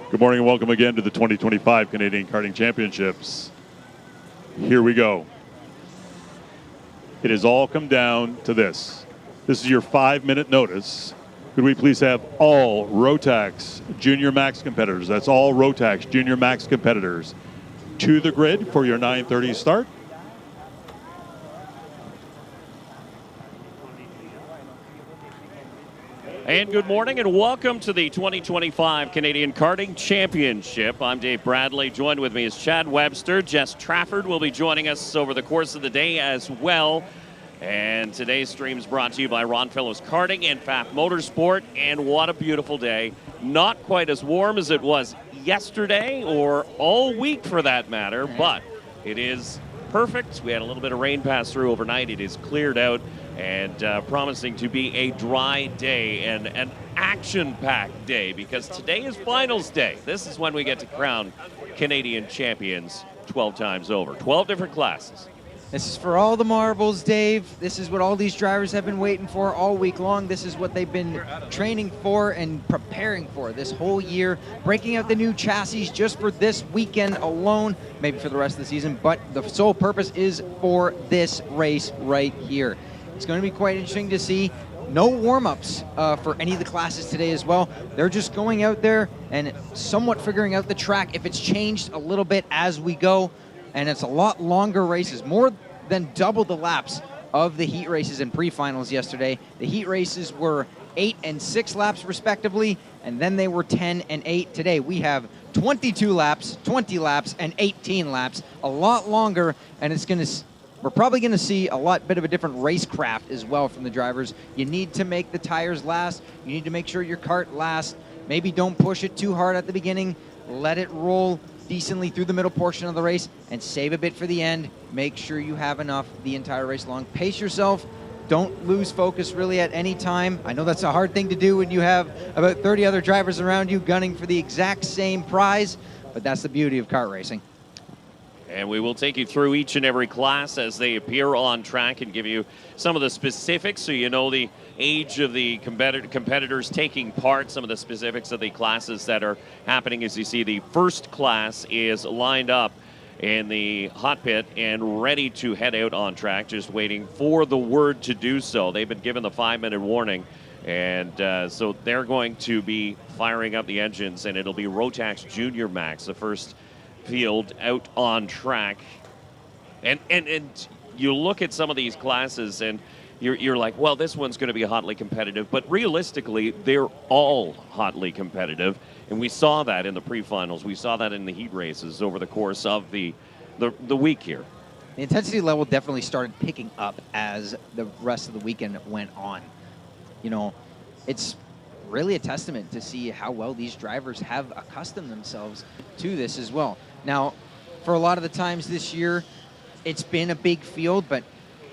Good morning and welcome again to the 2025 Canadian Karting Championships. Here we go. It has all come down to this. This is your 5-minute notice. Could we please have all Rotax Junior MAX competitors, that's all Rotax Junior MAX competitors, to the grid for your 9:30 start. And good morning and welcome to the 2025 Canadian Karting Championship. I'm Dave Bradley. Joined with me is Chad Webster. Jess Trafford will be joining us over the course of the day as well. And today's stream is brought to you by Ron Fellows Karting and FAF Motorsport. And what a beautiful day. Not quite as warm as it was yesterday or all week for that matter, but it is perfect. We had a little bit of rain pass through overnight. It is cleared out and promising to be a dry day and an action-packed day because today is finals day. This is when we get to crown Canadian champions 12 times over. 12 different classes. This is for all the marbles, Dave. This is what all these drivers have been waiting for all week long. This is what they've been training for and preparing for this whole year, breaking out the new chassis just for this weekend alone, maybe for the rest of the season, but the sole purpose is for this race right here. It's going to be quite interesting to see. No warm-ups for any of the classes today as well. They're just going out there and somewhat figuring out the track if it's changed a little bit as we go. And it's a lot longer races, more than double the laps of the heat races and pre-finals yesterday. The heat races were 8 and 6 laps respectively, and then they were 10 and 8. Today we have 22 laps, 20 laps, and 18 laps. A lot longer, and we're probably going to see a bit of a different racecraft as well from the drivers. You need to make the tires last. You need to make sure your kart lasts. Maybe don't push it too hard at the beginning. Let it roll decently through the middle portion of the race and save a bit for the end. Make sure you have enough the entire race long. Pace yourself. Don't lose focus really at any time. I know that's a hard thing to do when you have about 30 other drivers around you gunning for the exact same prize, but that's the beauty of kart racing. And we will take you through each and every class as they appear on track and give you some of the specifics so you know the age of the competitors taking part, some of the specifics of the classes that are happening. As you see, the first class is lined up in the hot pit and ready to head out on track, just waiting for the word to do so. They've been given the 5-minute warning, and so they're going to be firing up the engines, and it'll be Rotax Junior MAX, the first field out on track. And you look at some of these classes and you're like, well, this one's going to be hotly competitive, but realistically they're all hotly competitive, and we saw that in the pre-finals. We saw that in the heat races over the course of the week here. The intensity level definitely started picking up as the rest of the weekend went on. You know, it's really a testament to see how well these drivers have accustomed themselves to this as well. Now, for a lot of the times this year, it's been a big field, but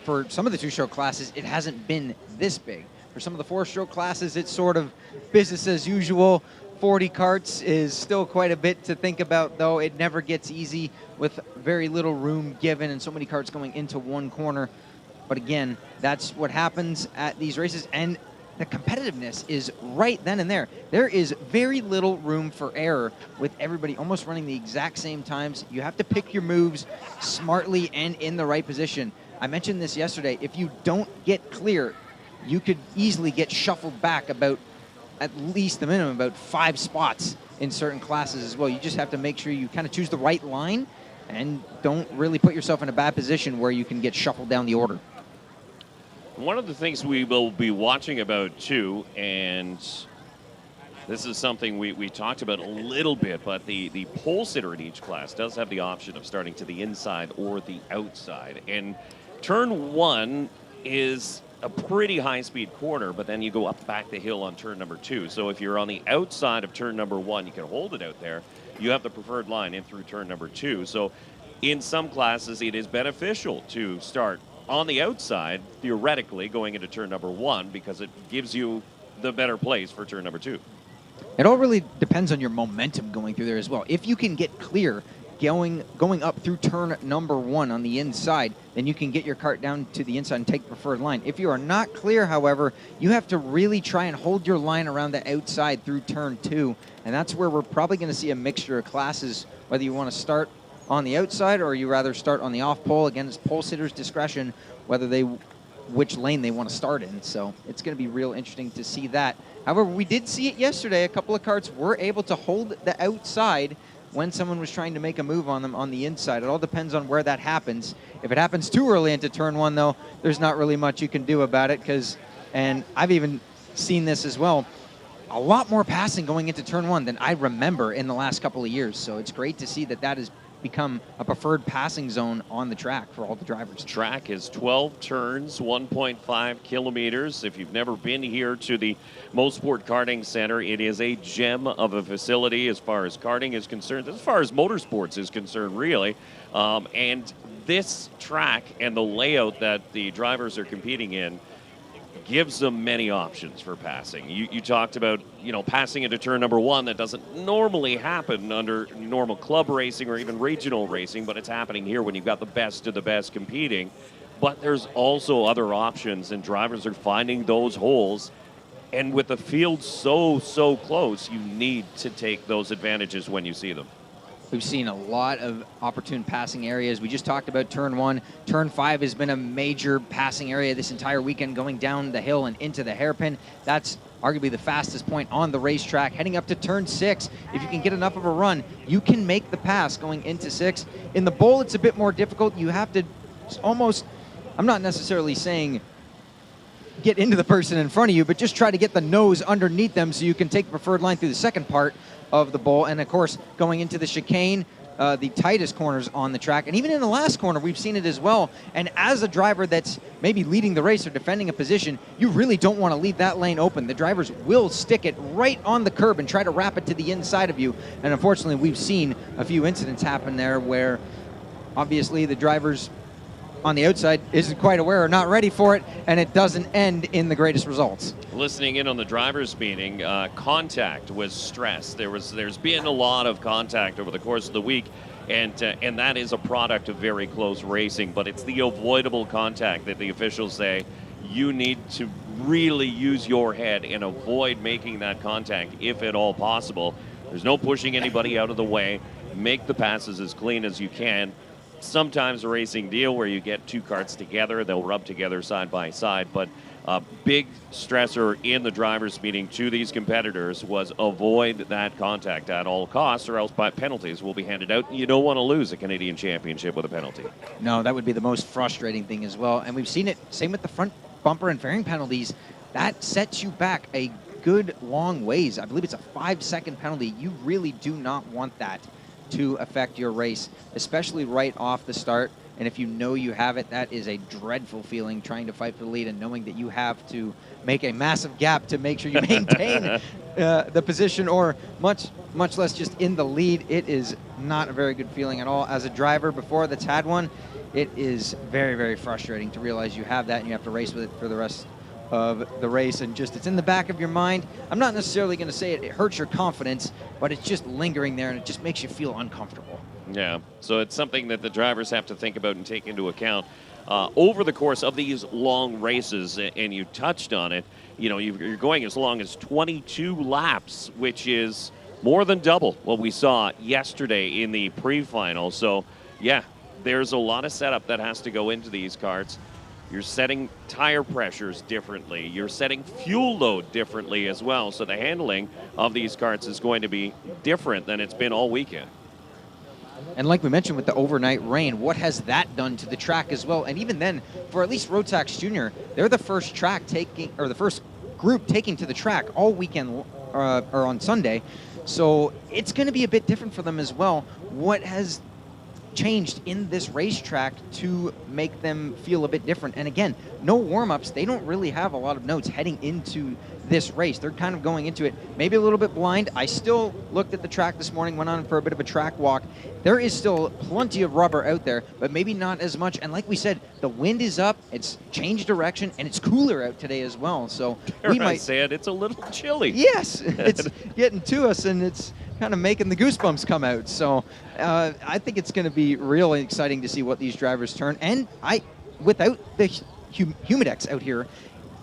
for some of the 2-stroke classes, it hasn't been this big. For some of the 4-stroke classes, it's sort of business as usual. 40 karts is still quite a bit to think about, though. It never gets easy with very little room given and so many karts going into one corner. But again, that's what happens at these races, and the competitiveness is right then and there. There is very little room for error with everybody almost running the exact same times. You have to pick your moves smartly and in the right position. I mentioned this yesterday. If you don't get clear, you could easily get shuffled back about, at least the minimum, about 5 spots in certain classes as well. You just have to make sure you kind of choose the right line and don't really put yourself in a bad position where you can get shuffled down the order. One of the things we will be watching about too, and this is something we talked about a little bit, but the pole sitter in each class does have the option of starting to the inside or the outside. And turn 1 is a pretty high-speed corner, but then you go up back the hill on turn number 2. So if you're on the outside of turn number 1, you can hold it out there. You have the preferred line in through turn number 2. So in some classes, it is beneficial to start on the outside, theoretically, going into turn number 1, because it gives you the better place for turn number 2. It all really depends on your momentum going through there as well. If you can get clear going up through turn number 1 on the inside, then you can get your kart down to the inside and take the preferred line. If you are not clear, however, you have to really try and hold your line around the outside through turn 2, and that's where we're probably going to see a mixture of classes, whether you want to start on the outside or you rather start on the off pole. Again, it's pole sitters' discretion which lane they want to start in, so it's going to be real interesting to see that. However, we did see it yesterday. A couple of karts were able to hold the outside when someone was trying to make a move on them on the inside. It all depends on where that happens. If it happens too early into turn 1, though, there's not really much you can do about it, and I've even seen this as well, a lot more passing going into turn 1 than I remember in the last couple of years. So it's great to see that has become a preferred passing zone on the track for all the drivers. Track is 12 turns, 1.5 kilometers. If you've never been here to the Mosport Karting Center, it is a gem of a facility as far as karting is concerned, as far as motorsports is concerned, really. And this track and the layout that the drivers are competing in gives them many options for passing. You talked about, passing into turn number 1. That doesn't normally happen under normal club racing or even regional racing, but it's happening here when you've got the best of the best competing. But there's also other options, and drivers are finding those holes. And with the field so close, you need to take those advantages when you see them. We've seen a lot of opportune passing areas. We just talked about turn 1. Turn 5 has been a major passing area this entire weekend, going down the hill and into the hairpin. That's arguably the fastest point on the racetrack. Heading up to turn 6, if you can get enough of a run, you can make the pass going into 6. In the bowl, it's a bit more difficult. You have to almost, I'm not necessarily saying get into the person in front of you, but just try to get the nose underneath them so you can take the preferred line through the second part of the bowl. And of course, going into the chicane, the tightest corners on the track, and even in the last corner, we've seen it as well. And as a driver that's maybe leading the race or defending a position, you really don't want to leave that lane open. The drivers will stick it right on the curb and try to wrap it to the inside of you. And unfortunately, we've seen a few incidents happen there where obviously the drivers on the outside isn't quite aware or not ready for it, and it doesn't end in the greatest results. Listening in on the drivers' meeting, contact was stressed. There's been a lot of contact over the course of the week, and that is a product of very close racing. But it's the avoidable contact that the officials say you need to really use your head and avoid making that contact if at all possible. There's no pushing anybody out of the way. Make the passes as clean as you can. Sometimes a racing deal where you get two karts together, they'll rub together side by side, but a big stressor in the drivers' meeting to these competitors was avoid that contact at all costs, or else penalties will be handed out. You don't want to lose a Canadian championship with a penalty. No, that would be the most frustrating thing as well. And we've seen it, same with the front bumper and fairing penalties. That sets you back a good long ways. I believe it's a 5-second penalty. You really do not want that to affect your race, especially right off the start. And if you know you have it, that is a dreadful feeling, trying to fight for the lead and knowing that you have to make a massive gap to make sure you maintain the position, or much less just in the lead. It is not a very good feeling at all. As a driver before that's had one, it is very, very frustrating to realize you have that and you have to race with it for the rest of the race, and just it's in the back of your mind. I'm not necessarily going to say it hurts your confidence, but it's just lingering there and it just makes you feel uncomfortable. Yeah, so it's something that the drivers have to think about and take into account over the course of these long races. And you touched on it, you're going as long as 22 laps, which is more than double what we saw yesterday in the pre-final. So yeah, there's a lot of setup that has to go into these karts. You're setting tire pressures differently. You're setting fuel load differently as well. So the handling of these karts is going to be different than it's been all weekend. And like we mentioned with the overnight rain, what has that done to the track as well? And even then, for at least Rotax Junior, they're the first the first group taking to the track all weekend or on Sunday. So it's going to be a bit different for them as well. What has changed in this racetrack to make them feel a bit different? And again, no warm-ups. They don't really have a lot of notes heading into this race. They're kind of going into it maybe a little bit blind. I still looked at the track this morning, went on for a bit of a track walk. There is still plenty of rubber out there, but maybe not as much. And like we said, the wind is up, it's changed direction, and it's cooler out today as well. So we might say it's a little chilly. Yes, it's getting to us, and it's kind of making the goosebumps come out. So I think it's going to be really exciting to see what these drivers turn. And without the Humidex out here,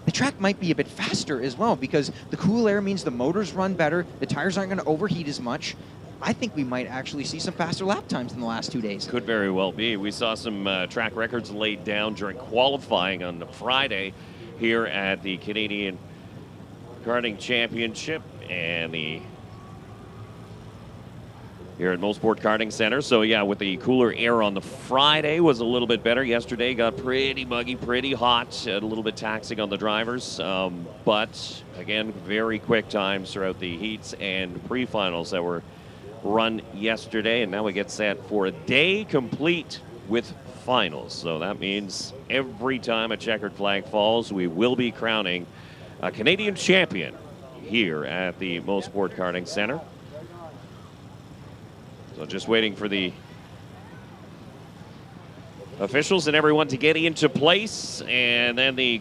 the track might be a bit faster as well, because the cool air means the motors run better, the tires aren't going to overheat as much. I think we might actually see some faster lap times in the last 2 days. Could very well be. We saw some track records laid down during qualifying on Friday here at the Canadian Karting Championship and here at Mosport Karting Center. So yeah, with the cooler air on the Friday was a little bit better. Yesterday got pretty muggy, pretty hot, a little bit taxing on the drivers. But again, very quick times throughout the heats and pre-finals that were run yesterday. And now we get set for a day complete with finals. So that means every time a checkered flag falls, we will be crowning a Canadian champion here at the Mosport Karting Center. So just waiting for the officials and everyone to get into place, and then the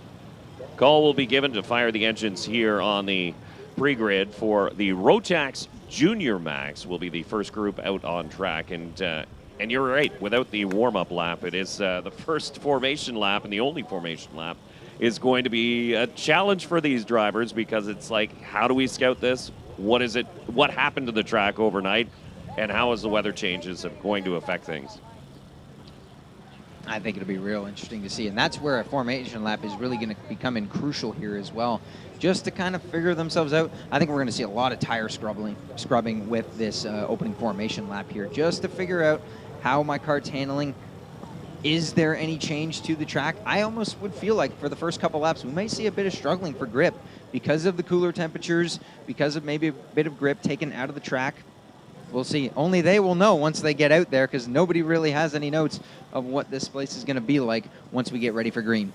call will be given to fire the engines here on the pre-grid for the Rotax Junior MAX. Will be the first group out on track, and you're right, without the warm-up lap, it is the first formation lap and the only formation lap is going to be a challenge for these drivers, because it's like, how do we scout this? What is it? What happened to the track overnight? And how is the weather changes going to affect things? I think it'll be real interesting to see. And that's where a formation lap is really going to become crucial here as well. Just to kind of figure themselves out. I think we're going to see a lot of tire scrubbing with this opening formation lap here, just to figure out how my kart's handling. Is there any change to the track? I almost would feel like for the first couple laps, we might see a bit of struggling for grip because of the cooler temperatures, because of maybe a bit of grip taken out of the track. We'll see. Only they will know once they get out there, because nobody really has any notes of what this place is going to be like once we get ready for green.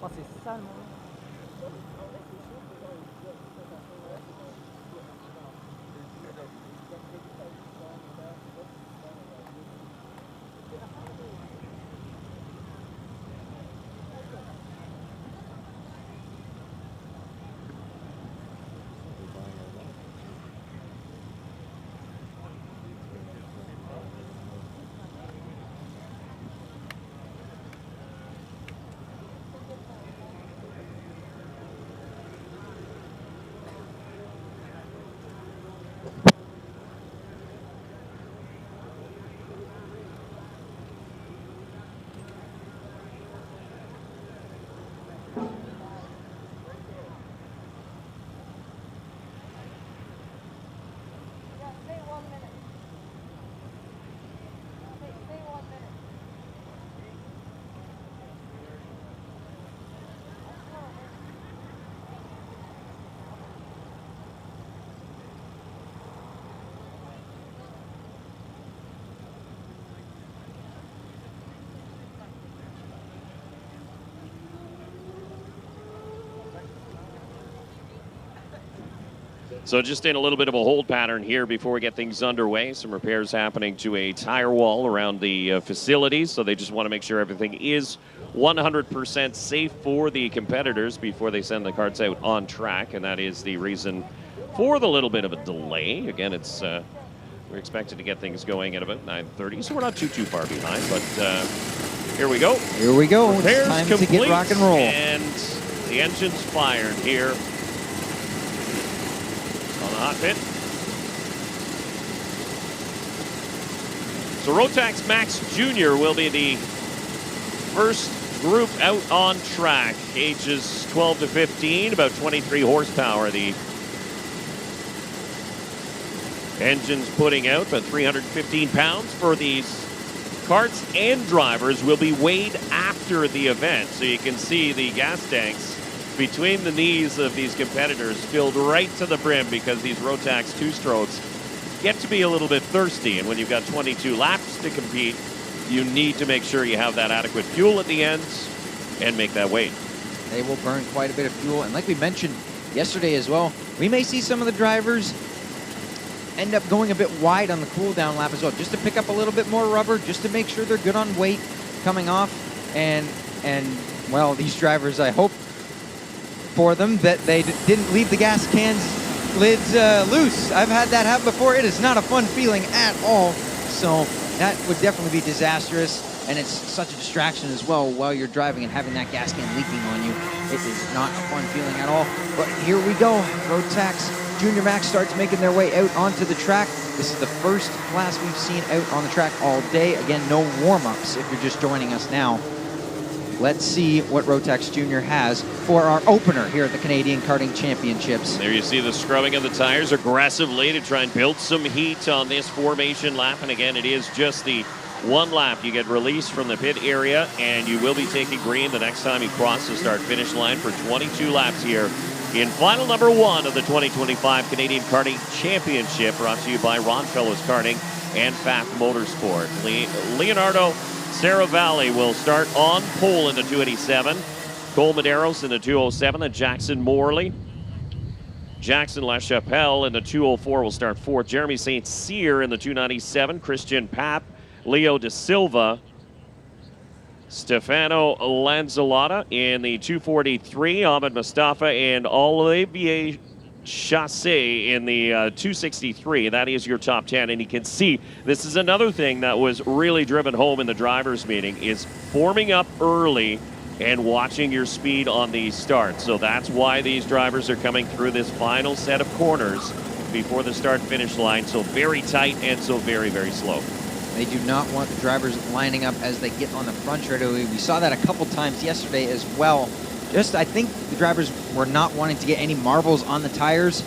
Oh, c'est sale, moi. So just in a little bit of a hold pattern here before we get things underway. Some repairs happening to a tire wall around the facilities. So they just want to make sure everything is 100% safe for the competitors before they send the karts out on track. And that is the reason for the little bit of a delay. Again, it's we're expected to get things going at about 9:30. So we're not too far behind. But here we go. Here we go. Repairs It's time complete, to get rock and roll. And the engine's fired here on the hot pit. So Rotax Max Junior will be the first group out on track. Ages 12 to 15, about 23 horsepower. The engine's putting out about 315 pounds for these karts and drivers will be weighed after the event. So you can see the gas tanks between the knees of these competitors filled right to the brim, because these Rotax two-strokes get to be a little bit thirsty. And when you've got 22 laps to compete, you need to make sure you have that adequate fuel at the end and make that weight. They will burn quite a bit of fuel. And like we mentioned yesterday as well, we may see some of the drivers end up going a bit wide on the cool down lap as well, just to pick up a little bit more rubber, just to make sure they're good on weight coming off. And well, these drivers, I hope for them that they didn't leave the gas cans lids loose. I've had that happen before. It is not a fun feeling at all. So that would definitely be disastrous. And it's such a distraction as well while you're driving and having that gas can leaking on you. It is not a fun feeling at all. But here we go. Rotax Junior Max starts making their way out onto the track. This is the first class we've seen out on the track all day. Again, no warm-ups if you're just joining us now. Let's see what Rotax Junior has for our opener here at the Canadian Karting Championships. There you see the scrubbing of the tires aggressively to try and build some heat on this formation lap. And again, it is just the one lap. You get released from the pit area, and you will be taking green the next time you cross the start-finish line for 22 laps here in final number 1 of the 2025 Canadian Karting Championship, brought to you by Ron Fellows Karting and FAF Motorsport. Leonardo Saravalli will start on pole in the 287. Cole Medeiros in the 207, and Jackson Morley. Jackson LaChapelle in the 204 will start 4th. Jeremy St. Cyr in the 297. Christian Papp, Leo De Silva, Stefano Lanzolata in the 243. Ahmed Mustafa and Olivier Chassé in the 263. That is your top 10. And you can see this is another thing that was really driven home in the drivers' meeting, is forming up early and watching your speed on these starts. So that's why these drivers are coming through this final set of corners before the start-finish line. So very tight and so very, very slow. They do not want the drivers lining up as they get on the front straight away. We saw that a couple times yesterday as well. I think the drivers were not wanting to get any marbles on the tires,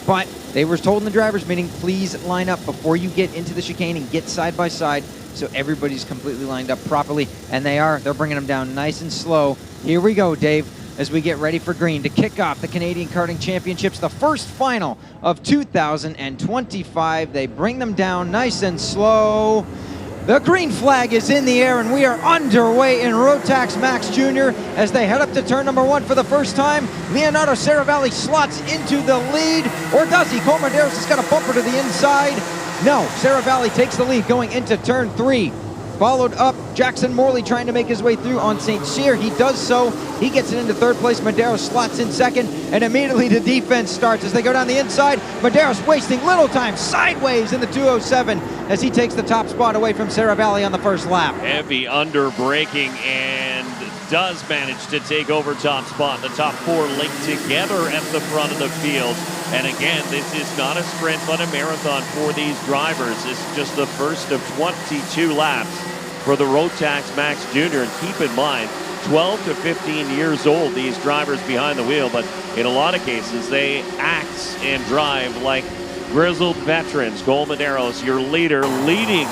but they were told in the drivers' meeting, please line up before you get into the chicane and get side by side so everybody's completely lined up properly. And they are. They're bringing them down nice and slow. Here we go, Dave, as we get ready for green to kick off the Canadian Karting Championships, the first final of 2025. They bring them down nice and slow. The green flag is in the air, and we are underway in Rotax Max Junior as they head up to turn number 1 for the first time. Leonardo Saravalli slots into the lead, or does he? Cole Medeiros has got a bumper to the inside. No, Saravalli takes the lead going into turn 3. Followed up, Jackson Morley trying to make his way through on St. Cyr. He does so. He gets it into 3rd place. Medeiros slots in 2nd, and immediately the defense starts as they go down the inside. Medeiros wasting little time sideways in the 207 as he takes the top spot away from Saravalli on the first lap. Heavy under braking, and does manage to take over top spot. The top 4 linked together at the front of the field. And again, this is not a sprint, but a marathon for these drivers. This is just the first of 22 laps for the Rotax Max Junior. And keep in mind, 12 to 15 years old, these drivers behind the wheel, but in a lot of cases, they act and drive like grizzled veterans. Cole Medeiros, your leader, leading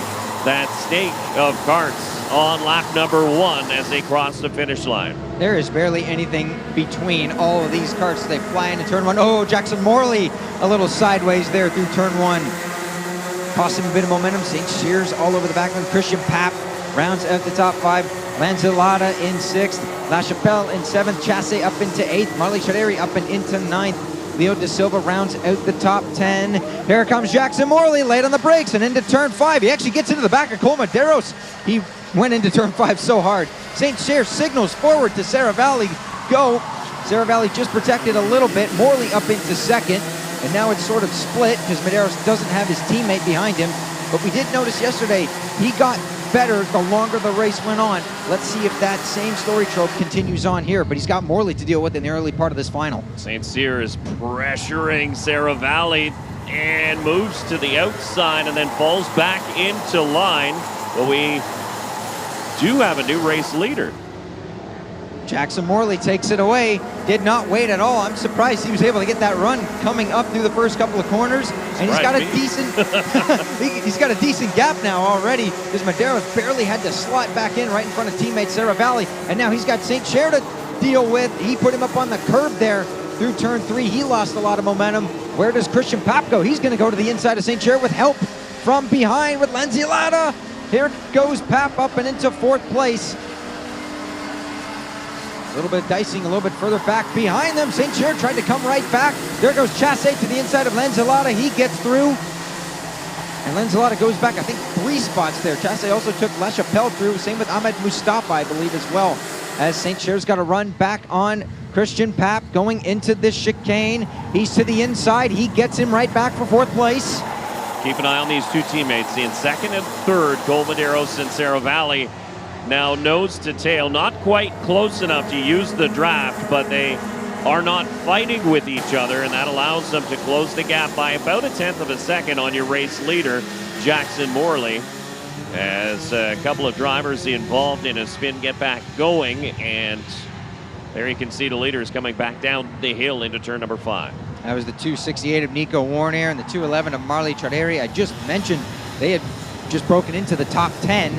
that snake of karts on lap number 1 as they cross the finish line. There is barely anything between all of these karts as they fly into turn 1. Oh, Jackson Morley a little sideways there through turn 1. Cost him a bit of momentum. St. Cyr's all over the back line. Christian Papp rounds out the top 5. Lanzolata in 6th. LaChapelle in 7th. Chassé up into 8th. Marley Chaderi up and into 9th. Leo De Silva rounds out the top 10. Here comes Jackson Morley late on the brakes and into turn 5. He actually gets into the back of Cole Medeiros. He went into turn 5 so hard. St. Cyr signals forward to Saravalli. Go. Saravalli just protected a little bit. Morley up into 2nd. And now it's sort of split because Medeiros doesn't have his teammate behind him. But we did notice yesterday he got better the longer the race went on. Let's see if that same story trope continues on here. But he's got Morley to deal with in the early part of this final. St. Cyr is pressuring Saravalli and moves to the outside and then falls back into line. But we do have a new race leader. Jackson Morley takes it away. Did not wait at all. I'm surprised he was able to get that run coming up through the first couple of corners. And he's got a decent he's got a decent gap now already, because Medeiros barely had to slot back in right in front of teammate Sarah Valley. And now he's got St. Cher to deal with. He put him up on the curb there through turn 3. He lost a lot of momentum. Where does Christian Pap go? He's going to go to the inside of St. Cher with help from behind with Lindsay Latta. Here goes Pap up and into 4th place. A little bit of dicing, a little bit further back behind them. St. Cher tried to come right back. There goes Chasse to the inside of Lenzilata. He gets through. And Lenzilata goes back, I think, 3 spots there. Chasse also took La Chapelle through. Same with Ahmed Mustafa, I believe, as well. As St. Cher's got to run back on Christian Pap going into this chicane. He's to the inside. He gets him right back for 4th place. Keep an eye on these two teammates. In 2nd and 3rd, Cole Medeiros and Sarah Valley. Now nose to tail, not quite close enough to use the draft, but they are not fighting with each other, and that allows them to close the gap by about 1/10 of a second on your race leader, Jackson Morley, as a couple of drivers involved in a spin get back going, and there you can see the leaders coming back down the hill into turn number 5. That was the 268 of Nico Warner and the 211 of Marley Charderi. I just mentioned they had just broken into the top 10,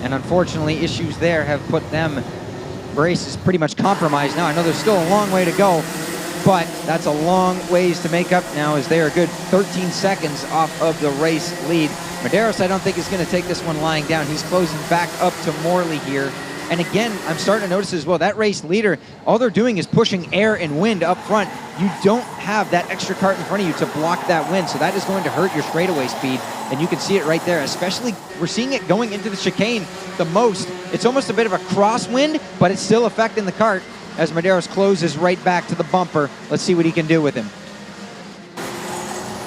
and unfortunately issues there have put them, race is pretty much compromised now. I know there's still a long way to go, but that's a long ways to make up now, as they are a good 13 seconds off of the race lead. Medeiros, I don't think, is going to take this one lying down. He's closing back up to Morley here. And again, I'm starting to notice as well, that race leader, all they're doing is pushing air and wind up front. You don't have that extra cart in front of you to block that wind, so that is going to hurt your straightaway speed. And you can see it right there, especially we're seeing it going into the chicane the most. It's almost a bit of a crosswind, but it's still affecting the cart as Medeiros closes right back to the bumper. Let's see what he can do with him.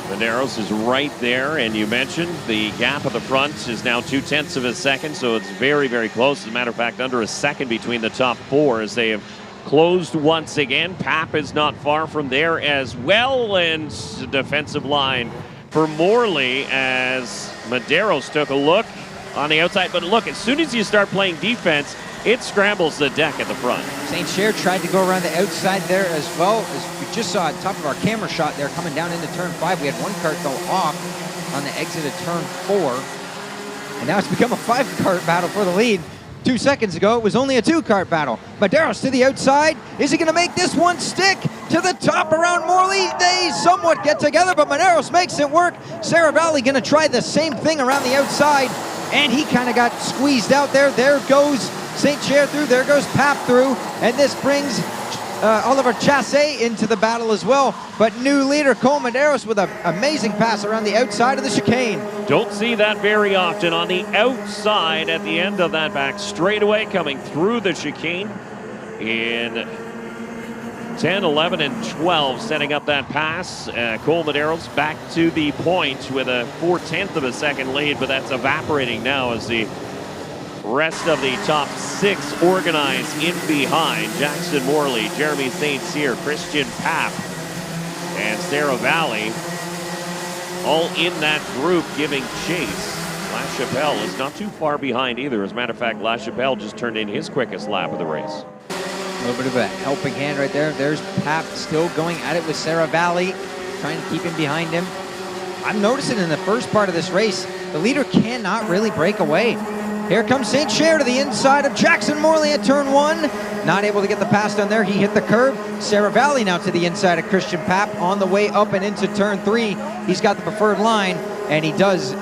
Medeiros is right there, and you mentioned the gap at the front is now 0.2 of a second, so it's very, very close. As a matter of fact, under a second between the top 4 as they have closed once again. Pap is not far from there as well, and defensive line for Morley as Medeiros took a look on the outside. But look, as soon as you start playing defense, it scrambles the deck at the front. St. Cher tried to go around the outside there as well, as we just saw at top of our camera shot there coming down into turn 5. We had one cart go off on the exit of turn 4. And now it's become a 5-cart battle for the lead. 2 seconds ago, it was only a 2-cart battle. Medeiros to the outside. Is he going to make this one stick to the top around Morley? They somewhat get together, but Medeiros makes it work. Sarah Valley going to try the same thing around the outside, and he kind of got squeezed out there. There goes St. Cher through, there goes Pap through, and this brings Oliver Chasse into the battle as well. But new leader Cole Medeiros with an amazing pass around the outside of the chicane. Don't see that very often on the outside at the end of that back straightaway, coming through the chicane in 10, 11, and 12, setting up that pass. Cole Medeiros back to the point with a 0.4 of a second lead, but that's evaporating now as the rest of the top 6 organized in behind. Jackson Morley, Jeremy St. Cyr, Christian Pap, and Sarah Valley all in that group giving chase. La Chapelle is not too far behind either. As a matter of fact, La Chapelle just turned in his quickest lap of the race. A little bit of a helping hand right there. There's Pap still going at it with Sarah Valley, trying to keep him behind him. I'm noticing in the first part of this race, the leader cannot really break away. Here comes St. Cher to the inside of Jackson Morley at turn 1. Not able to get the pass down there. He hit the curb. Sarah Valley now to the inside of Christian Pap on the way up and into turn 3. He's got the preferred line, and he does,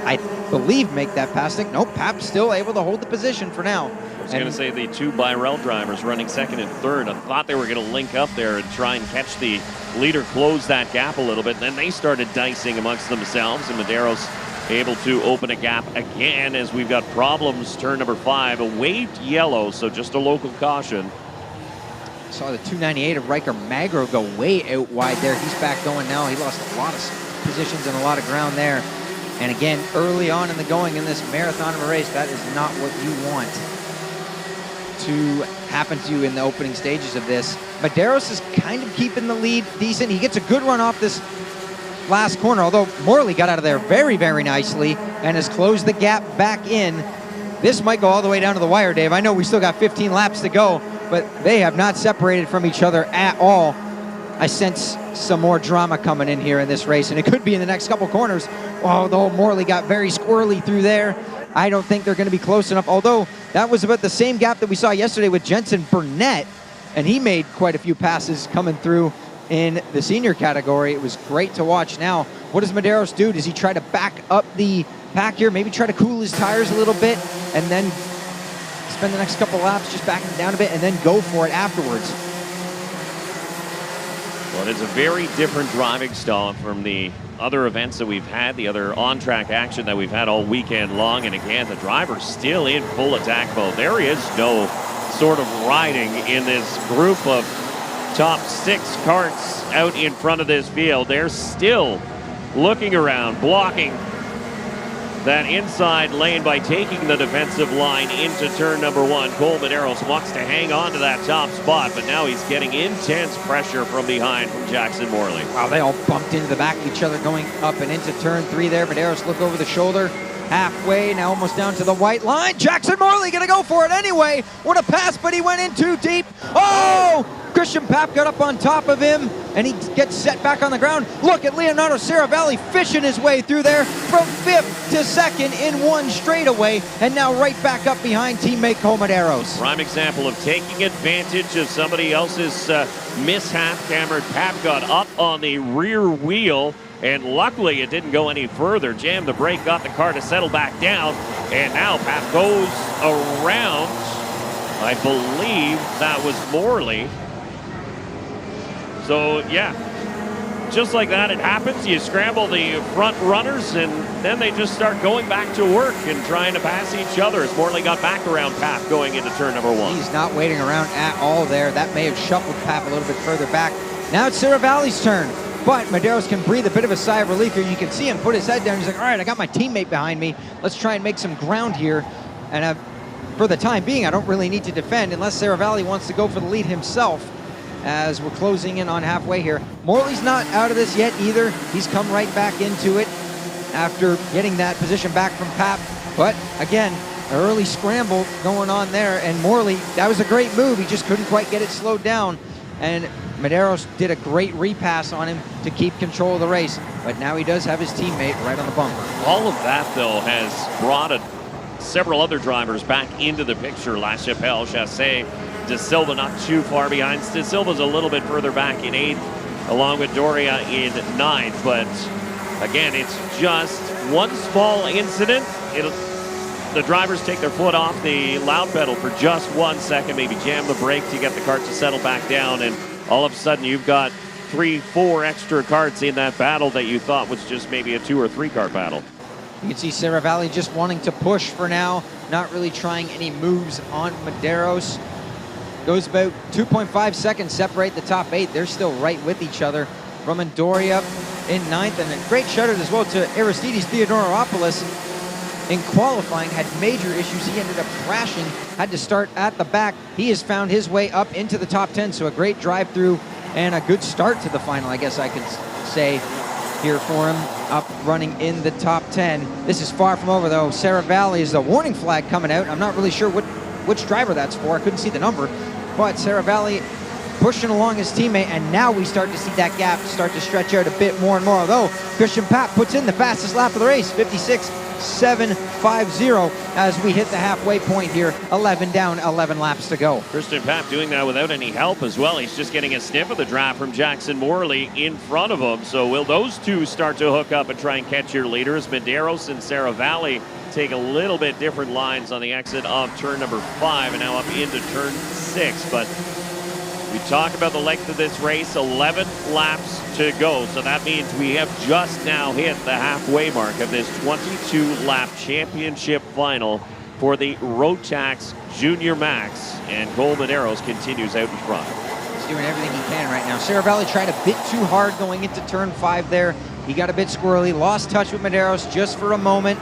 I believe, make that pass. Nope, Pap's still able to hold the position for now. I was going to say the 2 Birel drivers running 2nd and 3rd. I thought they were going to link up there and try and catch the leader, close that gap a little bit. And then they started dicing amongst themselves, and Medeiros able to open a gap again as we've got problems. Turn number 5, a waved yellow, so just a local caution. Saw the 298 of Riker Magro go way out wide there. He's back going now. He lost a lot of positions and a lot of ground there. And again, early on in the going in this marathon of a race, that is not what you want to happen to you in the opening stages of this. Medeiros is kind of keeping the lead decent. He gets a good run off this last corner, although Morley got out of there very, very nicely and has closed the gap back in. This might go all the way down to the wire, Dave. I know we still got 15 laps to go, but they have not separated from each other at all. I sense some more drama coming in here in this race, and it could be in the next couple corners. Although Morley got very squirrely through there, I don't think they're going to be close enough. Although that was about the same gap that we saw yesterday with Jensen Burnett, and he made quite a few passes coming through in the senior category. It was great to watch. Now, what does Medeiros do? Does he try to back up the pack here? Maybe try to cool his tires a little bit and then spend the next couple laps just backing down a bit and then go for it afterwards. Well, it's a very different driving style from the other events that we've had, the other on-track action that we've had all weekend long. And again, the driver's still in full attack mode. There is no sort of riding in this group of top 6 karts out in front of this field. They're still looking around, blocking that inside lane by taking the defensive line into turn number 1. Cole Medeiros wants to hang on to that top spot, but now he's getting intense pressure from behind from Jackson Morley. Wow, they all bumped into the back of each other going up and into turn 3 there. Medeiros look over the shoulder, halfway, now almost down to the white line. Jackson Morley gonna go for it anyway. What a pass, but he went in too deep. Oh! Christian Papp got up on top of him, and he gets set back on the ground. Look at Leonardo Saravalli fishing his way through there from 5th to 2nd in one straightaway, and now right back up behind teammate Cole Medeiros. Prime example of taking advantage of somebody else's mishap. Cameron Papp got up on the rear wheel, and luckily it didn't go any further. Jammed the brake, got the car to settle back down, and now Papp goes around. I believe that was Morley. So, yeah, just like that, it happens. You scramble the front runners, and then they just start going back to work and trying to pass each other as Morley got back around Papp going into turn number 1. He's not waiting around at all there. That may have shuffled Papp a little bit further back. Now it's Saravalli's turn, but Medeiros can breathe a bit of a sigh of relief here. You can see him put his head down. He's like, all right, I got my teammate behind me. Let's try and make some ground here. And for the time being, I don't really need to defend unless Saravalli wants to go for the lead himself, as we're closing in on halfway here. Morley's not out of this yet either. He's come right back into it after getting that position back from Papp. But again, an early scramble going on there, and Morley, that was a great move. He just couldn't quite get it slowed down, and Medeiros did a great repass on him to keep control of the race, but now he does have his teammate right on the bumper. All of that, though, has brought several other drivers back into the picture. La Chapelle, Chassé, De Silva not too far behind. De Silva's a little bit further back in 8th, along with Doria in 9th. But again, it's just one small incident. The drivers take their foot off the loud pedal for just 1 second, maybe jam the brake to get the cart to settle back down, and all of a sudden you've got 3-4 extra karts in that battle that you thought was just maybe a 2 or 3 kart battle. You can see Saravalli just wanting to push for now, not really trying any moves on Medeiros. Goes about 2.5 seconds separate the top 8. They're still right with each other. Roman Doria in 9th, and a great shout out as well to Aristides Theodoropoulos. In qualifying, had major issues. He ended up crashing, had to start at the back. He has found his way up into the top 10, so a great drive through and a good start to the final, I guess I could say here for him, up running in the top 10. This is far from over though. Saravalli is the warning flag coming out. I'm not really sure which driver that's for. I couldn't see the number, but Saravalli pushing along his teammate, and now we start to see that gap start to stretch out a bit more and more, although Christian Papp puts in the fastest lap of the race, 56.750, as we hit the halfway point here, 11 down, 11 laps to go. Christian Papp doing that without any help as well. He's just getting a sniff of the draft from Jackson Morley in front of him. So will those two start to hook up and try and catch your leaders? Medeiros and Saravalli take a little bit different lines on the exit of turn number 5 and now up into turn 6. But we talk about the length of this race, 11 laps to go. So that means we have just now hit the halfway mark of this 22-lap championship final for the Rotax Junior Max. And Cole Medeiros continues out in front. He's doing everything he can right now. Saravalli tried a bit too hard going into turn 5 there. He got a bit squirrely, lost touch with Medeiros just for a moment.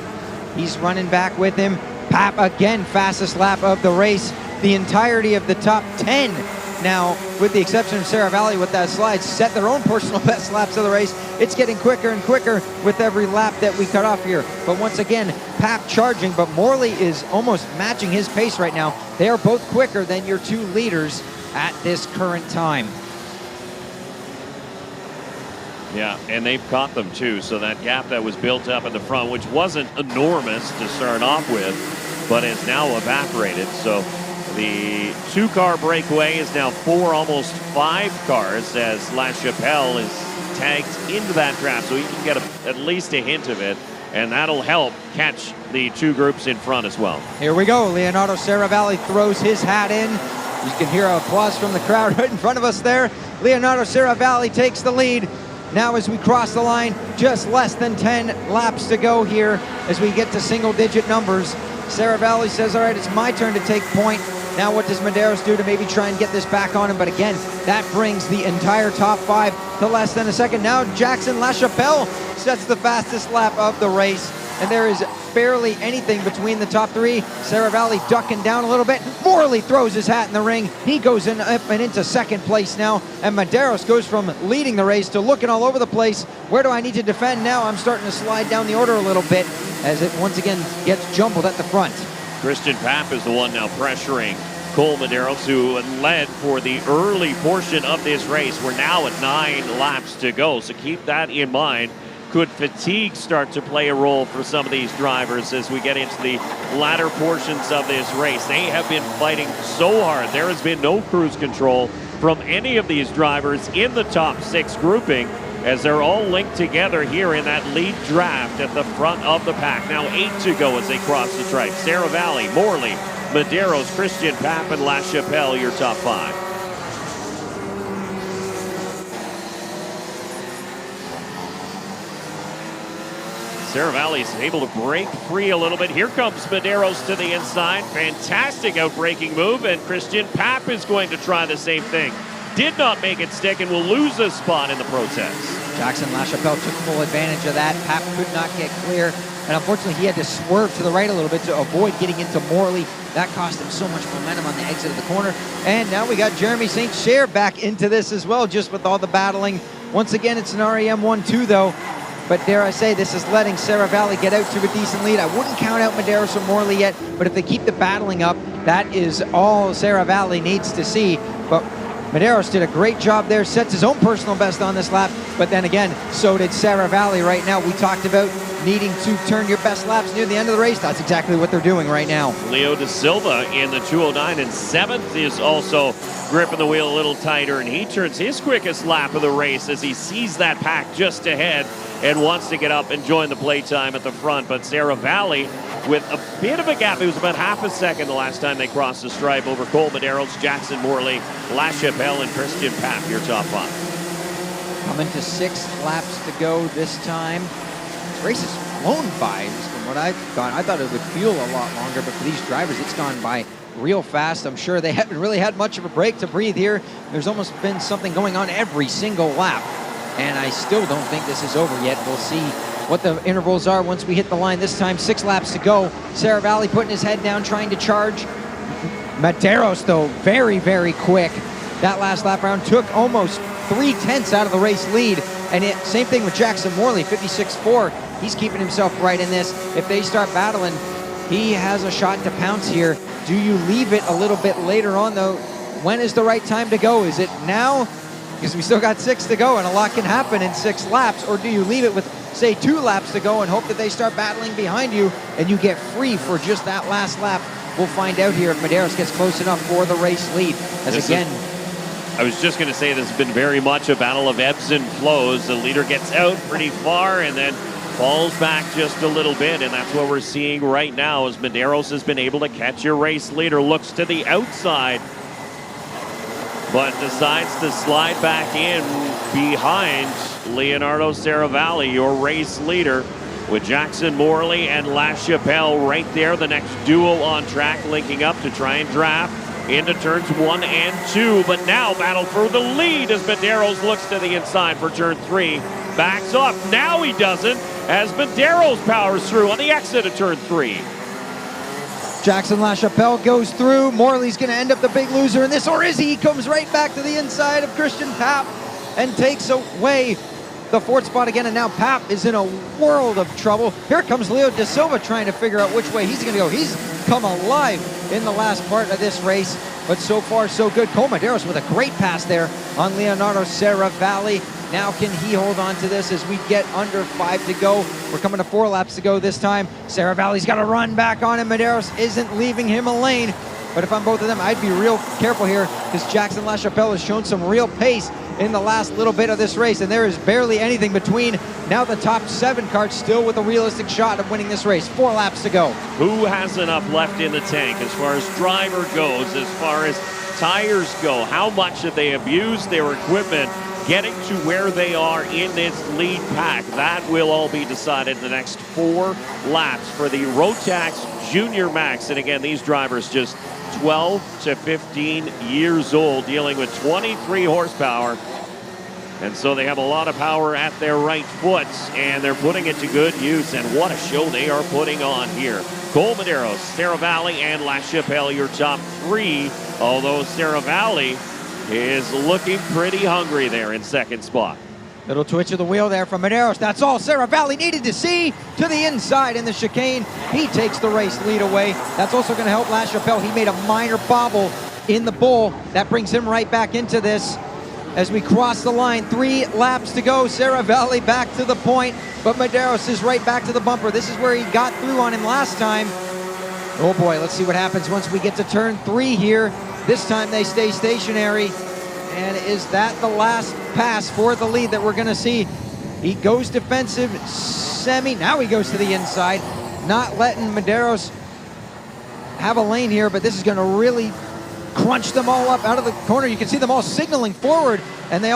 He's running back with him. Papp again, fastest lap of the race. The entirety of the top 10 now, with the exception of Sarah Valley with that slide, set their own personal best laps of the race. It's getting quicker and quicker with every lap that we cut off here. But once again, Pap charging, but Morley is almost matching his pace right now. They are both quicker than your two leaders at this current time. Yeah, and they've caught them too, so that gap that was built up in the front, which wasn't enormous to start off with, but is now evaporated. So the 2-car breakaway is now 4, almost 5 cars, as La Chapelle is tagged into that draft, so he can get at least a hint of it, and that'll help catch the 2 groups in front as well. Here we go. Leonardo Seravalli throws his hat in. You can hear applause from the crowd right in front of us there. Leonardo Seravalli takes the lead. Now as we cross the line, just less than 10 laps to go here as we get to single-digit numbers. Seravalli says, all right, it's my turn to take point. Now what does Medeiros do to maybe try and get this back on him? But again, that brings the entire top 5 to less than a second. Now Jackson LaChapelle sets the fastest lap of the race. And there is barely anything between the top 3. Seravalli ducking down a little bit. Morley throws his hat in the ring. He goes in up and into second place now. And Medeiros goes from leading the race to looking all over the place. Where do I need to defend now? I'm starting to slide down the order a little bit as it once again gets jumbled at the front. Christian Papp is the one now pressuring Cole Medeiros, who led for the early portion of this race. We're now at 9 laps to go, so keep that in mind. Could fatigue start to play a role for some of these drivers as we get into the latter portions of this race? They have been fighting so hard. There has been no cruise control from any of these drivers in the top 6 grouping, as they're all linked together here in that lead draft at the front of the pack. Now 8 to go as they cross the stripe. Seravalli, Morley, Medeiros, Christian Papp, and La Chapelle, your top 5. Seravalli is able to break free a little bit. Here comes Medeiros to the inside. Fantastic outbreaking move, and Christian Papp is going to try the same thing. Did not make it stick and will lose a spot in the protest. Jackson LaChapelle took full advantage of that. Papp could not get clear, and unfortunately he had to swerve to the right a little bit to avoid getting into Morley. That cost him so much momentum on the exit of the corner. And now we got Jeremy St. Cher back into this as well, just with all the battling. Once again, it's an REM 1-2 though. But dare I say, this is letting Seravalli get out to a decent lead. I wouldn't count out Medeiros or Morley yet, but if they keep the battling up, that is all Seravalli needs to see. But Medeiros did a great job there, sets his own personal best on this lap, but then again, so did Seravalli right now. We talked about needing to turn your best laps near the end of the race. That's exactly what they're doing right now. Leo Da Silva in the 209 and 7th is also gripping the wheel a little tighter, and he turns his quickest lap of the race as he sees that pack just ahead and wants to get up and join the playtime at the front. But Seravalli with a bit of a gap. It was about half a second the last time they crossed the stripe over Cole Medeiros, Jackson Morley, La Chapelle, and Christian Papp, your top 5. Coming to 6 laps to go this time. This race has flown by from what I thought. I thought it would feel a lot longer, but for these drivers, it's gone by real fast. I'm sure they haven't really had much of a break to breathe here. There's almost been something going on every single lap. And I still don't think this is over yet. We'll see what the intervals are once we hit the line. This time, 6 laps to go. Seravalli putting his head down, trying to charge. Medeiros, though, very, very quick. That last lap round took almost 3/10 out of the race lead. And same thing with Jackson Morley, 56.4. He's keeping himself right in this. If they start battling, he has a shot to pounce here. Do you leave it a little bit later on, though? When is the right time to go? Is it now? Because we still got 6 to go, and a lot can happen in 6 laps. Or do you leave it with, say, 2 laps to go and hope that they start battling behind you and you get free for just that last lap? We'll find out here if Medeiros gets close enough for the race lead. I was just going to say this has been very much a battle of ebbs and flows. The leader gets out pretty far and then falls back just a little bit, and that's what we're seeing right now as Medeiros has been able to catch your race leader. Looks to the outside, but decides to slide back in behind Leonardo Seravalli, your race leader, with Jackson Morley and La Chapelle right there, the next duo on track, linking up to try and draft into turns 1 and 2. But now battle for the lead as Medeiros looks to the inside for turn 3. Backs off. Now he doesn't as Medeiros powers through on the exit of turn 3. Jackson LaChapelle goes through. Morley's going to end up the big loser in this, or is he? He comes right back to the inside of Christian Papp and takes away the fourth spot again, and now Papp is in a world of trouble. Here comes Leo Da Silva trying to figure out which way he's going to go. He's come alive in the last part of this race, but so far so good. Cole Medeiros with a great pass there on Leonardo Seravalli. Now can he hold on to this as we get under 5 to go? We're coming to 4 laps to go this time. Seravalli's got to run back on him. Medeiros isn't leaving him a lane. But if I'm both of them, I'd be real careful here because Jackson LaChapelle has shown some real pace in the last little bit of this race, and there is barely anything between now the top 7 cars still with a realistic shot of winning this race. 4 laps to go. Who has enough left in the tank as far as driver goes, as far as tires go? How much have they abused their equipment getting to where they are in this lead pack? That will all be decided in the next 4 laps for the Rotax Junior Max. And again, these drivers just 12 to 15 years old, dealing with 23 horsepower. And so they have a lot of power at their right foot, and they're putting it to good use. And what a show they are putting on here. Cole Medeiros, Seravalli, and LaChapelle, your top 3. Although Seravalli is looking pretty hungry there in second spot. Little twitch of the wheel there from Medeiros. That's all Seravalli needed to see. To the inside in the chicane. He takes the race lead away. That's also going to help LaChapelle. He made a minor bobble in the bull. That brings him right back into this. As we cross the line, 3 laps to go. Seravalli back to the point, but Medeiros is right back to the bumper. This is where he got through on him last time. Oh boy, let's see what happens once we get to turn 3 here. This time they stay stationary. And is that the last pass for the lead that we're going to see? He goes defensive, semi. Now he goes to the inside, not letting Medeiros have a lane here, but this is going to really crunch them all up out of the corner. You can see them all signaling forward, and they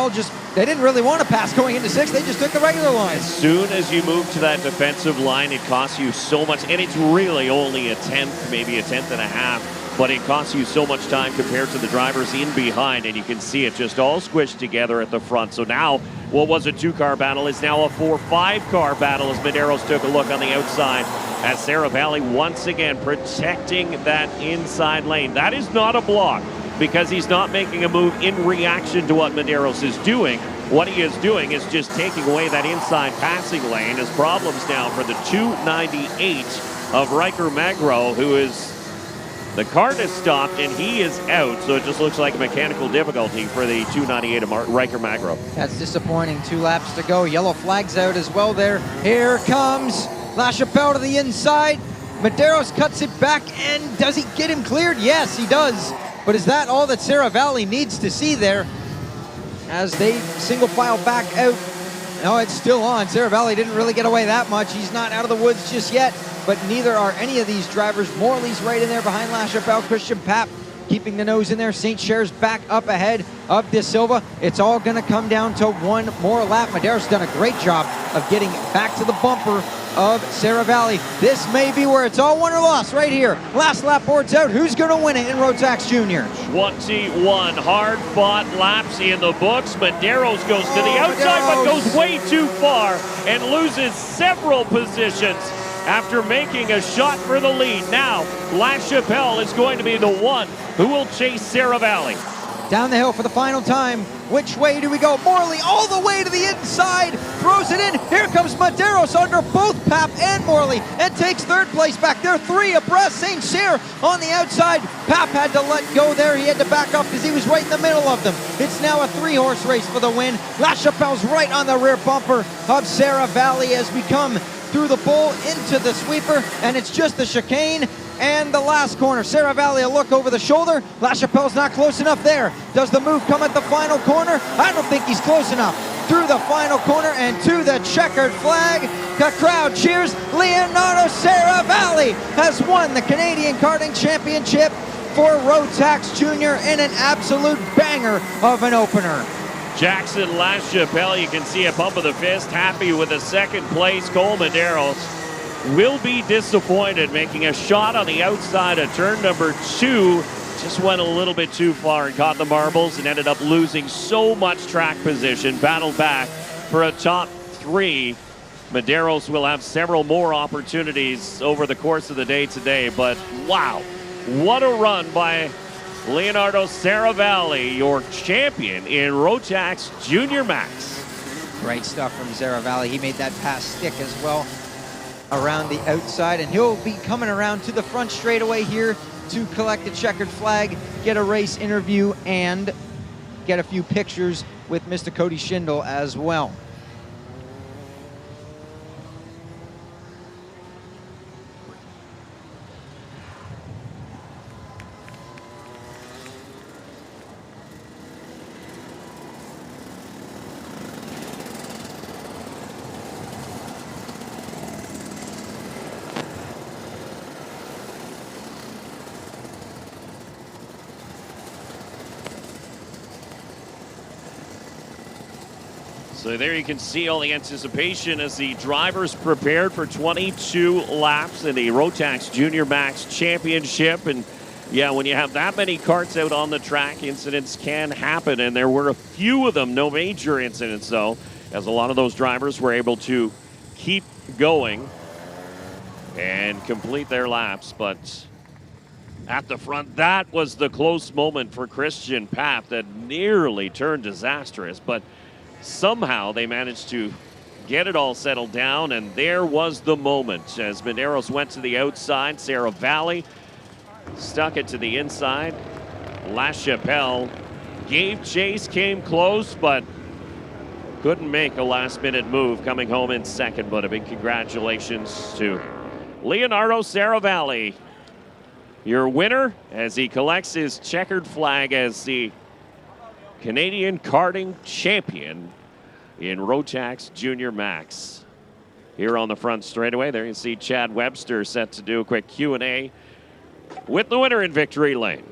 didn't really want to pass going into 6. They just took the regular line. As soon as you move to that defensive line, it costs you so much, and it's really only a 10th, maybe a 10th and a half. But it costs you so much time compared to the drivers in behind, and you can see it just all squished together at the front. So now, what was a 2-car battle is now a 4-5-car battle as Medeiros took a look on the outside as Seravalli once again protecting that inside lane. That is not a block because he's not making a move in reaction to what Medeiros is doing. What he is doing is just taking away that inside passing lane. His problems now for the 298 of Riker Magro, who is... The cart has stopped, and he is out, so it just looks like a mechanical difficulty for the 298 of Riker Magro. That's disappointing. 2 laps to go. Yellow flag's out as well there. Here comes LaChapelle to the inside. Medeiros cuts it back, and does he get him cleared? Yes, he does. But is that all that Seravalli needs to see there? As they single file back out. No, it's still on. Seravalli didn't really get away that much. He's not out of the woods just yet. But neither are any of these drivers. Morley's right in there behind LaChapelle. Christian Papp keeping the nose in there. St. Cher's back up ahead of Da Silva. It's all going to come down to 1 more lap. Medeiros done a great job of getting back to the bumper of Seravalli. This may be where it's all won or lost right here. Last lap board's out. Who's going to win it in Rotax Junior? 21 hard-fought laps in the books. Medeiros goes to the outside, but goes way too far and loses several positions after making a shot for the lead. Now, LaChapelle is going to be the one who will chase Seravalli. Down the hill for the final time. Which way do we go? Morley all the way to the inside. Throws it in. Here comes Medeiros under both Papp and Morley and takes 3rd place back. They're 3 abreast. St. Cher on the outside. Papp had to let go there. He had to back up because he was right in the middle of them. It's now a 3-horse race for the win. LaChapelle's right on the rear bumper of Seravalli as we come through the bull into the sweeper, and it's just the chicane and the last corner. Seravalli a look over the shoulder. LaChapelle's not close enough there. Does the move come at the final corner? I don't think he's close enough. Through the final corner and to the checkered flag. The crowd cheers. Leonardo Seravalli has won the Canadian Karting Championship for Rotax Junior in an absolute banger of an opener. Jackson LaChapelle, you can see a pump of the fist, happy with a 2nd place. Cole Medeiros will be disappointed, making a shot on the outside of turn number 2. Just went a little bit too far and caught the marbles and ended up losing so much track position. Battled back for a top 3. Medeiros will have several more opportunities over the course of the day today, but wow, what a run by Leonardo Saravalli, your champion in Rotax Junior Max. Great stuff from Saravalli. He made that pass stick as well around the outside, and he'll be coming around to the front straightaway here to collect the checkered flag, get a race interview, and get a few pictures with Mr. Cody Schindel as well. So there you can see all the anticipation as the drivers prepared for 22 laps in the Rotax Junior Max Championship. And yeah, when you have that many karts out on the track, incidents can happen. And there were a few of them, no major incidents though, as a lot of those drivers were able to keep going and complete their laps. But at the front, that was the close moment for Christian Papp that nearly turned disastrous. But somehow they managed to get it all settled down, and there was the moment as Medeiros went to the outside. Saravalli stuck it to the inside. LaChapelle gave chase, came close, but couldn't make a last-minute move, coming home in second. But a big congratulations to Leonardo Saravalli, your winner, as he collects his checkered flag as the Canadian karting champion in Rotax Junior Max. Here on the front straightaway, there you see Chad Webster set to do a quick Q&A with the winner in victory lane.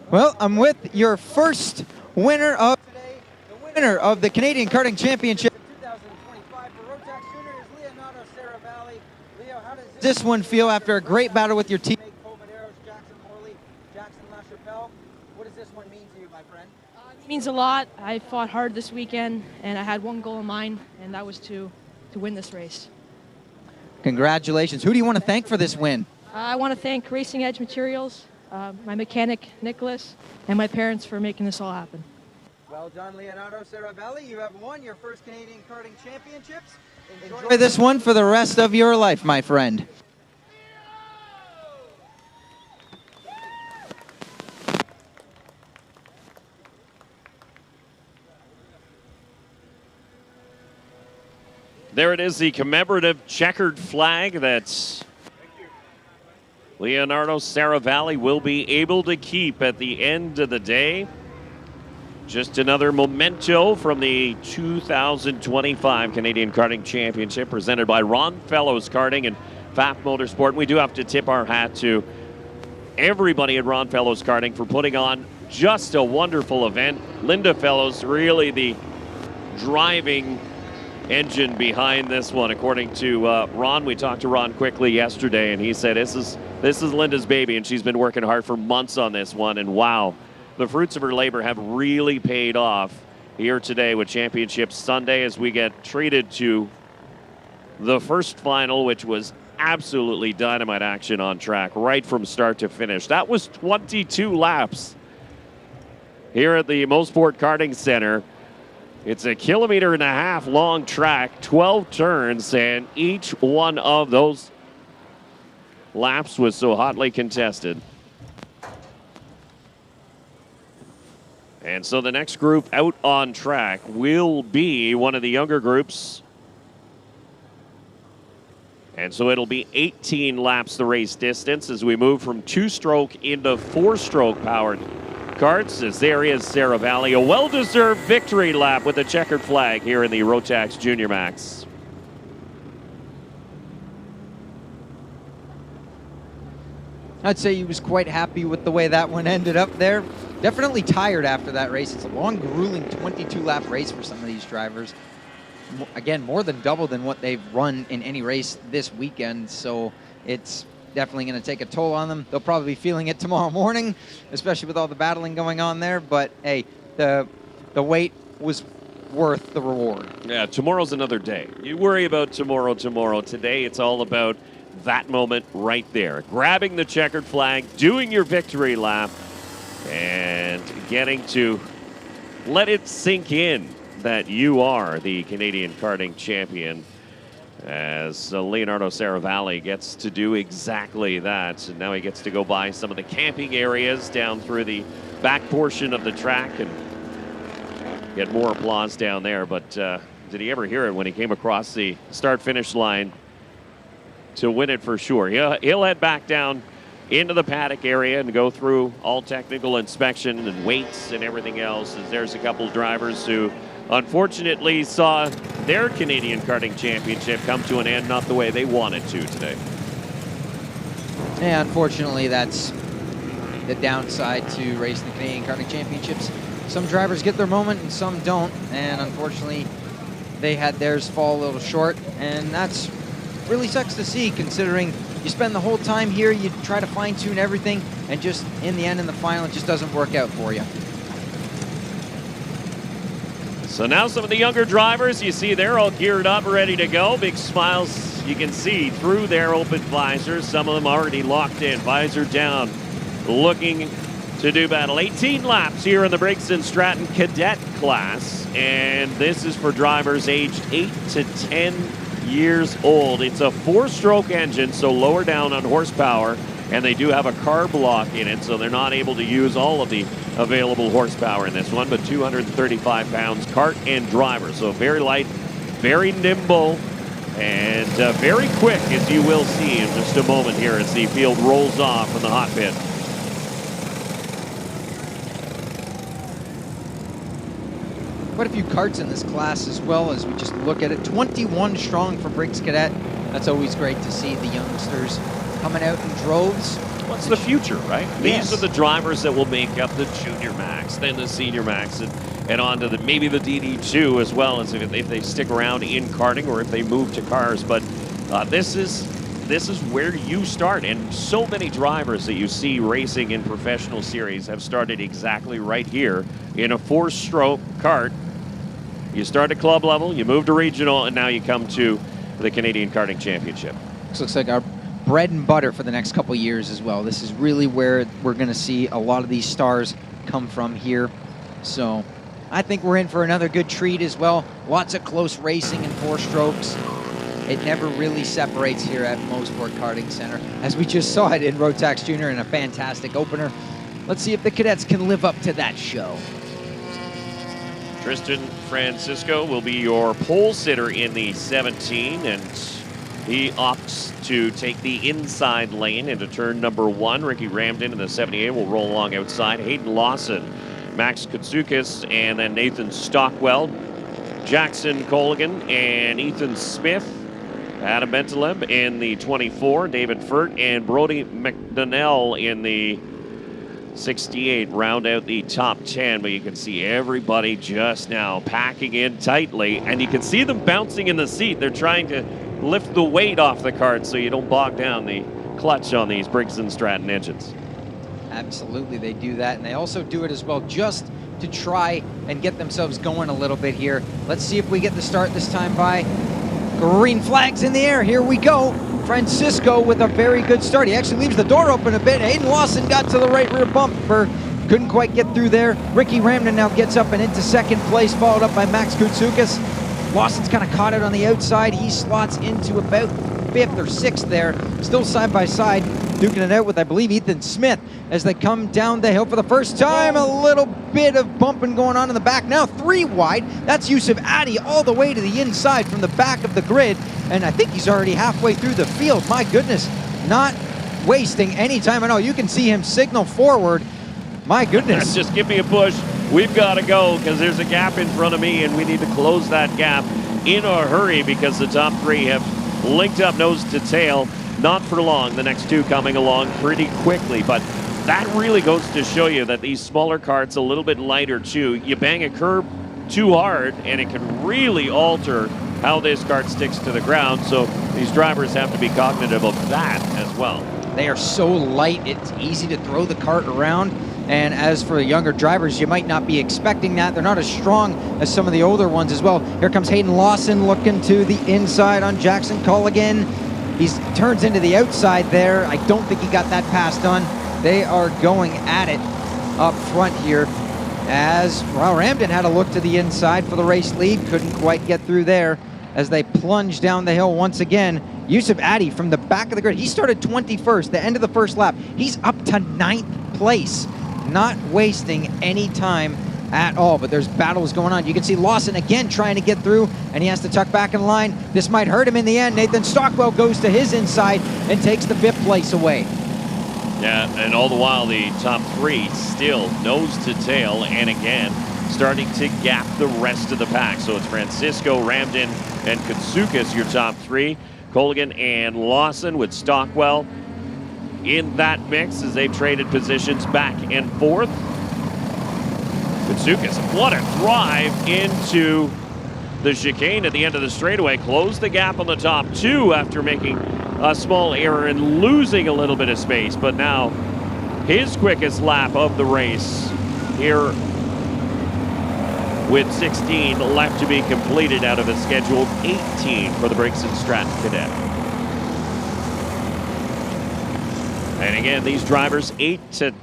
Well, I'm with your first winner of today. The winner of the Canadian Karting Championship 2025 for Rotax Junior is Leonardo Saravalli. Leo, how does this one feel after a great battle with your teammate, Medeiros, Jackson Morley, Jackson LaChapelle? What does this one mean to you, my friend? It means a lot. I fought hard this weekend, and I had one goal in mind, and that was to win this race. Congratulations. Who do you want to thank for this win? I want to thank Racing Edge Materials, my mechanic, Nicholas, and my parents for making this all happen. Well done, Leonardo Saravalli. You have won your first Canadian Karting Championships. Enjoy this one for the rest of your life, my friend. There it is, the commemorative checkered flag that Leonardo Saravalli will be able to keep at the end of the day. Just another memento from the 2025 Canadian Karting Championship presented by Ron Fellows Karting and FAP Motorsport. We do have to tip our hat to everybody at Ron Fellows Karting for putting on just a wonderful event. Linda Fellows, really the driving engine behind this one, according to Ron. We talked to Ron quickly yesterday, and he said this is Linda's baby, and she's been working hard for months on this one, and wow, the fruits of her labor have really paid off here today with Championship Sunday as we get treated to the first final, which was absolutely dynamite action on track right from start to finish. That was 22 laps here at the Mosport Karting Center. It's a 1.5 kilometer long track, 12 turns, and each one of those laps was so hotly contested. And so the next group out on track will be one of the younger groups. And so it'll be 18 laps the race distance as we move from 2-stroke into 4-stroke powered karts, as there is Saravalli, a well-deserved victory lap with a checkered flag here in the Rotax Junior Max. I'd say he was quite happy with the way that one ended up there. Definitely tired after that race. It's a long, grueling 22-lap race for some of these drivers. again, more than double than what they've run in any race this weekend. So it's definitely going to take a toll on them. They'll probably be feeling it tomorrow morning, especially with all the battling going on there. But hey, the wait was worth the reward. Yeah, tomorrow's another day. You worry about tomorrow. Today, it's all about that moment right there. Grabbing the checkered flag, doing your victory lap, and getting to let it sink in that you are the Canadian karting champion, as Leonardo Saravalli gets to do exactly that. And now he gets to go by some of the camping areas down through the back portion of the track and get more applause down there. But did he ever hear it when he came across the start-finish line to win it for sure? He'll head back down into the paddock area and go through all technical inspection and weights and everything else, as there's a couple drivers who unfortunately saw their Canadian Karting Championship come to an end not the way they wanted to today. Yeah, unfortunately, that's the downside to racing the Canadian Karting Championships. Some drivers get their moment and some don't, and unfortunately, they had theirs fall a little short, and that's really sucks to see, considering you spend the whole time here, you try to fine-tune everything, and just in the end, in the final, it just doesn't work out for you. So now some of the younger drivers, you see they're all geared up, ready to go. Big smiles you can see through their open visors. Some of them already locked in, visor down, looking to do battle. 18 laps here in the Briggs & Stratton Cadet class, and this is for drivers aged 8 to 10 years old. It's a 4-stroke engine, so lower down on horsepower, and they do have a carb lock in it, so they're not able to use all of the available horsepower in this one, but 235 pounds kart and driver. So very light, very nimble, and very quick, as you will see in just a moment here as the field rolls off from the hot pit. Quite a few karts in this class as well, as we just look at it. 21 strong for Briggs Cadet. That's always great to see the youngsters coming out in droves. What's the future, right? Yes. These are the drivers that will make up the Junior Max, then the Senior Max, and on to maybe the DD2 as well, as if they stick around in karting or if they move to cars. But this is where you start, and so many drivers that you see racing in professional series have started exactly right here in a 4-stroke kart. You start at club level, you move to regional, and now you come to the Canadian Karting Championship. This looks like our bread and butter for the next couple years as well. This is really where we're going to see a lot of these stars come from here. So I think we're in for another good treat as well. Lots of close racing in 4 strokes. It never really separates here at Mosport Karting Center, as we just saw it in Rotax Junior in a fantastic opener. Let's see if the cadets can live up to that show. Tristan Francisco will be your pole sitter in the 17, and he opts to take the inside lane into turn number 1. Ricky Ramden in the 78 will roll along outside. Hayden Lawson, Max Koutsoukis, and then Nathan Stockwell, Jackson Colligan, and Ethan Smith. Adam Bentaleb in the 24, David Furt and Brody McDonnell in the 68 round out the top 10, but you can see everybody just now packing in tightly, and you can see them bouncing in the seat. They're trying to lift the weight off the cart so you don't bog down the clutch on these Briggs & Stratton engines. Absolutely, they do that, and they also do it as well just to try and get themselves going a little bit here. Let's see if we get the start this time by. Green flags in the air, here we go. Francisco with a very good start. He actually leaves the door open a bit. Hayden Lawson got to the right rear bumper. Couldn't quite get through there. Ricky Ramden now gets up and into second place, followed up by Max Koutsoukis. Lawson's kind of caught it on the outside. He slots into about 5th or 6th there. Still side by side, duking it out with, I believe, Ethan Smith as they come down the hill for the first time. A little bit of bumping going on in the back. Now 3 wide. That's Yusuf Addy all the way to the inside from the back of the grid. And I think he's already halfway through the field. My goodness, not wasting any time at all. You can see him signal forward. My goodness. Just give me a push. We've got to go because there's a gap in front of me, and we need to close that gap in a hurry because the top 3 have linked up nose to tail. Not for long. The next 2 coming along pretty quickly, but that really goes to show you that these smaller karts, a little bit lighter too, you bang a curb too hard, and it can really alter how this kart sticks to the ground. So these drivers have to be cognitive of that as well. They are so light, it's easy to throw the kart around. And as for the younger drivers, you might not be expecting that. They're not as strong as some of the older ones as well. Here comes Hayden Lawson looking to the inside on Jackson Culligan. He turns into the outside there. I don't think he got that pass done. They are going at it up front here as, well, Ramden had a look to the inside for the race lead. Couldn't quite get through there as they plunge down the hill once again. Yusuf Addy from the back of the grid. He started 21st, the end of the first lap. He's up to 9th place. Not wasting any time at all, but there's battles going on. You can see Lawson again trying to get through, and he has to tuck back in line. This might hurt him in the end. Nathan Stockwell goes to his inside and takes the 5th place away. Yeah, and all the while the top 3 still nose to tail, and again starting to gap the rest of the pack. So it's Francisco, Ramden, and Katsoukas, your top 3. Colligan and Lawson with Stockwell in that mix as they've traded positions back and forth. Katsoukas, what a drive into the chicane at the end of the straightaway. Closed the gap on the top 2 after making a small error and losing a little bit of space. But now his quickest lap of the race here with 16 left to be completed out of a scheduled 18 for the Briggs and Stratton Cadet. And again, these drivers 8 to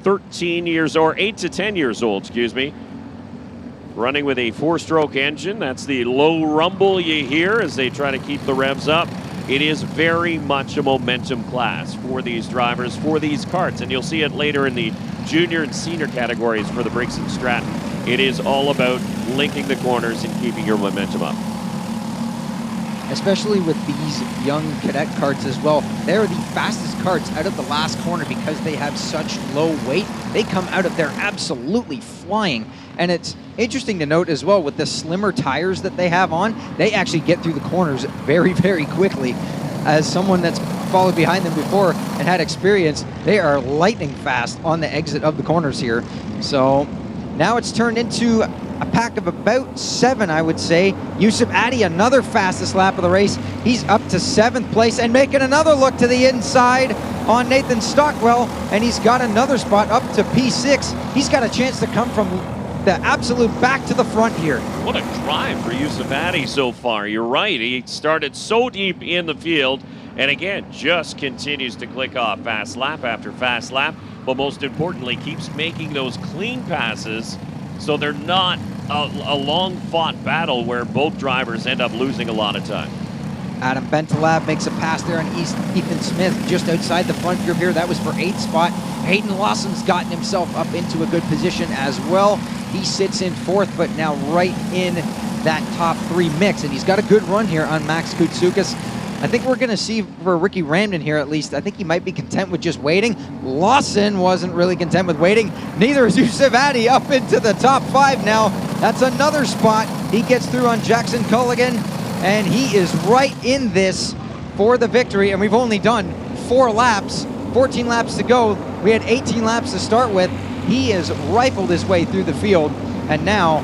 13 years, or 8 to 10 years old, excuse me, running with a 4-stroke engine. That's the low rumble you hear as they try to keep the revs up. It is very much a momentum class for these drivers, for these karts, and you'll see it later in the junior and senior categories for the Briggs and Stratton. It is all about linking the corners and keeping your momentum up. Especially with these young cadet karts as well. They're the fastest karts out of the last corner because they have such low weight. They come out of there absolutely flying. And it's interesting to note as well, with the slimmer tires that they have on, they actually get through the corners very, very quickly. As someone that's followed behind them before and had experience, they are lightning fast on the exit of the corners here. So now it's turned into a pack of about 7, I would say. Yusuf Addy, another fastest lap of the race. He's up to 7th place and making another look to the inside on Nathan Stockwell, and he's got another spot up to P6. He's got a chance to come from the absolute back to the front here. What a drive for Yusuf Addy so far. You're right, he started so deep in the field, and again, just continues to click off fast lap after fast lap, but most importantly, keeps making those clean passes so they're not a long-fought battle where both drivers end up losing a lot of time. Adam Bentalab makes a pass there on Ethan Smith just outside the front group here. That was for 8th spot. Hayden Lawson's gotten himself up into a good position as well. He sits in 4th, but now right in that top 3 mix, and he's got a good run here on Max Katsoukas. I think we're going to see for Ricky Ramden here at least, I think he might be content with just waiting. Lawson wasn't really content with waiting. Neither is Yusuf Addy, up into the top 5 now. That's another spot. He gets through on Jackson Culligan, and he is right in this for the victory. And we've only done 4 laps, 14 laps to go. We had 18 laps to start with. He has rifled his way through the field, and now...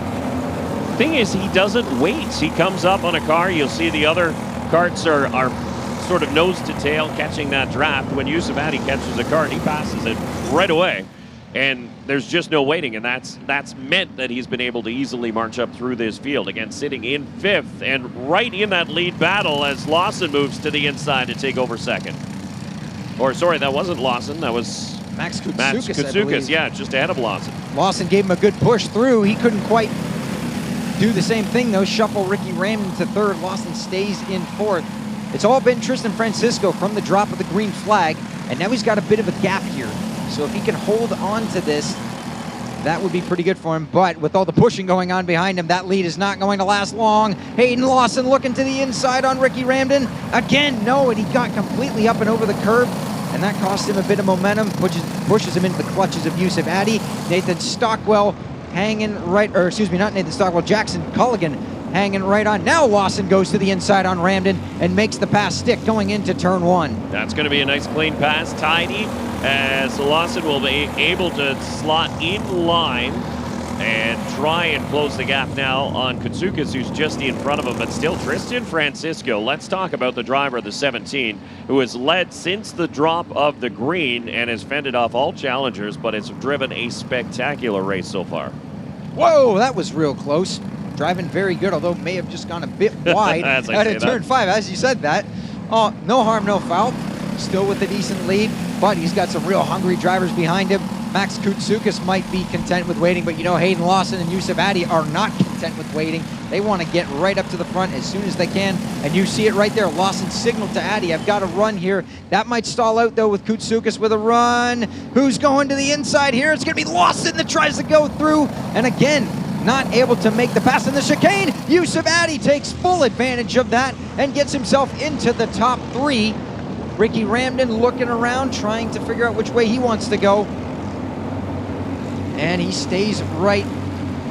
Thing is, he doesn't wait. He comes up on a car. You'll see the other karts are sort of nose to tail catching that draft. When Yusuf Addy catches a kart, he passes it right away. And there's just no waiting, and that's meant that he's been able to easily march up through this field. Again, sitting in 5th and right in that lead battle as Lawson moves to the inside to take over 2nd. Or sorry, that wasn't Lawson, that was Max Katsoukas, yeah, just ahead of Lawson. Lawson gave him a good push through. He couldn't quite do the same thing though. Shuffle Ricky Ramden to 3rd. Lawson stays in 4th. It's all been Tristan Francisco from the drop of the green flag, and now he's got a bit of a gap here. So if he can hold on to this, that would be pretty good for him. But with all the pushing going on behind him, that lead is not going to last long. Hayden Lawson looking to the inside on Ricky Ramden. Again, no, and he got completely up and over the curb, and that cost him a bit of momentum, pushes him into the clutches of Yusuf Addy. Nathan Stockwell hanging right, or excuse me, not Nathan Stockwell, Jackson Culligan hanging right on. Now Lawson goes to the inside on Ramden and makes the pass stick going into turn 1. That's going to be a nice clean pass, tidy, as Lawson will be able to slot in line and try and close the gap now on Koutsoukis, who's just in front of him, but still Tristan Francisco. Let's talk about the driver of the 17, who has led since the drop of the green and has fended off all challengers, but has driven a spectacular race so far. Whoa, that was real close. Driving very good, although may have just gone a bit wide out of turn 5, as you said that. Oh, no harm, no foul. Still with a decent lead, but he's got some real hungry drivers behind him. Max Koutsoukis might be content with waiting, but you know Hayden Lawson and Yusuf Addy are not content with waiting. They want to get right up to the front as soon as they can, and you see it right there. Lawson signaled to Addy, I've got a run here. That might stall out, though, with Koutsoukis with a run. Who's going to the inside here? It's going to be Lawson that tries to go through, and again, not able to make the pass in the chicane. Yusuf Addy takes full advantage of that and gets himself into the top 3. Ricky Ramden looking around, trying to figure out which way he wants to go. And he stays right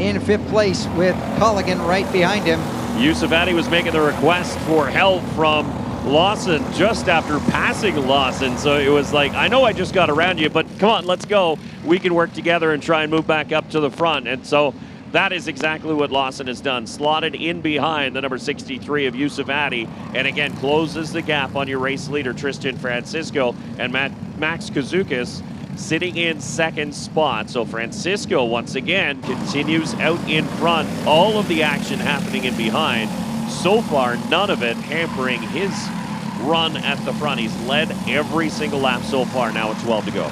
in 5th place with Culligan right behind him. Yusuf Addy was making the request for help from Lawson just after passing Lawson. So it was like, I know I just got around you, but come on, let's go. We can work together and try and move back up to the front. And so that is exactly what Lawson has done. Slotted in behind the number 63 of Yusuf Addy, and again closes the gap on your race leader, Tristan Francisco, and Max Koutsoukis sitting in 2nd spot. So Francisco, once again, continues out in front. All of the action happening in behind. So far, none of it hampering his run at the front. He's led every single lap so far, now with 12 to go.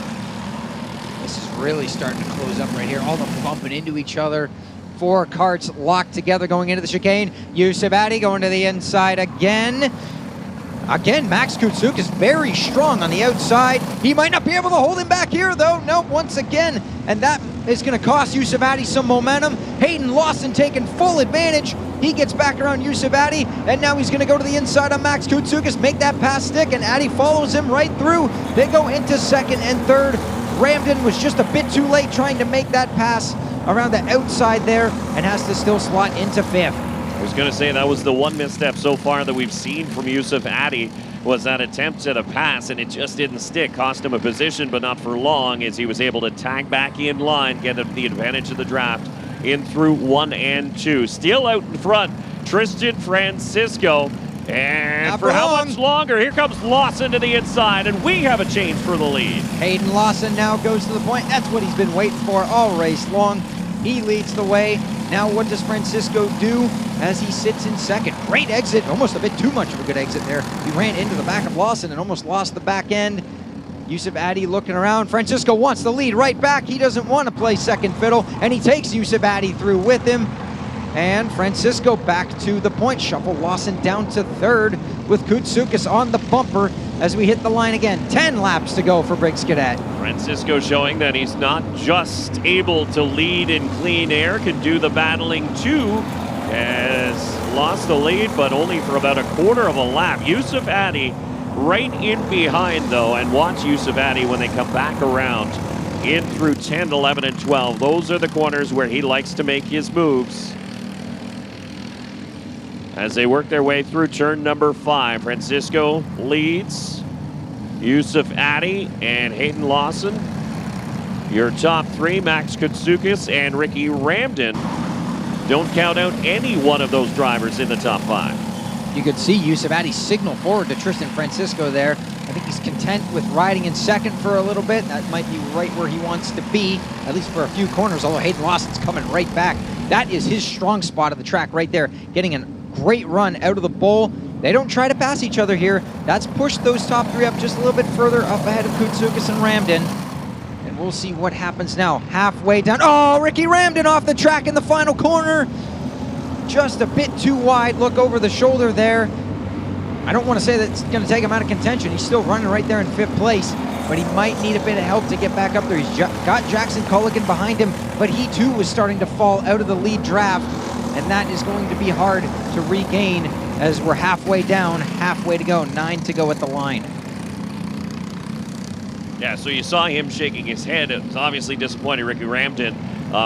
This is really starting to close up right here. All the bumping into each other. 4 carts locked together going into the chicane. Yusuf Addy going to the inside again. Again, Max Koutsoukis very strong on the outside. He might not be able to hold him back here, though. Nope, once again. And that is going to cost Yusuf Addy some momentum. Hayden Lawson taking full advantage. He gets back around Yusuf Addy, and now he's going to go to the inside on Max Koutsoukis, make that pass stick, and Addy follows him right through. They go into 2nd and 3rd. Ramden was just a bit too late trying to make that pass around the outside there and has to still slot into 5th. I was going to say that was the one misstep so far that we've seen from Yusuf Addy, was that attempt at a pass, and it just didn't stick. Cost him a position, but not for long, as he was able to tag back in line, get the advantage of the draft in through 1 and 2. Still out in front, Tristan Francisco. And not for how long. much longer? Here comes Lawson to the inside, and we have a change for the lead. Hayden Lawson now goes to the point. That's what he's been waiting for all race long. He leads the way. Now what does Francisco do as he sits in 2nd? Great exit, almost a bit too much of a good exit there. He ran into the back of Lawson and almost lost the back end. Yusuf Addy looking around. Francisco wants the lead right back. He doesn't want to play second fiddle, and he takes Yusuf Addy through with him. And Francisco back to the point. Shuffle Lawson down to 3rd with Koutsoukis on the bumper as we hit the line again. 10 laps to go for Briggs Cadet. Francisco showing that he's not just able to lead in clean air, can do the battling too. Has lost the lead, but only for about a quarter of a lap. Yusuf Addy right in behind, though, and watch Yusuf Addy when they come back around in through 10, 11, and 12. Those are the corners where he likes to make his moves. As they work their way through turn number 5, Francisco leads. Yusuf Addy and Hayden Lawson. Your top 3, Max Koutsoukis and Ricky Ramden. Don't count out any one of those drivers in the top 5. You could see Yusuf Addy signal forward to Tristan Francisco there. I think he's content with riding in 2nd for a little bit. That might be right where he wants to be, at least for a few corners, although Hayden Lawson's coming right back. That is his strong spot of the track right there, getting a great run out of the bowl. They don't try to pass each other here. That's pushed those top 3 up just a little bit further up ahead of Koutsoukis and Ramden. And we'll see what happens now. Halfway down. Oh, Ricky Ramden off the track in the final corner. Just a bit too wide. Look over the shoulder there. I don't want to say that's going to take him out of contention. He's still running right there in 5th place, but he might need a bit of help to get back up there. He's got Jackson Culligan behind him, but he too was starting to fall out of the lead draft, and that is going to be hard to regain as we're halfway down, halfway to go, 9 to go at the line. Yeah, so you saw him shaking his head. It was obviously disappointing, Ricky Ramden,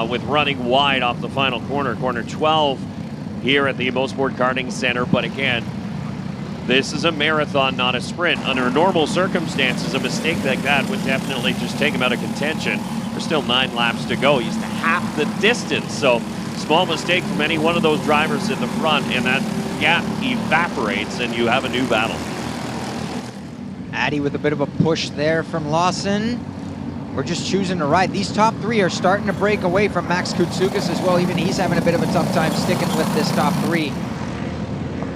with running wide off the final corner, corner 12 here at the Mosport Karting Center. But again, this is a marathon, not a sprint. Under normal circumstances, a mistake like that would definitely just take him out of contention. For There's still 9 laps to go. He's half the distance. So small mistake from any one of those drivers in the front, and that gap evaporates, and you have a new battle. Addy with a bit of a push there from Lawson. We're just choosing to ride. These top 3 are starting to break away from Max Kutsoukas as well. Even he's having a bit of a tough time sticking with this top 3.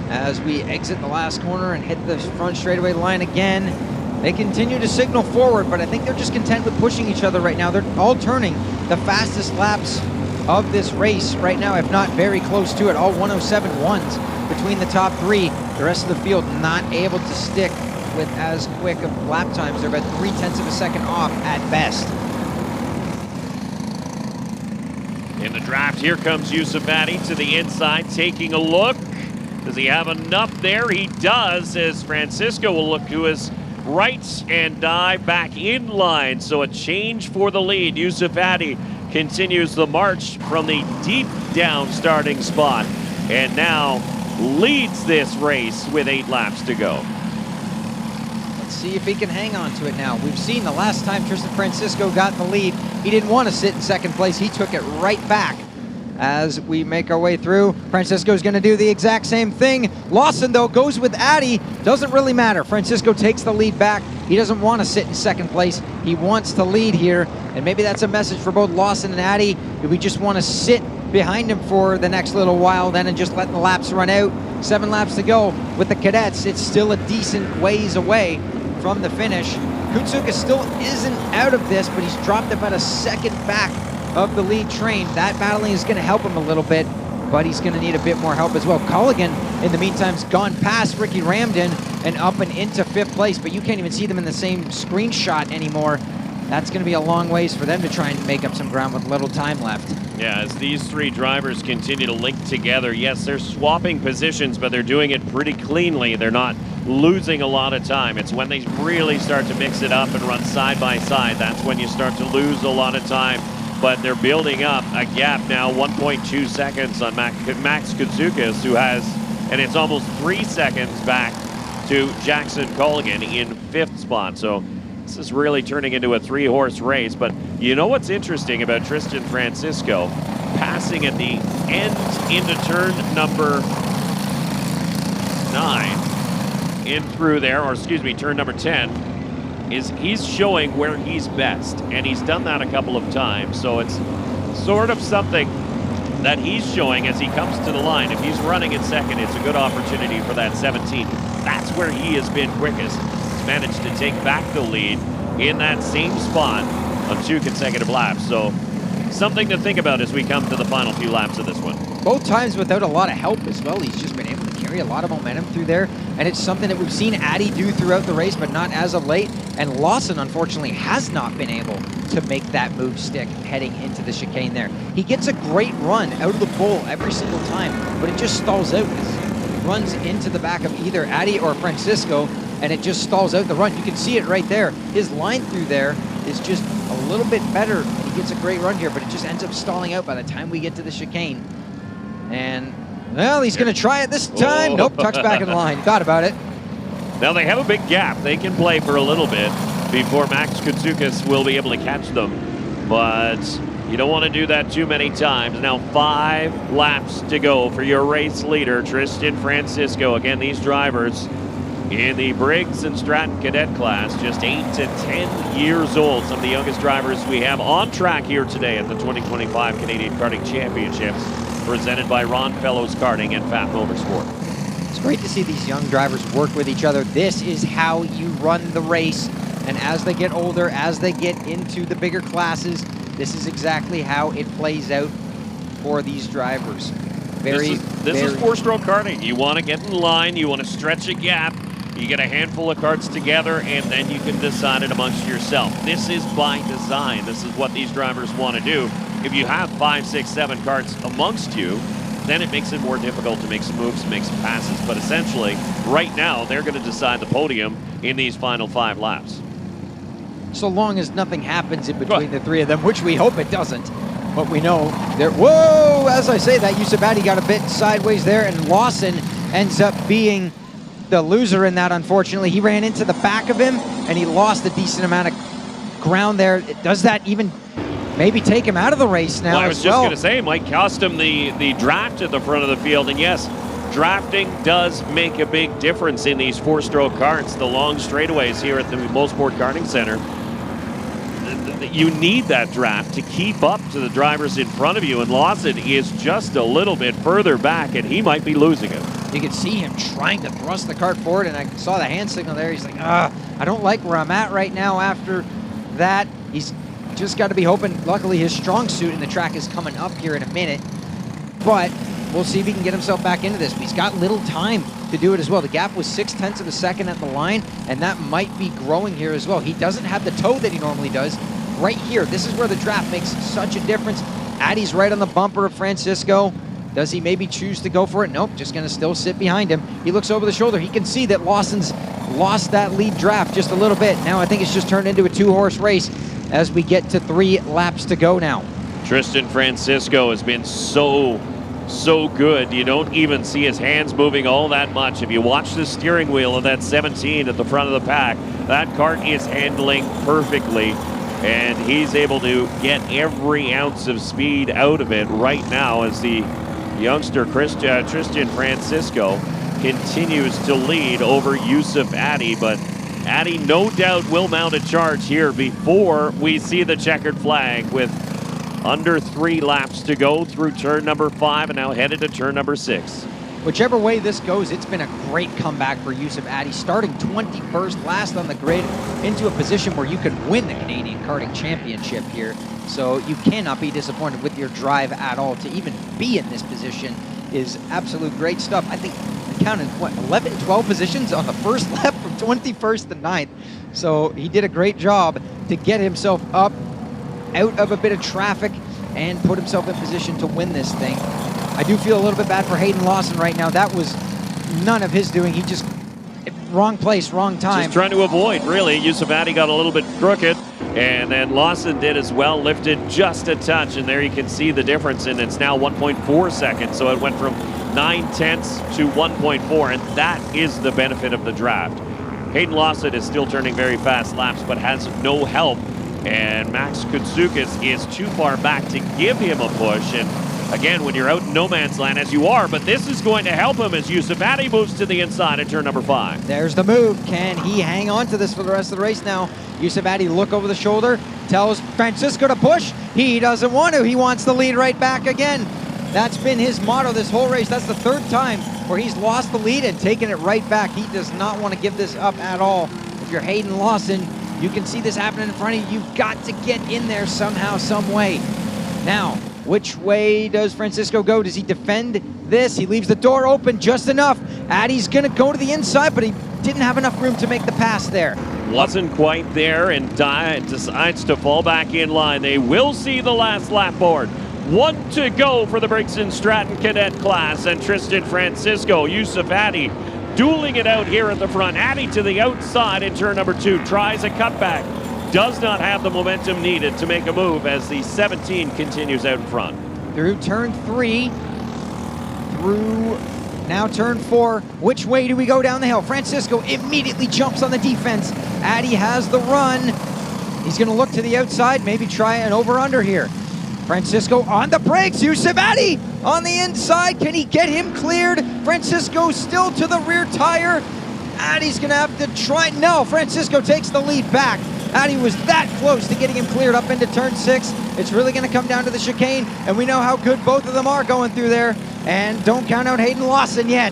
As we exit the last corner and hit the front straightaway line again, they continue to signal forward, but I think they're just content with pushing each other right now. They're all turning the fastest laps of this race right now, if not very close to it. All 107.1s between the top 3. The rest of the field not able to stick with as quick of lap times. They're about 0.3 of a second off at best. In the draft, here comes Yusufati to the inside, taking a look. Does he have enough there? He does, as Francisco will look to his right and dive back in line. So a change for the lead. Yusufati continues the march from the deep down starting spot and now leads this race with 8 laps to go. Let's see if he can hang on to it now. We've seen the last time Tristan Francisco got the lead, he didn't want to sit in second place. He took it right back. As we make our way through, Francisco's going to do the exact same thing. Lawson, though, goes with Addy. Doesn't really matter. Francisco takes the lead back. He doesn't want to sit in second place. He wants to lead here, and maybe that's a message for both Lawson and Addy. We just want to sit behind him for the next little while then and just let the laps run out. 7 laps to go with the cadets. It's still a decent ways away from the finish. Kutsoukas still isn't out of this, but he's dropped about a second back of the lead train. That battling is going to help him a little bit, but he's going to need a bit more help as well. Culligan, in the meantime, has gone past Ricky Ramden and up and into 5th place, but you can't even see them in the same screenshot anymore. That's going to be a long ways for them to try and make up some ground with little time left. Yeah, as these 3 drivers continue to link together, yes, they're swapping positions, but they're doing it pretty cleanly. They're not losing a lot of time. It's when they really start to mix it up and run side by side, that's when you start to lose a lot of time. But they're building up a gap now, 1.2 seconds on Max Kutsoukas, who has, and it's almost 3 seconds back to Jackson Culligan in 5th spot. So this is really turning into a 3-horse race. But you know what's interesting about Tristan Francisco passing at the end into turn number 9 in through there, or excuse me, turn number 10, is he's showing where he's best, and he's done that a couple of times. So it's sort of something that he's showing as he comes to the line. If he's running in second, it's a good opportunity for that 17. That's where he has been quickest. He's managed to take back the lead in that same spot on 2 consecutive laps. So something to think about as we come to the final few laps of this one. Both times without a lot of help as well. He's just been able to carry a lot of momentum through there, and it's something that we've seen Addy do throughout the race, but not as of late. And Lawson, unfortunately, has not been able to make that move stick heading into the chicane there. He gets a great run out of the pole every single time, but it just stalls out. It runs into the back of either Addy or Francisco, and it just stalls out the run. You can see it right there. His line through there is just a little bit better, and he gets a great run here, but it just ends up stalling out by the time we get to the chicane. And, well, he's going to try it this time. Nope, tucks back in line. Thought about it. Now they have a big gap. They can play for a little bit before Max Kutsoukas will be able to catch them. But you don't want to do that too many times. Now 5 laps to go for your race leader, Tristan Francisco. Again, these drivers in the Briggs and Stratton Cadet class, just 8 to 10 years old. Some of the youngest drivers we have on track here today at the 2025 Canadian Karting Championships, presented by Ron Fellows Karting and FAP Motorsport. It's great to see these young drivers work with each other. This is how you run the race. And as they get older, as they get into the bigger classes, this is exactly how it plays out for these drivers. This is 4-stroke karting. You want to get in line, you want to stretch a gap, you get a handful of karts together, and then you can decide it amongst yourself. This is by design. This is what these drivers want to do. If you have 5, 6, 7 karts amongst you, then it makes it more difficult to make some moves and make some passes. But essentially, right now, they're going to decide the podium in these final 5 laps. So long as nothing happens in between the 3 of them, which we hope it doesn't. But we know there. Whoa! As I say that, Yusufati got a bit sideways there, and Lawson ends up being the loser in that, unfortunately. He ran into the back of him, and he lost a decent amount of ground there. Does that even maybe take him out of the race now. Well, I was just going to say, might cost him the draft at the front of the field. And yes, drafting does make a big difference in these 4-stroke karts. The long straightaways here at the Mosport Karting Center. You need that draft to keep up to the drivers in front of you, and Lawson is just a little bit further back, and he might be losing it. You can see him trying to thrust the kart forward, and I saw the hand signal there. He's like, I don't like where I'm at right now after that. He's just got to be hoping. Luckily, his strong suit in the track is coming up here in a minute, but we'll see if he can get himself back into this. But he's got little time to do it as well. The gap was 0.6 of a second at the line, and that might be growing here as well. He doesn't have the toe that he normally does. Right here, this is where the draft makes such a difference. Addy's right on the bumper of Francisco. Does he maybe choose to go for it? Nope, just gonna still sit behind him. He looks over the shoulder. He can see that Lawson's lost that lead draft just a little bit. Now I think it's just turned into a 2-horse race as we get to 3 laps to go now. Tristan Francisco has been so good. You don't even see his hands moving all that much. If you watch the steering wheel of that 17 at the front of the pack, that kart is handling perfectly. And he's able to get every ounce of speed out of it right now as the youngster Tristan Francisco continues to lead over Yusuf Addy. But Addy no doubt will mount a charge here before we see the checkered flag, with under 3 laps to go through turn number 5 and now headed to turn number 6. Whichever way this goes, it's been a great comeback for Yusuf Addy, starting 21st, last on the grid, into a position where you could win the Canadian Karting Championship here. So you cannot be disappointed with your drive at all. To even be in this position is absolute great stuff. I think I counted, what, 11, 12 positions on the first lap from 21st to 9th. So he did a great job to get himself up out of a bit of traffic and put himself in position to win this thing. I do feel a little bit bad for Hayden Lawson right now. That was none of his doing. He just, wrong place, wrong time. Just trying to avoid, really. Yusuf Addy got a little bit crooked, and then Lawson did as well, lifted just a touch, and there you can see the difference, and it's now 1.4 seconds, so it went from 9/10 to 1.4, and that is the benefit of the draft. Hayden Lawson is still turning very fast laps, but has no help, and Max Koutsoukis is too far back to give him a push, and again, when you're out in no man's land, as you are, but this is going to help him as Yusuf Addy moves to the inside at turn number 5. There's the move. Can he hang on to this for the rest of the race now? Yusuf Addy look over the shoulder, tells Francisco to push. He doesn't want to. He wants the lead right back again. That's been his motto this whole race. That's the 3rd time where he's lost the lead and taken it right back. He does not want to give this up at all. If you're Hayden Lawson, you can see this happening in front of you. You've got to get in there somehow, some way. Now, which way does Francisco go? Does he defend this? He leaves the door open just enough. Addy's gonna go to the inside, but he didn't have enough room to make the pass there. Wasn't quite there and decides to fall back in line. They will see the last lap board. 1 to go for the Briggs and Stratton Cadet class, and Tristan Francisco, Yusuf Addy dueling it out here at the front. Addy to the outside in turn number 2, tries a cutback. Does not have the momentum needed to make a move as the 17 continues out in front. Through turn 3, through now turn 4. Which way do we go down the hill? Francisco immediately jumps on the defense. Addy has the run. He's gonna look to the outside, maybe try an over-under here. Francisco on the brakes, Yusuf Addy on the inside. Can he get him cleared? Francisco still to the rear tire. Addy's gonna have to try, no, Francisco takes the lead back. Addy was that close to getting him cleared up into turn 6. It's really going to come down to the chicane, and we know how good both of them are going through there. And don't count out Hayden Lawson yet.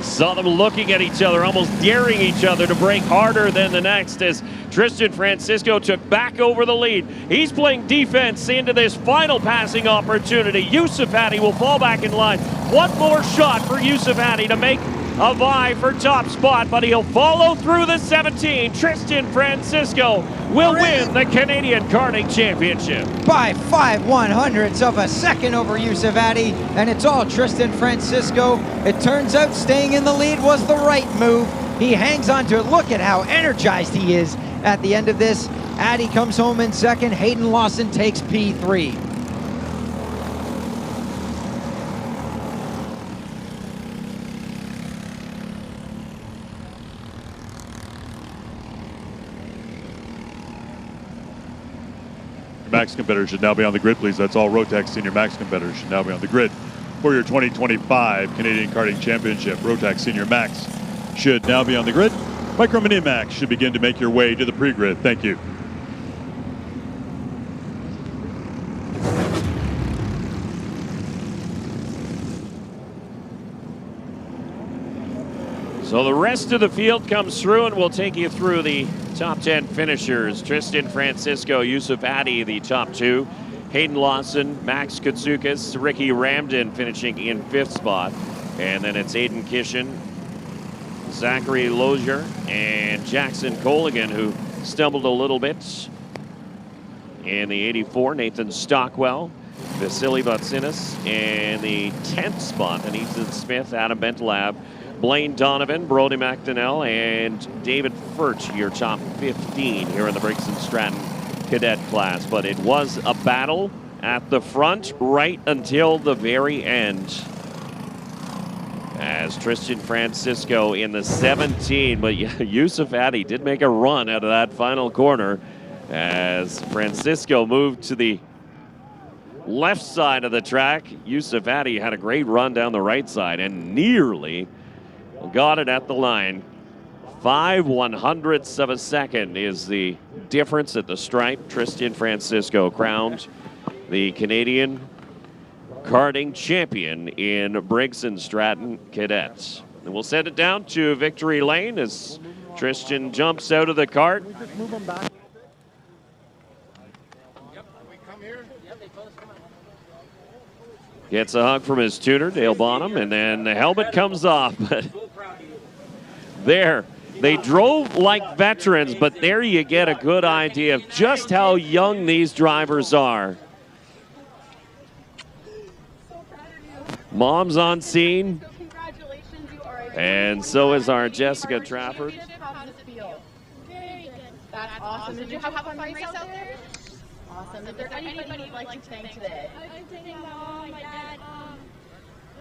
Saw them looking at each other, almost daring each other to brake harder than the next as Tristan Francisco took back over the lead. He's playing defense into this final passing opportunity. Yusuf Addy will fall back in line. One more shot for Yusuf Addy to make a vie for top spot, but he'll follow through the 17. Tristan Francisco will win the Canadian Karting Championship. By 5/100ths of a second over Yusuf Addy, and it's all Tristan Francisco. It turns out staying in the lead was the right move. He hangs on to it. Look at how energized he is at the end of this. Addy comes home in second. Hayden Lawson takes P3. Max competitors should now be on the grid, please. That's all Rotax Senior Max competitors should now be on the grid for your 2025 Canadian Karting Championship. Rotax Senior Max should now be on the grid. Micro-Mini Max should begin to make your way to the pre-grid. Thank you. So the rest of the field comes through, and we'll take you through the top 10 finishers. Tristan Francisco, Yusuf Adi, the top 2. Hayden Lawson, Max Katsoukas, Ricky Ramden finishing in 5th spot. And then it's Aiden Kishin, Zachary Lozier, and Jackson Colligan, who stumbled a little bit. In the 84, Nathan Stockwell, Vasily Vatsinas, and the 10th spot, and Ethan Smith, Adam Bentlab, Blaine Donovan, Brody McDonnell, and David Furt, your top 15 here in the Briggs and Stratton Cadet class. But it was a battle at the front right until the very end, as Tristan Francisco in the 17, but Yusuf Adi did make a run out of that final corner as Francisco moved to the left side of the track. Yusuf Adi had a great run down the right side and nearly got it at the line. 5/100ths of a second is the difference at the stripe. Tristan Francisco crowned the Canadian karting champion in Briggs and Stratton Cadets. And we'll send it down to victory lane as Tristan jumps out of the cart. Gets a hug from his tuner, Dale Bonham, and then the helmet comes off. But there, they drove like veterans, but there you get a good idea of just how young these drivers are. Mom's on scene, and so is our Jessica Trafford. How does it feel? Very good. That's awesome. Did you have a fun race out there? Awesome. Is there anybody you'd like to thank today? I'd like to thank my mom, my dad,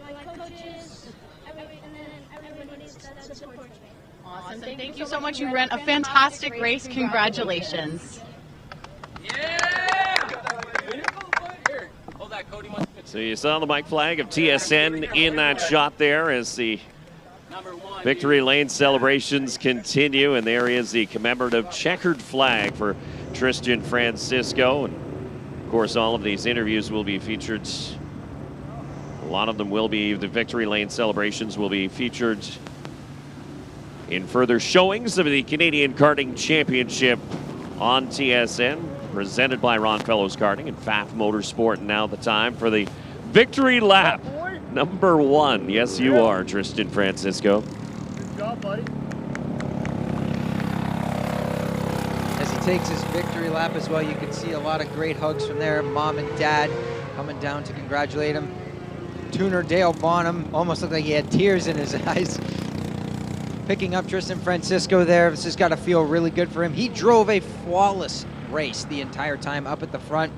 my coaches, and then everybody that supports me. Awesome. Thank you so much. You ran a fantastic race. Congratulations. So you saw the mic flag of TSN in that shot there as the victory lane celebrations continue, and there is the commemorative checkered flag for Tristan Francisco. And of course, all of these interviews will be featured. A lot of them will be, the victory lane celebrations will be featured in further showings of the Canadian Karting Championship on TSN, presented by Ron Fellows Karting and Pfaff Motorsport. And now the time for the victory lap number 1. Yes, you are, Tristan Francisco. Good job, buddy. As he takes his victory lap as well, you can see a lot of great hugs from there. Mom and dad coming down to congratulate him. Tuner Dale Bonham almost looked like he had tears in his eyes. Picking up Tristan Francisco there. This has got to feel really good for him. He drove a flawless race the entire time up at the front.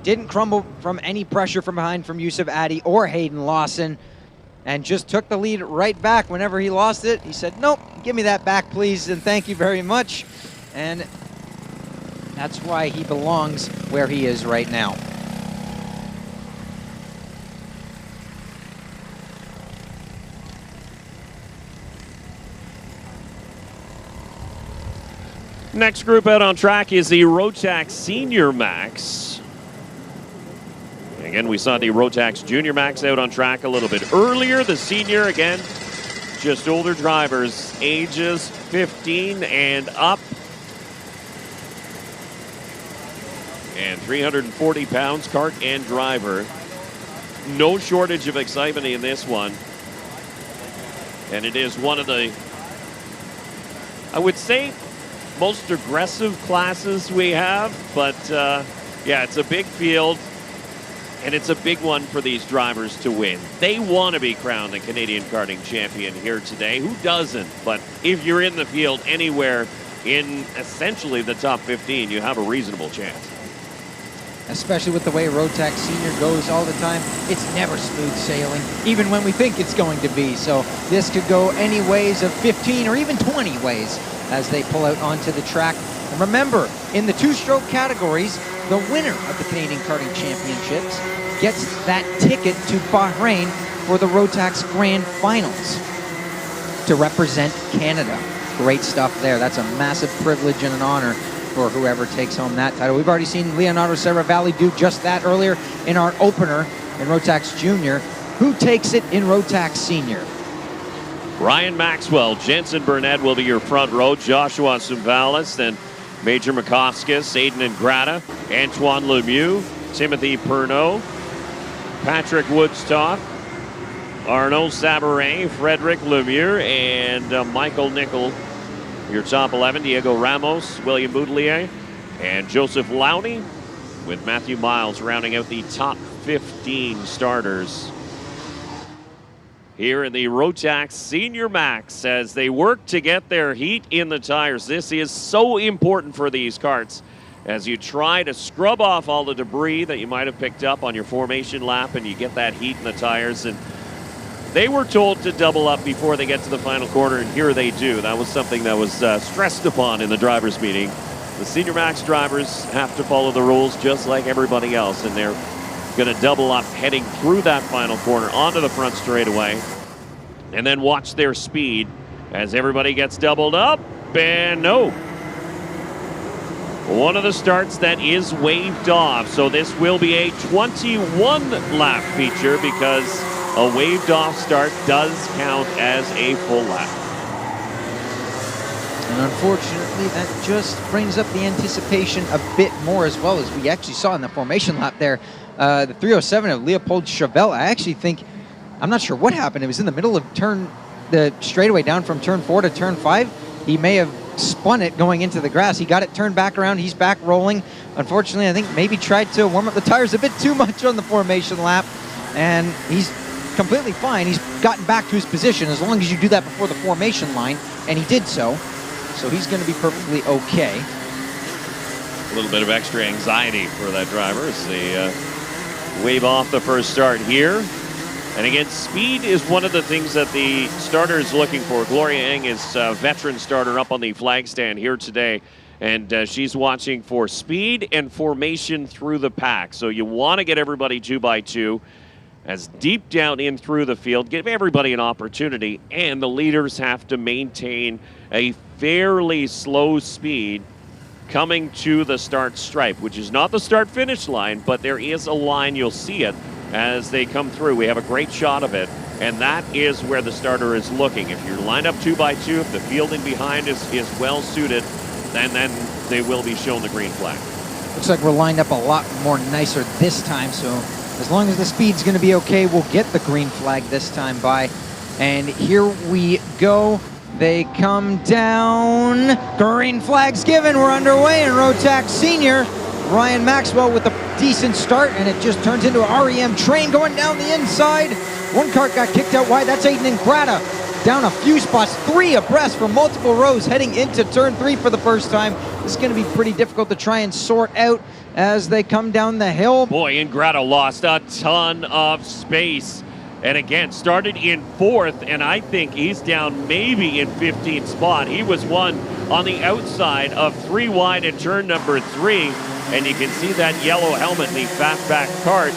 Didn't crumble from any pressure from behind from Yusuf Adi or Hayden Lawson, and just took the lead right back whenever he lost it. He said, nope, give me that back, please, and thank you very much. And that's why he belongs where he is right now. Next group out on track is the Rotax Senior MAX. Again, we saw the Rotax Junior MAX out on track a little bit earlier. The Senior, again, just older drivers, ages 15 and up. And 340 pounds, kart and driver. No shortage of excitement in this one. And it is one of the, I would say, most aggressive classes we have, but yeah, it's a big field, and it's a big one for these drivers to win. They want to be crowned the Canadian Karting Champion here today. Who doesn't? But if you're in the field anywhere in essentially the top 15, you have a reasonable chance. Especially with the way Rotax Senior goes all the time, it's never smooth sailing, even when we think it's going to be. So this could go any ways of 15 or even 20 ways as they pull out onto the track. And remember, in the two-stroke categories, the winner of the Canadian Karting Championships gets that ticket to Bahrain for the Rotax Grand Finals to represent Canada. Great stuff there. That's a massive privilege and an honor for whoever takes home that title. We've already seen Leonardo Serravalli do just that earlier in our opener in Rotax Junior. Who takes it in Rotax Senior? Ryan Maxwell, Jensen Burnett will be your front row. Joshua Sumvalis, then Major Makovskis, Aiden Ingrata, Antoine Lemieux, Timothy Pernot, Patrick Woodstock, Arnaud Sabaret, Frederic Lemieux, and Michael Nickel. Your top 11, Diego Ramos, William Boudelier, and Joseph Lowney, with Matthew Miles rounding out the top 15 starters here in the Rotax Senior Max as they work to get their heat in the tires. This is so important for these karts as you try to scrub off all the debris that you might have picked up on your formation lap and you get that heat in the tires. And they were told to double up before they get to the final corner, and here they do. That was something that was stressed upon in the drivers' meeting. The Senior Max drivers have to follow the rules just like everybody else, and they're going to double up heading through that final corner onto the front straightaway, and then watch their speed as everybody gets doubled up. And no, one of the starts that is waved off, so this will be a 21 lap feature because a waved off start does count as a full lap. And unfortunately, that just brings up the anticipation a bit more, as well as we actually saw in the formation lap there. The 307 of Leopold Chauvel, I actually think, I'm not sure what happened. It was in the middle of the straightaway down from turn 4 to turn 5. He may have spun it going into the grass. He got it turned back around. He's back rolling. Unfortunately, I think maybe tried to warm up the tires a bit too much on the formation lap, and he's completely fine. He's gotten back to his position as long as you do that before the formation line, and he did so. So he's going to be perfectly okay. A little bit of extra anxiety for that driver as they wave off the first start here. And again, speed is one of the things that the starter is looking for. Gloria Eng is a veteran starter up on the flag stand here today, and she's watching for speed and formation through the pack. So you want to get everybody 2x2 as deep down in through the field, give everybody an opportunity, and the leaders have to maintain a fairly slow speed coming to the start stripe, which is not the start-finish line, but there is a line, you'll see it as they come through. We have a great shot of it, and that is where the starter is looking. If you're lined up 2x2, if the fielding behind is well suited, then they will be shown the green flag. Looks like we're lined up a lot more nicer this time, so as long as the speed's going to be okay, we'll get the green flag this time by. And here we go. They come down. Green flag's given. We're underway in Rotax Senior. Ryan Maxwell with a decent start, and it just turns into a REM train going down the inside. One kart got kicked out wide. That's Aiden Ingrata. Down a few spots, 3 abreast for multiple rows heading into turn 3 for the first time. This is going to be pretty difficult to try and sort out as they come down the hill. Boy, Ingrata lost a ton of space. And again, started in 4th, and I think he's down maybe in 15th spot. He was one on the outside of 3 wide at turn number 3. And you can see that yellow helmet in the fastback kart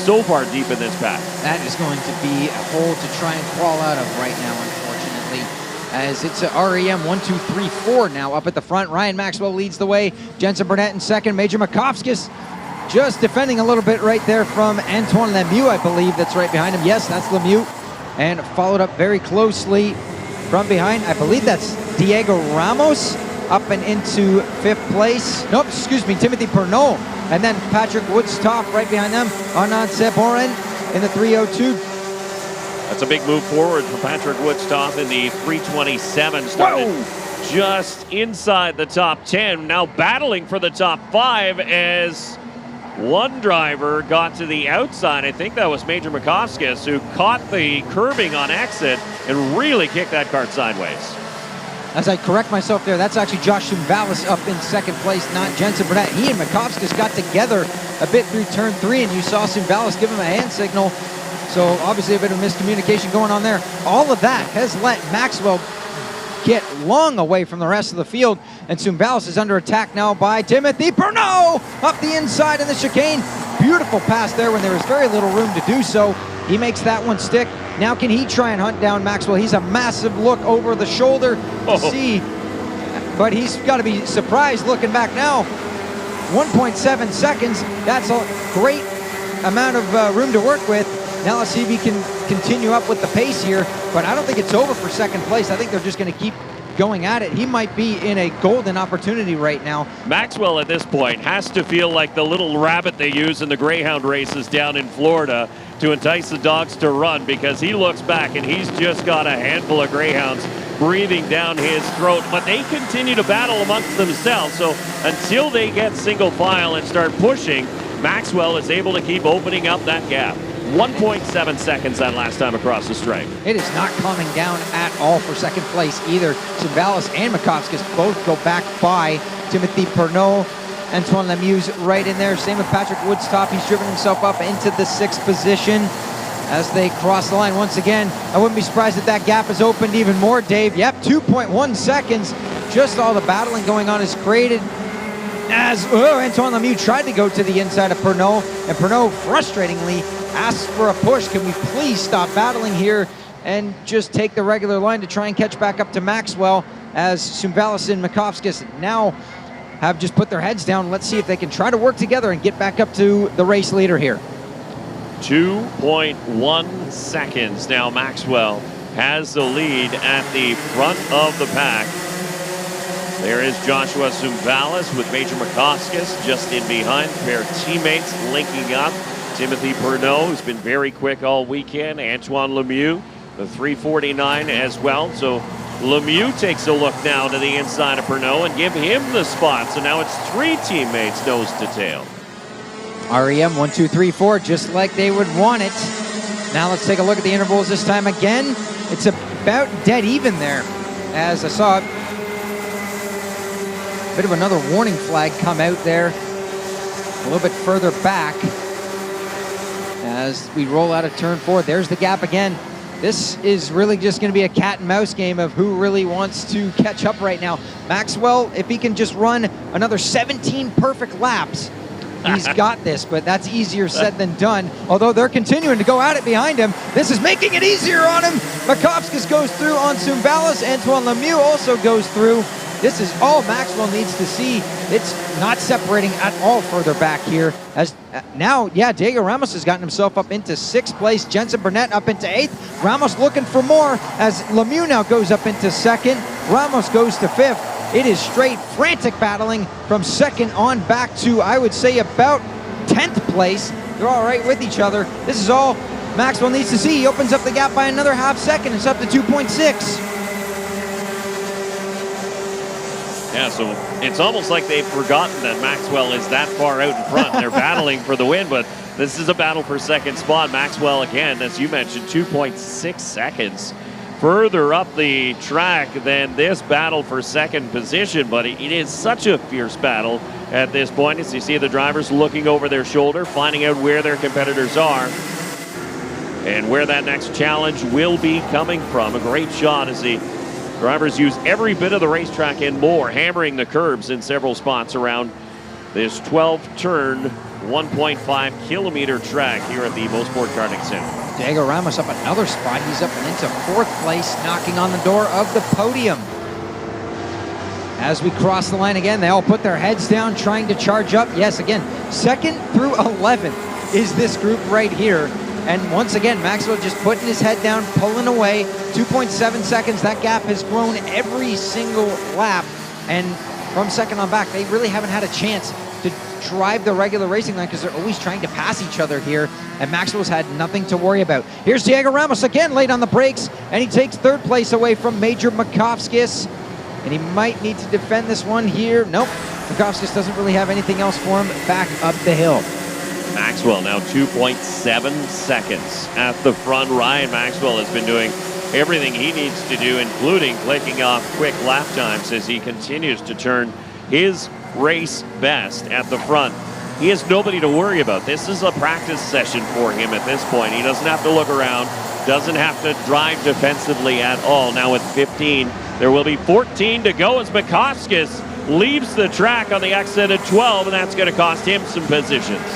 so far deep in this pack. That is going to be a hole to try and crawl out of right now, unfortunately, as it's a REM 1, 2, 3, 4 now up at the front. Ryan Maxwell leads the way. Jensen Burnett in second. Major Makovskis just defending a little bit right there from Antoine Lemieux, I believe. That's right behind him. Yes, that's Lemieux. And followed up very closely from behind. I believe that's Diego Ramos up and into 5th place. Nope, excuse me, Timothy Pernot. And then Patrick Woodstock right behind them. Arnaud Seborin in the 302. That's a big move forward for Patrick Woodstock in the 327. Started just inside the top 10. Now battling for the top 5 as one driver got to the outside. I think that was Major Makovskis, who caught the curbing on exit and really kicked that kart sideways. As I correct myself there, that's actually Josh Sumvalis up in 2nd place, not Jensen Burnett. He and Makovskis got together a bit through turn 3, and you saw Sumvalis give him a hand signal. So obviously a bit of miscommunication going on there. All of that has let Maxwell get long away from the rest of the field. And Zumbalis is under attack now by Timothy Pernod up the inside in the chicane. Beautiful pass there when there was very little room to do so. He makes that one stick. Now can he try and hunt down Maxwell? He's a massive look over the shoulder to see, but he's got to be surprised looking back now. 1.7 seconds, that's a great amount of room to work with. Now let's see if he can continue up with the pace here, but I don't think it's over for second place. I think they're just going to keep going at it. He might be in a golden opportunity right now. Maxwell at this point has to feel like the little rabbit they use in the Greyhound races down in Florida to entice the dogs to run, because he looks back and he's just got a handful of Greyhounds breathing down his throat, but they continue to battle amongst themselves. So until they get single file and start pushing, Maxwell is able to keep opening up that gap. 1.7 seconds that last time across the stripe. It is not calming down at all for second place either. Zumbalis and Makovskis both go back by Timothy Pernod. Antoine Lemieux's right in there. Same with Patrick Woodstop. He's driven himself up into the 6th position as they cross the line once again. I wouldn't be surprised if that gap is opened even more, Dave. Yep, 2.1 seconds. Just all the battling going on is created as Antoine Lemieux tried to go to the inside of Pernod, and Pernod frustratingly asks for a push. Can we please stop battling here and just take the regular line to try and catch back up to Maxwell, as Zumbalis and Makovskis now have just put their heads down. Let's see if they can try to work together and get back up to the race leader here. 2.1 seconds now. Maxwell has the lead at the front of the pack. There is Joshua Zumbalis with Major Makovskis just in behind. Pair of teammates linking up. Timothy Pernod, who's been very quick all weekend. Antoine Lemieux, the 349 as well. So Lemieux takes a look now to the inside of Pernod and give him the spot. So now it's 3 teammates nose to tail. REM 1, 2, 3, 4, just like they would want it. Now let's take a look at the intervals this time again. It's about dead even there, as I saw a bit of another warning flag come out there a little bit further back as we roll out of turn 4. There's the gap again. This is really just going to be a cat and mouse game of who really wants to catch up right now. Maxwell, if he can just run another 17 perfect laps, he's got this, but that's easier said than done. Although they're continuing to go at it behind him. This is making it easier on him. Makovskis goes through on Zumbalis. Antoine Lemieux also goes through. This is all Maxwell needs to see. It's not separating at all further back here. As now, yeah, Diego Ramos has gotten himself up into 6th place. Jensen Burnett up into 8th. Ramos looking for more as Lemieux now goes up into 2nd. Ramos goes to 5th. It is straight frantic battling from 2nd on back to, I would say, about 10th place. They're all right with each other. This is all Maxwell needs to see. He opens up the gap by another half second. It's up to 2.6. Yeah, so it's almost like they've forgotten that Maxwell is that far out in front. They're battling for the win, but this is a battle for 2nd spot. Maxwell, again, as you mentioned, 2.6 seconds further up the track than this battle for 2nd position, but it is such a fierce battle at this point as you see the drivers looking over their shoulder, finding out where their competitors are and where that next challenge will be coming from. A great shot as the drivers use every bit of the racetrack and more, hammering the curbs in several spots around this 12-turn, 1.5 kilometer track here at the Mosport Karting Center. Diego Ramos up another spot. He's up and into 4th place, knocking on the door of the podium. As we cross the line again, they all put their heads down, trying to charge up. Yes, again, 2nd through 11th is this group right here. And once again, Maxwell just putting his head down, pulling away. 2.7 seconds. That gap has grown every single lap. And from 2nd on back, they really haven't had a chance to drive the regular racing line because they're always trying to pass each other here. And Maxwell's had nothing to worry about. Here's Diego Ramos again, late on the brakes. And he takes 3rd place away from Major Makovskis. And he might need to defend this one here. Nope. Makovskis doesn't really have anything else for him back up the hill. Maxwell now 2.7 seconds at the front. Ryan Maxwell has been doing everything he needs to do, including clicking off quick lap times as he continues to turn his race best at the front. He has nobody to worry about. This is a practice session for him at this point. He doesn't have to look around, doesn't have to drive defensively at all. Now with 15 There will be 14 to go as Mikoskis leaves the track on the exit at 12, and that's going to cost him some positions.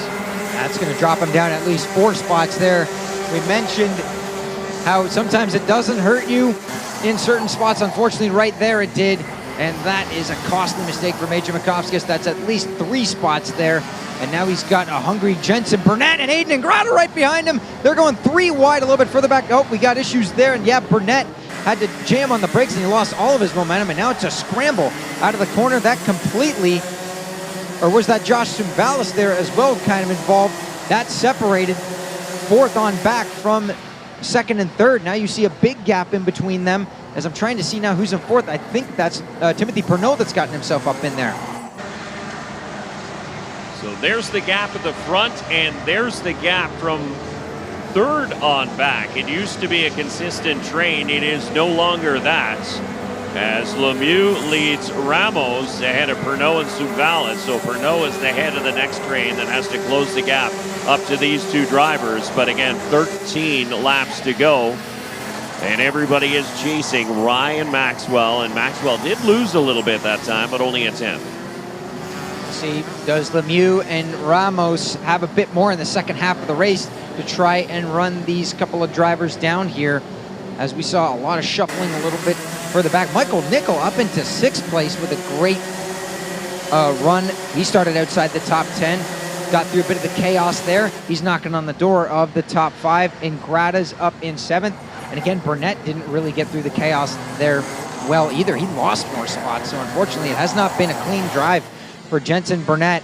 That's going to drop him down at least 4 spots there. We mentioned how sometimes it doesn't hurt you in certain spots. Unfortunately, right there it did. And that is a costly mistake for Major Mikoskis. That's at least 3 spots there. And now he's got a hungry Jensen Burnett and Aiden Ingrata right behind him. They're going 3 wide, a little bit further back. Oh, we got issues there. And yeah, Burnett had to jam on the brakes and he lost all of his momentum. And now it's a scramble out of the corner. That completely, or was that Josh Sumbalis there as well kind of involved? That separated 4th on back from 2nd and 3rd. Now you see a big gap in between them. As I'm trying to see now who's in 4th, I think that's Timothy Pernod that's gotten himself up in there. So there's the gap at the front, and there's the gap from 3rd on back. It used to be a consistent train. It is no longer that, as Lemieux leads Ramos ahead of Pernod and Sumbalis. So Pernod is the head of the next train that has to close the gap up to these 2 drivers. But again, 13 laps to go. And everybody is chasing Ryan Maxwell, and Maxwell did lose a little bit that time, but only a 10th. See, does Lemieux and Ramos have a bit more in the second half of the race to try and run these couple of drivers down here? As we saw a lot of shuffling a little bit further back. Michael Nickel up into 6th place with a great run. He started outside the top 10, got through a bit of the chaos there. He's knocking on the door of the top 5. Ingrata's up in 7th. And again, Burnett didn't really get through the chaos there well either. He lost more spots, so unfortunately it has not been a clean drive for Jensen Burnett.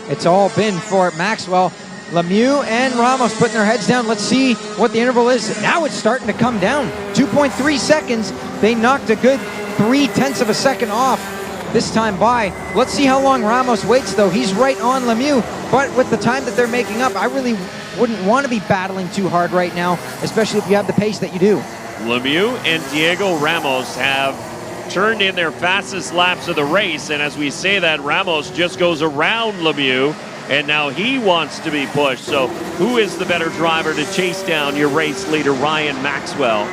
It's all been for Maxwell. Lemieux and Ramos putting their heads down. Let's see what the interval is. Now it's starting to come down. 2.3 seconds. They knocked a good 0.3 of a second off this time by. Let's see how long Ramos waits, though. He's right on Lemieux, but with the time that they're making up, I really wouldn't want to be battling too hard right now, especially if you have the pace that you do. Lemieux and Diego Ramos have turned in their fastest laps of the race, and as we say that, Ramos just goes around Lemieux, and now he wants to be pushed. So who is the better driver to chase down your race leader, Ryan Maxwell?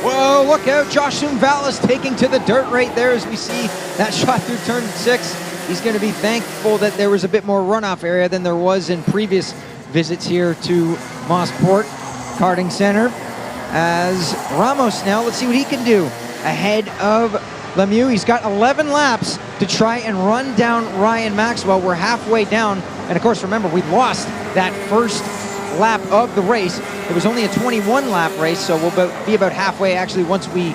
Whoa, look out, Josh Sumbalis taking to the dirt right there as we see that shot through turn 6. He's going to be thankful that there was a bit more runoff area than there was in previous visits here to Mossport Karting Center. As Ramos now, let's see what he can do. Ahead of Lemieux, he's got 11 laps to try and run down Ryan Maxwell. We're halfway down, and of course, remember, we lost that first lap of the race. It was only a 21-lap race, so we'll be about halfway actually once we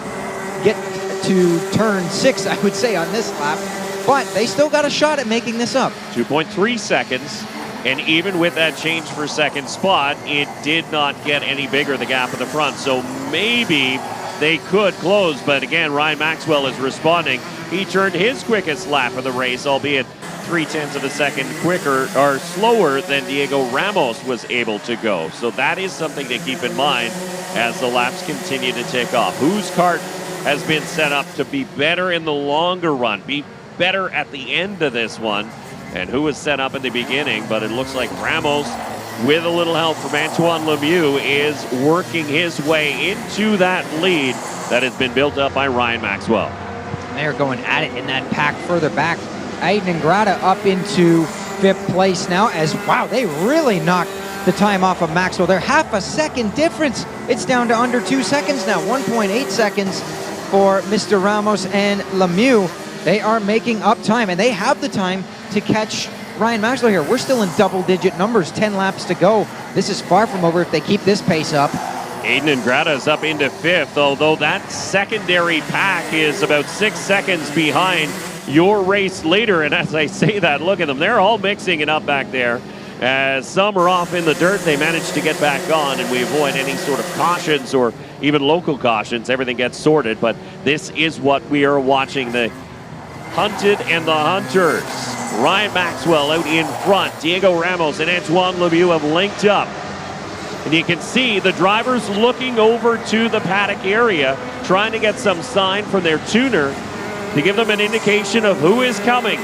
get to turn 6, I would say, on this lap. But they still got a shot at making this up. 2.3 seconds, and even with that change for second spot, it did not get any bigger, the gap at the front. So maybe they could close, but again, Ryan Maxwell is responding. He turned his quickest lap of the race, albeit 0.3 of a second quicker or slower than Diego Ramos was able to go. So that is something to keep in mind as the laps continue to take off. Whose kart has been set up to be better in the longer run, be better at the end of this one, and who was set up in the beginning? But it looks like Ramos, with a little help from Antoine Lemieux, is working his way into that lead that has been built up by Ryan Maxwell. They're going at it in that pack further back. Aiden Ingrata up into 5th place now as, wow, they really knocked the time off of Maxwell. They're half a second difference. It's down to under 2 seconds now, 1.8 seconds for Mr. Ramos and Lemieux. They are making up time, and they have the time to catch Ryan Maxwell here. We're still in double-digit numbers, 10 laps to go. This is far from over if they keep this pace up. Aiden Ingrata is up into 5th, although that secondary pack is about 6 seconds behind your race leader. And as I say that, look at them. They're all mixing it up back there. As some are off in the dirt, they manage to get back on, and we avoid any sort of cautions or even local cautions. Everything gets sorted, but this is what we are watching. The hunted and the hunters. Ryan Maxwell out in front. Diego Ramos and Antoine Lemieux have linked up. And you can see the drivers looking over to the paddock area, trying to get some sign from their tuner to give them an indication of who is coming.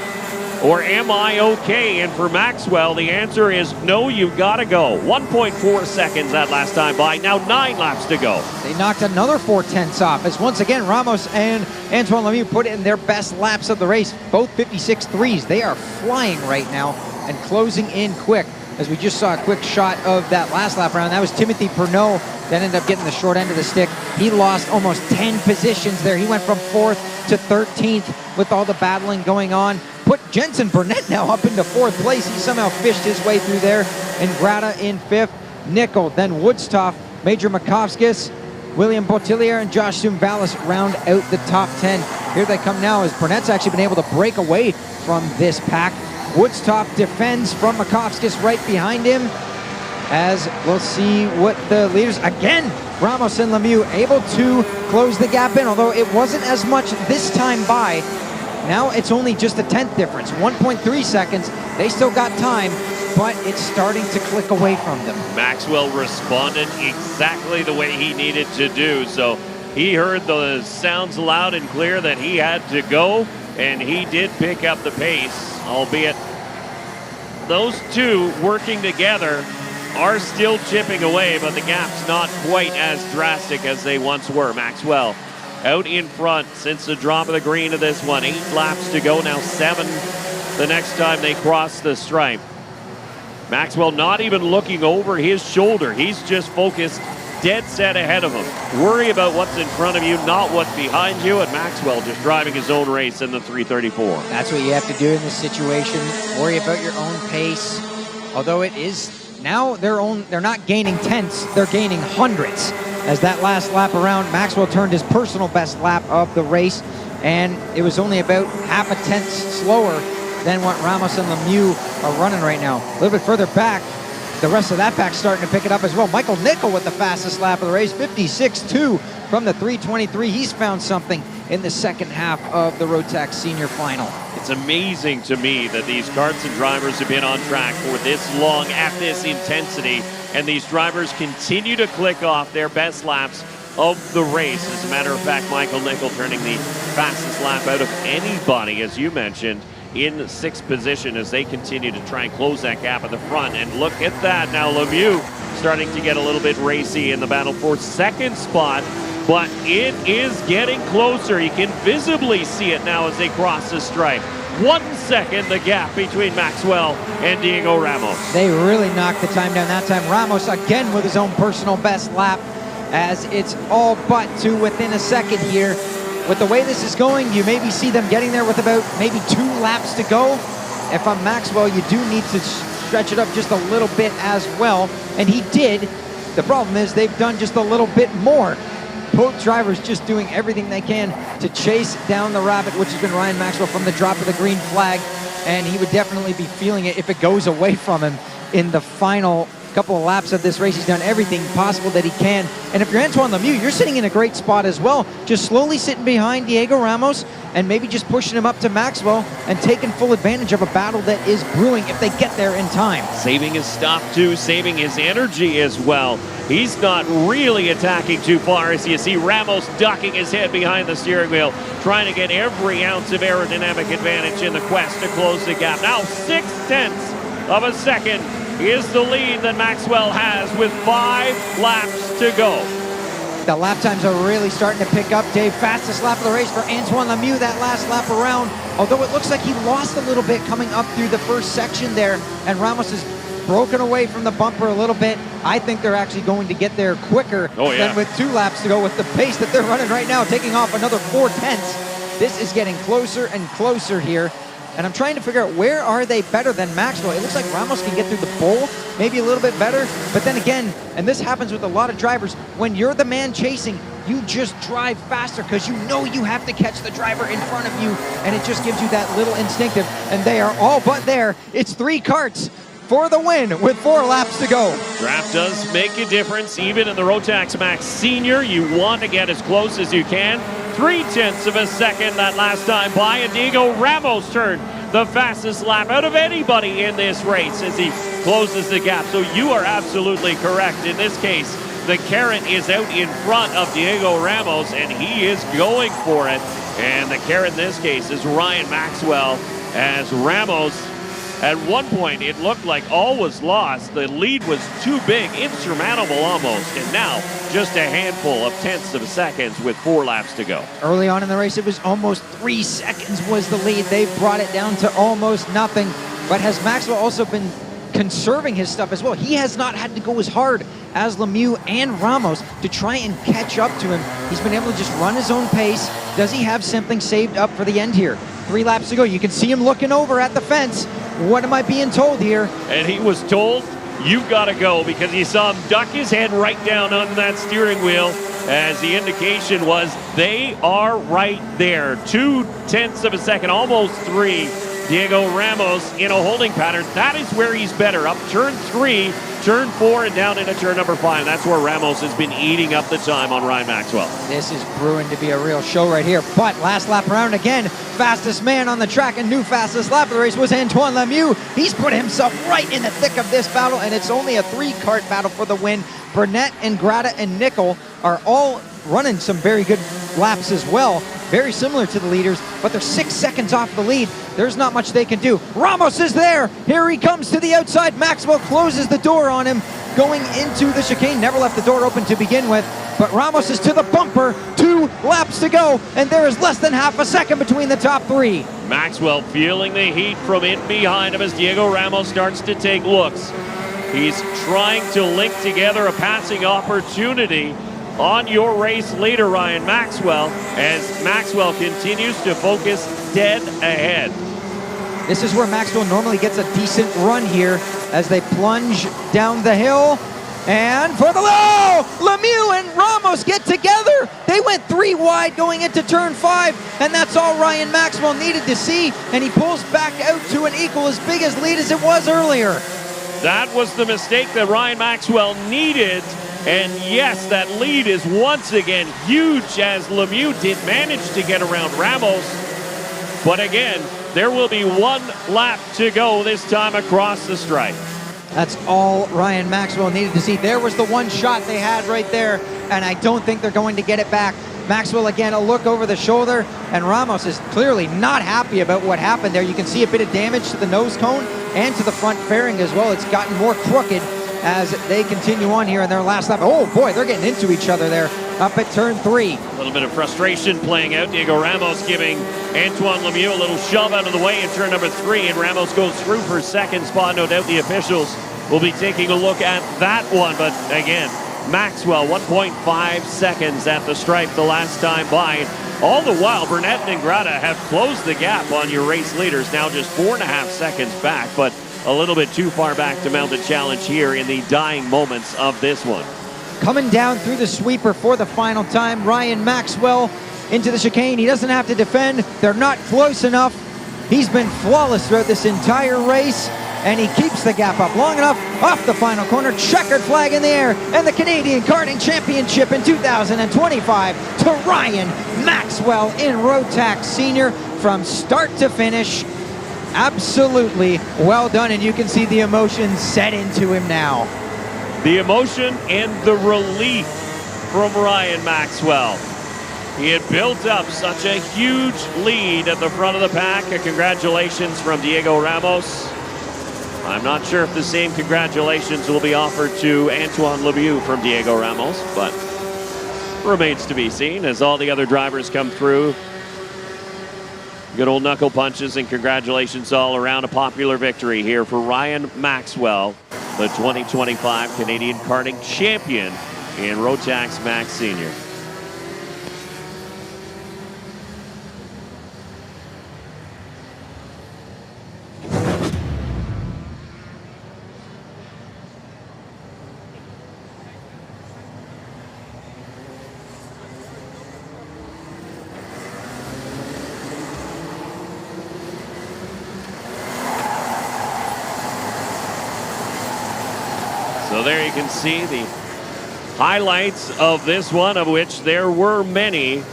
Or am I okay? And for Maxwell, the answer is no, you've got to go. 1.4 seconds that last time by. Now 9 laps to go. They knocked another 4/10 off as once again Ramos and Antoine Lemieux put in their best laps of the race. Both 56.3s. They are flying right now and closing in quick. As we just saw a quick shot of that last lap round. That was Timothy Pernod that ended up getting the short end of the stick. He lost almost 10 positions there. He went from 4th to 13th with all the battling going on. Put Jensen Burnett now up into 4th place. He somehow fished his way through there. And Grata in 5th. Nickel, then Woodstoff, Major Makovskis, William Bottillier, and Josh Zumbalis round out the top 10. Here they come now as Burnett's actually been able to break away from this pack. Woodstock defends from Makovskis right behind him. As we'll see what the leaders, again, Ramos and Lemieux able to close the gap in, although it wasn't as much this time by. Now it's only just a 10th difference, 1.3 seconds. They still got time, but it's starting to click away from them. Maxwell responded exactly the way he needed to do. So he heard the sounds loud and clear that he had to go, and he did pick up the pace, albeit those two working together are still chipping away, but the gap's not quite as drastic as they once were. Maxwell out in front since the drop of the green of this one. 8 laps to go, now 7 the next time they cross the stripe. Maxwell not even looking over his shoulder. He's just focused dead set ahead of him. Worry about what's in front of you, not what's behind you. And Maxwell just driving his own race in the 334. That's what you have to do in this situation. Worry about your own pace. Although it is now they're not gaining tenths, they're gaining hundredths. As that last lap around, Maxwell turned his personal best lap of the race, and it was only about half a tenth slower than what Ramos and Lemieux are running right now. A little bit further back, the rest of that pack's starting to pick it up as well. Michael Nickel with the fastest lap of the race, 56.2 from the 323. He's found something in the second half of the Rotax Senior final. It's amazing to me that these karts and drivers have been on track for this long at this intensity, and these drivers continue to click off their best laps of the race. As a matter of fact, Michael Nickel turning the fastest lap out of anybody, as you mentioned, in 6th position as they continue to try and close that gap at the front. And look at that, now Lemieux starting to get a little bit racy in the battle for 2nd spot, but it is getting closer. You can visibly see it now as they cross the stripe. 1 second the gap between Maxwell and Diego Ramos. They really knocked the time down that time. Ramos again with his own personal best lap, as it's all but to within a second here. With the way this is going, you maybe see them getting there with about maybe 2 laps to go. If I'm Maxwell, you do need to stretch it up just a little bit as well, and he did. The problem is they've done just a little bit more. Both drivers just doing everything they can to chase down the rabbit, which has been Ryan Maxwell from the drop of the green flag, and he would definitely be feeling it if it goes away from him in the final couple of laps of this race. He's done everything possible that he can. And if you're Antoine Lemieux, you're sitting in a great spot as well, just slowly sitting behind Diego Ramos and maybe just pushing him up to Maxwell and taking full advantage of a battle that is brewing if they get there in time. Saving his stop too, saving his energy as well. He's not really attacking too far, as you see Ramos ducking his head behind the steering wheel, trying to get every ounce of aerodynamic advantage in the quest to close the gap. Now 0.6 of a second is the lead that Maxwell has with 5 laps to go. The lap times are really starting to pick up, Dave. Fastest lap of the race for Antoine Lemieux that last lap around, although it looks like he lost a little bit coming up through the first section there, and Ramos is broken away from the bumper a little bit. I think they're actually going to get there quicker than with 2 laps to go with the pace that they're running right now, taking off another 4 tenths. This is getting closer and closer here. And I'm trying to figure out, where are they better than Maxwell? It looks like Ramos can get through the bowl, maybe a little bit better. But then again, and this happens with a lot of drivers, when you're the man chasing, you just drive faster because you know you have to catch the driver in front of you. And it just gives you that little instinctive. And they are all but there. It's 3 karts for the win with 4 laps to go. Draft does make a difference, even in the Rotax Max Senior. You want to get as close as you can. 0.3 of a second that last time by, and Diego Ramos turned the fastest lap out of anybody in this race as he closes the gap. So you are absolutely correct. In this case, the carrot is out in front of Diego Ramos, and he is going for it. And the carrot in this case is Ryan Maxwell, as Ramos, at one point, it looked like all was lost. The lead was too big, insurmountable almost, and now just a handful of tenths of seconds with 4 laps to go. Early on in the race, it was almost 3 seconds was the lead. They've brought it down to almost nothing. But has Maxwell also been conserving his stuff as well? He has not had to go as hard as Lemieux and Ramos to try and catch up to him. He's been able to just run his own pace. Does he have something saved up for the end here? 3 laps to go. You can see him looking over at the fence. What am I being told here? And he was told, you've got to go, because he saw him duck his head right down on that steering wheel, as the indication was they are right there. 0.2 of a second, almost 3. Diego Ramos in a holding pattern. That is where he's better. Up turn 3, turn 4, and down into turn number 5. That's where Ramos has been eating up the time on Ryan Maxwell. This is brewing to be a real show right here. But last lap around again, fastest man on the track and new fastest lap of the race was Antoine Lemieux. He's put himself right in the thick of this battle, and it's only a 3-kart battle for the win. Burnett and Grata and Nickel are all running some very good laps as well. Very similar to the leaders, but they're 6 seconds off the lead. There's not much they can do. Ramos is there. Here he comes to the outside. Maxwell closes the door on him going into the chicane. Never left the door open to begin with, but Ramos is to the bumper. 2 laps to go, and there is less than half a second between the top 3. Maxwell feeling the heat from in behind him as Diego Ramos starts to take looks. He's trying to link together a passing opportunity on your race leader, Ryan Maxwell, as Maxwell continues to focus dead ahead. This is where Maxwell normally gets a decent run here as they plunge down the hill. And for the low, Lemieux and Ramos get together. They went 3 wide going into turn 5, and that's all Ryan Maxwell needed to see, and he pulls back out to an equal as big as lead as it was earlier. That was the mistake that Ryan Maxwell needed. And yes, that lead is once again huge as Lemieux did manage to get around Ramos. But again, there will be 1 lap to go this time across the stripe. That's all Ryan Maxwell needed to see. There was the one shot they had right there, and I don't think they're going to get it back. Maxwell again, a look over the shoulder, and Ramos is clearly not happy about what happened there. You can see a bit of damage to the nose cone and to the front fairing as well. It's gotten more crooked as they continue on here in their last lap. Oh boy, they're getting into each other there up at turn 3. A little bit of frustration playing out. Diego Ramos giving Antoine Lemieux a little shove out of the way in turn number 3, and Ramos goes through for second spot. No doubt the officials will be taking a look at that one, but again, Maxwell 1.5 seconds at the stripe the last time by. All the while, Burnett and Grata have closed the gap on your race leaders, now just 4.5 seconds back, but a little bit too far back to mount a challenge here in the dying moments of this one. Coming down through the sweeper for the final time, Ryan Maxwell into the chicane. He doesn't have to defend. They're not close enough. He's been flawless throughout this entire race, and he keeps the gap up long enough off the final corner. Checkered flag in the air, and the Canadian Karting Championship in 2025 to Ryan Maxwell in Rotax Senior from start to finish. Absolutely well done, and you can see the emotion set into him now. The emotion and the relief from Ryan Maxwell. He had built up such a huge lead at the front of the pack. Congratulations from Diego Ramos. I'm not sure if the same congratulations will be offered to Antoine Lemieux from Diego Ramos, but remains to be seen as all the other drivers come through. Good old knuckle punches and congratulations all around. A popular victory here for Ryan Maxwell, the 2025 Canadian Karting Champion in Rotax Max Senior. So there you can see the highlights of this one, of which there were many.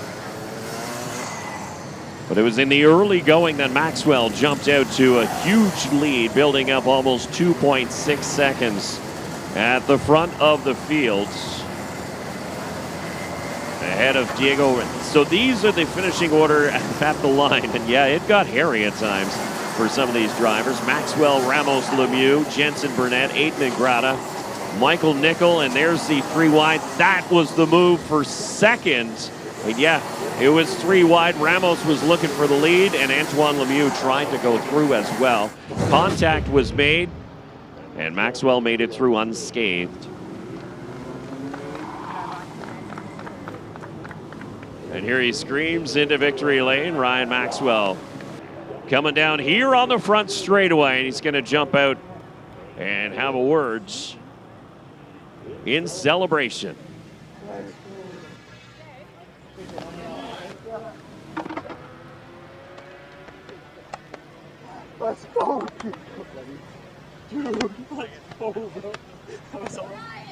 But it was in the early going that Maxwell jumped out to a huge lead, building up almost 2.6 seconds at the front of the field. Ahead of Diego. So these are the finishing order at the line. And yeah, it got hairy at times. for some of these drivers. Maxwell, Ramos, Lemieux, Jensen, Burnett, Aiden Ingrata, Michael Nickel, and there's the 3 wide. That was the move for second. And yeah, it was 3 wide. Ramos was looking for the lead, and Antoine Lemieux tried to go through as well. Contact was made, and Maxwell made it through unscathed. And here he screams into victory lane. Ryan Maxwell coming down here on the front straightaway, and he's going to jump out and have a words in celebration. Let's go, dude. Let's go, bro. That was all right.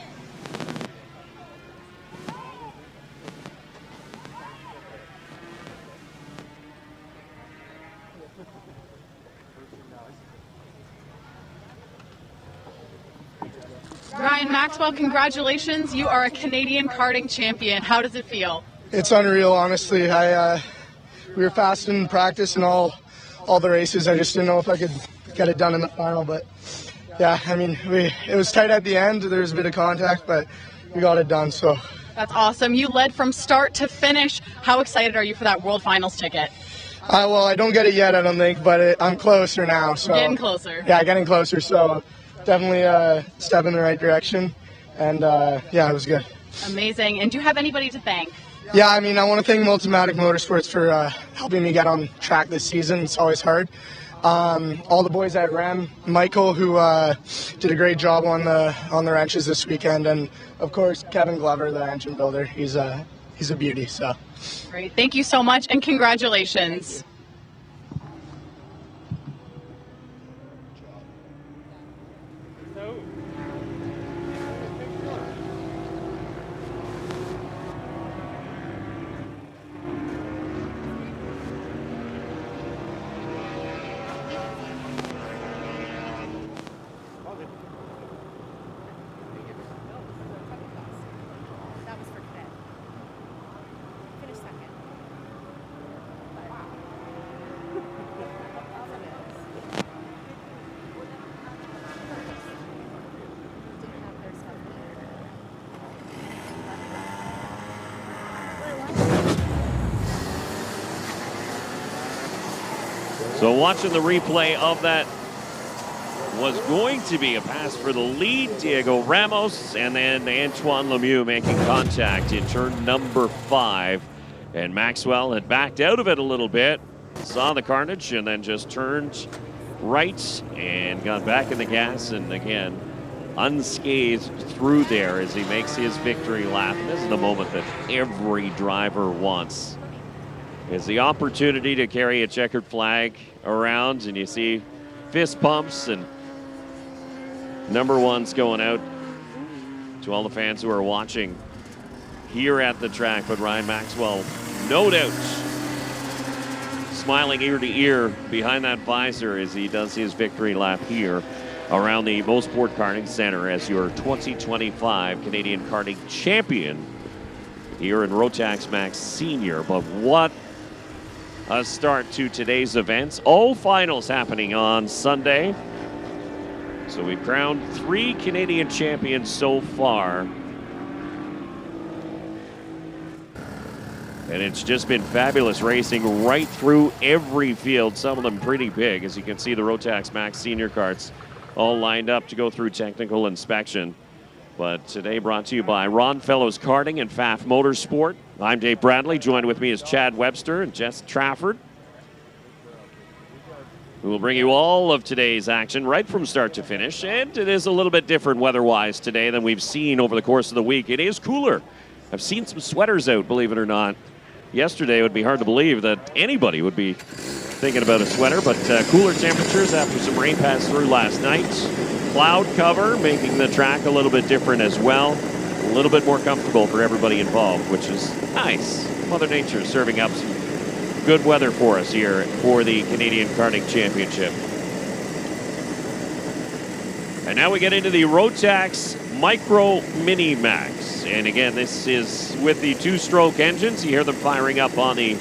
Ryan Maxwell, congratulations. You are a Canadian karting champion. How does it feel? It's unreal, honestly. We were fast in practice and all the races. I just didn't know if I could get it done in the final, but yeah, I mean, it was tight at the end. There was a bit of contact, but we got it done. So that's awesome. You led from start to finish. How excited are you for that World Finals ticket? Well, I don't get it yet, I don't think, but I'm closer now. So getting closer. Yeah, getting closer. So definitely a step in the right direction, and yeah, it was good. Amazing. And do you have anybody to thank? Yeah, I mean, I want to thank Multimatic Motorsports for helping me get on track this season. It's always hard. All the boys at REM, Michael, who did a great job on the wrenches this weekend, and of course Kevin Glover, the engine builder. He's a beauty. So great. Thank you so much, and congratulations. So watching the replay of that was going to be a pass for the lead. Diego Ramos and then Antoine Lemieux making contact in turn number 5. And Maxwell had backed out of it a little bit, saw the carnage, and then just turned right and got back in the gas, and again unscathed through there as he makes his victory lap. And this is the moment that every driver wants, is the opportunity to carry a checkered flag around, and you see fist pumps and number ones going out to all the fans who are watching here at the track. But Ryan Maxwell, no doubt, smiling ear to ear behind that visor as he does his victory lap here around the Mosport Karting Center as your 2025 Canadian Karting Champion here in Rotax Max Senior. But what a start to today's events. All finals happening on Sunday. So we've crowned 3 Canadian champions so far. And it's just been fabulous racing right through every field, some of them pretty big. As you can see, the Rotax Max Senior carts all lined up to go through technical inspection. But today brought to you by Ron Fellows Karting and Pfaff Motorsport. I'm Dave Bradley. Joined with me is Chad Webster and Jess Trafford, who will bring you all of today's action right from start to finish. And it is a little bit different weather-wise today than we've seen over the course of the week. It is cooler. I've seen some sweaters out, believe it or not. Yesterday it would be hard to believe that anybody would be thinking about a sweater, but cooler temperatures after some rain passed through last night. Cloud cover making the track a little bit different as well. A little bit more comfortable for everybody involved, which is nice. Mother Nature serving up some good weather for us here for the Canadian Karting Championship. And now we get into the Rotax Micro-Mini Max. And again, this is with the 2-stroke engines. You hear them firing up on the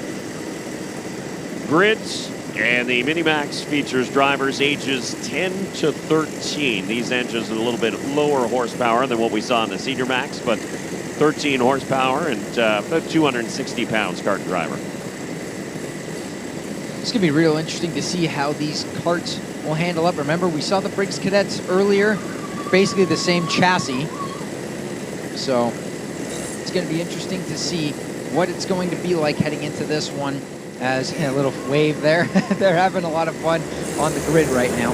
grids. And the Mini Max features drivers ages 10 to 13. These engines are a little bit lower horsepower than what we saw in the Senior Max, but 13 horsepower and about 260 pounds kart and driver. It's going to be real interesting to see how these karts will handle up. Remember, we saw the Briggs Cadets earlier, basically the same chassis. So it's going to be interesting to see what it's going to be like heading into this one. As a little wave there. They're having a lot of fun on the grid right now.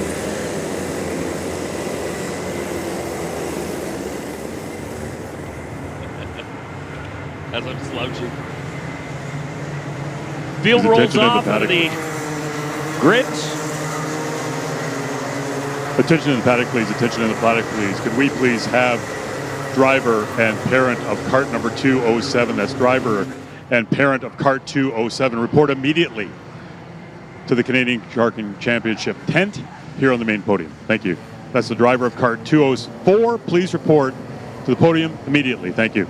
As I'm slouching. Field rolls off of the grid. Attention in the paddock, please. Attention in the paddock, please. Could we please have driver and parent of kart number 207, that's driver and parent of kart 207, report immediately to the Canadian Karting Championship tent here on the main podium. Thank you. That's the driver of kart 204. Please report to the podium immediately. Thank you.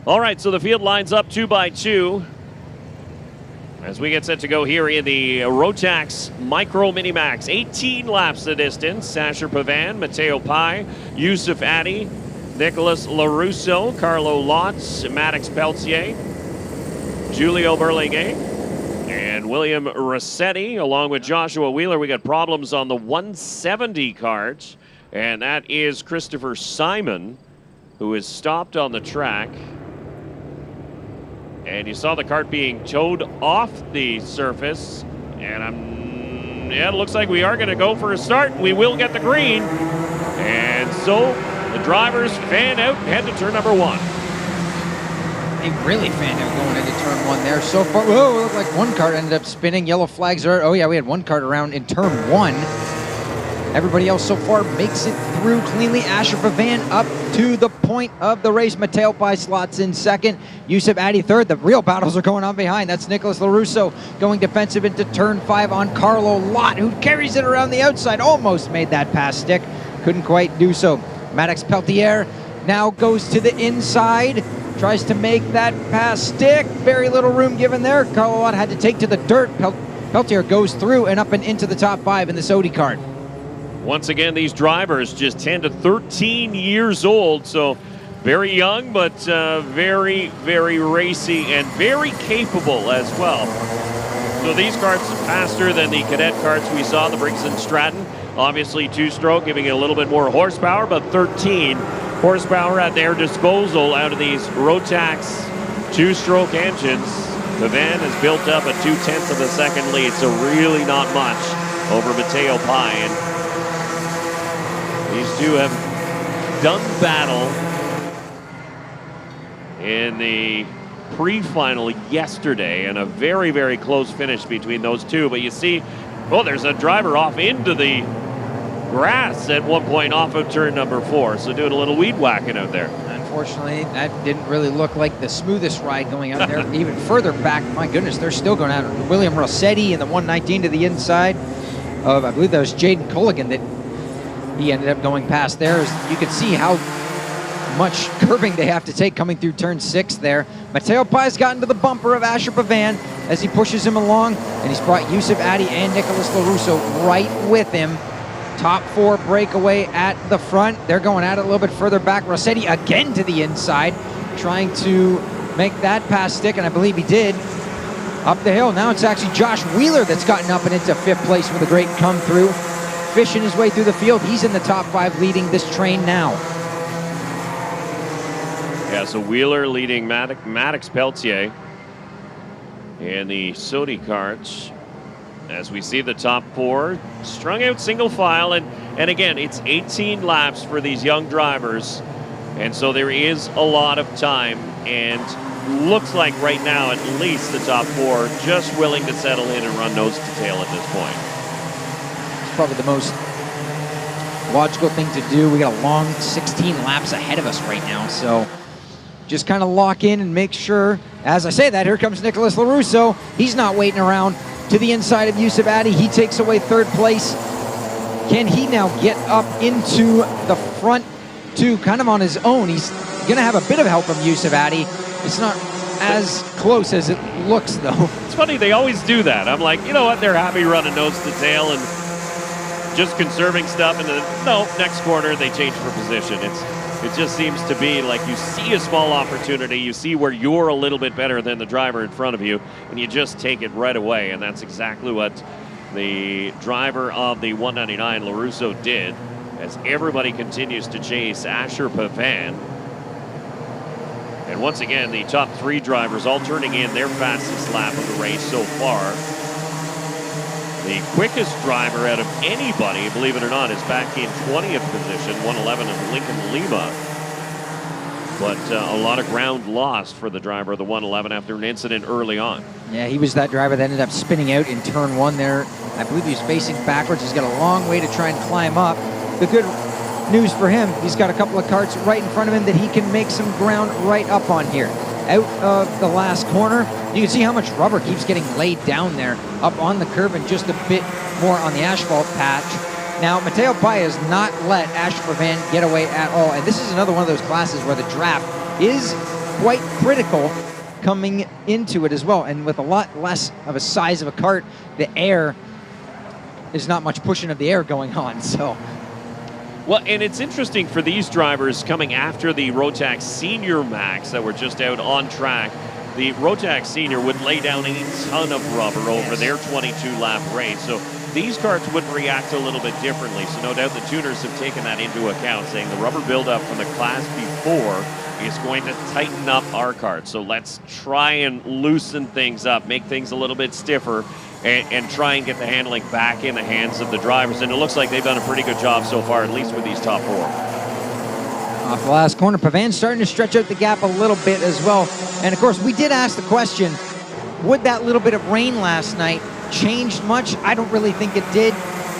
All right, so the field lines up 2 by 2 as we get set to go here in the Rotax Micro-Mini Max. 18 laps the distance. Asher Pavan, Matteo Pai, Yusuf Addy, Nicholas LaRusso, Carlo Lotz, Maddox Peltier, Giulio Berlingue, and William Rossetti, along with Joshua Wheeler. We got problems on the 170 cart, and that is Christopher Simon, who is stopped on the track. And you saw the kart being towed off the surface. And it looks like we are going to go for a start. We will get the green. And so the drivers fan out and head to turn number 1. They really fanned out going into turn 1 there. So far, whoa, it looked like one kart ended up spinning. Yellow flags are, oh yeah, we had one kart around in turn 1. Everybody else so far makes it through cleanly. Asher Pavan up to the point of the race. Matteo Pai slots in second. Yusuf Addy third. The real battles are going on behind. That's Nicholas LaRusso going defensive into turn 5 on Carlo Lott, who carries it around the outside. Almost made that pass stick. Couldn't quite do so. Maddox Peltier now goes to the inside. Tries to make that pass stick. Very little room given there. Carlo Lott had to take to the dirt. Peltier goes through and up and into the top 5 in the Sodi kart. Once again, these drivers just 10 to 13 years old, so very young, but very, very racy and very capable as well. So these karts faster than the cadet karts we saw, the Briggs and Stratton. Obviously 2-stroke, giving it a little bit more horsepower, but 13 horsepower at their disposal out of these Rotax 2-stroke engines. Pavan has built up a 0.2 of a second lead, so really not much over Matteo Pai. And these two have done battle in the pre-final yesterday, and a very, very close finish between those two. But you see, oh, there's a driver off into the grass at one point off of turn number 4, so doing a little weed whacking out there. Unfortunately, that didn't really look like the smoothest ride going out there. Even further back, my goodness, they're still going out. William Rossetti in the 119 to the inside of, I believe that was Jaden Culligan that he ended up going past there. You can see how much curbing they have to take coming through turn 6 there. Matteo Pai's gotten to the bumper of Asher Pavan as he pushes him along, and he's brought Yusuf Addy and Nicholas LaRusso right with him. Top 4 breakaway at the front. They're going at it a little bit further back. Rossetti again to the inside, trying to make that pass stick, and I believe he did. Up the hill, now it's actually Josh Wheeler that's gotten up and into 5th place with a great come through. Fishing his way through the field. He's in the top 5 leading this train now. Yeah, so Wheeler leading Maddox Peltier in the Sodi karts. As we see the top 4 strung out single file, and again, it's 18 laps for these young drivers, and so there is a lot of time, and looks like right now at least the top 4 just willing to settle in and run nose to tail at this point. Probably the most logical thing to do. We got a long 16 laps ahead of us right now, so just kind of lock in and make sure. As I say that, here comes Nicholas LaRusso. He's not waiting around. To the inside of Yusuf Adi, he takes away third place. Can he now get up into the front two kind of on his own? He's gonna have a bit of help from Yusuf Adi. It's not as close as it looks, though. It's funny, they always do that. I'm like, you know what, they're happy running nose to tail and just conserving stuff, and then, no, next corner they change for position. It just seems to be like you see a small opportunity, you see where you're a little bit better than the driver in front of you, and you just take it right away, and that's exactly what the driver of the 199, LaRusso, did, as everybody continues to chase Asher Pavan. And once again, the top three drivers all turning in their fastest lap of the race so far. The quickest driver out of anybody, believe it or not, is back in 20th position, 111 of Lincoln Lima. But a lot of ground lost for the driver of the 111 after an incident early on. Yeah, he was that driver that ended up spinning out in turn one there. I believe he was facing backwards. He's got a long way to try and climb up. The good news for him, he's got a couple of carts right in front of him that he can make some ground right up on here. Out of the last corner, you can see how much rubber keeps getting laid down there, up on the curb and just a bit more on the asphalt patch. Now, Mateo Pai has not let Asher Pavan get away at all, and this is another one of those classes where the draft is quite critical coming into it as well, and with a lot less of a size of a cart, the air is not much pushing of the air going on, so. Well, and it's interesting for these drivers coming after the Rotax Senior MAX that were just out on track. The Rotax Senior would lay down a ton of rubber over their 22-lap race. So these carts would react a little bit differently. So no doubt the tuners have taken that into account, saying the rubber buildup from the class before is going to tighten up our cart. So let's try and loosen things up, make things a little bit stiffer, and try and get the handling back in the hands of the drivers. And it looks like they've done a pretty good job so far, at least with these top four. Off the last corner, Pavan's starting to stretch out the gap a little bit as well. And of course, we did ask the question, would that little bit of rain last night change much? I don't really think it did.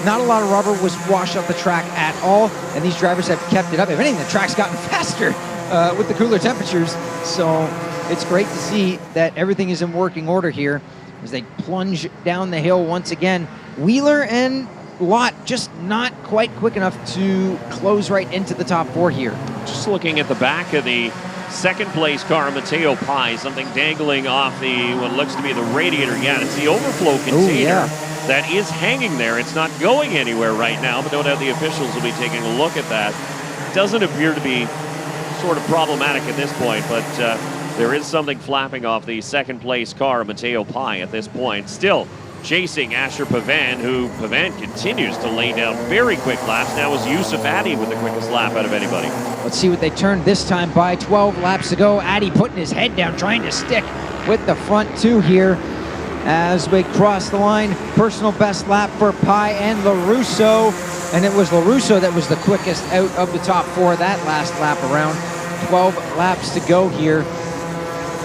Not a lot of rubber was washed off the track at all, and these drivers have kept it up. If anything, the track's gotten faster with the cooler temperatures. So it's great to see that everything is in working order here as they plunge down the hill once again. Wheeler and Lott just not quite quick enough to close right into the top four here. Just looking at the back of the second place car, Mateo Pai, something dangling off the, what looks to be the radiator. Yeah, it's the overflow container that is hanging there. It's not going anywhere right now, but no doubt the officials will be taking a look at that. Doesn't appear to be sort of problematic at this point, but there is something flapping off the second place car, Mateo Pai, at this point. Still chasing Asher Pavan, who Pavan continues to lay down very quick laps. Now is Yusuf Adi with the quickest lap out of anybody. Let's see what they turned this time by. 12 laps to go. Adi putting his head down, trying to stick with the front two here as we cross the line. Personal best lap for Pai and LaRusso. And it was LaRusso that was the quickest out of the top four that last lap around. 12 laps to go here.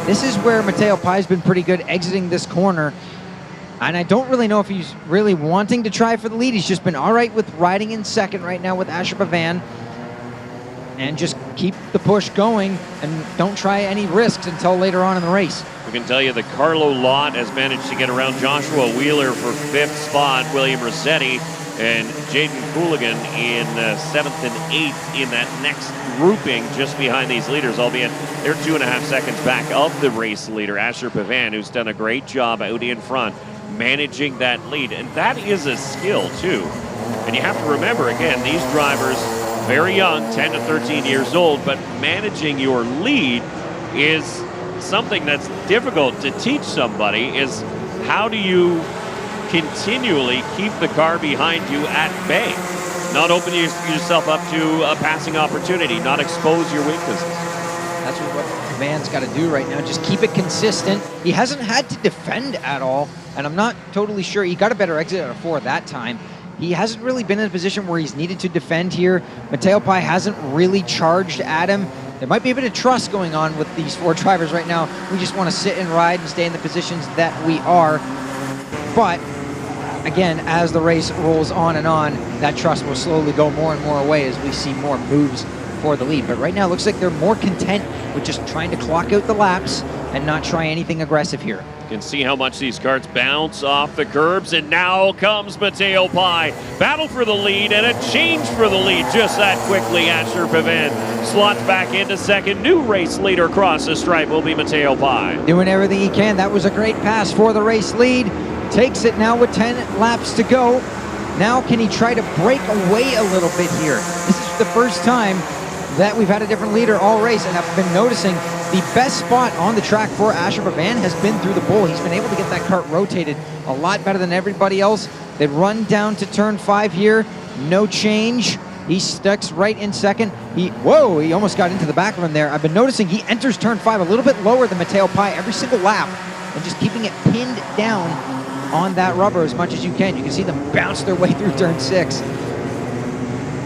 This is where Mateo Pai's been pretty good exiting this corner. And I don't really know if he's really wanting to try for the lead. He's just been all right with riding in second right now with Asher Pavan. And just keep the push going and don't try any risks until later on in the race. We can tell you that Carlo Lott has managed to get around Joshua Wheeler for 5th spot, William Rossetti and Jaden Cooligan in 7th and 8th in that next grouping just behind these leaders, albeit they're 2.5 seconds back of the race leader, Asher Pavan, who's done a great job out in front, managing that lead. And that is a skill, too. And you have to remember, again, these drivers, very young, 10 to 13 years old, but managing your lead is something that's difficult to teach somebody. Is how do you continually keep the car behind you at bay? Not open yourself up to a passing opportunity, not expose your weaknesses. That's what Van's got to do right now, just keep it consistent. He hasn't had to defend at all, and I'm not totally sure. He got a better exit out of 4 that time. He hasn't really been in a position where he's needed to defend here. Mateo Pai hasn't really charged at him. There might be a bit of trust going on with these 4 drivers right now. We just want to sit and ride and stay in the positions that we are. But again, as the race rolls on and on, that trust will slowly go more and more away as we see more moves for the lead. But right now, it looks like they're more content with just trying to clock out the laps and not try anything aggressive here. You can see how much these carts bounce off the curbs, and now comes Mateo Pai. Battle for the lead and a change for the lead just that quickly. Asher Pavan slots back into second. New race leader across the stripe will be Mateo Pai. Doing everything he can. That was a great pass for the race lead. Takes it now with 10 laps to go. Now can he try to break away a little bit here? This is the first time that we've had a different leader all race, and I've been noticing the best spot on the track for Asher Pavan has been through the bowl. He's been able to get that cart rotated a lot better than everybody else. They run down to turn 5 here, no change. He sticks right in second. Whoa, he almost got into the back of him there. I've been noticing he enters turn 5 a little bit lower than Mateo Pai every single lap, and just keeping it pinned down on that rubber as much as you can. You can see them bounce their way through turn 6.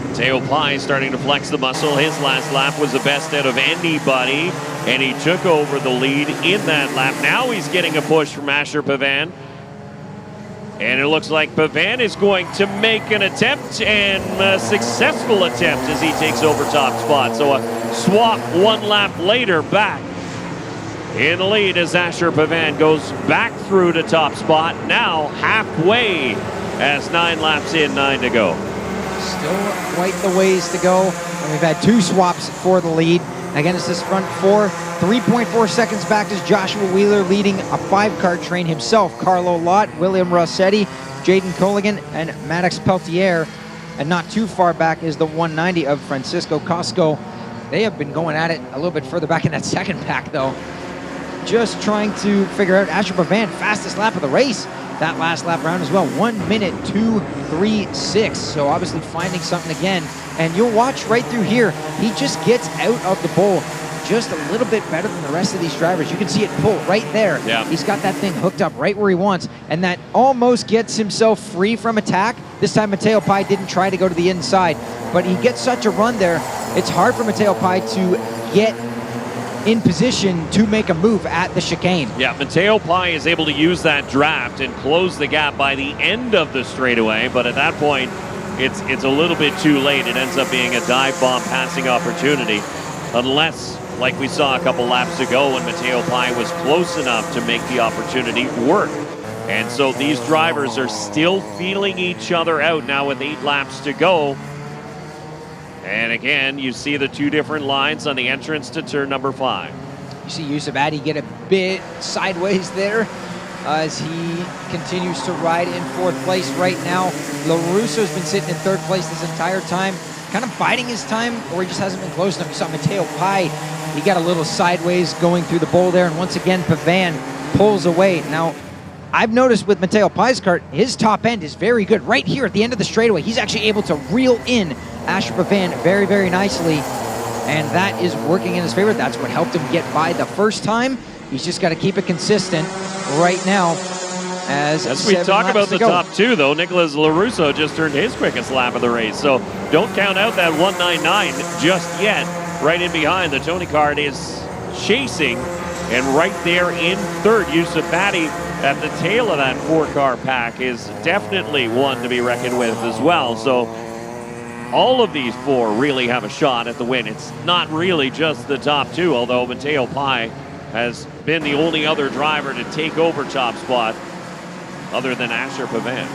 Mateo Pai starting to flex the muscle. His last lap was the best out of anybody, and he took over the lead in that lap. Now he's getting a push from Asher Pavan, and it looks like Pavan is going to make an attempt, and a successful attempt as he takes over top spot. So a swap 1 lap later back in the lead as Asher Pavan goes back through to top spot. Now halfway as 9 laps in, 9 to go. Still quite the ways to go. And we've had 2 swaps for the lead. Again, it's this front 4. 3.4 seconds back is Joshua Wheeler leading a 5-car train himself. Carlo Lott, William Rossetti, Jaden Colligan, and Maddox Peltier. And not too far back is the 190 of Francisco Costco. They have been going at it a little bit further back in that second pack, though. Just trying to figure out Asher Pavan, fastest lap of the race. That last lap round as well, 1 minute 2:36. So obviously finding something again. And you'll watch right through here, he just gets out of the bowl just a little bit better than the rest of these drivers. You can see it pull right there. Yeah. He's got that thing hooked up right where he wants, and that almost gets himself free from attack. This time Mateo Pai didn't try to go to the inside, but he gets such a run there, it's hard for Mateo Pai to get in position to make a move at the chicane. Yeah, Mateo Pai is able to use that draft and close the gap by the end of the straightaway, but at that point, it's a little bit too late. It ends up being a dive bomb passing opportunity, unless, like we saw a couple laps ago when Mateo Pai was close enough to make the opportunity work. And so these drivers are still feeling each other out now with 8 laps to go. And again, you see the 2 different lines on the entrance to turn number 5. You see Yusuf Addy get a bit sideways there as he continues to ride in 4th place right now. LaRusso's been sitting in 3rd place this entire time, kind of biding his time, or he just hasn't been close enough. You saw Mateo Pai, he got a little sideways going through the bowl there, and once again, Pavan pulls away. Now, I've noticed with Mateo Pai's kart, his top end is very good. Right here at the end of the straightaway, he's actually able to reel in Asher Pavan very, very nicely, and that is working in his favor. That's what helped him get by the first time. He's just got to keep it consistent right now. As we talk about the top 2, though, Nicholas LaRusso just earned his quickest lap of the race, so don't count out that 199 just yet. Right in behind, the Tony kart is chasing, and right there in 3rd, Yusuf Addy at the tail of that 4-car pack is definitely one to be reckoned with as well. So all of these 4 really have a shot at the win. It's not really just the top 2, although Mateo Pai has been the only other driver to take over top spot other than Asher Pavan.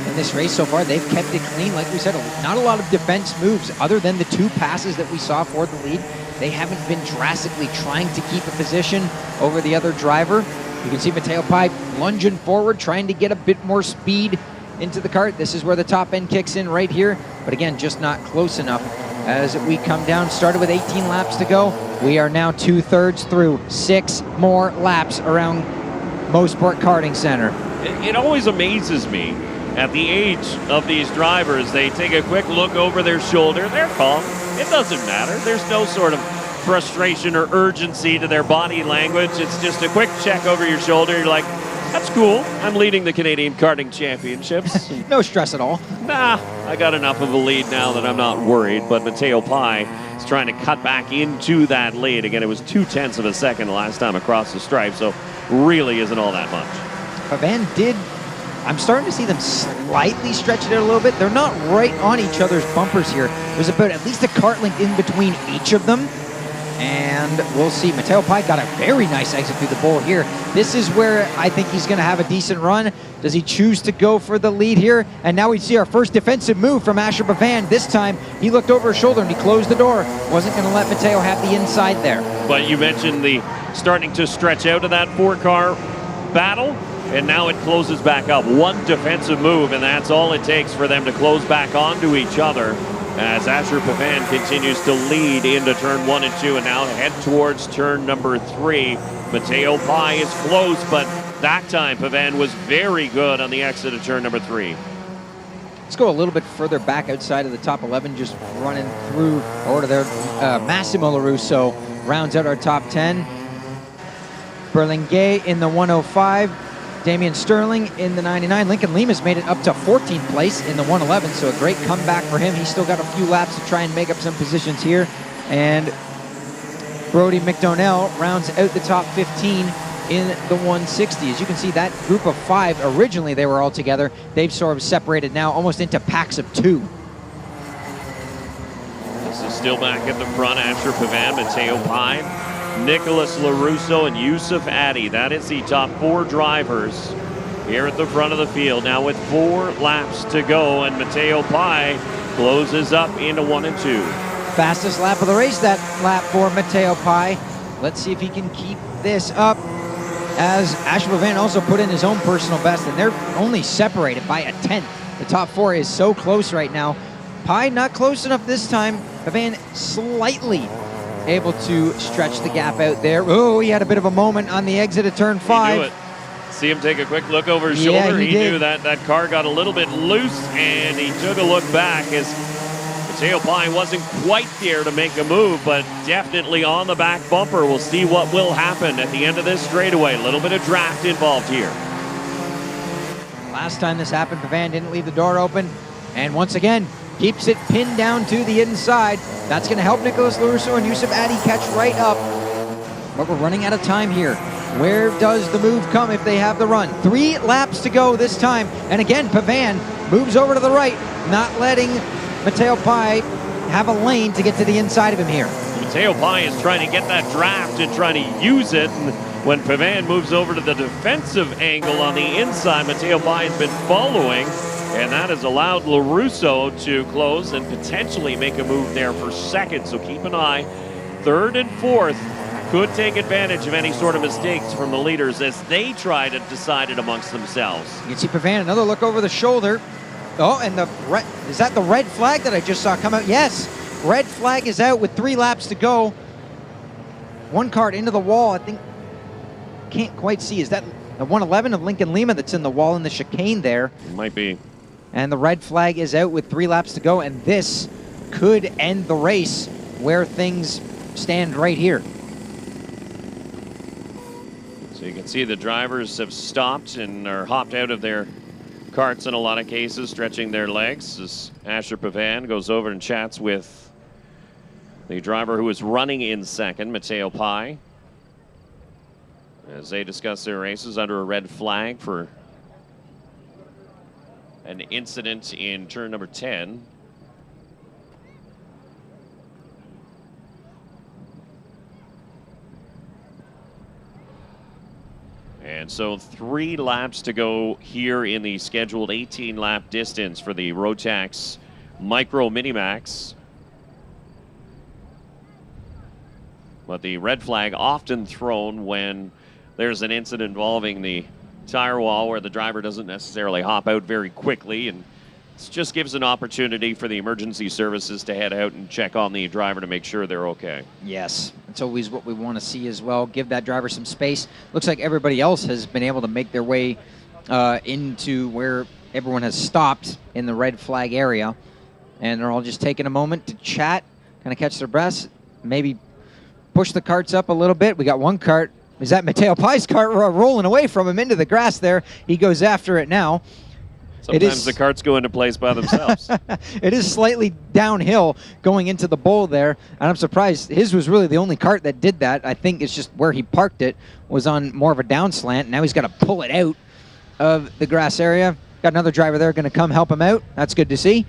In this race so far, they've kept it clean. Like we said, not a lot of defense moves other than the 2 passes that we saw for the lead. They haven't been drastically trying to keep a position over the other driver. You can see Mateo Pai lunging forward, trying to get a bit more speed into the kart. This is where the top end kicks in right here, but again, just not close enough. As we come down, started with 18 laps to go. We are now 2/3 through, 6 more laps around Mosport Karting Center. It always amazes me at the age of these drivers. They take a quick look over their shoulder. They're calm. It doesn't matter. There's no sort of frustration or urgency to their body language. It's just a quick check over your shoulder. You're like, that's cool. I'm leading the Canadian Karting Championships. No stress at all. Nah, I got enough of a lead now that I'm not worried. But Mateo Pai is trying to cut back into that lead. Again, it was 0.2 of a second the last time across the stripe, so really isn't all that much. Pavan did I'm starting to see them slightly stretch it out a little bit. They're not right on each other's bumpers here. There's about at least a kart length in between each of them. And we'll see. Mateo Pai got a very nice exit through the bowl here. This is where I think he's going to have a decent run. Does he choose to go for the lead here? And now we see our first defensive move from Asher Bavan. This time, he looked over his shoulder and he closed the door. Wasn't going to let Mateo have the inside there. But you mentioned the starting to stretch out of that 4-car battle, and now it closes back up. One defensive move, and that's all it takes for them to close back onto each other, as Asher Pavan continues to lead into turn 1 and 2, and now head towards turn number 3. Mateo Pai is close, but that time Pavan was very good on the exit of turn number 3. Let's go a little bit further back outside of the top 11, just running through order there. Massimo LaRusso rounds out our top 10. Berlingay in the 105. Damian Sterling in the 99. Lincoln Lemus made it up to 14th place in the 111, so a great comeback for him. He's still got a few laps to try and make up some positions here. And Brody McDonnell rounds out the top 15 in the 160. As you can see, that group of 5, originally they were all together. They've sort of separated now almost into packs of 2. This is still back at the front. Asher Pavan, Mateo Pai, Nicholas LaRusso, and Yusuf Addy. That is the top 4 drivers here at the front of the field. Now with 4 laps to go, and Mateo Pai closes up into 1 and 2. Fastest lap of the race, that lap for Mateo Pai. Let's see if he can keep this up, as Asher Pavan also put in his own personal best, and they're only separated by a 10th. The top 4 is so close right now. Pai not close enough this time. Pavan slightly able to stretch the gap out there. Oh, he had a bit of a moment on the exit of turn 5. He knew it. See him take a quick look over his shoulder. He knew that that car got a little bit loose, and he took a look back as Mateo Pai wasn't quite there to make a move, but definitely on the back bumper. We'll see what will happen at the end of this straightaway. A little bit of draft involved here. Last time this happened, Pavan didn't leave the door open, and once again, keeps it pinned down to the inside. That's going to help Nicholas LaRusso and Yusuf Addy catch right up. But we're running out of time here. Where does the move come if they have the run? 3 laps to go this time. And again, Pavan moves over to the right, not letting Mateo Pai have a lane to get to the inside of him here. Mateo Pai is trying to get that draft and trying to use it. And when Pavan moves over to the defensive angle on the inside, Mateo Pai has been following. And that has allowed LaRusso to close and potentially make a move there for second. So keep an eye. 3rd and 4th could take advantage of any sort of mistakes from the leaders as they try to decide it amongst themselves. You can see Pavan, another look over the shoulder. Oh, and is that the red flag that I just saw come out? Yes, red flag is out with 3 laps to go. 1 cart into the wall. I think, can't quite see. Is that the 111 of Lincoln Lima that's in the wall in the chicane there? It might be. And the red flag is out with 3 laps to go, and this could end the race where things stand right here. So you can see the drivers have stopped and are hopped out of their carts in a lot of cases, stretching their legs as Asher Pavan goes over and chats with the driver who is running in second, Mateo Pai, as they discuss their races under a red flag for an incident in turn number 10. And so 3 laps to go here in the scheduled 18-lap distance for the Rotax Micro-Mini Max. But the red flag often thrown when there's an incident involving the tire wall where the driver doesn't necessarily hop out very quickly, and it just gives an opportunity for the emergency services to head out and check on the driver to make sure they're okay. Yes, it's always what we want to see as well. Give that driver some space. Looks like everybody else has been able to make their way into where everyone has stopped in the red flag area, and they're all just taking a moment to chat, kind of catch their breaths, maybe push the carts up a little bit. We got 1 cart. Is that Mateo Pai's cart rolling away from him into the grass there? He goes after it now. Sometimes the carts go into place by themselves. It is slightly downhill going into the bowl there, and I'm surprised his was really the only cart that did that. I think it's just where he parked it was on more of a down slant. Now he's got to pull it out. of the grass area. Got another driver there going to come help him out. That's good to see.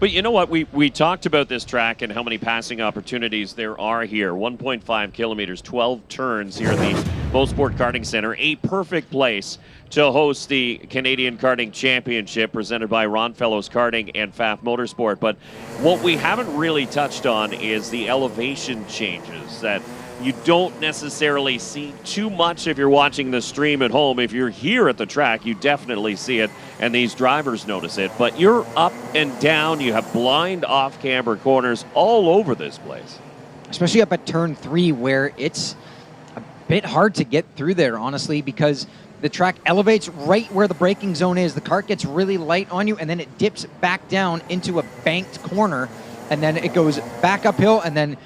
But you know what? We talked about this track and how many passing opportunities there are here. 1.5 kilometers, 12 turns here at the Mosport Karting Center. A perfect place to host the Canadian Karting Championship presented by Ron Fellows Karting and FAF Motorsport. But what we haven't really touched on is the elevation changes that you don't necessarily see too much if you're watching the stream at home. If you're here at the track, you definitely see it, and these drivers notice it. But you're up and down. You have blind off-camber corners all over this place. Especially up at turn 3, where it's a bit hard to get through there, honestly, because the track elevates right where the braking zone is. The cart gets really light on you, and then it dips back down into a banked corner, and then it goes back uphill, and then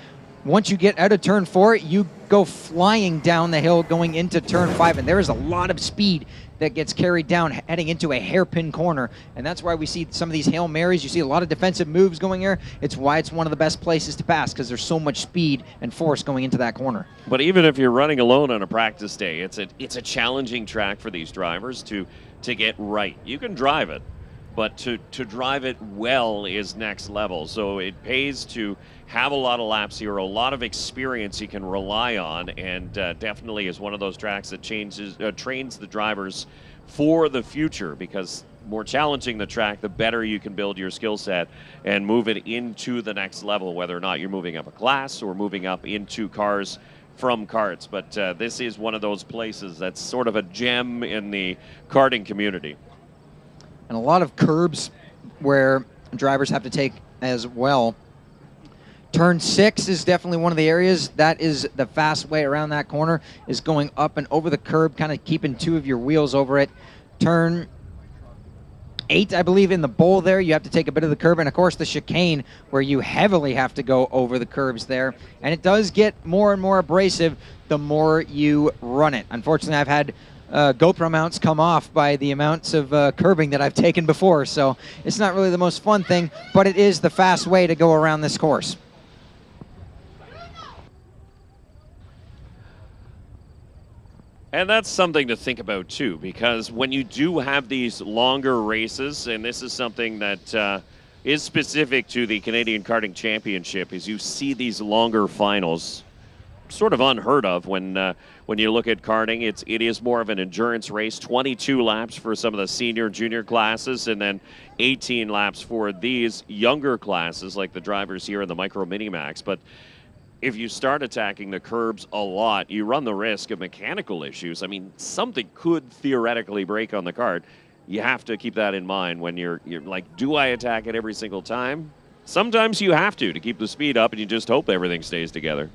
once you get out of turn 4, you go flying down the hill going into turn 5, and there is a lot of speed that gets carried down heading into a hairpin corner, and that's why we see some of these Hail Marys. You see a lot of defensive moves going here. It's why it's one of the best places to pass, because there's so much speed and force going into that corner. But even if you're running alone on a practice day, it's a challenging track for these drivers to get right. You can drive it, but to drive it well is next level. So it pays to have a lot of laps here, a lot of experience you can rely on, and definitely is one of those tracks that trains the drivers for the future, because more challenging the track, the better you can build your skill set and move it into the next level, whether or not you're moving up a class or moving up into cars from karts. But this is one of those places that's sort of a gem in the karting community. And a lot of curbs where drivers have to take as well. Turn 6 is definitely one of the areas. That is the fast way around that corner, is going up and over the curb, kind of keeping 2 of your wheels over it. Turn 8, I believe, in the bowl there, you have to take a bit of the curb, and of course the chicane, where you heavily have to go over the curbs there. And it does get more and more abrasive the more you run it. Unfortunately, I've had GoPro mounts come off by the amounts of curbing that I've taken before, so it's not really the most fun thing, but it is the fast way to go around this course. And that's something to think about too, because when you do have these longer races, and this is something that is specific to the Canadian Karting Championship, is you see these longer finals, sort of unheard of when you look at karting. It is more of an endurance race, 22 laps for some of the senior, junior classes, and then 18 laps for these younger classes, like the drivers here in the Micro-Mini Max. But if you start attacking the curbs a lot, you run the risk of mechanical issues. I mean, something could theoretically break on the kart. You have to keep that in mind when you're like, do I attack it every single time? Sometimes you have to keep the speed up, and you just hope everything stays together.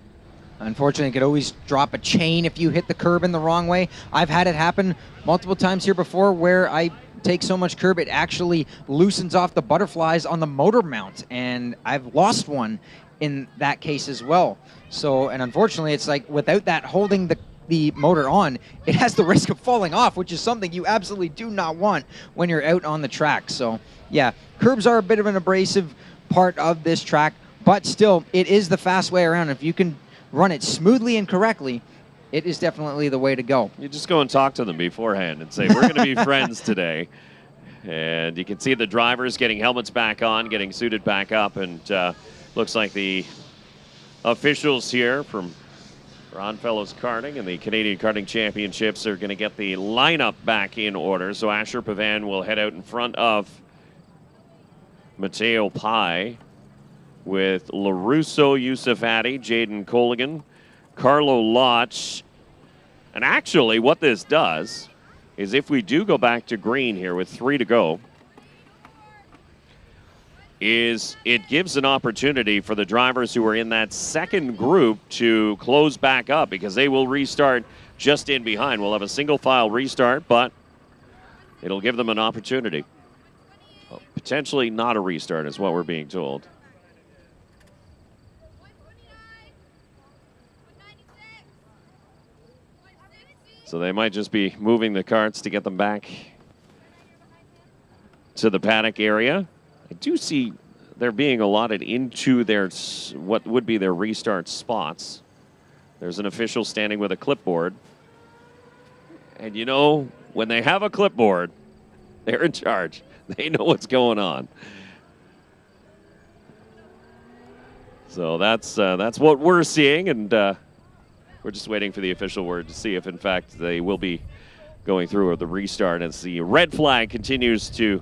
Unfortunately, it could always drop a chain if you hit the curb in the wrong way. I've had it happen multiple times here before where I take so much curb it actually loosens off the butterflies on the motor mount, and I've lost one in that case as well. So, and unfortunately, it's like without that holding the motor on, it has the risk of falling off, which is something you absolutely do not want when you're out on the track. So yeah, curbs are a bit of an abrasive part of this track, but still, it is the fast way around. If you can run it smoothly and correctly, it is definitely the way to go. You just go and talk to them beforehand and say, we're going to be friends today. And you can see the drivers getting helmets back on, getting suited back up, and looks like the officials here from Ron Fellows Karting and the Canadian Karting Championships are going to get the lineup back in order. So Asher Pavan will head out in front of Matteo Pai, with LaRusso, Yusuf Addy, Jaden Colligan, Carlo Lotch. And actually what this does is, if we do go back to green here with 3 to go, is it gives an opportunity for the drivers who are in that second group to close back up, because they will restart just in behind. We'll have a single file restart, but it'll give them an opportunity. Well, potentially not a restart is what we're being told. So they might just be moving the carts to get them back to the paddock area. I do see they're being allotted into their, what would be their restart spots. There's an official standing with a clipboard. And you know, when they have a clipboard, they're in charge. They know what's going on. So that's what we're seeing, and we're just waiting for the official word to see if, in fact, they will be going through with the restart as the red flag continues to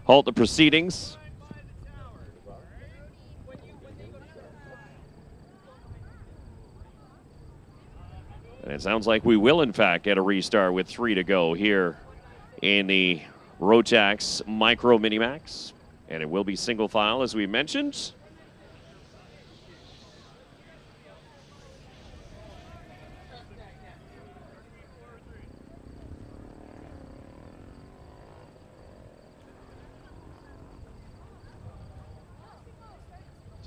halt the proceedings. And it sounds like we will, in fact, get a restart with 3 to go here in the Rotax Micro-Mini Max. And it will be single file, as we mentioned.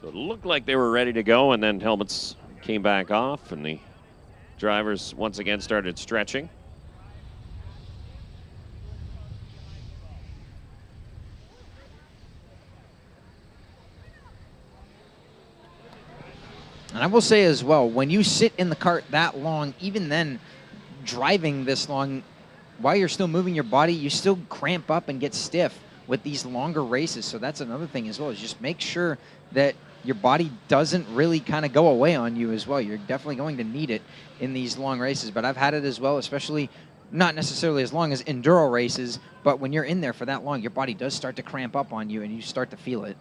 So it looked like they were ready to go, and then helmets came back off, and the drivers once again started stretching. And I will say as well, when you sit in the cart that long, even then driving this long, while you're still moving your body, you still cramp up and get stiff with these longer races. So that's another thing as well, is just make sure that your body doesn't really kind of go away on you as well. You're definitely going to need it in these long races, but I've had it as well, especially not necessarily as long as enduro races, but when you're in there for that long, your body does start to cramp up on you and you start to feel it.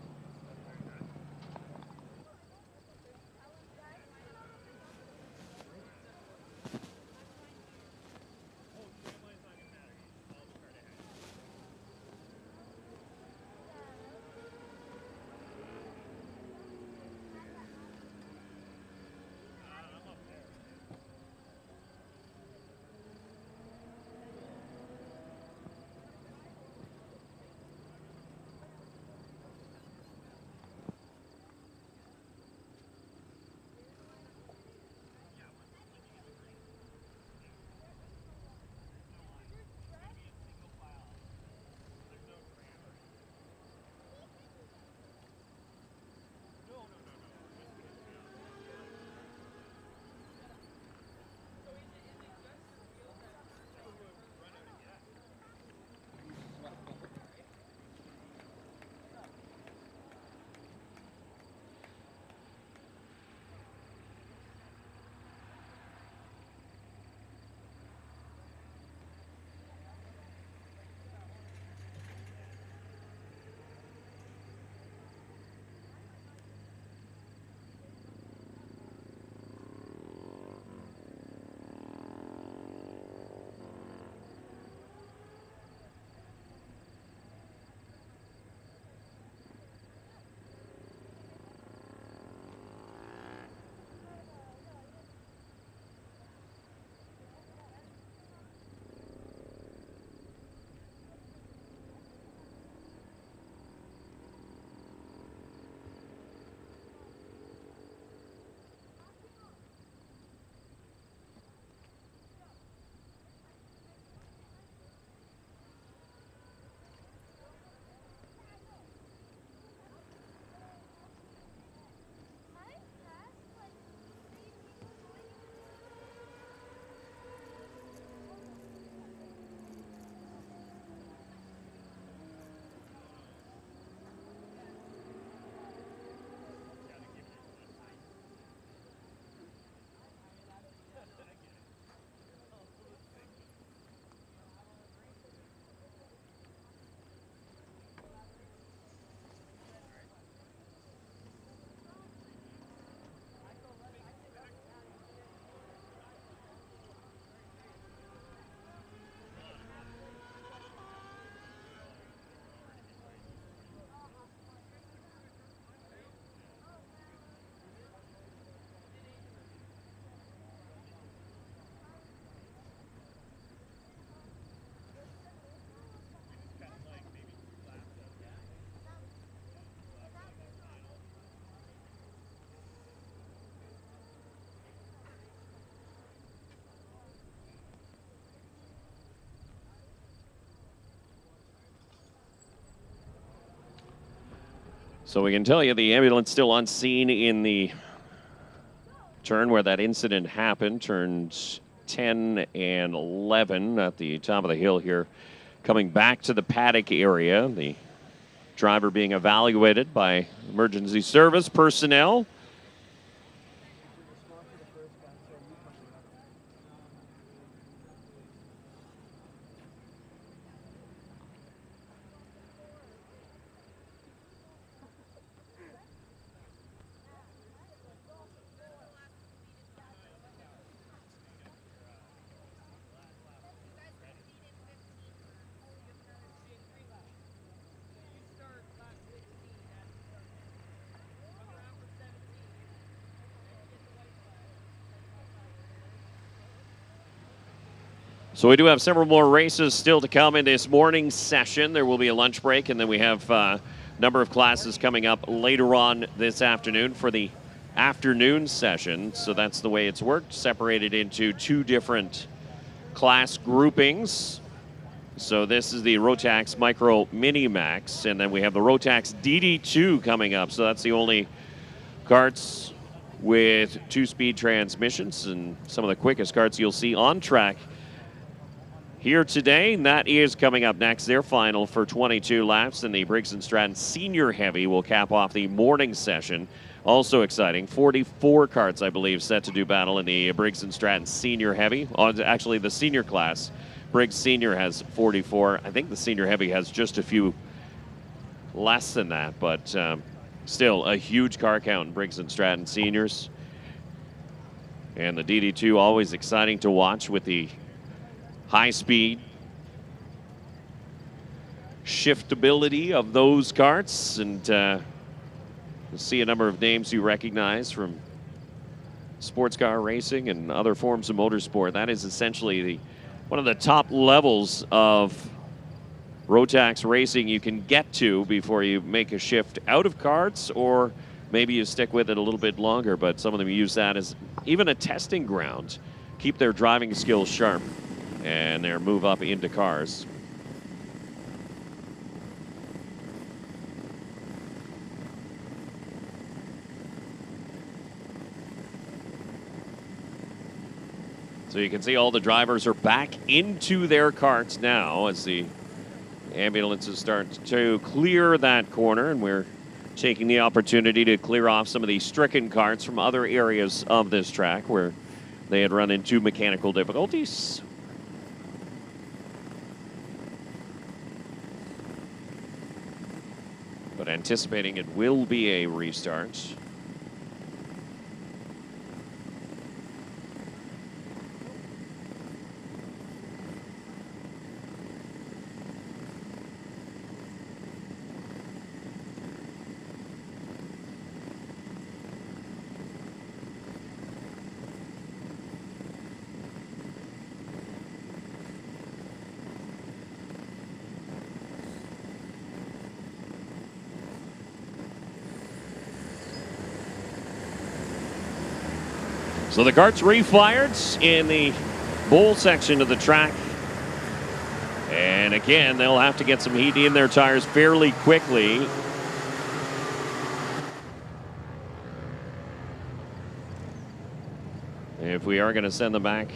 So we can tell you the ambulance still on scene in the turn where that incident happened, turned 10 and 11 at the top of the hill here. Coming back to the paddock area, the driver being evaluated by emergency service personnel. So we do have several more races still to come in this morning session. There will be a lunch break, and then we have a number of classes coming up later on this afternoon for the afternoon session. So that's the way it's worked, separated into two different class groupings. So this is the Rotax Micro-Mini Max, and then we have the Rotax DD2 coming up. So that's the only karts with 2-speed transmissions and some of the quickest karts you'll see on track here today. And that is coming up next. Their final for 22 laps, and the Briggs Stratton Senior Heavy will cap off the morning session. Also exciting, 44 karts, I believe, set to do battle in the Briggs Stratton Senior Heavy. Actually, the senior class, Briggs Senior has 44. I think the Senior Heavy has just a few less than that, but still a huge car count in Briggs Stratton Seniors. And the DD2 always exciting to watch with the high speed, shiftability of those karts, and you'll see a number of names you recognize from sports car racing and other forms of motorsport. That is essentially one of the top levels of Rotax racing you can get to before you make a shift out of karts, or maybe you stick with it a little bit longer, but some of them use that as even a testing ground, keep their driving skills sharp and their move up into cars. So you can see all the drivers are back into their karts now as the ambulances start to clear that corner, and we're taking the opportunity to clear off some of the stricken karts from other areas of this track where they had run into mechanical difficulties. But anticipating it will be a restart. So the karts refired in the bowl section of the track. And again, they'll have to get some heat in their tires fairly quickly. If we are going to send them back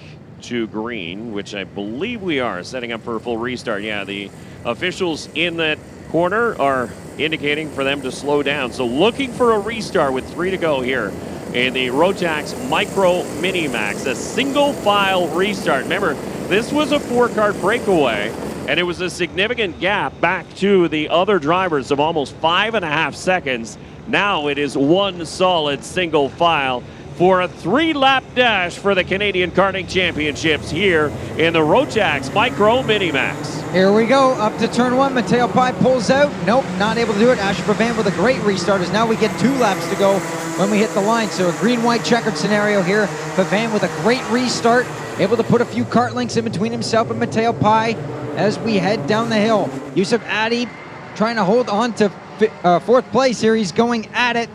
to green, which I believe we are, setting up for a full restart. Yeah, the officials in that corner are indicating for them to slow down. So looking for a restart with 3 to go here in the Rotax Micro-Mini Max, a single file restart. Remember, this was a 4-kart breakaway, and it was a significant gap back to the other drivers of almost 5.5 seconds. Now it is one solid single file for a 3-lap dash for the Canadian Karting Championships here in the Rotax Micro-Mini Max. Here we go, up to turn 1. Mateo Pai pulls out. Nope, not able to do it. Asher Pavan with a great restart, as now we get 2 laps to go when we hit the line. So a green-white checkered scenario here. Pavan with a great restart, able to put a few kart links in between himself and Mateo Pai as we head down the hill. Yusuf Addy trying to hold on to 4th place here. He's going at it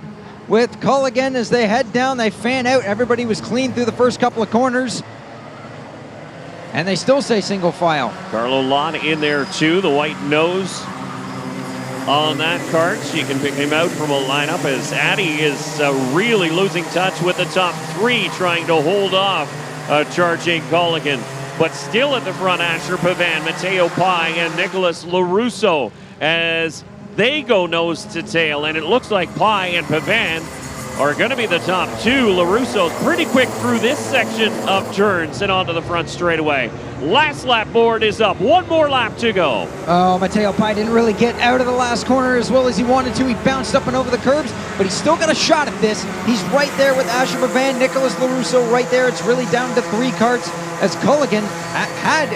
with Culligan as they head down. They fan out. Everybody was clean through the first couple of corners, and they still say single file. Carlo Lott in there too, the white nose on that kart. You can pick him out from a lineup as Addy is really losing touch with the top 3, trying to hold off charging Culligan. But still at the front, Asher Pavan, Matteo Pai, and Nicholas LaRusso as they go nose to tail. And it looks like Pai and Pavan are going to be the top two. LaRusso's pretty quick through this section of turns and onto the front straightaway. Last lap board is up. One more lap to go. Oh, Matteo Pai didn't really get out of the last corner as well as he wanted to. He bounced up and over the curbs, but he's still got a shot at this. He's right there with Asher Pavan, Nicholas LaRusso right there. It's really down to 3 karts as Culligan had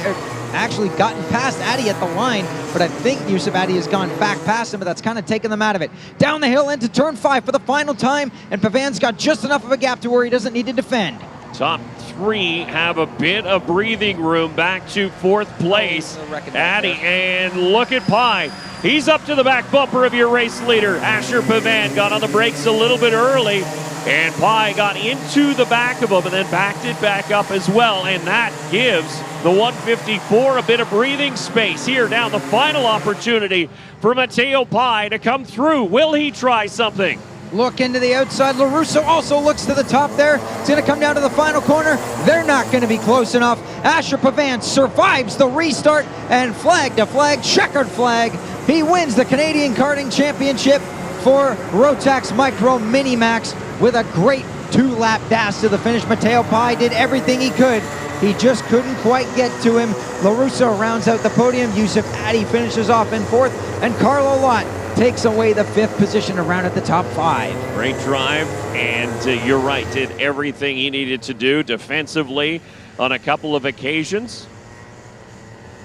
actually gotten past Addy at the line, but I think Yusuf Addy has gone back past him, but that's kind of taken them out of it. Down the hill into turn 5 for the final time, and Pavan's got just enough of a gap to where he doesn't need to defend. Top 3 have a bit of breathing room back to 4th place. Addy, and look at Pai. He's up to the back bumper of your race leader. Asher Pavan got on the brakes a little bit early, and Pai got into the back of him and then backed it back up as well, and that gives the 154 a bit of breathing space here. Now the final opportunity for Matteo Pai to come through. Will he try something? Look into the outside. LaRusso also looks to the top there. It's going to come down to the final corner. They're not going to be close enough. Asher Pavan survives the restart, and flag to flag, checkered flag. He wins the Canadian Karting Championship for Rotax Micro-Mini Max with a great 2-lap dash to the finish. Matteo Pai did everything he could. He just couldn't quite get to him. LaRusso rounds out the podium. Yusuf Addy finishes off in 4th, and Carlo Lott takes away the 5th position around at the top 5. Great drive, and you're right, did everything he needed to do defensively on a couple of occasions.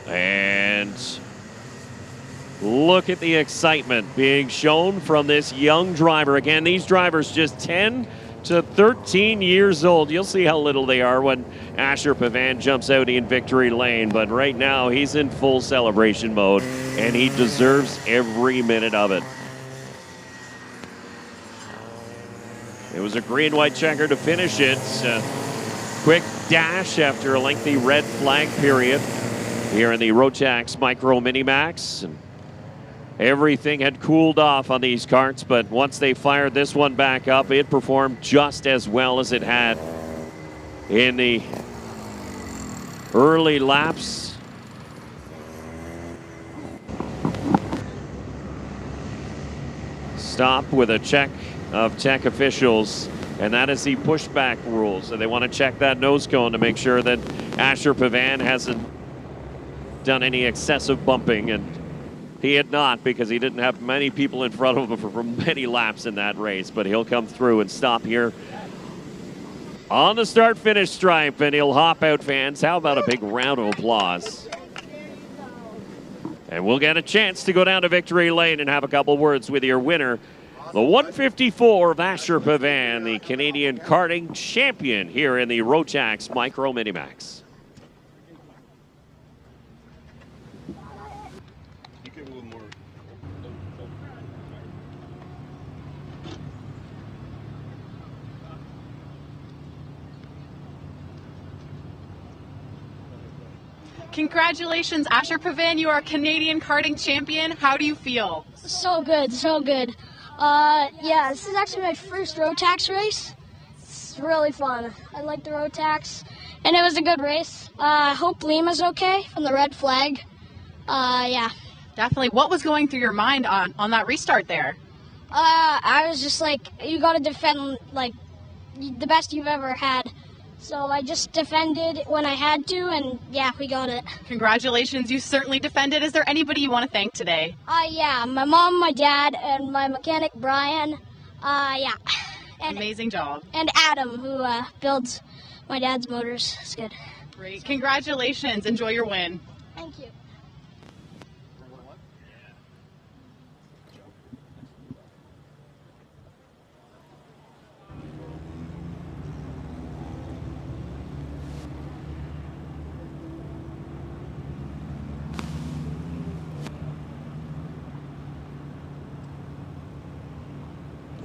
And look at the excitement being shown from this young driver. Again, these drivers just 10 to 13 years old. You'll see how little they are when Asher Pavan jumps out in victory lane, but right now he's in full celebration mode, and he deserves every minute of it. It was a green-white checker to finish it. Quick dash after a lengthy red flag period here in the Rotax Micro-Mini Max. And everything had cooled off on these karts, but once they fired this one back up, it performed just as well as it had in the early laps. Stop with a check of tech officials, and that is the pushback rule. So they want to check that nose cone to make sure that Asher Pavan hasn't done any excessive bumping, and he had not, because he didn't have many people in front of him for many laps in that race, but he'll come through and stop here on the start-finish stripe, and he'll hop out, fans. How about a big round of applause? And we'll get a chance to go down to victory lane and have a couple words with your winner, the 154 of Asher Pavan, the Canadian karting champion here in the Rotax Micro-Mini Max. Congratulations, Asher Pavan. You are Canadian karting champion. How do you feel? So good, so good. Yeah, this is actually my first Rotax race. It's really fun. I like the Rotax, and it was a good race. I hope Lima's okay from the red flag. Yeah. Definitely. What was going through your mind on that restart there? I was just like, you got to defend like the best you've ever had. So I just defended when I had to, and yeah, we got it. Congratulations, you certainly defended. Is there anybody you want to thank today? Yeah, my mom, my dad, and my mechanic, Brian. Yeah. And, amazing job. And Adam, who builds my dad's motors. It's good. Great. Congratulations. Enjoy your win. Thank you.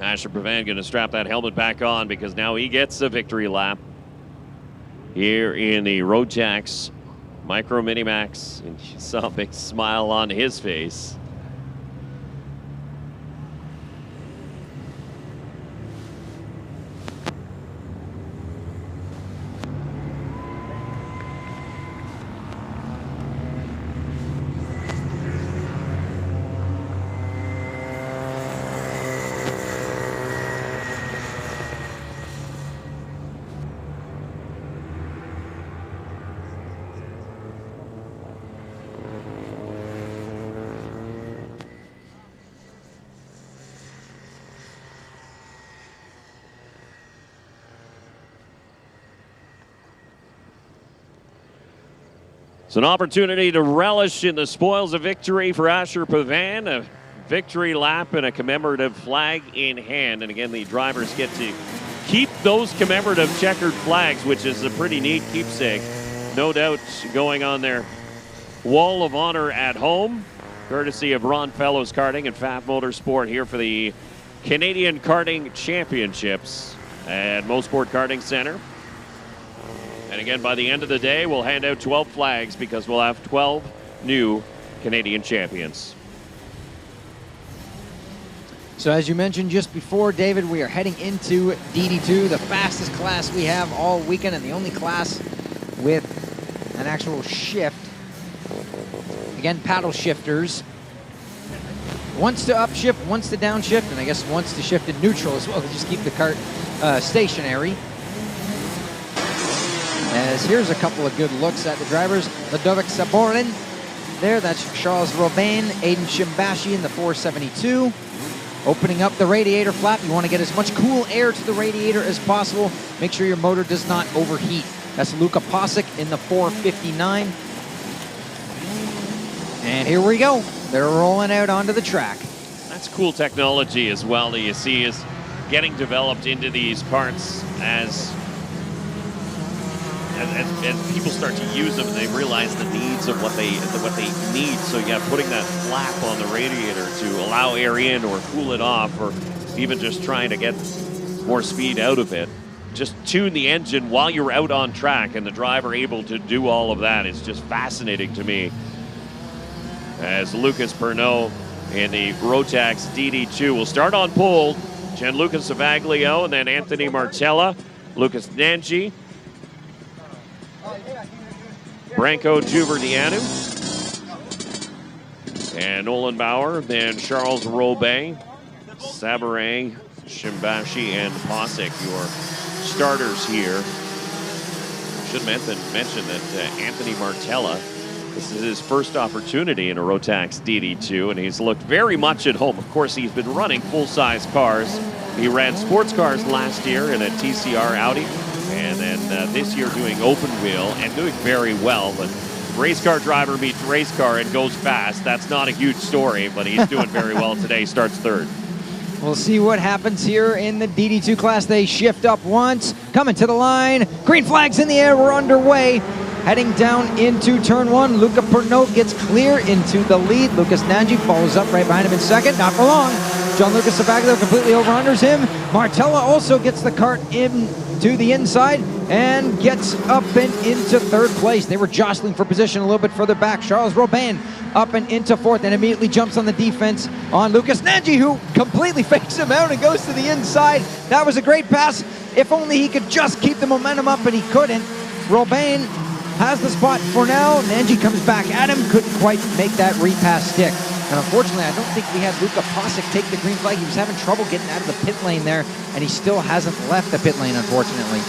Asher Pavan going to strap that helmet back on because now he gets a victory lap here in the Rotax Micro-Mini Max. And you saw a big smile on his face. It's an opportunity to relish in the spoils of victory for Asher Pavan, a victory lap and a commemorative flag in hand. And again, the drivers get to keep those commemorative checkered flags, which is a pretty neat keepsake. No doubt going on their wall of honor at home, courtesy of Ron Fellows Karting and Pfaff Motorsport here for the Canadian Karting Championships at Mosport Karting Center. And again, by the end of the day, we'll hand out 12 flags because we'll have 12 new Canadian champions. So as you mentioned just before, David, we are heading into DD2, the fastest class we have all weekend and the only class with an actual shift. Again, paddle shifters. Once to upshift, once to downshift, and I guess once to shift in neutral as well to just keep the cart stationary. As here's a couple of good looks at the drivers. Ludovic Saborin there, that's Charles Robin, Aiden Shimbashi in the 472. Opening up the radiator flap, you want to get as much cool air to the radiator as possible. Make sure your motor does not overheat. That's Luka Posick in the 459. And here we go. They're rolling out onto the track. That's cool technology as well that you see is getting developed into these carts as people start to use them and they realize the needs of what they need. So yeah, putting that flap on the radiator to allow air in or cool it off, or even just trying to get more speed out of it. Just tune the engine while you're out on track, and the driver able to do all of that is just fascinating to me. As Lucas Pernod in the Rotax DD2 will start on pole. Gianluca Savaglio and then Anthony Martella, Lucas Nanji, Branko Giuverdianu, and Nolan Bauer, then Charles Robin, Sabaray, Shimbashi, and Posick, your starters here. Should mention that Anthony Martella, this is his first opportunity in a Rotax DD2, and he's looked very much at home. Of course, he's been running full-size cars. He ran sports cars last year in a TCR Audi, and then this year doing open wheel and doing very well. But race car driver meets race car and goes fast. That's not a huge story, but he's doing very well today. Starts third. We'll see what happens here in the DD2 class. They shift up once, coming to the line. Green flags in the air, we're underway. Heading down into turn one, Luca Pernod gets clear into the lead. Lucas Nanji follows up right behind him in second, not for long. Gianluca Savaglio completely over-unders him. Martella also gets the cart into the inside and gets up and into third place. They were jostling for position a little bit further back. Charles Robin up and into fourth and immediately jumps on the defense on Lucas Nanji, who completely fakes him out and goes to the inside. That was a great pass. If only he could just keep the momentum up, and he couldn't. Robin has the spot for now. Nanji comes back at him, couldn't quite make that repass stick. And unfortunately, I don't think we had Luka Posick take the green flag. He was having trouble getting out of the pit lane there, and he still hasn't left the pit lane, unfortunately.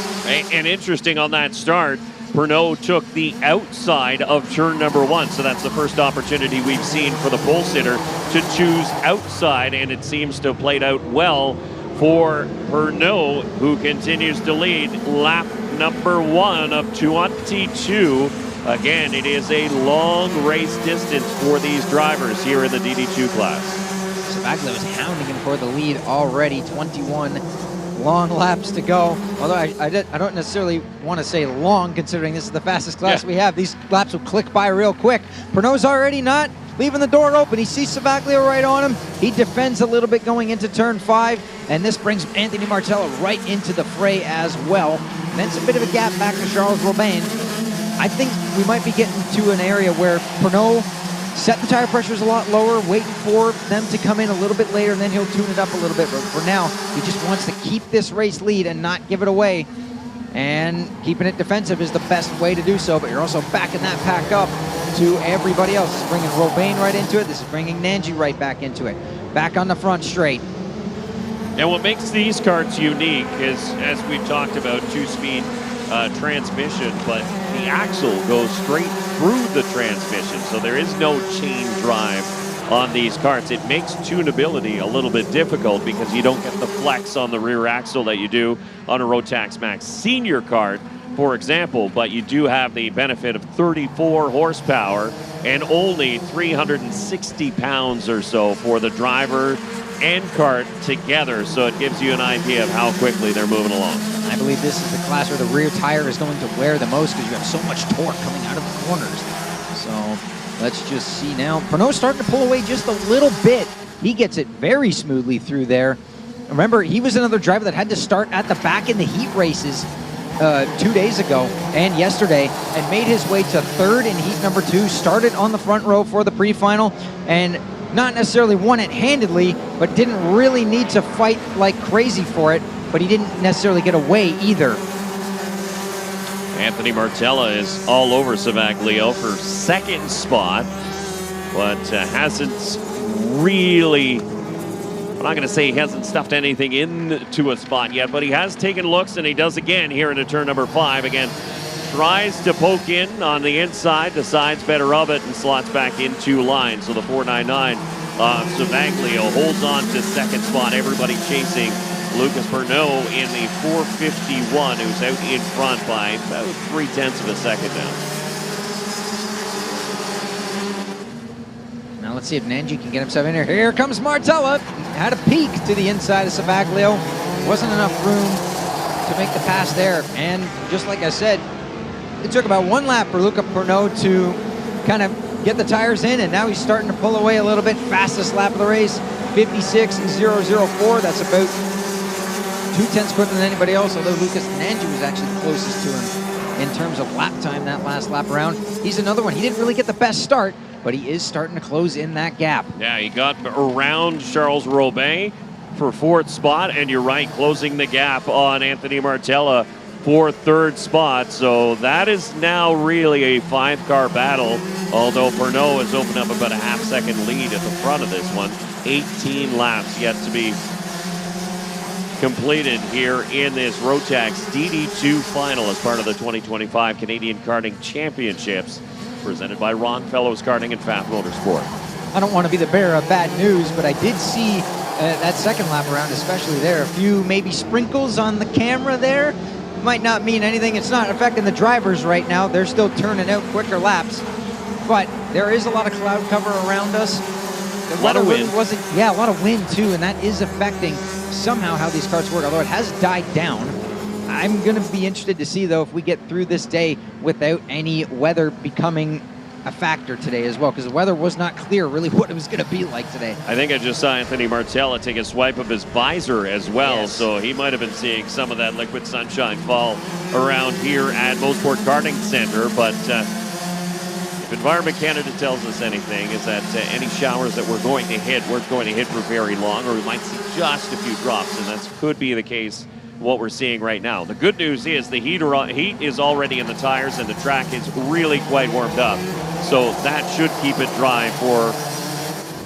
And interesting on that start, Pernod took the outside of turn number one. So that's the first opportunity we've seen for the pole sitter to choose outside, and it seems to have played out well for Pernod, who continues to lead lap number one of 22. Again, it is a long race distance for these drivers here in the DD2 class. Savaglio is hounding him for the lead already. 21 long laps to go. Although I don't necessarily want to say long, considering this is the fastest class we have. These laps will click by real quick. Pernod's already not leaving the door open. He sees Savaglio right on him. He defends a little bit going into turn 5, and this brings Anthony Martella right into the fray as well. And then it's a bit of a gap back to Charles Robin. I think we might be getting to an area where Pernod set the tire pressures a lot lower, waiting for them to come in a little bit later, and then he'll tune it up a little bit. But for now, he just wants to keep this race lead and not give it away. And keeping it defensive is the best way to do so, but you're also backing that pack up to everybody else. This is bringing Robin right into it. This is bringing Nanji right back into it. Back on the front straight. And what makes these carts unique is, as we've talked about, two-speed transmission, but the axle goes straight through the transmission, so there is no chain drive on these carts. It makes tunability a little bit difficult because you don't get the flex on the rear axle that you do on a Rotax Max Senior cart for example, but you do have the benefit of 34 horsepower and only 360 pounds or so for the driver and kart together, so it gives you an idea of how quickly they're moving along. I believe this is the class where the rear tire is going to wear the most because you have so much torque coming out of the corners. So let's just see now. Pernod's starting to pull away just a little bit. He gets it very smoothly through there. Remember, he was another driver that had to start at the back in the heat races 2 days ago and yesterday and made his way to third in heat number 2, started on the front row for the pre-final, and not necessarily won it handedly, but didn't really need to fight like crazy for it, but he didn't necessarily get away either. Anthony Martella is all over Savaglio for second spot, but hasn't really, I'm not going to say he hasn't stuffed anything into a spot yet, but he has taken looks, and he does again here into turn number 5. Again, tries to poke in on the inside, decides better of it, and slots back into line. So the 499 Savaglio holds on to second spot. Everybody chasing Lucas Pernod in the 451, who's out in front by about 0.3 of a second now. Now let's see if Nanji can get himself in here. Here comes Martella. Had a peek to the inside of Savaglio. Wasn't enough room to make the pass there. And just like I said, it took about 1 lap for Luca Pernod to kind of get the tires in, and now he's starting to pull away a little bit. Fastest lap of the race, 56.004. That's about 0.2 quicker than anybody else, although Lucas Nanji was actually closest to him in terms of lap time that last lap around. He's another one. He didn't really get the best start, but he is starting to close in that gap. Yeah, he got around Charles Robin for 4th spot, and you're right, closing the gap on Anthony Martella for 3rd spot. So that is now really a 5-car battle, although Pernod has opened up about a half-second lead at the front of this one. 18 laps yet to be completed here in this Rotax DD2 final as part of the 2025 Canadian Karting Championships, presented by Ron Fellows Karting and Pfaff Motorsport. I don't want to be the bearer of bad news, but I did see that second lap around, especially there, a few maybe sprinkles on the camera there. Might not mean anything. It's not affecting the drivers right now. They're still turning out quicker laps, but there is a lot of cloud cover around us. A lot of wind. Yeah, a lot of wind too, and that is affecting somehow how these carts work, although it has died down. I'm going to be interested to see, though, if we get through this day without any weather becoming a factor today as well, because the weather was not clear really what it was going to be like today. I think I just saw Anthony Martella take a swipe of his visor as well, yes. So he might have been seeing some of that liquid sunshine fall around here at Mosport Karting Center, but if Environment Canada tells us anything, is that any showers that we're going to hit, we're going to hit for very long, or we might see just a few drops, and that could be the case what we're seeing right now. The good news is the heat is already in the tires, and the track is really quite warmed up. So that should keep it dry for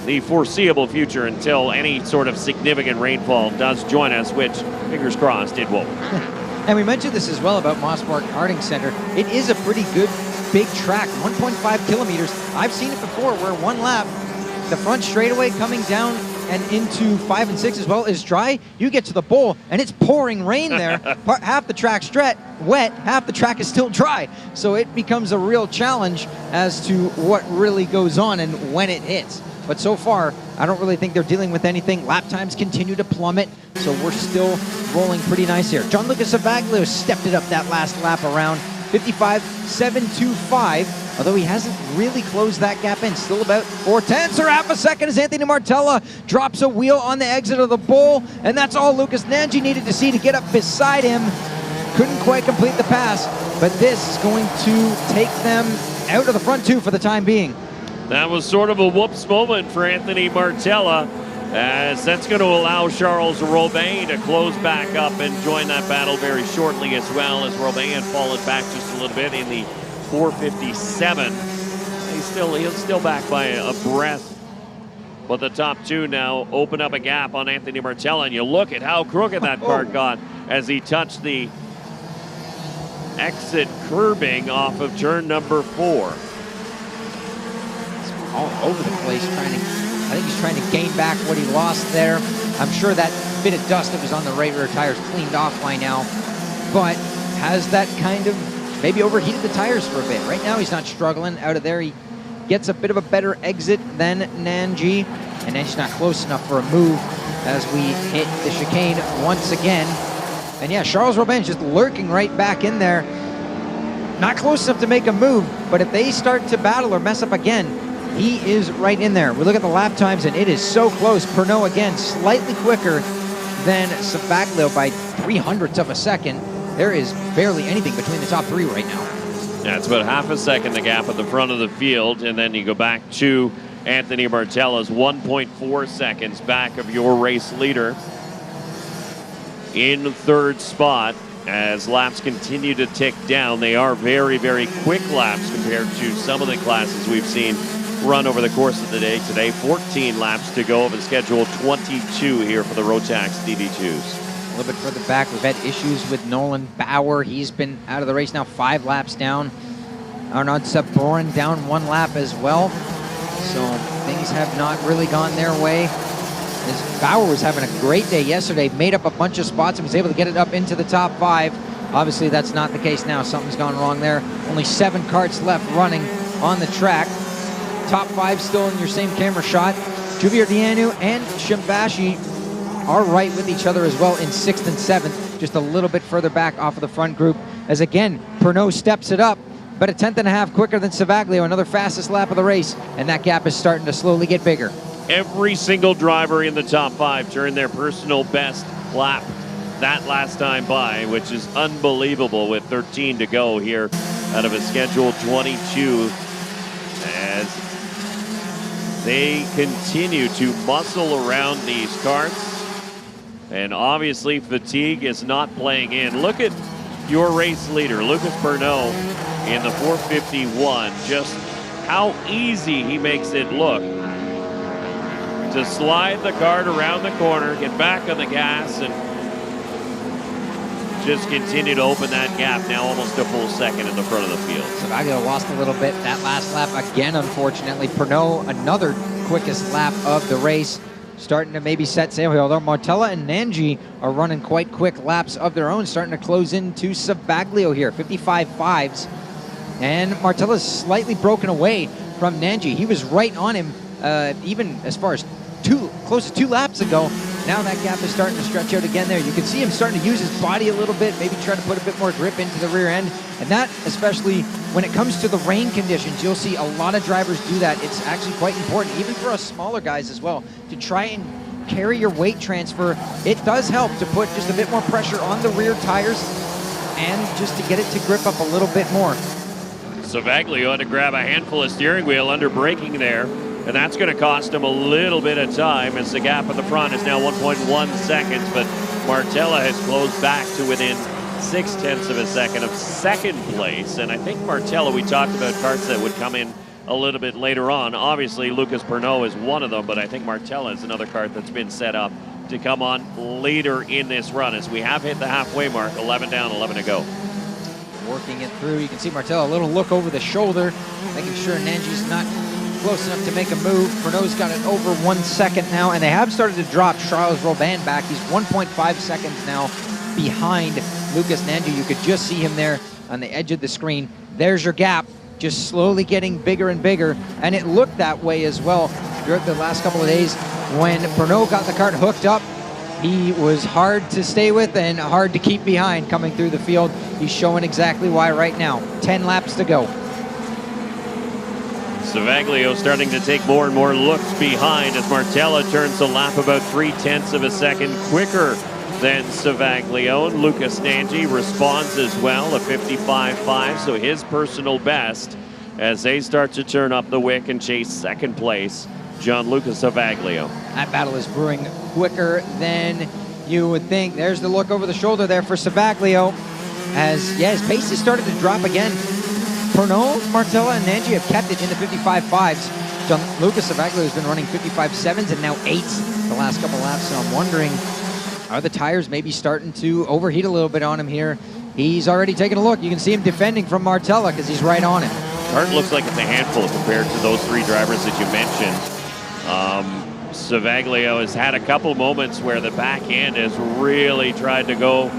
the foreseeable future until any sort of significant rainfall does join us, which, fingers crossed, it won't. And we mentioned this as well about Mosport Karting Center. It is a pretty good big track, 1.5 kilometers. I've seen it before where 1 lap, the front straightaway coming down and into 5 and 6 as well is dry. You get to the bowl and it's pouring rain there. Half the track's wet, half the track is still dry. So it becomes a real challenge as to what really goes on and when it hits. But so far, I don't really think they're dealing with anything. Lap times continue to plummet, so we're still rolling pretty nice here. Gianluca Savaglio stepped it up that last lap around 55.725, although he hasn't really closed that gap in. Still about 4/10 or half a second as Anthony Martella drops a wheel on the exit of the bowl, and that's all Lucas Nanji needed to see to get up beside him. Couldn't quite complete the pass, but this is going to take them out of the front 2 for the time being. That was sort of a whoops moment for Anthony Martella, as that's going to allow Charles Robin to close back up and join that battle very shortly as well, as Robin had fallen back just a little bit in the 457. He's still back by a breath. But the top 2 now open up a gap on Anthony Martella, and you look at how crooked that cart got as he touched the exit curbing off of turn number 4. All over the place, I think he's trying to gain back what he lost there. I'm sure that bit of dust that was on the right rear tires cleaned off by now, but has that kind of maybe overheated the tires for a bit. Right now he's not struggling out of there. He gets a bit of a better exit than Nanji, and Nanji's not close enough for a move as we hit the chicane once again. And yeah, Charles Robin's just lurking right back in there. Not close enough to make a move, but if they start to battle or mess up again, he is right in there. We look at the lap times, and it is so close. Pernod, again, slightly quicker than Savaglio by 0.03 of a second. There is barely anything between the top three right now. Yeah, it's about half a second the gap at the front of the field, and then you go back to Anthony Martella's 1.4 seconds back of your race leader in third spot. As laps continue to tick down, they are very, very quick laps compared to some of the classes we've seen run over the course of the day today. 14 laps to go of a schedule 22 here for the Rotax DD2s. A little bit further back, we've had issues with Nolan Bauer. He's been out of the race now 5 laps down. Arnaud Sabourin down 1 lap as well. So things have not really gone their way. As Bauer was having a great day yesterday, made up a bunch of spots and was able to get it up into the top 5. Obviously, that's not the case now. Something's gone wrong there. Only 7 karts left running on the track. Top 5 still in your same camera shot. Juvier-Dianu and Shimbashi are right with each other as well in 6th and 7th, just a little bit further back off of the front group. As again, Pernod steps it up, but a 1/10.5 quicker than Savaglio, another fastest lap of the race, and that gap is starting to slowly get bigger. Every single driver in the top 5 turned their personal best lap that last time by, which is unbelievable with 13 to go here out of a schedule 22, as they continue to muscle around these karts. And obviously fatigue is not playing in. Look at your race leader, Lucas Pernod, in the 451, just how easy he makes it look to slide the kart around the corner, get back on the gas, and just continue to open that gap, now almost a full second in the front of the field. Savaglio lost a little bit that last lap again, unfortunately. Pernod, another quickest lap of the race, starting to maybe set sail here, although Martella and Nanji are running quite quick laps of their own, starting to close into Savaglio here, 55.5s. And Martella's slightly broken away from Nanji. He was right on him even as far as close to 2 laps ago. Now that gap is starting to stretch out again there. You can see him starting to use his body a little bit, maybe try to put a bit more grip into the rear end. And that, especially when it comes to the rain conditions, you'll see a lot of drivers do that. It's actually quite important, even for us smaller guys as well, to try and carry your weight transfer. It does help to put just a bit more pressure on the rear tires and just to get it to grip up a little bit more. Savaglio had to grab a handful of steering wheel under braking there, and that's going to cost him a little bit of time as the gap at the front is now 1.1 seconds, but Martella has closed back to within 0.6 of a second of second place. And I think Martella, we talked about karts that would come in a little bit later on. Obviously, Lucas Pernod is one of them, but I think Martella is another kart that's been set up to come on later in this run, as we have hit the halfway mark, 11 down, 11 to go. Working it through, you can see Martella a little look over the shoulder, making sure Nanji's not close enough to make a move. Pernod's got it over 1 second now, and they have started to drop Charles Robin back. He's 1.5 seconds now behind Lucas Nanji. You could just see him there on the edge of the screen. There's your gap, just slowly getting bigger and bigger, and it looked that way as well throughout the last couple of days. When Pernod got the kart hooked up, he was hard to stay with and hard to keep behind coming through the field. He's showing exactly why right now. 10 laps to go. Savaglio starting to take more and more looks behind as Martella turns the lap about 0.3 of a second quicker than Savaglio. And Lucas Nanji responds as well, a 55.5, so his personal best as they start to turn up the wick and chase second place, Gianluca Savaglio. That battle is brewing quicker than you would think. There's the look over the shoulder there for Savaglio, as his pace has started to drop again. Pernod, Martella, and Nanji have kept it in the 55.5s. Gianluca Savaglio has been running 55.7s and now 8s the last couple laps, so I'm wondering, are the tires maybe starting to overheat a little bit on him here? He's already taken a look. You can see him defending from Martella because he's right on him. Kart looks like it's a handful compared to those 3 drivers that you mentioned. Savaglio has had a couple moments where the back end has really tried to go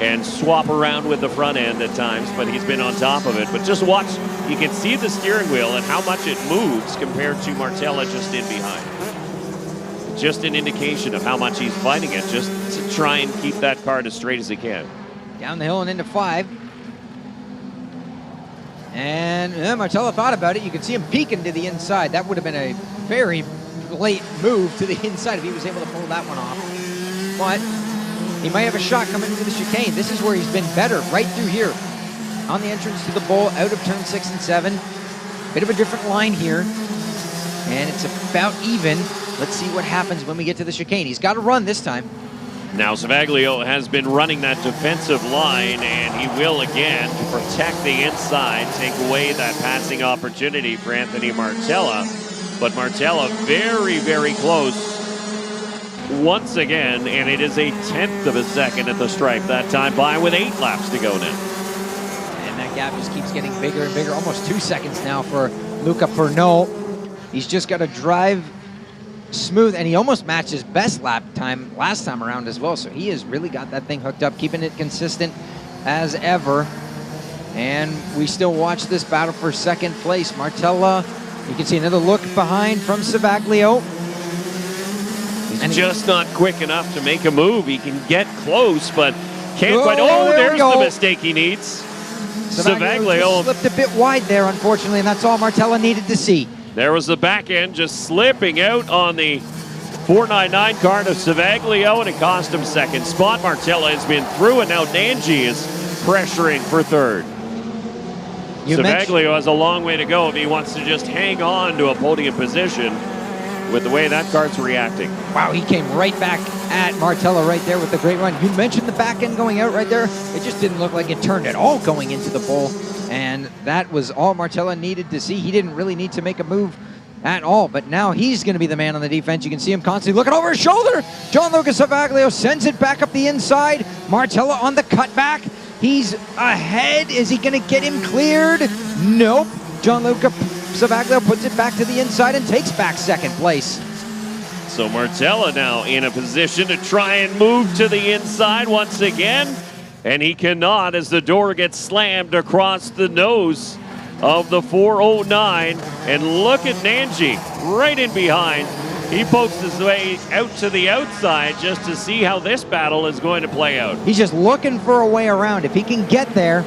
and swap around with the front end at times, but he's been on top of it. But just watch, you can see the steering wheel and how much it moves compared to Martella just in behind. Just an indication of how much he's fighting it, just to try and keep that car as straight as he can. Down the hill and into 5. And Martella thought about it. You can see him peeking to the inside. That would have been a very late move to the inside if he was able to pull that one off. But he might have a shot coming into the chicane. This is where he's been better, right through here. On the entrance to the bowl, out of turn 6 and 7. Bit of a different line here. And it's about even. Let's see what happens when we get to the chicane. He's got to run this time. Now Savaglio has been running that defensive line, and he will again to protect the inside, take away that passing opportunity for Anthony Martella. But Martella very, very close once again, and it is a 1/10 of a second at the stripe that time by with 8 laps to go now. And that gap just keeps getting bigger and bigger. Almost 2 seconds now for Luca Pernot. He's just got to drive smooth, and he almost matched his best lap time last time around as well. So he has really got that thing hooked up, keeping it consistent as ever. And we still watch this battle for second place. Martella, you can see another look behind from Savaglio. He's just not quick enough to make a move. He can get close, but can't quite. Oh, There's the mistake he needs. Savaglio slipped a bit wide there, unfortunately, and that's all Martella needed to see. There was the back end just slipping out on the 499 car to Savaglio, and it cost him second spot. Martella has been through, and now Nanji is pressuring for third. Savaglio has a long way to go if he wants to just hang on to a podium position with the way that car's reacting. Wow, he came right back at Martella right there with the great run. You mentioned the back end going out right there. It just didn't look like it turned at all going into the bowl. And that was all Martella needed to see. He didn't really need to make a move at all, but now he's going to be the man on the defense. You can see him constantly looking over his shoulder. Gianluca Savaglio sends it back up the inside. Martella on the cutback. He's ahead. Is he going to get him cleared? Nope. Gianluca Savaglio puts it back to the inside and takes back second place. So Martella now in a position to try and move to the inside once again. And he cannot as the door gets slammed across the nose of the 409. And look at Nanji right in behind. He pokes his way out to the outside just to see how this battle is going to play out. He's just looking for a way around. If he can get there,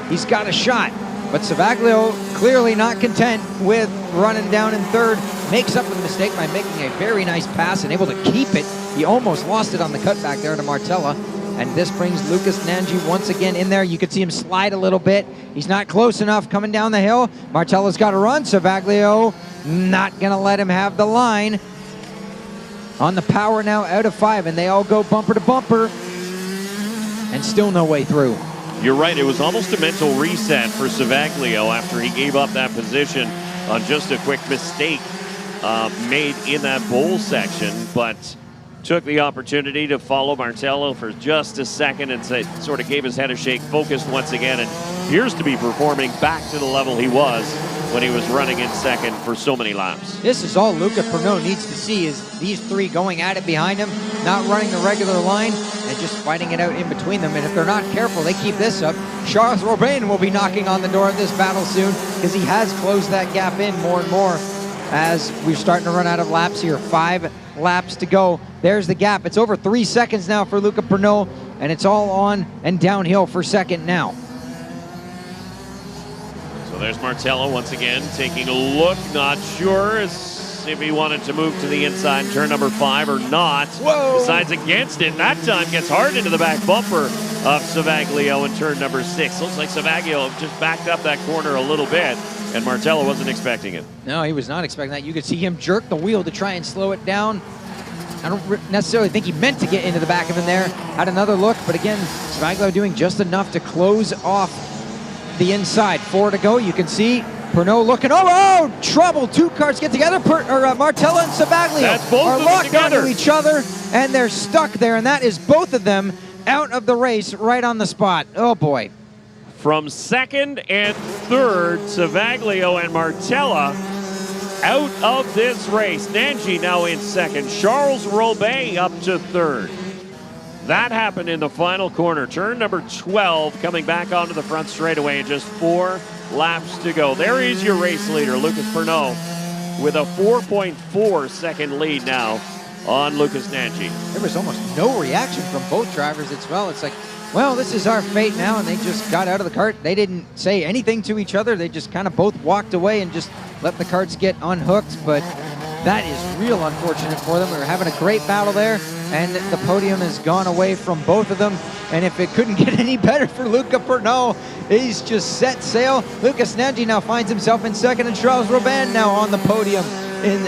he's got a shot. But Savaglio clearly not content with running down in third. Makes up for the mistake by making a very nice pass and able to keep it. He almost lost it on the cutback there to Martella. And this brings Lucas Nanji once again in there. You can see him slide a little bit. He's not close enough coming down the hill. Martella's got to run. Savaglio not going to let him have the line. On the power now out of 5, and they all go bumper to bumper. And still no way through. You're right. It was almost a mental reset for Savaglio after he gave up that position on just a quick mistake made in that bowl section. But took the opportunity to follow Martella for just a second and sort of gave his head a shake, focused once again, and appears to be performing back to the level he was when he was running in second for so many laps. This is all Luca Pernot needs to see, is these three going at it behind him, not running the regular line, and just fighting it out in between them. And if they're not careful, they keep this up. Charles Robin will be knocking on the door of this battle soon, because he has closed that gap in more and more as we're starting to run out of laps here. 5 laps to go. There's the gap. It's over 3 seconds now for Luca Pernot, and it's all on and downhill for second now. So there's Martella once again taking a look, not sure if he wanted to move to the inside in turn number 5 or not. Whoa. Decides against it. That time gets hard into the back bumper of Savaglio in turn number 6. Looks like Savaglio just backed up that corner a little bit, and Martella wasn't expecting it. No, he was not expecting that. You could see him jerk the wheel to try and slow it down. I don't necessarily think he meant to get into the back of him there. Had another look, but again, Savaglio doing just enough to close off the inside. 4 to go. You can see Pernot looking. Oh, trouble. 2 cars get together. Martella and Savaglio are locked onto each other, and they're stuck there, and that is both of them out of the race right on the spot. Oh, boy. From second and third, Savaglio and Martella out of this race. Nanji now in second. Charles Robin up to third. That happened in the final corner. Turn number 12 coming back onto the front straightaway and just 4 laps to go. There is your race leader, Lucas Pernod, with a 4.4 second lead now on Lucas Nanji. There was almost no reaction from both drivers as well. It's like, well, this is our fate now, and they just got out of the cart. They didn't say anything to each other. They just kind of both walked away and just let the carts get unhooked, but that is real unfortunate for them. We were having a great battle there, and the podium has gone away from both of them, and if it couldn't get any better for Luca Pernod, he's just set sail. Lucas Nanji now finds himself in second, and Charles Robin now on the podium in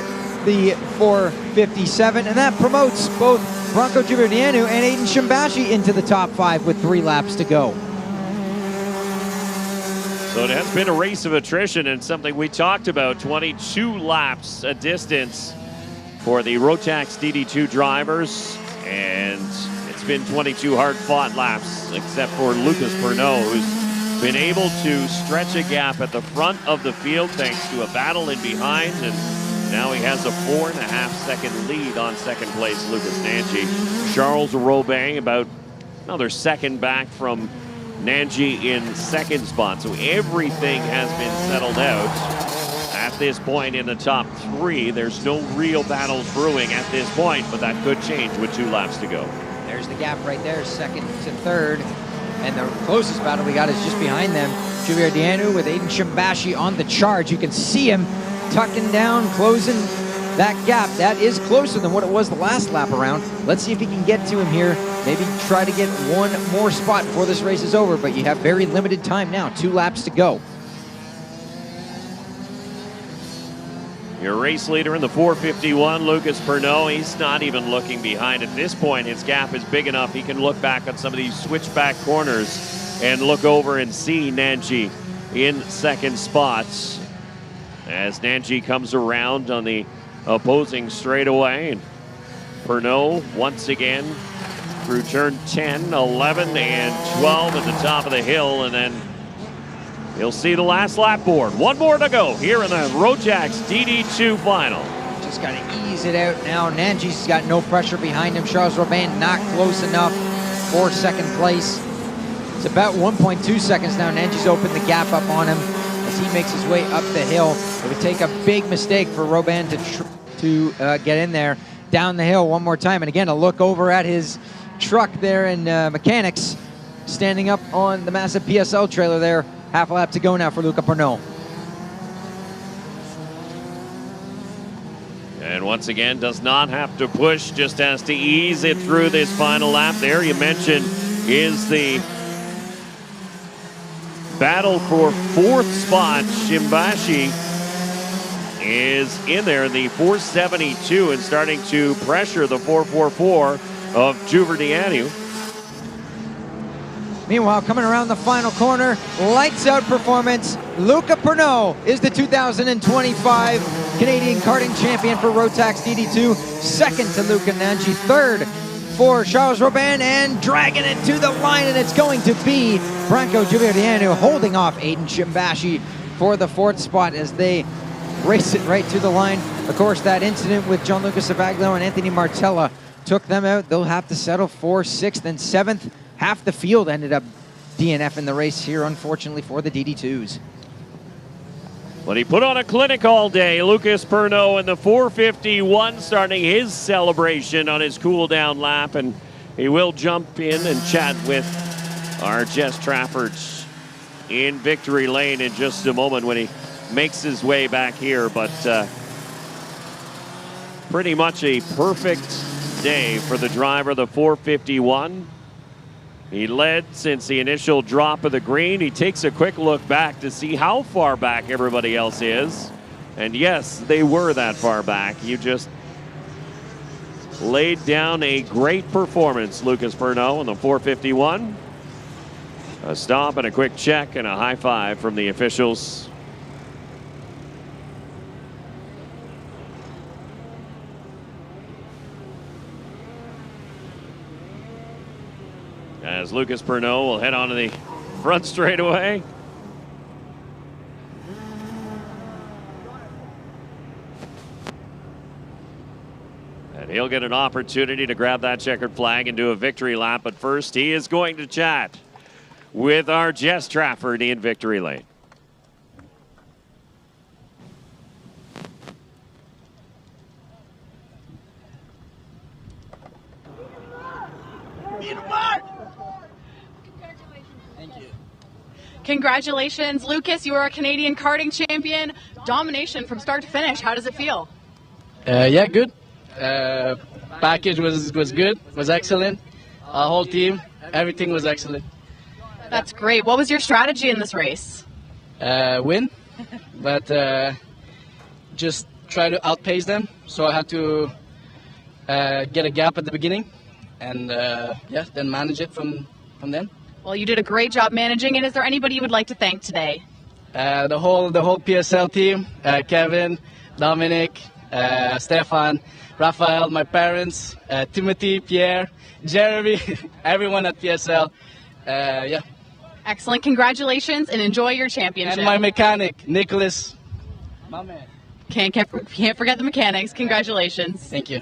the 4:57, and that promotes both Branko Giuliano and Aiden Shimbashi into the top 5 with 3 laps to go. So it has been a race of attrition, and something we talked about, 22 laps a distance for the Rotax DD2 drivers, and it's been 22 hard-fought laps, except for Lucas Pernod, who's been able to stretch a gap at the front of the field thanks to a battle in behind, and now he has a 4.5-second lead on second place Lucas Nanji. Charles Robin about another second back from Nanji in second spot. So everything has been settled out at this point in the top 3. There's no real battles brewing at this point, but that could change with 2 laps to go. There's the gap right there, second to third. And the closest battle we got is just behind them. Giuliano with Aiden Shimbashi on the charge. You can see him tucking down, closing that gap. That is closer than what it was the last lap around. Let's see if he can get to him here. Maybe try to get one more spot before this race is over, but you have very limited time now. 2 laps to go. Your race leader in the 4:51, Lucas Pernod. He's not even looking behind. At this point, his gap is big enough. He can look back on some of these switchback corners and look over and see Nanji in second spots as Nanji comes around on the opposing straightaway. And Pernod once again through turn 10, 11, and 12 at the top of the hill, and then you'll see the last lap board. 1 more to go here in the Rotax DD2 final. Just got to ease it out now. Nanji's got no pressure behind him. Charles Robin not close enough for second place. It's about 1.2 seconds now. Nanji's opened the gap up on him as he makes his way up the hill. It would take a big mistake for Robin to get in there. Down the hill one more time. And again, a look over at his truck there in mechanics, standing up on the massive PSL trailer there. Half a lap to go now for Luca Pernod. And once again, does not have to push, just has to ease it through this final lap. There you mentioned is the battle for 4th spot. Shimbashi is in there in the 472 and starting to pressure the 444 of Giuliano. Meanwhile, coming around the final corner, lights out performance. Luca Pernod is the 2025 Canadian karting champion for Rotax DD2. Second to Luca Nanji. Third for Charles Robin, and dragging it to the line, and it's going to be Branko Giuliano holding off Aiden Shimbashi for the 4th spot as they race it right to the line. Of course, that incident with Gianluca Savaglio and Anthony Martella took them out. They'll have to settle for 6th and 7th. Half the field ended up DNF in the race here, unfortunately, for the DD2s. But he put on a clinic all day. Lucas Pernod in the 451 starting his celebration on his cool down lap, and he will jump in and chat with our Jess Trafford in victory lane in just a moment when he makes his way back here. But pretty much a perfect day for the driver, the 451. He led since the initial drop of the green. He takes a quick look back to see how far back everybody else is. And yes, they were that far back. You just laid down a great performance, Lucas Pernod, in the 451. A stop and a quick check and a high five from the officials. As Lucas Pernod will head onto the front straightaway. And he'll he'll get an opportunity to grab that checkered flag and do a victory lap. But first, he is going to chat with our Jess Trafford in victory lane. Congratulations, Lucas. You are a Canadian karting champion. Domination from start to finish. How does it feel? Yeah, good. Package was good, was excellent. Our whole team, everything was excellent. That's great. What was your strategy in this race? Win, but just try to outpace them. So I had to get a gap at the beginning, and yeah, then manage it from then. Well, you did a great job managing it. Is there anybody you would like to thank today? The whole PSL team, Kevin, Dominic, Stefan, Raphael, my parents, Timothy, Pierre, Jeremy, everyone at PSL. Yeah. Excellent. Congratulations and enjoy your championship. And my mechanic, Nicholas. My man. Can't forget the mechanics. Congratulations. Thank you.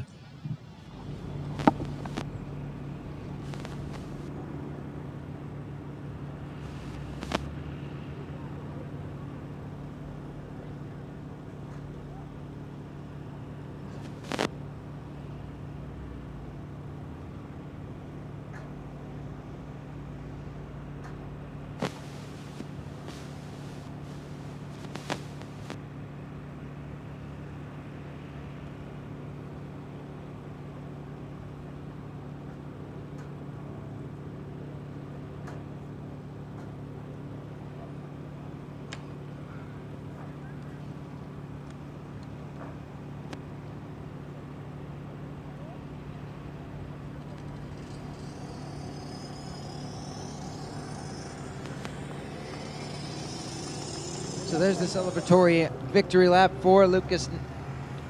So there's the celebratory victory lap for Lucas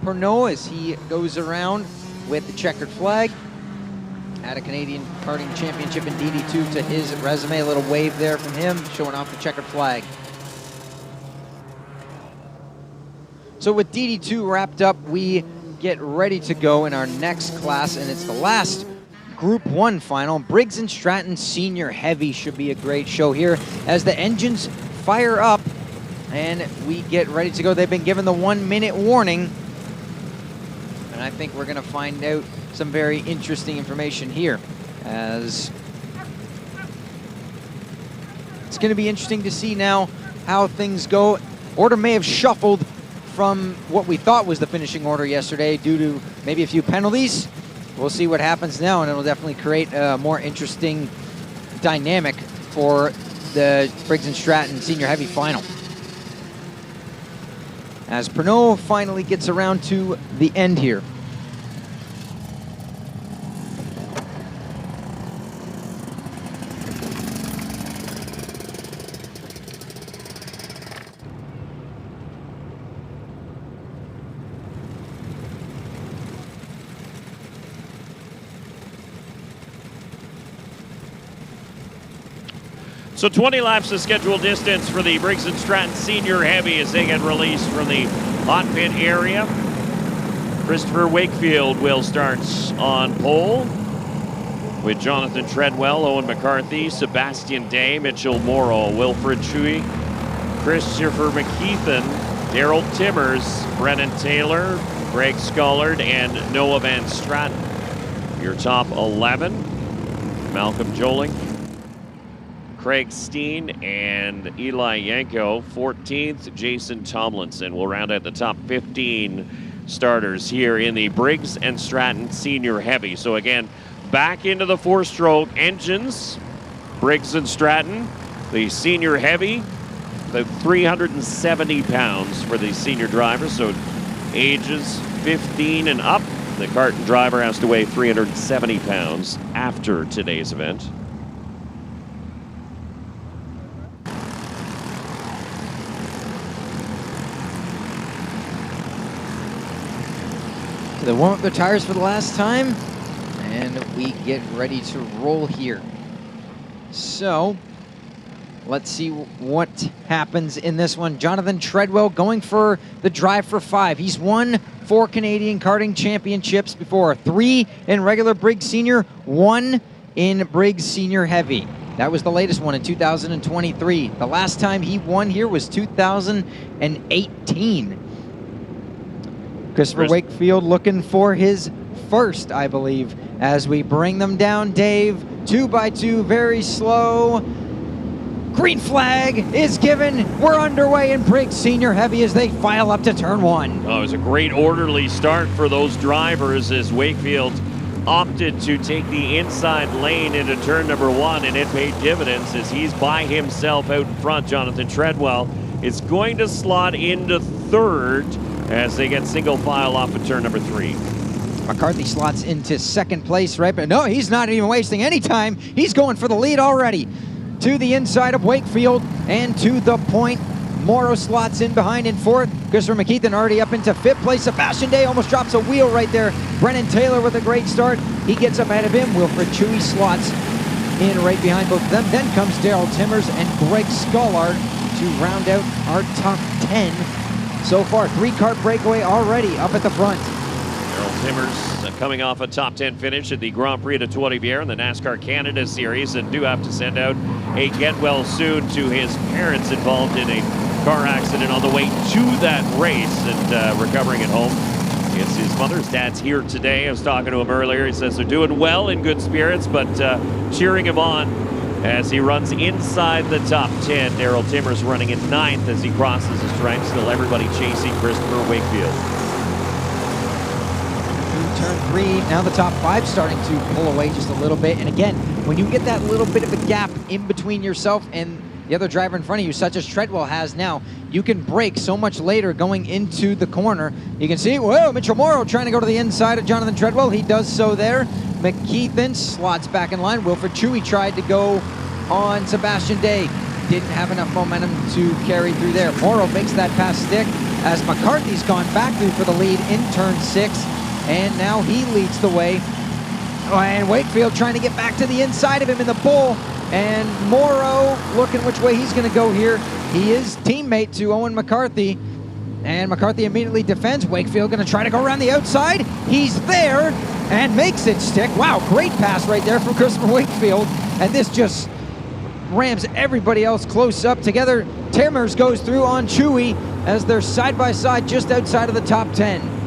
Pernod as he goes around with the checkered flag. Add a Canadian karting championship in DD2 to his resume. A little wave there from him, showing off the checkered flag. So with DD2 wrapped up, we get ready to go in our next class, and it's the last Group 1 final. Briggs and Stratton Senior Heavy should be a great show here as the engines fire up and we get ready to go. They've been given the 1-minute warning, and I think we're going to find out some very interesting information here, as it's going to be interesting to see now how things go. Order may have shuffled from what we thought was the finishing order yesterday due to maybe a few penalties. We'll see what happens now, and it'll definitely create a more interesting dynamic for the Briggs and Stratton Senior Heavy final, as Pernod finally gets around to the end here. So 20 laps of scheduled distance for the Briggs & Stratton Senior Heavy as they get released from the hot pit area. Christopher Wakefield will start on pole with Jonathan Treadwell, Owen McCarthy, Sebastian Day, Mitchell Morrow, Wilfred Chui, Christopher McKeithen, Daryl Timmers, Brennan Taylor, Greg Scullard, and Noah Van Stratton. Your top 11, Malcolm Joling, Craig Steen, and Eli Yanko. 14th, Jason Tomlinson. We'll round out the top 15 starters here in the Briggs & Stratton Senior Heavy. So again, back into the 4-stroke engines. Briggs & Stratton, the Senior Heavy, about 370 pounds for the senior driver. So ages 15 and up. The Karting driver has to weigh 370 pounds after today's event. So they warm up their tires for the last time, and we get ready to roll here. So let's see what happens in this one. Jonathan Treadwell going for the drive for 5. He's 1 4 Canadian Karting Championships before, 3 in regular Briggs Senior, 1 in Briggs Senior Heavy. That was the latest one in 2023. The last time he won here was 2018. Christopher Wakefield looking for his first, I believe, as we bring them down, Dave. 2 by 2, very slow. Green flag is given. We're underway in Briggs Senior Heavy as they file up to turn 1. Oh, it was a great orderly start for those drivers as Wakefield opted to take the inside lane into turn number 1, and it paid dividends as he's by himself out in front. Jonathan Treadwell is going to slot into 3rd as they get single file off of turn number 3. McCarthy slots into 2nd place, right? But no, he's not even wasting any time. He's going for the lead already. To the inside of Wakefield and to the point. Morrow slots in behind in 4th. Christopher McKeithen already up into 5th place. Sebastian Day almost drops a wheel right there. Brennan Taylor with a great start. He gets up ahead of him. Wilfred Chewy slots in right behind both of them. Then comes Daryl Timmers and Greg Scollard to round out our top 10 so far. 3-car breakaway already up at the front. Daryl Timmers coming off a top 10 finish at the Grand Prix de Trois-Rivières in the NASCAR Canada Series, and do have to send out a get well soon to his parents involved in a car accident on the way to that race and recovering at home. It's his mother's dad's here today. I was talking to him earlier. He says they're doing well, in good spirits, but cheering him on as he runs inside the top 10. Daryl Timmers running in 9th as he crosses the stripe. Still everybody chasing Christopher Wakefield. Turn 3, now the top 5 starting to pull away just a little bit. And again, when you get that little bit of a gap in between yourself and the other driver in front of you, such as Treadwell has now, you can brake so much later going into the corner. You can see, whoa, Mitchell Morrow trying to go to the inside of Jonathan Treadwell. He does so there. McKeithen slots back in line. Wilfred Chewy tried to go on Sebastian Day. Didn't have enough momentum to carry through there. Morrow makes that pass stick as McCarthy's gone back through for the lead in turn 6. And now he leads the way. And Wakefield trying to get back to the inside of him in the bull. And Morrow looking which way he's going to go here. He is teammate to Owen McCarthy. And McCarthy immediately defends. Wakefield going to try to go around the outside. He's there and makes it stick. Wow, great pass right there from Christopher Wakefield. And this just rams everybody else close up together. Timmers goes through on Chewy as they're side by side just outside of the top 10.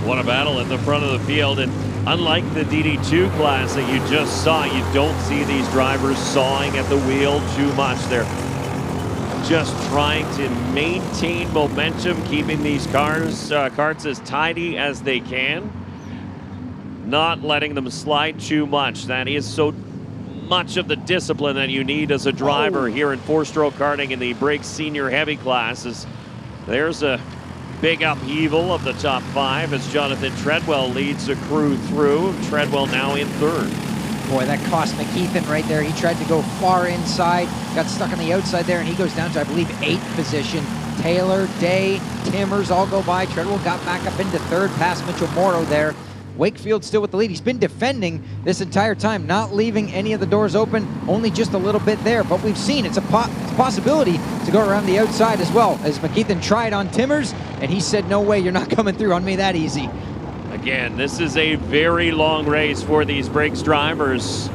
What a battle at the front of the field, and unlike the DD2 class that you just saw, you don't see these drivers sawing at the wheel too much. They're just trying to maintain momentum, keeping these carts as tidy as they can, not letting them slide too much. That is so much of the discipline that you need as a driver here in 4-stroke karting in the Briggs Senior Heavy classes. There's a big upheaval of the top 5 as Jonathan Treadwell leads the crew through. Treadwell now in 3rd. Boy, that cost McKeithen right there. He tried to go far inside, got stuck on the outside there, and he goes down to, I believe, 8th position. Taylor, Day, Timmers all go by. Treadwell got back up into 3rd past Mitchell Morrow there. Wakefield still with the lead. He's been defending this entire time, not leaving any of the doors open, only just a little bit there. But we've seen it's a possibility to go around the outside as well, as McKeithen tried on Timmers, and he said, no way, you're not coming through on me that easy. Again, this is a very long race for these Briggs drivers.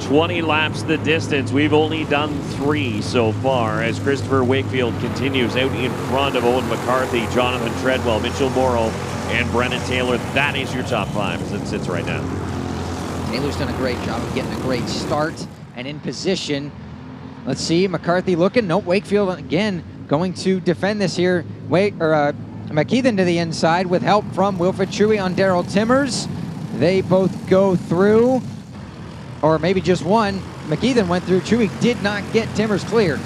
20 laps the distance. We've only done 3 so far as Christopher Wakefield continues out in front of Owen McCarthy, Jonathan Treadwell, Mitchell Morrow, and Brennan Taylor. That is your top 5 as it sits right now. Taylor's done a great job of getting a great start and in position. Let's see, McCarthy looking. Nope, Wakefield again going to defend this here. McKeithen to the inside with help from Wilfred Chewy on Daryl Timmers. They both go through, or maybe just one. McKeithen went through. Chewy did not get Timmers clear.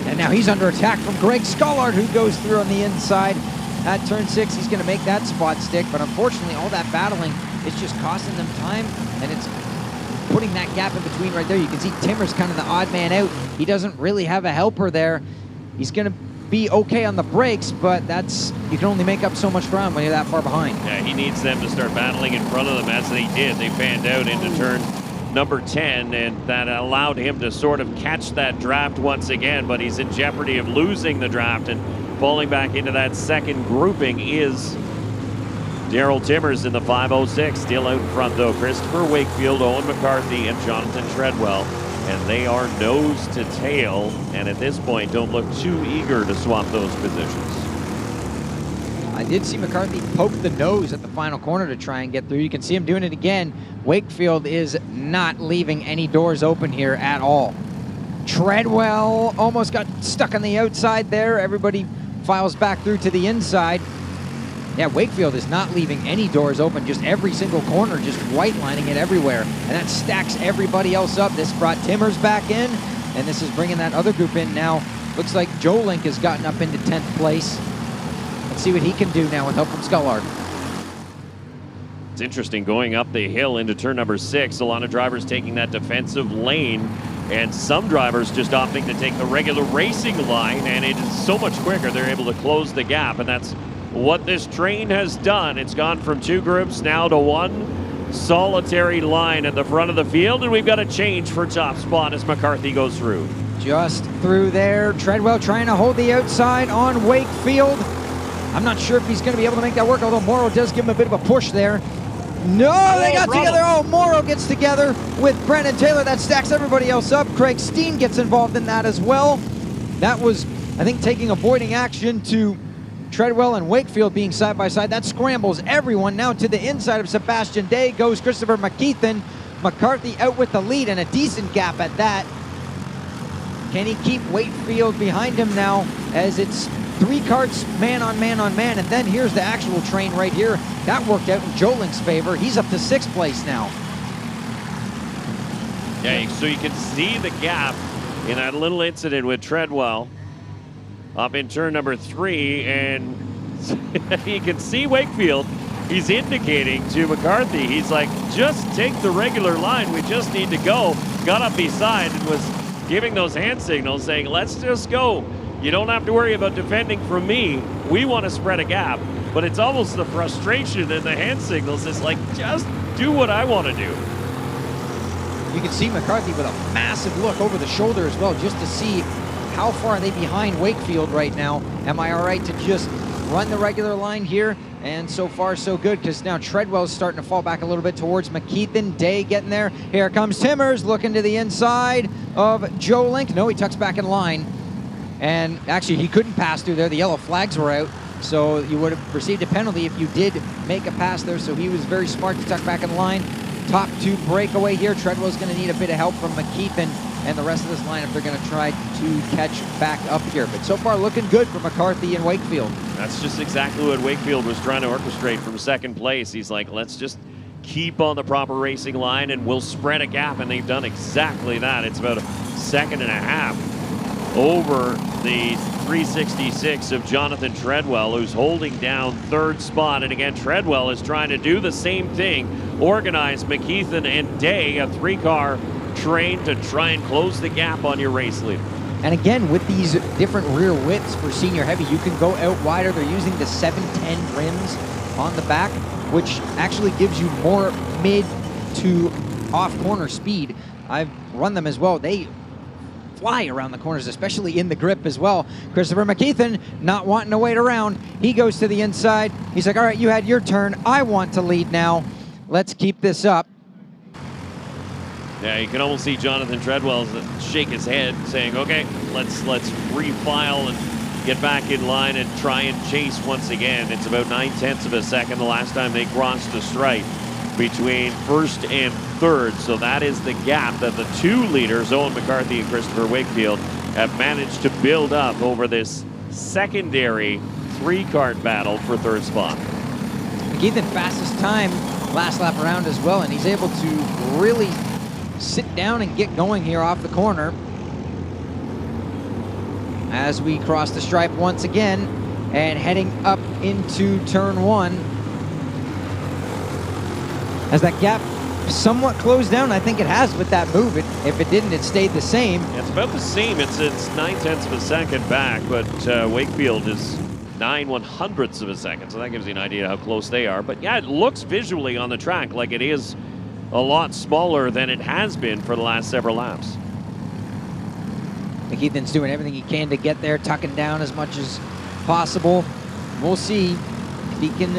And now he's under attack from Greg Scollard, who goes through on the inside. At turn 6, he's going to make that spot stick, but unfortunately all that battling is just costing them time, and it's putting that gap in between right there. You can see Timmers kind of the odd man out. He doesn't really have a helper there. He's going to be okay on the brakes, but you can only make up so much ground when you're that far behind. Yeah, he needs them to start battling in front of them, as they did. They fanned out into turn number 10, and that allowed him to sort of catch that draft once again, but he's in jeopardy of losing the draft, and falling back into that second grouping is Daryl Timmers in the 506. Still out in front, though, Christopher Wakefield, Owen McCarthy, and Jonathan Treadwell. And they are nose to tail, and at this point don't look too eager to swap those positions. I did see McCarthy poke the nose at the final corner to try and get through. You can see him doing it again. Wakefield is not leaving any doors open here at all. Treadwell almost got stuck on the outside there. Everybody files back through to the inside. Yeah, Wakefield is not leaving any doors open, just every single corner, just white lining it everywhere. And that stacks everybody else up. This brought Timmers back in, and this is bringing that other group in now. Looks like Joe Link has gotten up into 10th place. Let's see what he can do now with help from Scullard. It's interesting going up the hill into turn number 6. A lot of drivers taking that defensive lane, and some drivers just opting to take the regular racing line, and it is so much quicker. They're able to close the gap, and that's what this train has done. It's gone from 2 groups now to 1 solitary line at the front of the field, and we've got a change for top spot as McCarthy goes through. Just through there. Treadwell trying to hold the outside on Wakefield. I'm not sure if he's going to be able to make that work, although Morrow does give him a bit of a push there. No, they got together. Oh, Morrow gets together with Brandon Taylor. That stacks everybody else up. Craig Steen gets involved in that as well. That was, I think, taking avoiding action to Treadwell and Wakefield being side by side. That scrambles everyone. Now to the inside of Sebastian Day goes Christopher McKeithen. McCarthy out with the lead, and a decent gap at that. Can he keep Wakefield behind him now, as it's 3 carts man on man on man, and then here's the actual train right here. That worked out in Joe Link's favor. He's up to 6th place now. Yeah, so you can see the gap in that little incident with Treadwell up in turn number 3, and you can see Wakefield. He's indicating to McCarthy, he's like, just take the regular line, we just need to go. Got up beside and was giving those hand signals saying, let's just go. You don't have to worry about defending from me. We want to spread a gap. But it's almost the frustration in the hand signals. It's like, just do what I want to do. You can see McCarthy with a massive look over the shoulder as well, just to see how far are they behind Wakefield right now. Am I all right to just run the regular line here? And so far, so good, because now Treadwell's starting to fall back a little bit towards McKeithen. Day getting there. Here comes Timmers looking to the inside of Joe Link. No, he tucks back in line. And actually, he couldn't pass through there. The yellow flags were out, so you would have received a penalty if you did make a pass there. So he was very smart to tuck back in line. Top 2 breakaway here. Treadwell's going to need a bit of help from McKeithen and the rest of this line if they're going to try to catch back up here. But so far, looking good for McCarthy and Wakefield. That's just exactly what Wakefield was trying to orchestrate from 2nd place. He's like, let's just keep on the proper racing line and we'll spread a gap, and they've done exactly that. It's about a 2.5 seconds over the 366 of Jonathan Treadwell, who's holding down 3rd spot. And again, Treadwell is trying to do the same thing, organize McKeithen and Day, a 3-car train, to try and close the gap on your race leader. And again, with these different rear widths for senior heavy, you can go out wider. They're using the 710 rims on the back, which actually gives you more mid to off corner speed. I've run them as well. They fly around the corners, especially in the grip as well. Christopher McKeithen not wanting to wait around. He goes to the inside. He's like, all right, you had your turn. I want to lead now. Let's keep this up. Yeah, you can almost see Jonathan Treadwell shake his head saying, okay, let's refile and get back in line and try and chase once again. It's about 9/10 seconds the last time they crossed the stripe between 1st and 3rd. So that is the gap that the 2 leaders, Owen McCarthy and Christopher Wakefield, have managed to build up over this secondary 3-cart battle for 3rd spot. McKeithen fastest time last lap around as well, and he's able to really sit down and get going here off the corner. As we cross the stripe once again and heading up into turn 1. As that gap somewhat closed down, I think it has with that move. If it didn't, it stayed the same. Yeah, it's about the same. It's 9/10 seconds back, but Wakefield is 9/100 seconds, so that gives you an idea how close they are. But yeah, it looks visually on the track like it is a lot smaller than it has been for the last several laps. McKeithen's doing everything he can to get there, tucking down as much as possible. We'll see if he can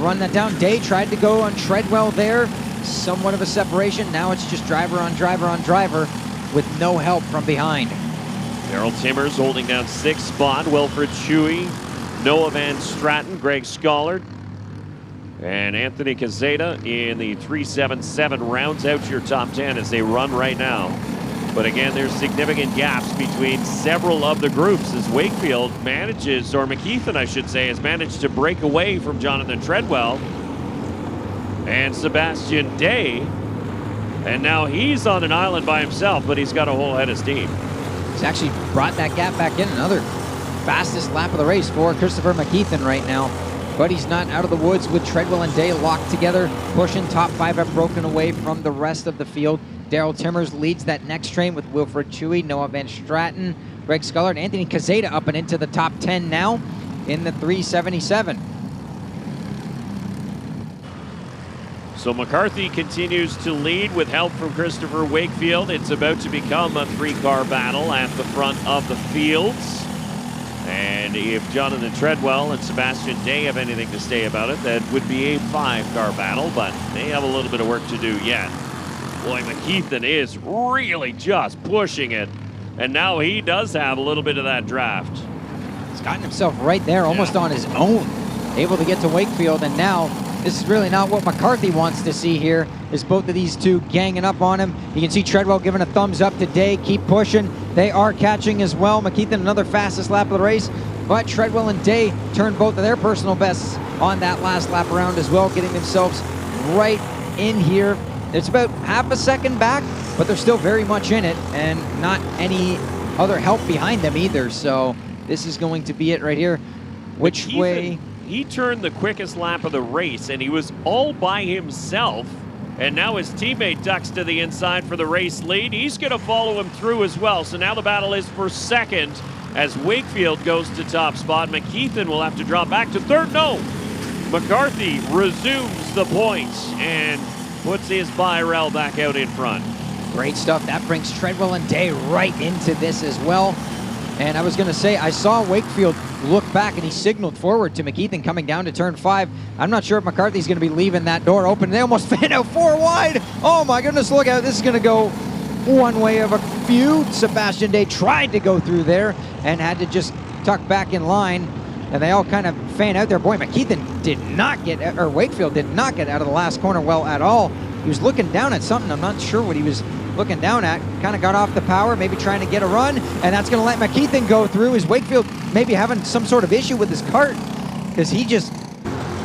run that down. Day tried to go on Treadwell there. Somewhat of a separation. Now it's just driver on driver on driver with no help from behind. Daryl Timmers holding down 6th spot. Wilfred Chewy, Noah Van Straten, Greg Schollard, and Anthony Cazeta in the 377 rounds out your top 10 as they run right now. But again, there's significant gaps between several of the groups as Wakefield manages, or McKeithen I should say, has managed to break away from Jonathan Treadwell and Sebastian Day. And now he's on an island by himself, but he's got a whole head of steam. He's actually brought that gap back in. Another fastest lap of the race for Christopher McKeithen right now. But he's not out of the woods with Treadwell and Day locked together, pushing top 5 up, broken away from the rest of the field. Daryl Timmers leads that next train with Wilfred Chewy, Noah Van Straten, Greg Schollard, Anthony Cazeta up and into the top 10 now in the 377. So McCarthy continues to lead with help from Christopher Wakefield. It's about to become a 3-car battle at the front of the fields. And if Jonathan Treadwell and Sebastian Day have anything to say about it, that would be a 5-car battle, but they have a little bit of work to do yet. Boy, McKeithen is really just pushing it. And now he does have a little bit of that draft. He's gotten himself right there, almost on his own. Able to get to Wakefield, and now this is really not what McCarthy wants to see here, is both of these two ganging up on him. You can see Treadwell giving a thumbs up to Day, keep pushing. They are catching as well. McKeithen, another fastest lap of the race, but Treadwell and Day turned both of their personal bests on that last lap around as well, getting themselves right in here. It's about half a second back, but they're still very much in it, and not any other help behind them either. So this is going to be it right here. Which way? He turned the quickest lap of the race, and he was all by himself. And now his teammate ducks to the inside for the race lead. He's going to follow him through as well. So now the battle is for second as Wakefield goes to top spot. McKeithen will have to drop back to third. No! McCarthy resumes the points and puts his Birel back out in front. Great stuff. That brings Treadwell and Day right into this as well. And I was going to say, I saw Wakefield look back and he signaled forward to McKeithen coming down to turn 5. I'm not sure if McCarthy's going to be leaving that door open. They almost fan out 4 wide. Oh my goodness, look out. This is going to go one way of a few. Sebastian Day tried to go through there and had to just tuck back in line. And they all kind of fan out there. Boy, McKeithen did not get, or Wakefield did not get out of the last corner well at all. He was looking down at something. I'm not sure what he was looking down at. Kind of got off the power, maybe trying to get a run, and that's going to let McKeithen go through. Is Wakefield maybe having some sort of issue with his cart? Because he just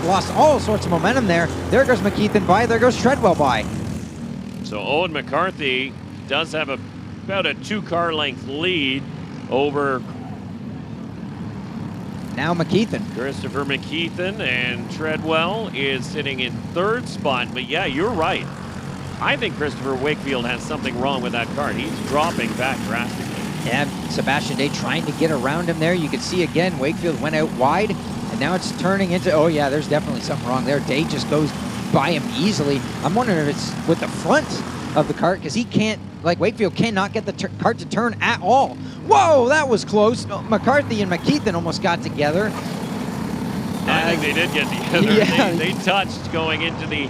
lost all sorts of momentum there. There goes McKeithen by, there goes Treadwell by. So Owen McCarthy does have about a 2-car length lead over now McKeithen. Christopher McKeithen, and Treadwell is sitting in 3rd spot. But yeah, you're right. I think Christopher Wakefield has something wrong with that car. He's dropping back drastically. Yeah, Sebastian Day trying to get around him there. You can see again, Wakefield went out wide, and now it's turning into, oh yeah, there's definitely something wrong there. Day just goes by him easily. I'm wondering if it's with the front of the cart, because he can't, like Wakefield cannot get the cart to turn at all. Whoa, that was close. McCarthy and McKeithen almost got together. I think they did get together. Yeah. They touched going into the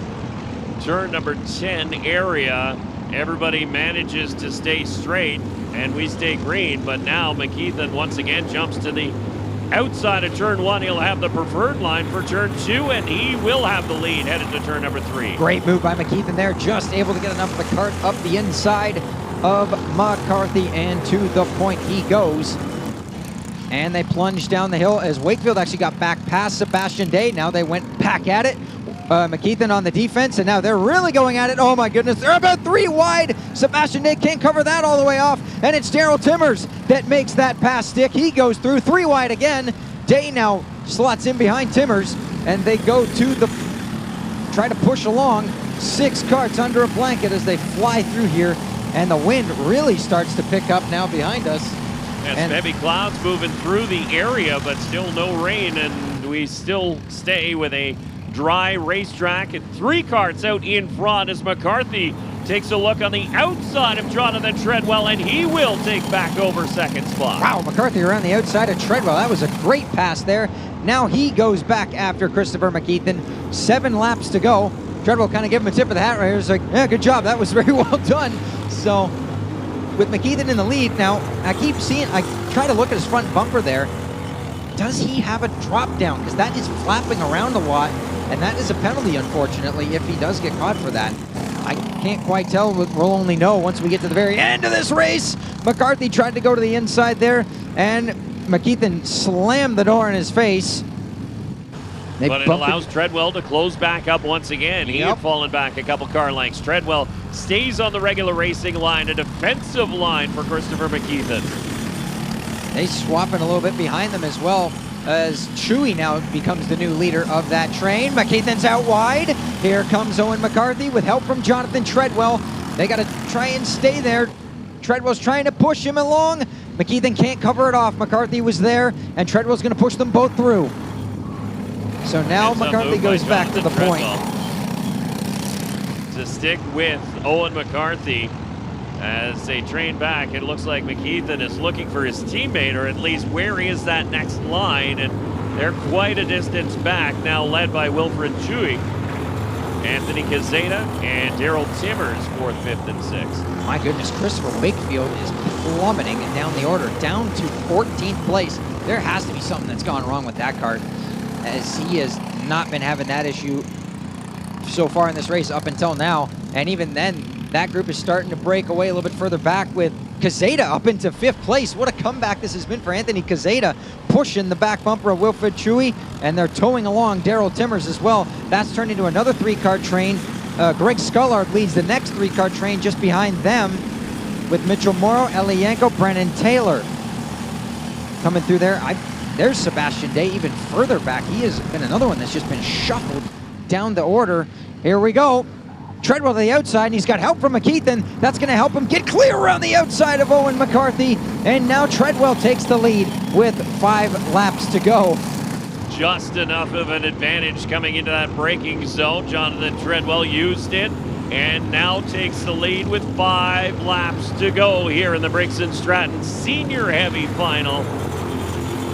turn number 10 area. Everybody manages to stay straight, and we stay green, but now McKeithen once again jumps to the outside of turn 1. He'll have the preferred line for turn 2, and he will have the lead headed to turn number 3. Great move by McKeithen there, just able to get enough of the cart up the inside of McCarthy, and to the point he goes. And they plunge down the hill as Wakefield actually got back past Sebastian Day. Now they went back at it. McKeithen on the defense, and now they're really going at it. Oh my goodness, they're about 3 wide. Sebastian Day can't cover that all the way off, and it's Daryl Timmers that makes that pass stick. He goes through 3 wide again. Day now slots in behind Timmers, and they go to the, try to push along. 6 carts under a blanket as they fly through here, and the wind really starts to pick up now behind us. Yes, heavy clouds moving through the area, but still no rain, and we still stay with a dry racetrack, and 3 carts out in front as McCarthy takes a look on the outside of Jonathan Treadwell, and he will take back over second spot. Wow, McCarthy around the outside of Treadwell. That was a great pass there. Now he goes back after Christopher McKeithen. 7 laps to go. Treadwell kind of gave him a tip of the hat right here. It's like, yeah, good job. That was very well done. So with McKeithen in the lead, now I keep seeing, I try to look at his front bumper there. Does he have a drop down? Because that is flapping around a lot, and that is a penalty, unfortunately, if he does get caught for that. I can't quite tell. We'll only know once we get to the very end of this race. McCarthy tried to go to the inside there, and McKeithen slammed the door in his face. But it allows Treadwell to close back up once again. He had fallen back a couple car lengths. Treadwell stays on the regular racing line, a defensive line for Christopher McKeithen. They swapping a little bit behind them as well, as Chewy now becomes the new leader of that train. McKeithen's out wide. Here comes Owen McCarthy with help from Jonathan Treadwell. They got to try and stay there. Treadwell's trying to push him along. McKeithen can't cover it off. McCarthy was there, and Treadwell's going to push them both through. So now McCarthy goes back to the point. To stick with Owen McCarthy as they train back, it looks like McKeithen is looking for his teammate, or at least where is that next line, and they're quite a distance back, now led by Wilfred Chewy. Anthony Cazeta and Daryl Timmers, 4th, 5th, and 6th. My goodness, Christopher Wakefield is plummeting down the order, down to 14th place. There has to be something that's gone wrong with that kart, as he has not been having that issue so far in this race up until now. And even then, that group is starting to break away a little bit further back with Cazeta up into 5th place. What a comeback this has been for Anthony Cazeta, pushing the back bumper of Wilfred Chewy, and they're towing along Daryl Timmers as well. That's turned into another 3-car train. Greg Scullard leads the next 3-car train just behind them, with Mitchell Morrow, Elianko, Brennan Taylor coming through there. There's Sebastian Day even further back. He has been another one that's just been shuffled down the order. Here we go. Treadwell to the outside, and he's got help from McKeithen. That's going to help him get clear around the outside of Owen McCarthy. And now Treadwell takes the lead with 5 laps to go. Just enough of an advantage coming into that braking zone. Jonathan Treadwell used it and now takes the lead with 5 laps to go here in the Briggs & Stratton Senior Heavy Final.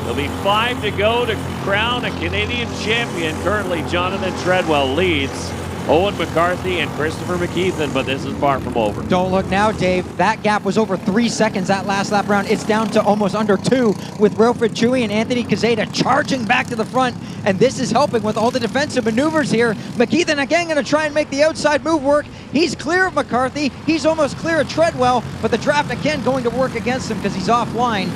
There'll be 5 to go to crown a Canadian champion. Currently, Jonathan Treadwell leads Owen McCarthy and Christopher McKeithen, but this is far from over. Don't look now, Dave. That gap was over 3 seconds that last lap round. It's down to almost under 2 with Wilfred Chewy and Anthony Cazeta charging back to the front, and this is helping with all the defensive maneuvers here. McKeithen again going to try and make the outside move work. He's clear of McCarthy. He's almost clear of Treadwell, but the draft again going to work against him because he's offline.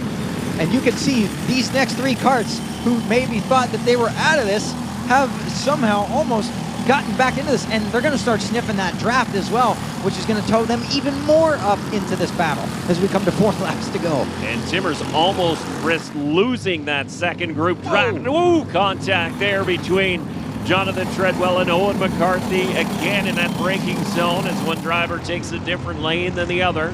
And you can see these next 3 karts who maybe thought that they were out of this have somehow almost gotten back into this, and they're going to start sniffing that draft as well, which is going to tow them even more up into this battle as we come to 4 laps to go. And Timmers almost risked losing that second group draft. Ooh, contact there between Jonathan Treadwell and Owen McCarthy again in that braking zone as one driver takes a different lane than the other.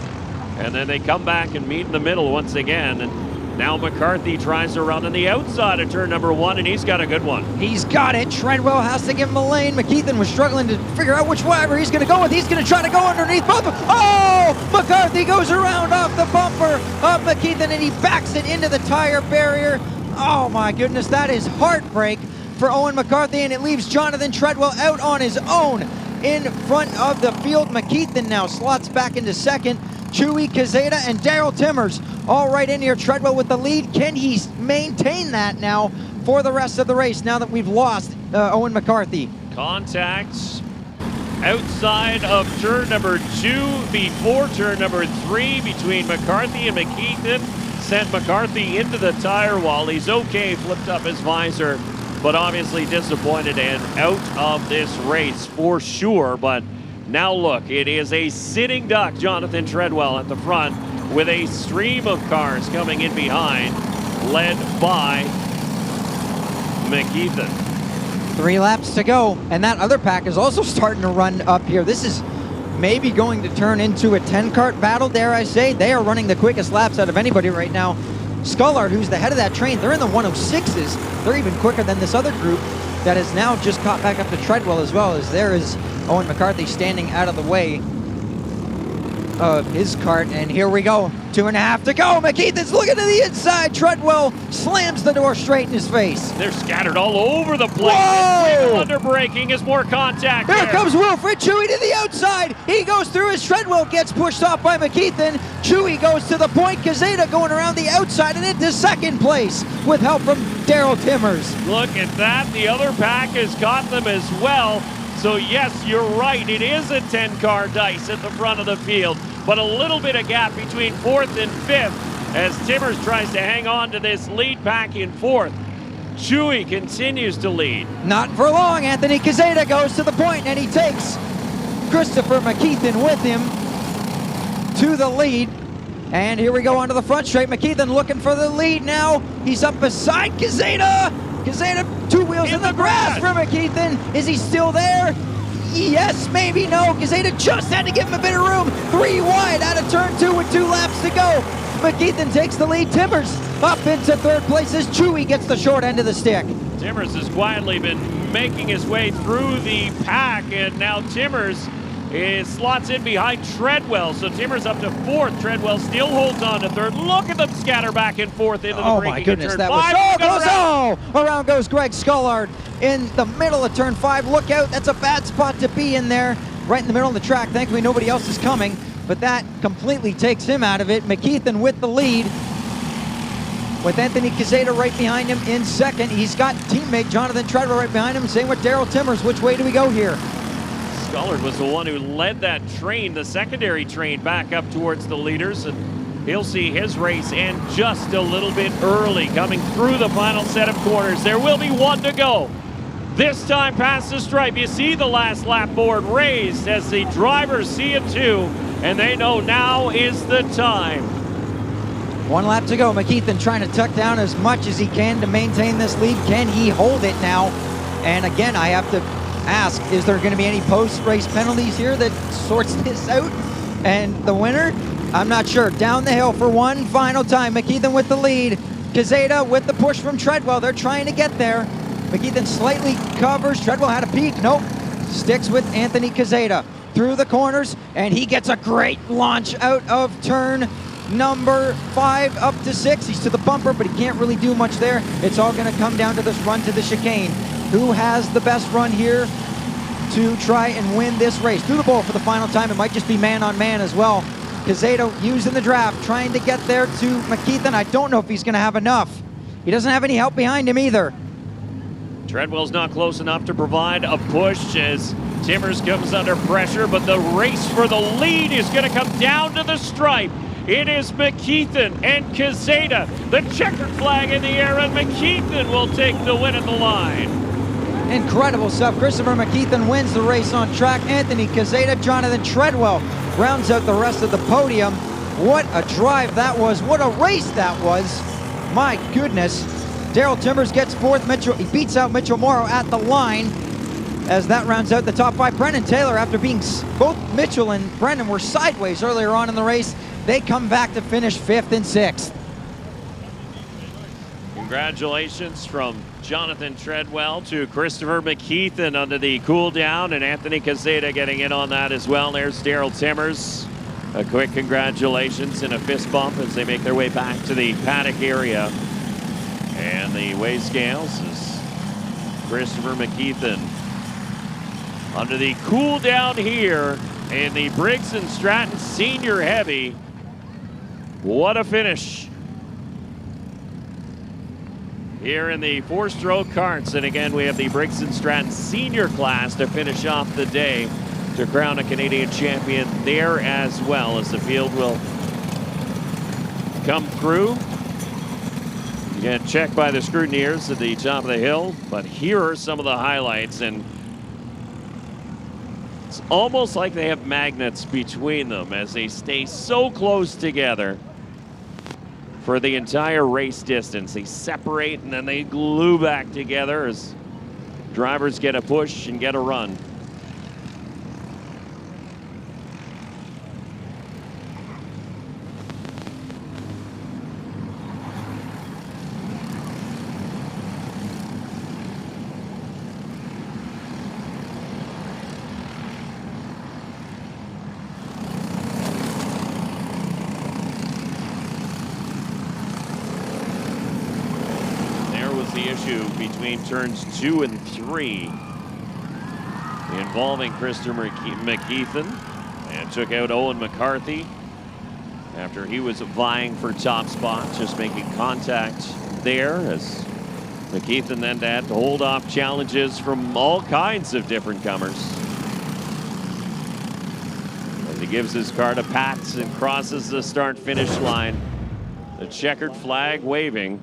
And then they come back and meet in the middle once again. And now McCarthy tries to run on the outside of turn number 1, and he's got a good one. He's got it. Treadwell has to give him a lane. McKeithen was struggling to figure out which driver he's going to go with. He's going to try to go underneath both. Oh! McCarthy goes around off the bumper of McKeithen, and he backs it into the tire barrier. Oh my goodness, that is heartbreak for Owen McCarthy, and it leaves Jonathan Treadwell out on his own in front of the field. McKeithen now slots back into second. Chewy, Cazeta, and Daryl Timmers all right in here. Treadwell with the lead. Can he maintain that now for the rest of the race now that we've lost Owen McCarthy? Contacts outside of turn number 2 before turn number 3 between McCarthy and McKeithen. Sent McCarthy into the tire wall. He's okay, flipped up his visor, but obviously disappointed and out of this race for sure. But now look, it is a sitting duck, Jonathan Treadwell at the front, with a stream of cars coming in behind, led by McKeithen. 3 laps to go, and that other pack is also starting to run up here. This is maybe going to turn into a 10-kart battle, dare I say. They are running the quickest laps out of anybody right now. Scullard, who's the head of that train, they're in the 106s. They're even quicker than this other group that has now just caught back up to Treadwell as well, as there is Owen McCarthy standing out of the way. of his kart, and here we go. 2.5 to go. McKeithen's looking to the inside. Treadwell slams the door straight in his face. They're scattered all over the place. Whoa! Under braking is more contact. Here comes Wilfred Chewy to the outside. He goes through his Treadwell, gets pushed off by McKeithen. Chewy goes to the point. Gazeta going around the outside and into second place with help from Daryl Timmers. Look at that. The other pack has got them as well. So yes, you're right. It is a 10-car dice at the front of the field, but a little bit of gap between 4th and 5th as Timmers tries to hang on to this lead pack in 4th. Chewy continues to lead. Not for long. Anthony Gazeta goes to the point and he takes Christopher McKeithen with him to the lead. And here we go onto the front straight. McKeithen looking for the lead now. He's up beside Gazeta. Gazeta, 2 wheels in the grass for McKeithen. Is he still there? Yes, maybe, no. Gazeta just had to give him a bit of room. 3 wide out of turn 2 with 2 laps to go. McKeithen takes the lead. Timmers up into 3rd place as Chewy gets the short end of the stick. Timmers has quietly been making his way through the pack, and now Timmers slots in behind Treadwell. So Timmers up to 4th. Treadwell still holds on to 3rd. Look at them scatter back and forth into the braking. Oh my goodness, that was so close. Oh, around goes Greg Scullard in the middle of turn 5. Look out, that's a bad spot to be in there. Right in the middle of the track. Thankfully nobody else is coming, but that completely takes him out of it. McKeithen with the lead, with Anthony Gazeta right behind him in 2nd. He's got teammate Jonathan Treadwell right behind him. Same with Daryl Timmers. Which way do we go here? Scullard was the one who led that train, the secondary train, back up towards the leaders, and he'll see his race end just a little bit early, coming through the final set of corners. There will be 1 to go. This time past the stripe, you see the last lap board raised as the drivers see it too, and they know now is the time. 1 lap to go. McKeithen trying to tuck down as much as he can to maintain this lead. Can he hold it now? And again, I have to ask, is there going to be any post-race penalties here that sorts this out? And the winner? I'm not sure. Down the hill for one final time. McKeithen with the lead. Gazeta with the push from Treadwell. They're trying to get there. McKeithen slightly covers. Treadwell had a peek. Nope. Sticks with Anthony Gazeta through the corners, and he gets a great launch out of turn number 5 up to 6. He's to the bumper, but he can't really do much there. It's all going to come down to this run to the chicane. Who has the best run here to try and win this race? Through the bowl for the final time. It might just be man on man as well. Gazeta using the draft, trying to get there to McKeithen. I don't know if he's going to have enough. He doesn't have any help behind him either. Treadwell's not close enough to provide a push as Timmers comes under pressure, but the race for the lead is going to come down to the stripe. It is McKeithen and Gazeta. The checkered flag in the air, and McKeithen will take the win at the line. Incredible stuff. Christopher McKeithen wins the race on track. Anthony Gazeta, Jonathan Treadwell rounds out the rest of the podium. What a drive that was. What a race that was. My goodness. Daryl Timmers gets 4th. He beats out Mitchell Morrow at the line as that rounds out the top 5. Brennan Taylor, after being both Mitchell and Brennan were sideways earlier on in the race, they come back to finish 5th and 6th. Congratulations from Jonathan Treadwell to Christopher McKeithen under the cool down, and Anthony Gazeta getting in on that as well. There's Daryl Timmers. A quick congratulations and a fist bump as they make their way back to the paddock area. And the weigh scales is Christopher McKeithen under the cool down here in the Briggs & Stratton Senior Heavy. What a finish here in the 4-stroke karts. And again, we have the Briggs & Stratton Senior class to finish off the day to crown a Canadian champion there as well, as the field will come through. You can check by the scrutineers at the top of the hill, but here are some of the highlights, and it's almost like they have magnets between them as they stay so close together for the entire race distance. They separate and then they glue back together as drivers get a push and get a run. issue between turns 2 and 3 involving Christopher McKeithen, and took out Owen McCarthy after he was vying for top spot, just making contact there, as McKeithen then had to hold off challenges from all kinds of different comers. As he gives his car to Pat and crosses the start-finish line, the checkered flag waving,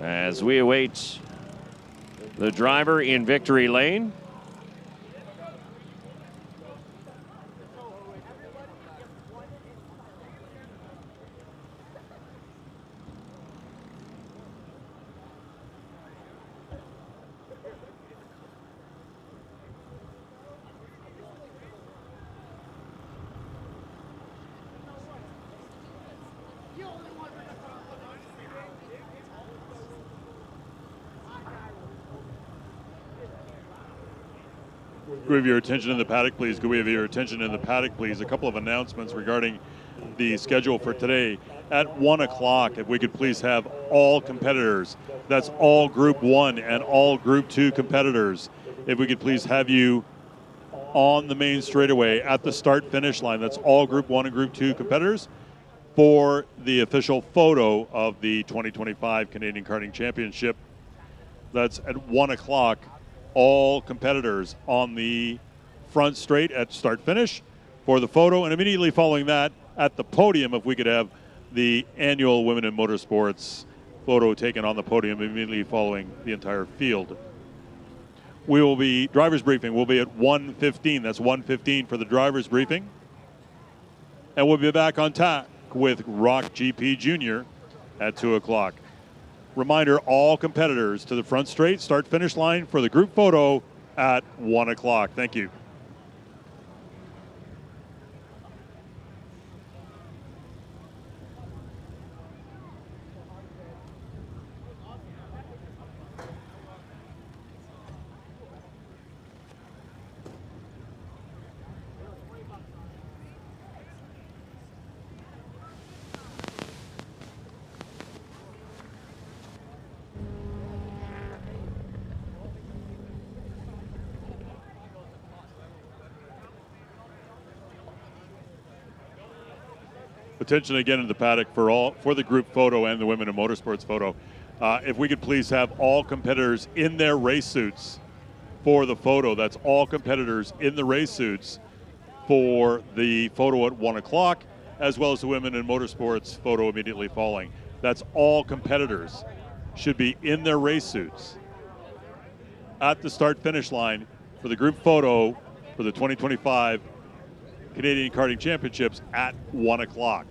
as we await the driver in victory lane. Could we have your attention in the paddock, please? Could we have your attention in the paddock, please? A couple of announcements regarding the schedule for today. At 1 o'clock, if we could please have all competitors, that's all Group 1 and all Group 2 competitors, if we could please have you on the main straightaway at the start-finish line. That's all Group 1 and Group 2 competitors for the official photo of the 2025 Canadian Karting Championship. That's at 1 o'clock. All competitors on the front straight at start-finish for the photo, and immediately following that at the podium, if we could have the annual Women in Motorsports photo taken on the podium immediately following the entire field. Driver's briefing will be at 1:15. That's 1:15 for the driver's briefing. And we'll be back on track with ROK GP Junior at 2 o'clock. Reminder, all competitors to the front straight, start-finish line for the group photo at 1 o'clock. Thank you. Attention again in the paddock for the group photo and the Women in Motorsports photo. If we could please have all competitors in their race suits for the photo. That's all competitors in the race suits for the photo at 1 o'clock, as well as the Women in Motorsports photo immediately following. That's all competitors should be in their race suits at the start-finish line for the group photo for the 2025 Canadian Karting Championships at 1 o'clock.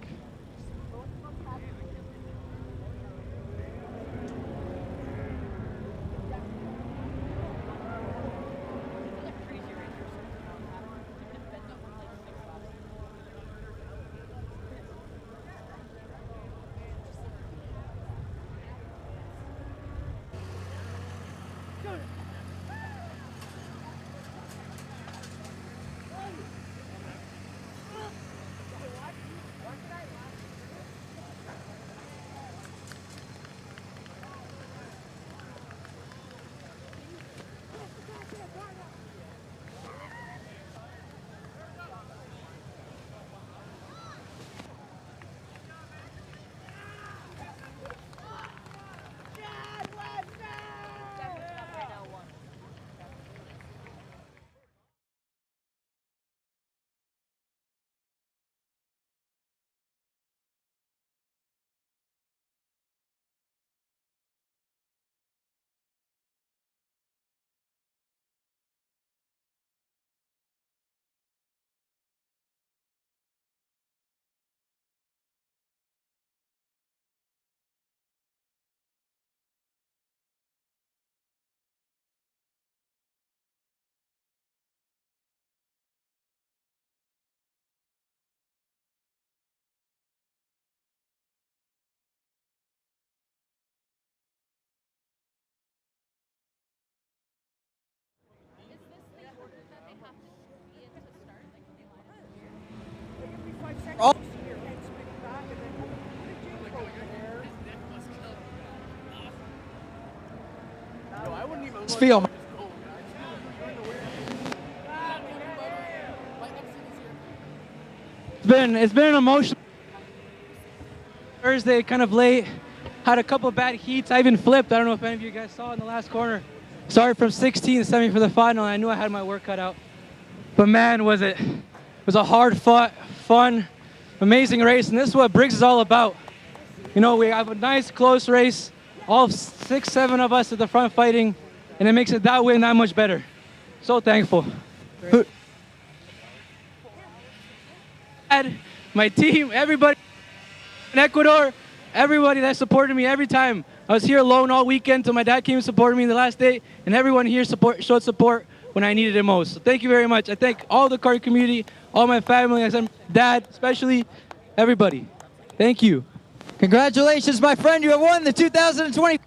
feel? It's been an emotional Thursday, kind of late. Had a couple of bad heats. I even flipped. I don't know if any of you guys saw in the last corner. Started from 16 to 7 for the final. And I knew I had my work cut out. But man, was it a hard fought, fun, amazing race. And this is what Briggs is all about. You know, we have a nice close race. All 6, 7 of us at the front fighting. And it makes it that win that much better. So thankful. My team, everybody in Ecuador, everybody that supported me every time. I was here alone all weekend till my dad came and supported me the last day, and everyone here showed support when I needed it most. So thank you very much. I thank all the karting community, all my family, dad, especially everybody. Thank you. Congratulations, my friend. You have won the 2020.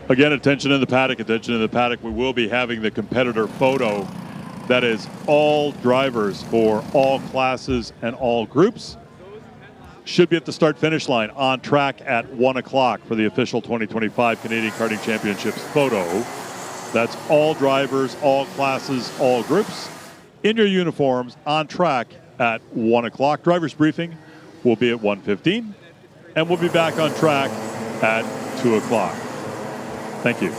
Again, attention in the paddock, attention in the paddock. We will be having the competitor photo. That is all drivers for all classes and all groups. Should be at the start-finish line on track at 1 o'clock for the official 2025 Canadian Karting Championships photo. That's all drivers, all classes, all groups in your uniforms on track at 1 o'clock. Driver's briefing will be at 1:15, and we'll be back on track at 2 o'clock. Thank you.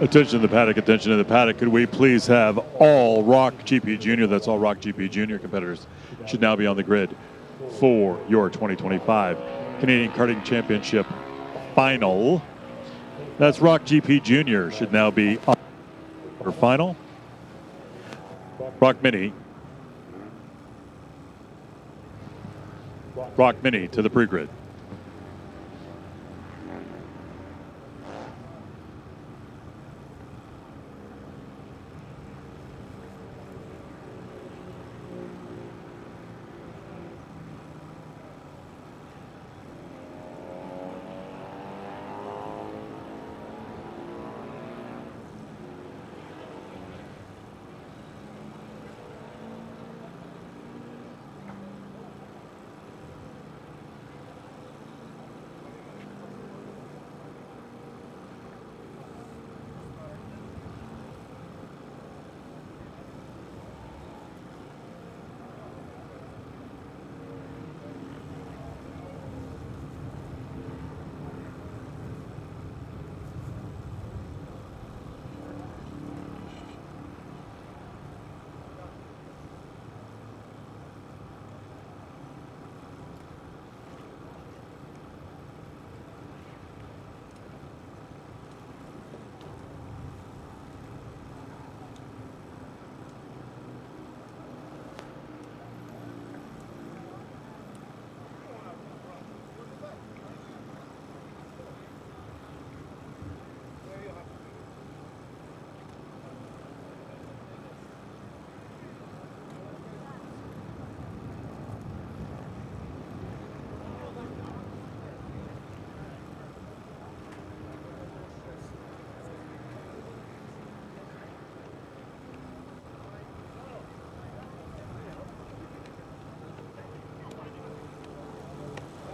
Attention to the paddock, attention to the paddock. Could we please have all ROK GP Junior, that's all ROK GP Junior competitors, should now be on the grid for your 2025 Canadian Karting Championship final. That's ROK GP Junior should now be on for final. ROK Mini. ROK Mini to the pre-grid.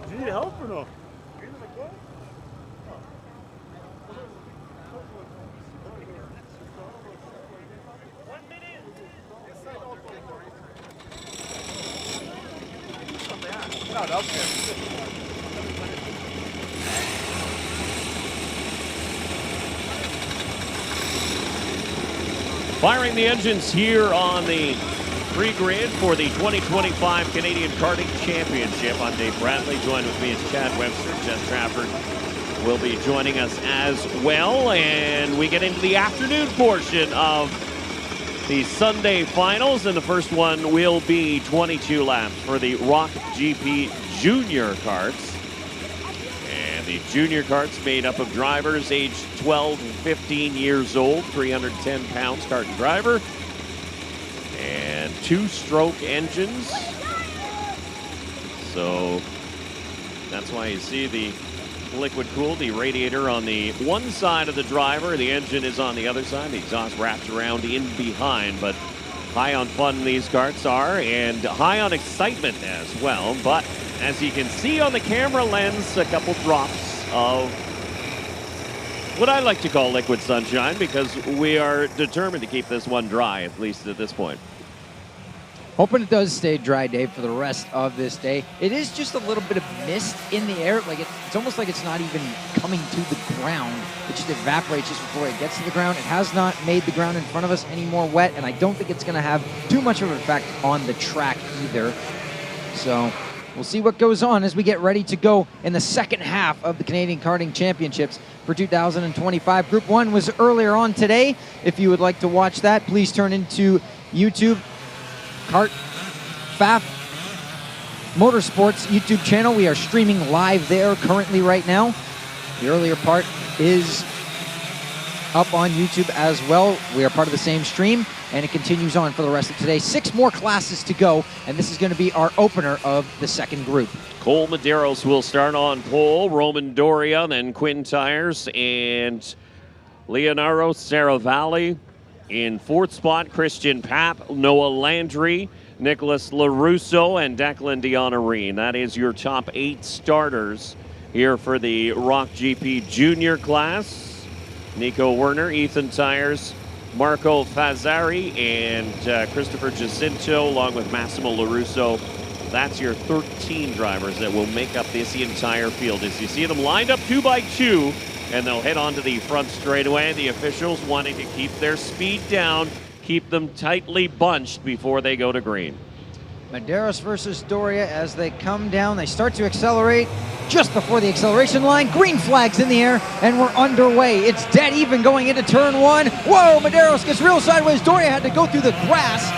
Do you need help or no? Firing the engines here on the pre-grid for the 2025 Canadian Karting Championship. I'm Dave Bradley. Joined with me is Chad Webster. Jeff Trafford will be joining us as well. And we get into the afternoon portion of the Sunday finals. And the first one will be 22 laps for the ROK GP Junior karts. And the junior karts made up of drivers aged 12 and 15 years old, 310 pounds kart and driver. And two-stroke engines. So that's why you see the liquid cooled, the radiator on the one side of the driver. The engine is on the other side. The exhaust wraps around in behind. But high on fun these karts are, and high on excitement as well. But as you can see on the camera lens, a couple drops of what I like to call liquid sunshine, because we are determined to keep this one dry, at least at this point. Hoping it does stay dry, Dave, for the rest of this day. It is just a little bit of mist in the air. Like it's almost like it's not even coming to the ground. It just evaporates just before it gets to the ground. It has not made the ground in front of us any more wet, and I don't think it's going to have too much of an effect on the track either. So we'll see what goes on as we get ready to go in the second half of the Canadian Karting Championships for 2025. Group 1 was earlier on today. If you would like to watch that, please turn into YouTube. Kart Faf Motorsports YouTube channel. We are streaming live there currently right now. The earlier part is up on YouTube as well. We are part of the same stream, and it continues on for the rest of today. 6 more classes to go, and this is going to be our opener of the second group. Cole Medeiros will start on pole. Roman Doria, then Quinn Tires, and Leonardo Saravalli. In 4th spot, Christian Papp, Noah Landry, Nicholas LaRusso, and Declan Dianarine. That is your top 8 starters here for the ROK GP Junior class. Nico Werner, Ethan Tires, Marco Fazzari, and Christopher Jacinto, along with Massimo LaRusso. That's your 13 drivers that will make up this entire field. As you see them lined up 2 by 2 and they'll head onto the front straightaway. The officials wanting to keep their speed down, keep them tightly bunched before they go to green. Medeiros versus Doria as they come down. They start to accelerate just before the acceleration line. Green flags in the air, and we're underway. It's dead even going into turn one. Whoa, Medeiros gets real sideways. Doria had to go through the grass,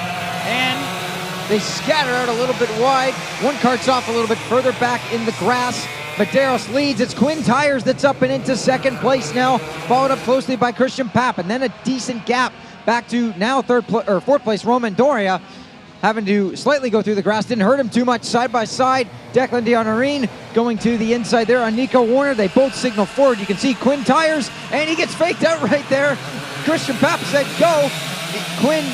and they scatter out a little bit wide. One kart's off a little bit further back in the grass. Medeiros leads. It's Quinn Tires that's up and into second place now, followed up closely by Christian Papp, and then a decent gap back to now fourth place Roman Doria, having to slightly go through the grass. Didn't hurt him too much. Side by side, Declan D'Honorine going to the inside there on Nico Warner. They both signal forward. You can see Quinn Tires, and he gets faked out right there. Christian Papp said go. Quinn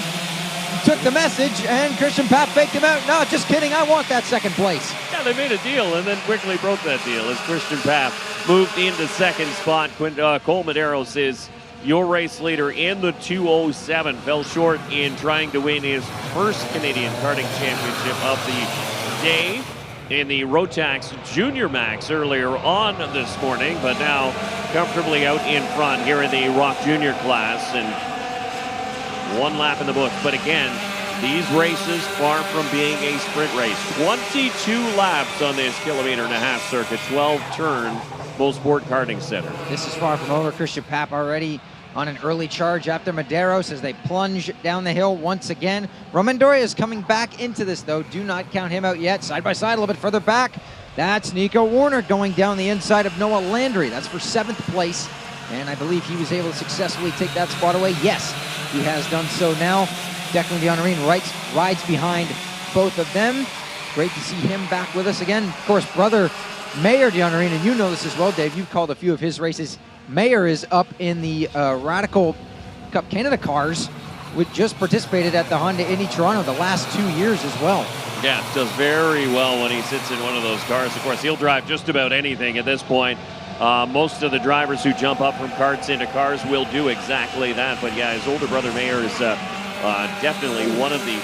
took the message, and Christian Papp faked him out. No, just kidding. I want that second place. Yeah, they made a deal and then quickly broke that deal as Christian Papp moved into second spot. Cole Medeiros is your race leader in the 207. Fell short in trying to win his first Canadian karting championship of the day in the Rotax Junior MAX earlier on this morning, but now comfortably out in front here in the ROK Junior class, and one lap in the books. But again, these races far from being a sprint race. 22 laps on this 1.5 km circuit, 12-turn full sport karting center. This is far from over. Christian Papp already on an early charge after Medeiros as they plunge down the hill once again. Roman Doria is coming back into this, though. Do not count him out yet. Side by side, a little bit further back. That's Nico Warner going down the inside of Noah Landry. That's for 7th place, and I believe he was able to successfully take that spot away. Yes, he has done so now. Declan D'Honorine rides behind both of them. Great to see him back with us again. Of course, brother Mayor D'Honorine, and you know this as well, Dave. You've called a few of his races. Mayor is up in the Radical Cup Canada cars, which just participated at the Honda Indy Toronto the last 2 years as well. Yeah, does very well when he sits in one of those cars. Of course, he'll drive just about anything at this point. Most of the drivers who jump up from karts into cars will do exactly that. But yeah, his older brother Mayor is definitely one of the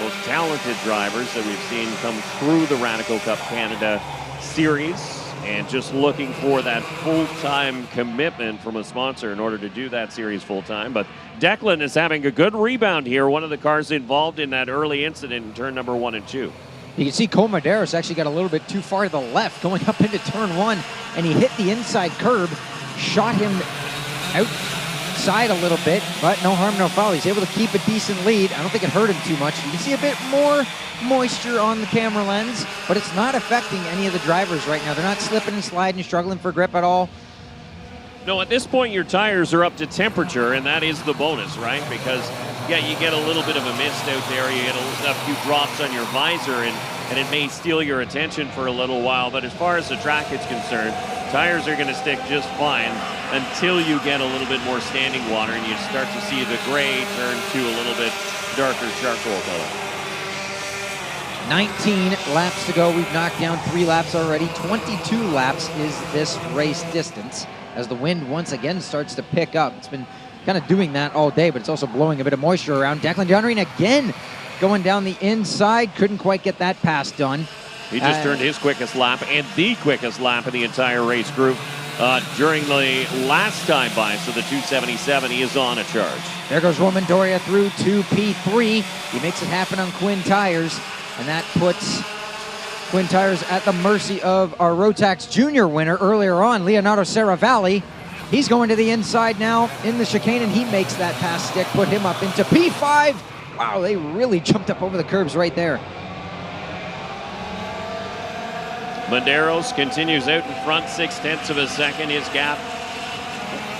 most talented drivers that we've seen come through the Radical Cup Canada series, and just looking for that full-time commitment from a sponsor in order to do that series full-time. But Declan is having a good rebound here, one of the cars involved in that early incident in turn number 1 and 2. You can see Cole Medeiros actually got a little bit too far to the left going up into turn 1, and he hit the inside curb, shot him outside a little bit, but no harm, no foul. He's able to keep a decent lead. I don't think it hurt him too much. You can see a bit more moisture on the camera lens, but it's not affecting any of the drivers right now. They're not slipping and sliding, struggling for grip at all. No, at this point, your tires are up to temperature, and that is the bonus, right? Because, yeah, you get a little bit of a mist out there. You get a few drops on your visor, and it may steal your attention for a little while. But as far as the track is concerned, tires are going to stick just fine until you get a little bit more standing water and you start to see the gray turn to a little bit darker charcoal color. 19 laps to go. We've knocked down 3 laps already. 22 laps is this race distance as the wind once again starts to pick up. It's been kind of doing that all day, but it's also blowing a bit of moisture around. Declan D'Honorine again going down the inside. Couldn't quite get that pass done. He just turned his quickest lap and the quickest lap of the entire race group during the last time by. So the 277, he is on a charge. There goes Roman Doria through to P3. He makes it happen on Quinn Tires, and that puts Quinn Tires at the mercy of our Rotax Junior winner earlier on, Leonardo Saravalli. He's going to the inside now in the chicane, and he makes that pass stick, put him up into P5. Wow, they really jumped up over the curbs right there. Medeiros continues out in front, 0.6 of a second. His gap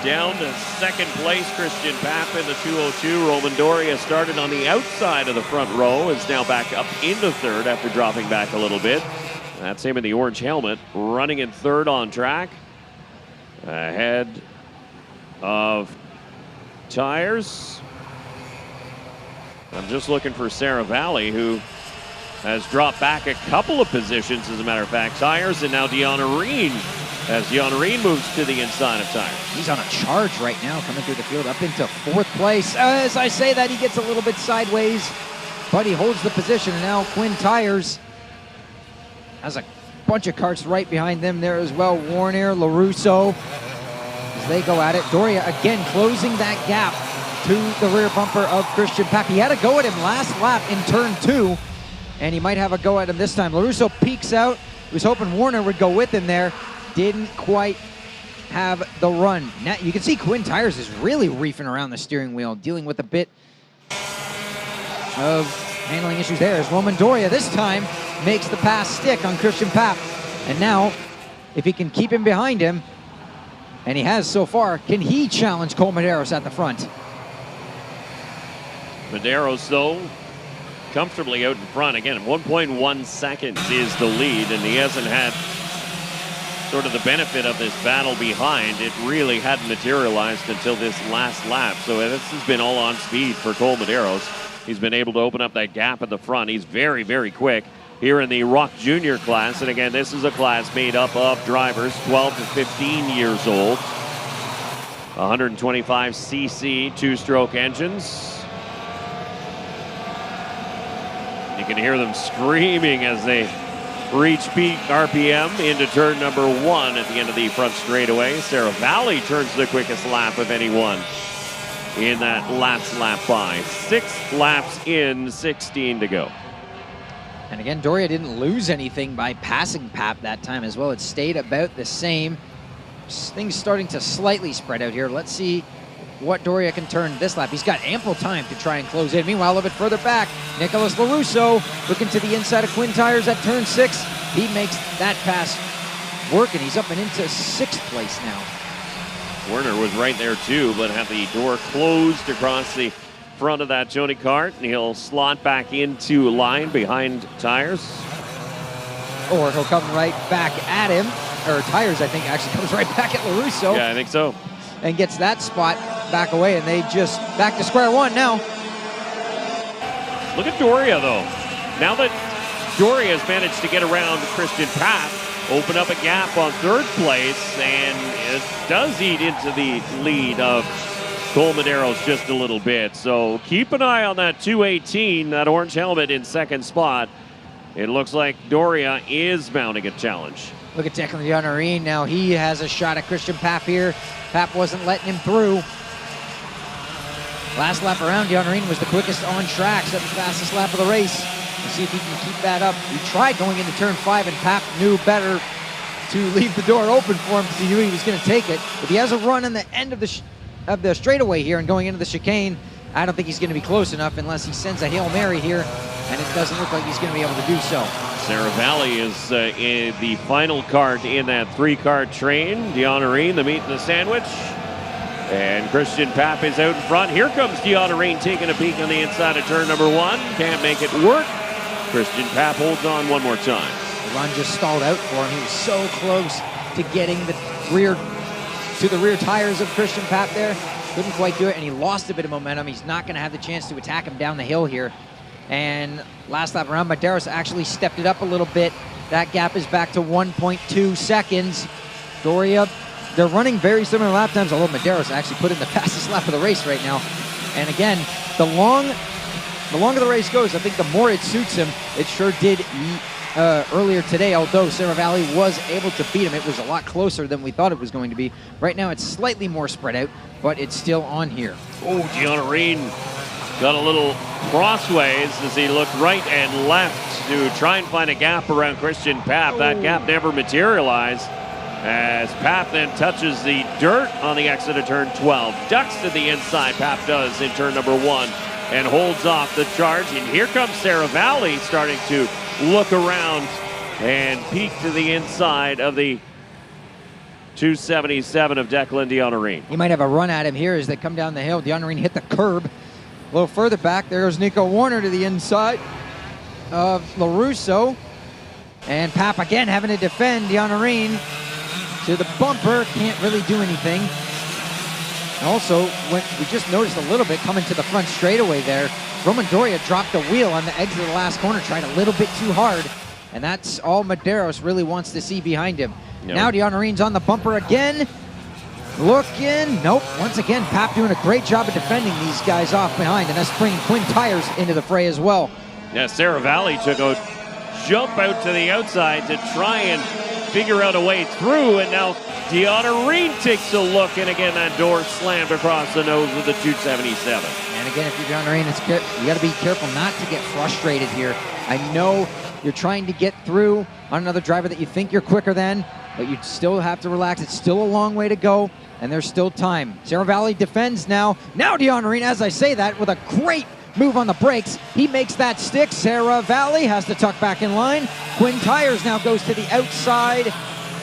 down to second place. Christian Papp in the 202. Roman Doria started on the outside of the front row, is now back up into third after dropping back a little bit. That's him in the orange helmet, running in third on track. Ahead of Tires. I'm just looking for Saravalli, who has dropped back a couple of positions, as a matter of fact. Tires, and now D'Honorine, as D'Honorine moves to the inside of Tires. He's on a charge right now, coming through the field up into 4th place. As I say that, he gets a little bit sideways, but he holds the position, and now Quinn Tires has a bunch of karts right behind them there as well. Warner, LaRusso, they go at it. Doria again closing that gap to the rear bumper of Christian Papp. He had a go at him last lap in turn 2, and he might have a go at him this time. LaRusso peeks out. He was hoping Warner would go with him there. Didn't quite have the run. Now you can see Quinn Tires is really reefing around the steering wheel, dealing with a bit of handling issues there, as Roman Doria this time makes the pass stick on Christian Papp. And now, if he can keep him behind him, and he has so far, can he challenge Cole Medeiros at the front? Medeiros, though, comfortably out in front. Again, 1.1 seconds is the lead, and he hasn't had sort of the benefit of this battle behind. It really hadn't materialized until this last lap. So this has been all on speed for Cole Medeiros. He's been able to open up that gap at the front. He's very, very quick here in the ROK Junior class. And again, this is a class made up of drivers 12 to 15 years old. 125cc two-stroke engines. You can hear them screaming as they reach peak RPM into turn number 1 at the end of the front straightaway. Sarah Valley turns the quickest lap of anyone in that last lap by. 6 laps in, 16 to go. And again, Doria didn't lose anything by passing Papp that time as well. It stayed about the same. Things starting to slightly spread out here. Let's see what Doria can turn this lap. He's got ample time to try and close in. Meanwhile, a little bit further back, Nicholas LaRusso looking to the inside of Quinn Tires at turn 6. He makes that pass work, and he's up and into 6th place now. Werner was right there too, but had the door closed across the front of that Joni cart, and he'll slot back into line behind Tires. Or he'll come right back at him, or Tires, I think, actually comes right back at LaRusso. Yeah, I think so. And gets that spot back away, and they just back to square one now. Look at Doria, though. Now that Doria has managed to get around Christian Papp, open up a gap on 3rd place, and it does eat into the lead of Cole Medeiros just a little bit. So keep an eye on that 218, that orange helmet in 2nd spot. It looks like Doria is mounting a challenge. Look at Declan Dianarin now. He has a shot at Christian Papp here. Papp wasn't letting him through. Last lap around, Dianarin was the quickest on track, set the fastest lap of the race. We'll see if he can keep that up. He tried going into turn 5, and Papp knew better to leave the door open for him because he knew he was going to take it. If he has a run on the end of the straightaway here and going into the chicane, I don't think he's going to be close enough unless he sends a Hail Mary here, and it doesn't look like he's going to be able to do so. Sarah Valley is in the final cart in that 3-cart train. Dianarin, the meat and the sandwich. And Christian Papp is out in front. Here comes Dianarin taking a peek on the inside of turn number 1. Can't make it work. Christian Papp holds on one more time. The run just stalled out for him. He was so close to getting the rear tires of Christian Papp there. Couldn't quite do it, and he lost a bit of momentum. He's not going to have the chance to attack him down the hill here. And last lap around, Medeiros actually stepped it up a little bit. That gap is back to 1.2 seconds. Doria, they're running very similar lap times, although Medeiros actually put in the fastest lap of the race right now. And again, the longer the race goes, I think the more it suits him. It sure did earlier today, although Sarah Valley was able to beat him. It was a lot closer than we thought it was going to be. Right now, it's slightly more spread out, but it's still on here. Oh, Dianarin got a little crossways as he looked right and left to try and find a gap around Christian Papp. That gap never materialized as Papp then touches the dirt on the exit of turn 12. Ducks to the inside, Papp does in turn number 1 and holds off the charge. And here comes Sarah Valley starting to look around and peek to the inside of the 277 of Declan Dianarin. He might have a run at him here as they come down the hill. Dianarin hit the curb. A little further back, there's Nico Warner to the inside of LaRusso. And Papp again having to defend Dianarin to the bumper. Can't really do anything. And also, when we just noticed a little bit coming to the front straightaway there, Roman Doria dropped the wheel on the exit of the last corner, tried a little bit too hard. And that's all Medeiros really wants to see behind him. Yep. Now Dianarin's on the bumper again. Looking, nope. Once again, Papp doing a great job of defending these guys off behind, and that's bringing Quinn Tires into the fray as well. Yeah, Sarah Valley took a jump out to the outside to try and figure out a way through, and now Deanna Reen takes a look, and again that door slammed across the nose of the 277. And again, if you're Deanna Reen, you got to be careful not to get frustrated here. I know you're trying to get through on another driver that you think you're quicker than, but you still have to relax. It's still a long way to go, and there's still time. Sarah Valley defends now. Now Deanna Reen, as I say that, with a great move on the brakes. He makes that stick. Sarah Valley has to tuck back in line. Quinn Tires now goes to the outside.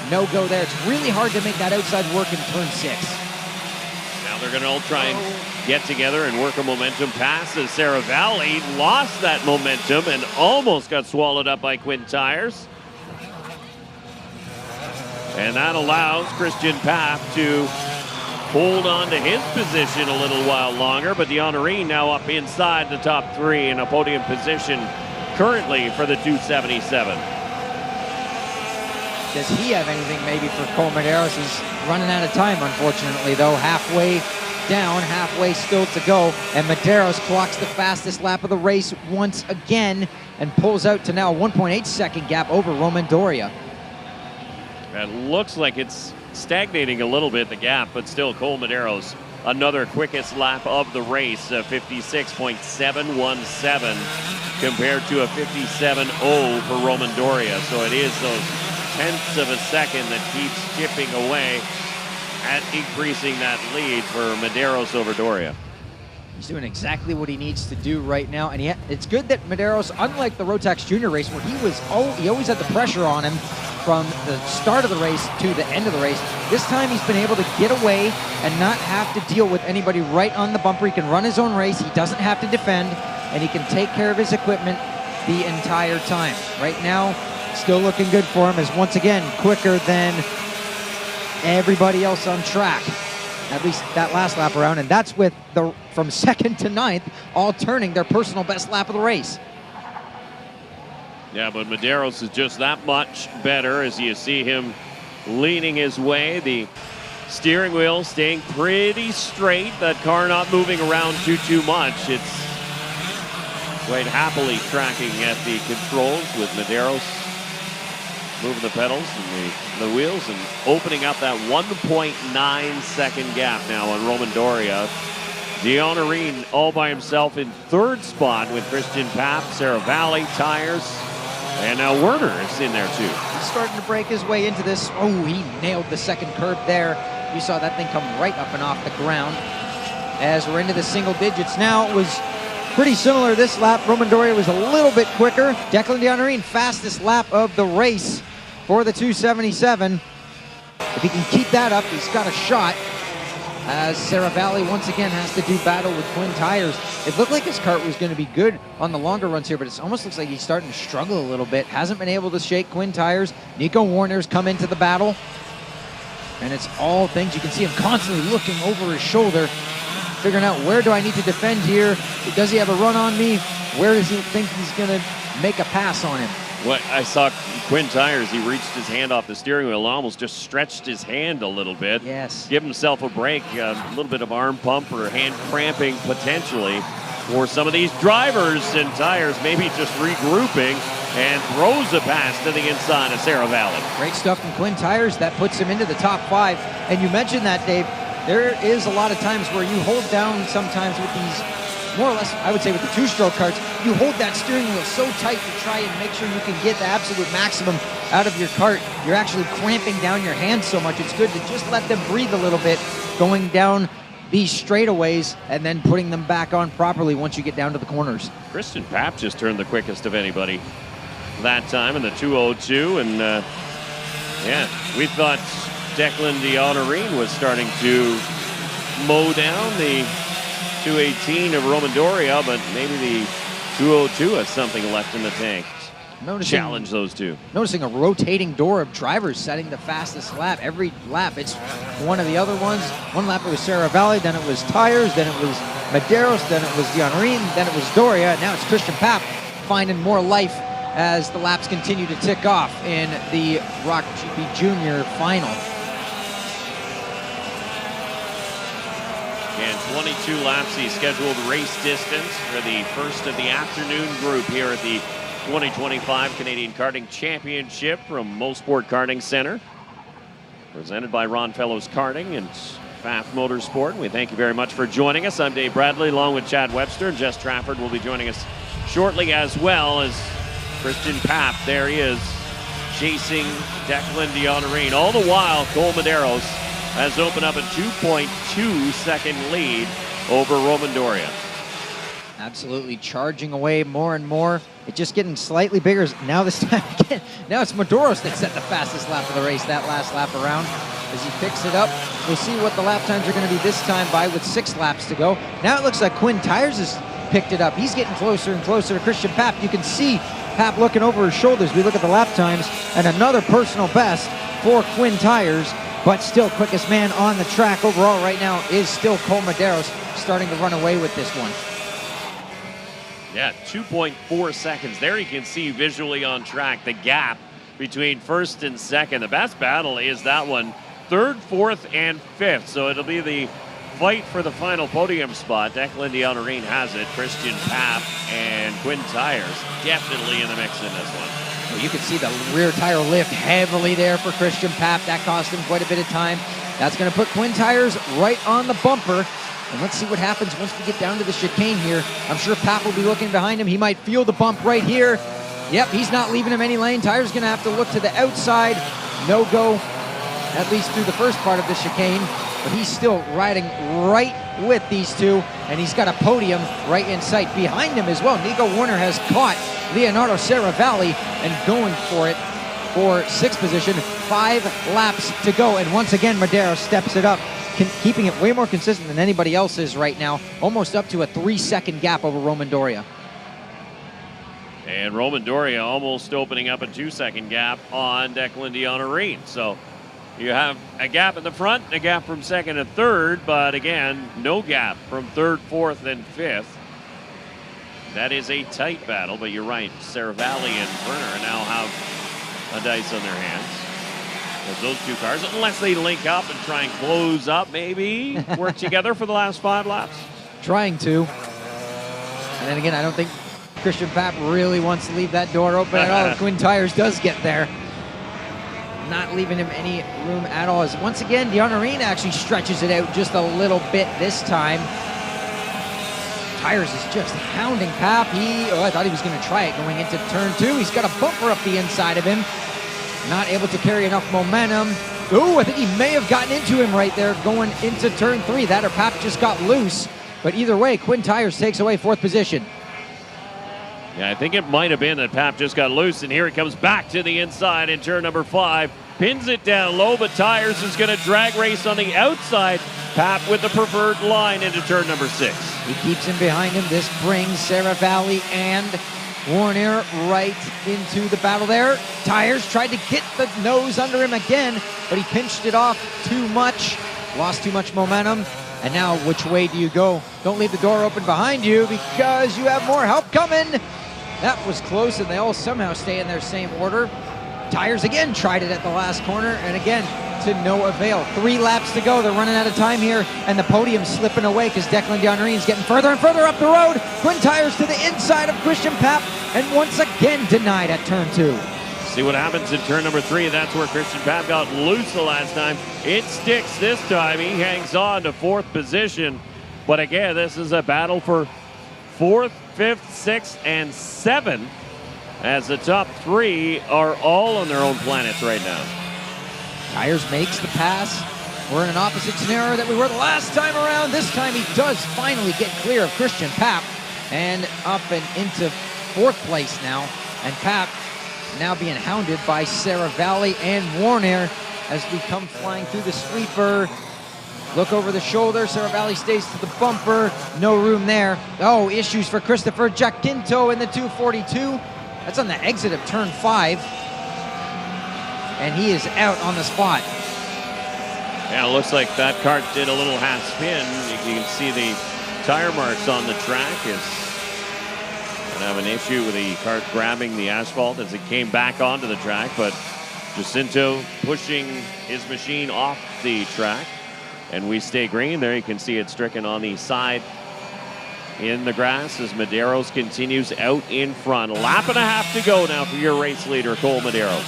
No go there. It's really hard to make that outside work in turn 6. Now they're going to all try and get together and work a momentum pass as Sarah Valley lost that momentum and almost got swallowed up by Quinn Tires. And that allows Christian Papp to hold on to his position a little while longer, but Deanna Reen now up inside the top 3 in a podium position currently for the 277. Does he have anything maybe for Cole Medeiros? He's running out of time, unfortunately, though. Halfway down, halfway still to go, and Medeiros clocks the fastest lap of the race once again and pulls out to now a 1.8 second gap over Roman Doria. It looks like it's stagnating a little bit, the gap, but still Cole Medeiros, another quickest lap of the race, 56.717 compared to a 57.0 for Roman Doria. So it is those tenths of a second that keeps chipping away at increasing that lead for Medeiros over Doria. He's doing exactly what he needs to do right now, and it's good that Medeiros, unlike the Rotax Junior race where he always had the pressure on him from the start of the race to the end of the race, this time he's been able to get away and not have to deal with anybody right on the bumper. He can run his own race, he doesn't have to defend, and he can take care of his equipment the entire time. Right now, still looking good for him, as once again quicker than everybody else on track, at least that last lap around, and that's with from 2nd to 9th all turning their personal best lap of the race. Yeah, but Medeiros is just that much better as you see him leaning his way. The steering wheel staying pretty straight. That car not moving around too much. It's quite happily tracking at the controls with Medeiros moving the pedals and the wheels and opening up that 1.9 second gap now on Roman Doria. Deanna Reen all by himself in 3rd spot with Christian Papp, Sarah Valley, Tires, and now Werner is in there too. He's starting to break his way into this. Oh, he nailed the second curb there. You saw that thing come right up and off the ground. As we're into the single digits now, it was pretty similar this lap. Roman Doria was a little bit quicker. Declan Deanna Reen, fastest lap of the race for the 277. If he can keep that up, he's got a shot. As Sarah Valley once again has to do battle with Quinn Tires. It looked like his kart was going to be good on the longer runs here, but it almost looks like he's starting to struggle a little bit. Hasn't been able to shake Quinn Tires. Nico Warner's come into the battle. And it's all things. You can see him constantly looking over his shoulder, figuring out, where do I need to defend here? Does he have a run on me? Where does he think he's going to make a pass on him? What I saw Quinn Tires, he reached his hand off the steering wheel, almost just stretched his hand a little bit. Yes. Give himself a break, a little bit of arm pump or hand cramping potentially for some of these drivers, and Tires maybe just regrouping and throws a pass to the inside of Sarah Valley. Great stuff from Quinn Tires. That puts him into the top 5. And you mentioned that, Dave. There is a lot of times where you hold down sometimes with these, more or less, I would say with the 2-stroke karts, you hold that steering wheel so tight to try and make sure you can get the absolute maximum out of your kart. You're actually cramping down your hands so much. It's good to just let them breathe a little bit going down these straightaways and then putting them back on properly once you get down to the corners. Christian Papp just turned the quickest of anybody that time in the 202, and yeah, we thought Declan Deanna Reen was starting to mow down the 218 of Roman Doria, but maybe the 202 has something left in the tank. Challenge those two. Noticing a rotating door of drivers setting the fastest lap. Every lap, it's one of the other ones. One lap it was Sarah Valley, then it was Tires, then it was Medeiros, then it was Deanna Reen, then it was Doria. Now it's Christian Papp finding more life as the laps continue to tick off in the ROK GP Junior final. And 22 laps, the scheduled race distance for the first of the afternoon group here at the 2025 Canadian Karting Championship from Mosport Karting Center. Presented by Ron Fellows Karting and Pfaff Motorsport. We thank you very much for joining us. I'm Dave Bradley along with Chad Webster. Jess Trafford will be joining us shortly, as well as Christian Pfaff. There he is, chasing Declan D'Honorine. All the while, Cole Medeiros has opened up a 2.2 second lead over Roman Doria. Absolutely charging away more and more. It's just getting slightly bigger. Now this time again, now it's Medeiros that set the fastest lap of the race that last lap around. As he picks it up, we'll see what the lap times are going to be this time by with 6 laps to go. Now it looks like Quinn Tires has picked it up. He's getting closer and closer to Christian Pfaff. You can see Pfaff looking over his shoulders. We look at the lap times, and another personal best for Quinn Tires, but still quickest man on the track overall right now is still Cole Medeiros, starting to run away with this one. Yeah, 2.4 seconds. There you can see visually on track the gap between first and second. The best battle is that one, third, fourth, and fifth. So it'll be the fight for the final podium spot. Declan D'Honorine has it. Christian Pfaff and Quinn Tires definitely in the mix in this one. Well, you can see the rear tire lift heavily there for Christian Pfaff. That cost him quite a bit of time. That's going to put Quinn Tires right on the bumper. And let's see what happens once we get down to the chicane here. I'm sure Pfaff will be looking behind him. He might feel the bump right here. Yep, he's not leaving him any lane. Tires going to have to look to the outside. No go, at least through the first part of the chicane. But he's still riding right with these two. And he's got a podium right in sight. Behind him as well, Nico Warner has caught Leonardo Saravalli and going for it for 6th position. 5 laps to go. And once again, Medeiros steps it up, keeping it way more consistent than anybody else is right now, almost up to a 3-second gap over Roman Doria. And Roman Doria almost opening up a 2-second gap on Declan D'Honorine. So you have a gap in the front, a gap from second and third, but again, no gap from third, fourth, and fifth. That is a tight battle, but you're right, Saravalli and Werner now have a dice on their hands. Those two cars, unless they link up and try and close up, maybe work together for the last 5 laps. Trying to. And then again, I don't think Christian Pfaff really wants to leave that door open at all. Quinn Tires does get there. Not leaving him any room at all. As once again, D'Honorine actually stretches it out just a little bit this time. Tires is just hounding Pfaff. I thought he was going to try it going into turn 2. He's got a bumper up the inside of him. Not able to carry enough momentum. Ooh, I think he may have gotten into him right there going into turn 3. That or Pfaff just got loose. But either way, Quinn Tires takes away 4th position. Yeah, I think it might have been that Pfaff just got loose, and here he comes back to the inside in turn number 5. Pins it down low, but Tires is going to drag race on the outside. Pfaff with the preferred line into turn number 6. He keeps him behind him. This brings Saravalli and Warner right into the battle there. Tires tried to get the nose under him again, but he pinched it off too much. Lost too much momentum. And now, which way do you go? Don't leave the door open behind you because you have more help coming. That was close, and they all somehow stay in their same order. Tires again tried it at the last corner, and again, to no avail. 3 laps to go. They're running out of time here, and the podium's slipping away because Declan D'Honorine is getting further and further up the road. Quinn Tires to the inside of Christian Pfaff, and once again denied at turn 2. See what happens in turn number 3. That's where Christian Pfaff got loose the last time. It sticks this time. He hangs on to 4th position. But again, this is a battle for 4th, 5th, 6th, and 7th, as the top 3 are all on their own planets right now. Tires makes the pass. We're in an opposite scenario that we were the last time around. This time he does finally get clear of Christian Pfaff and up and into 4th place now. And Pfaff now being hounded by Saravalli and Warner as we come flying through the sweeper. Look over the shoulder. Saravalli stays to the bumper. No room there. Oh, issues for Christopher Giacinto in the 242. That's on the exit of turn 5. And he is out on the spot. Yeah, it looks like that kart did a little half spin. You can see the tire marks on the track. It's going to have an issue with the kart grabbing the asphalt as it came back onto the track, but Giacinto pushing his machine off the track, and we stay green. There you can see it stricken on the side in the grass as Medeiros continues out in front. A lap and a half to go now for your race leader, Cole Medeiros.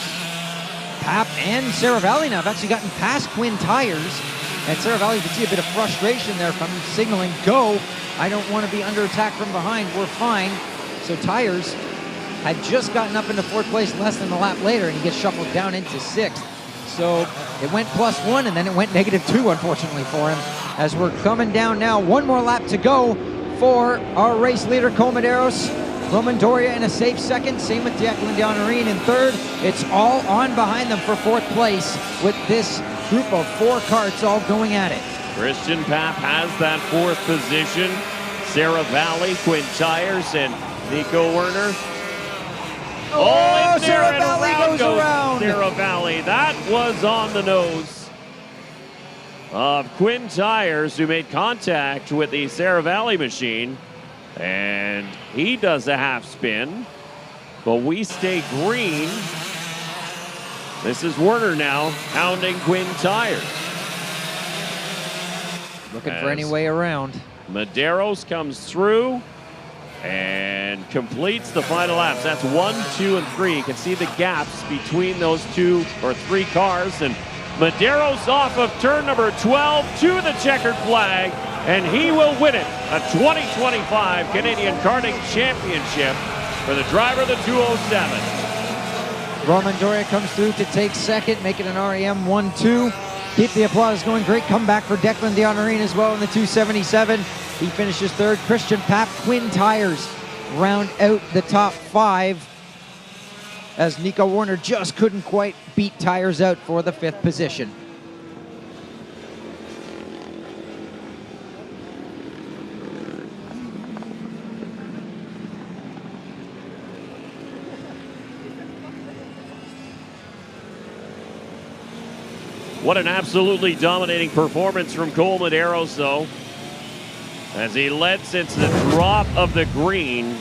Pap and Saravalli now have actually gotten past Quinn Tires. And Saravalli, you can see a bit of frustration there from him, signaling, go. I don't want to be under attack from behind. We're fine. So Tires had just gotten up into 4th place less than a lap later, and he gets shuffled down into 6th. So it went +1, and then it went -2, unfortunately, for him. As we're coming down now, one more lap to go for our race leader, Cole Medeiros. Roman Doria in a safe 2nd. Same with Declan D'Honorine in 3rd. It's all on behind them for 4th place with this group of 4 karts all going at it. Christian Papp has that 4th position. Saravalli, Quinn Tires, and Nico Werner. Oh, in there, and Saravalli goes around. Saravalli, that was on the nose of Quinn Tires, who made contact with the Saravalli machine. And he does a half spin, but we stay green. This is Werner now hounding Quinn Tires. Looking for any way around. Medeiros comes through and completes the final laps. That's 1, 2, and 3. You can see the gaps between those 2 or 3 cars. And Medeiros off of turn number 12 to the checkered flag, and he will win it. A 2025 Canadian Karting Championship for the driver of the 207. Roman Doria comes through to take 2nd, making an REM 1-2. Keep the applause going. Great comeback for Declan D'Honorine as well in the 277. He finishes 3rd. Christian Papp, Quinn Tires round out the top 5 as Nico Werner just couldn't quite beat Tires out for the 5th position. What an absolutely dominating performance from Cole Medeiros, though, as he led since the drop of the green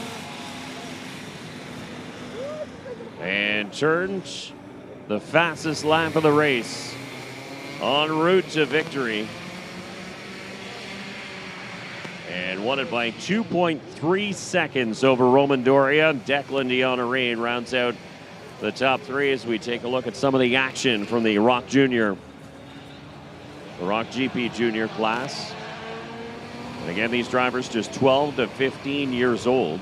and turns the fastest lap of the race en route to victory, and won it by 2.3 seconds over Roman Doria. Declan D'Honorine rounds out the top 3 as we take a look at some of the action from the ROK Junior, the ROK GP Junior class. And again, these drivers just 12 to 15 years old.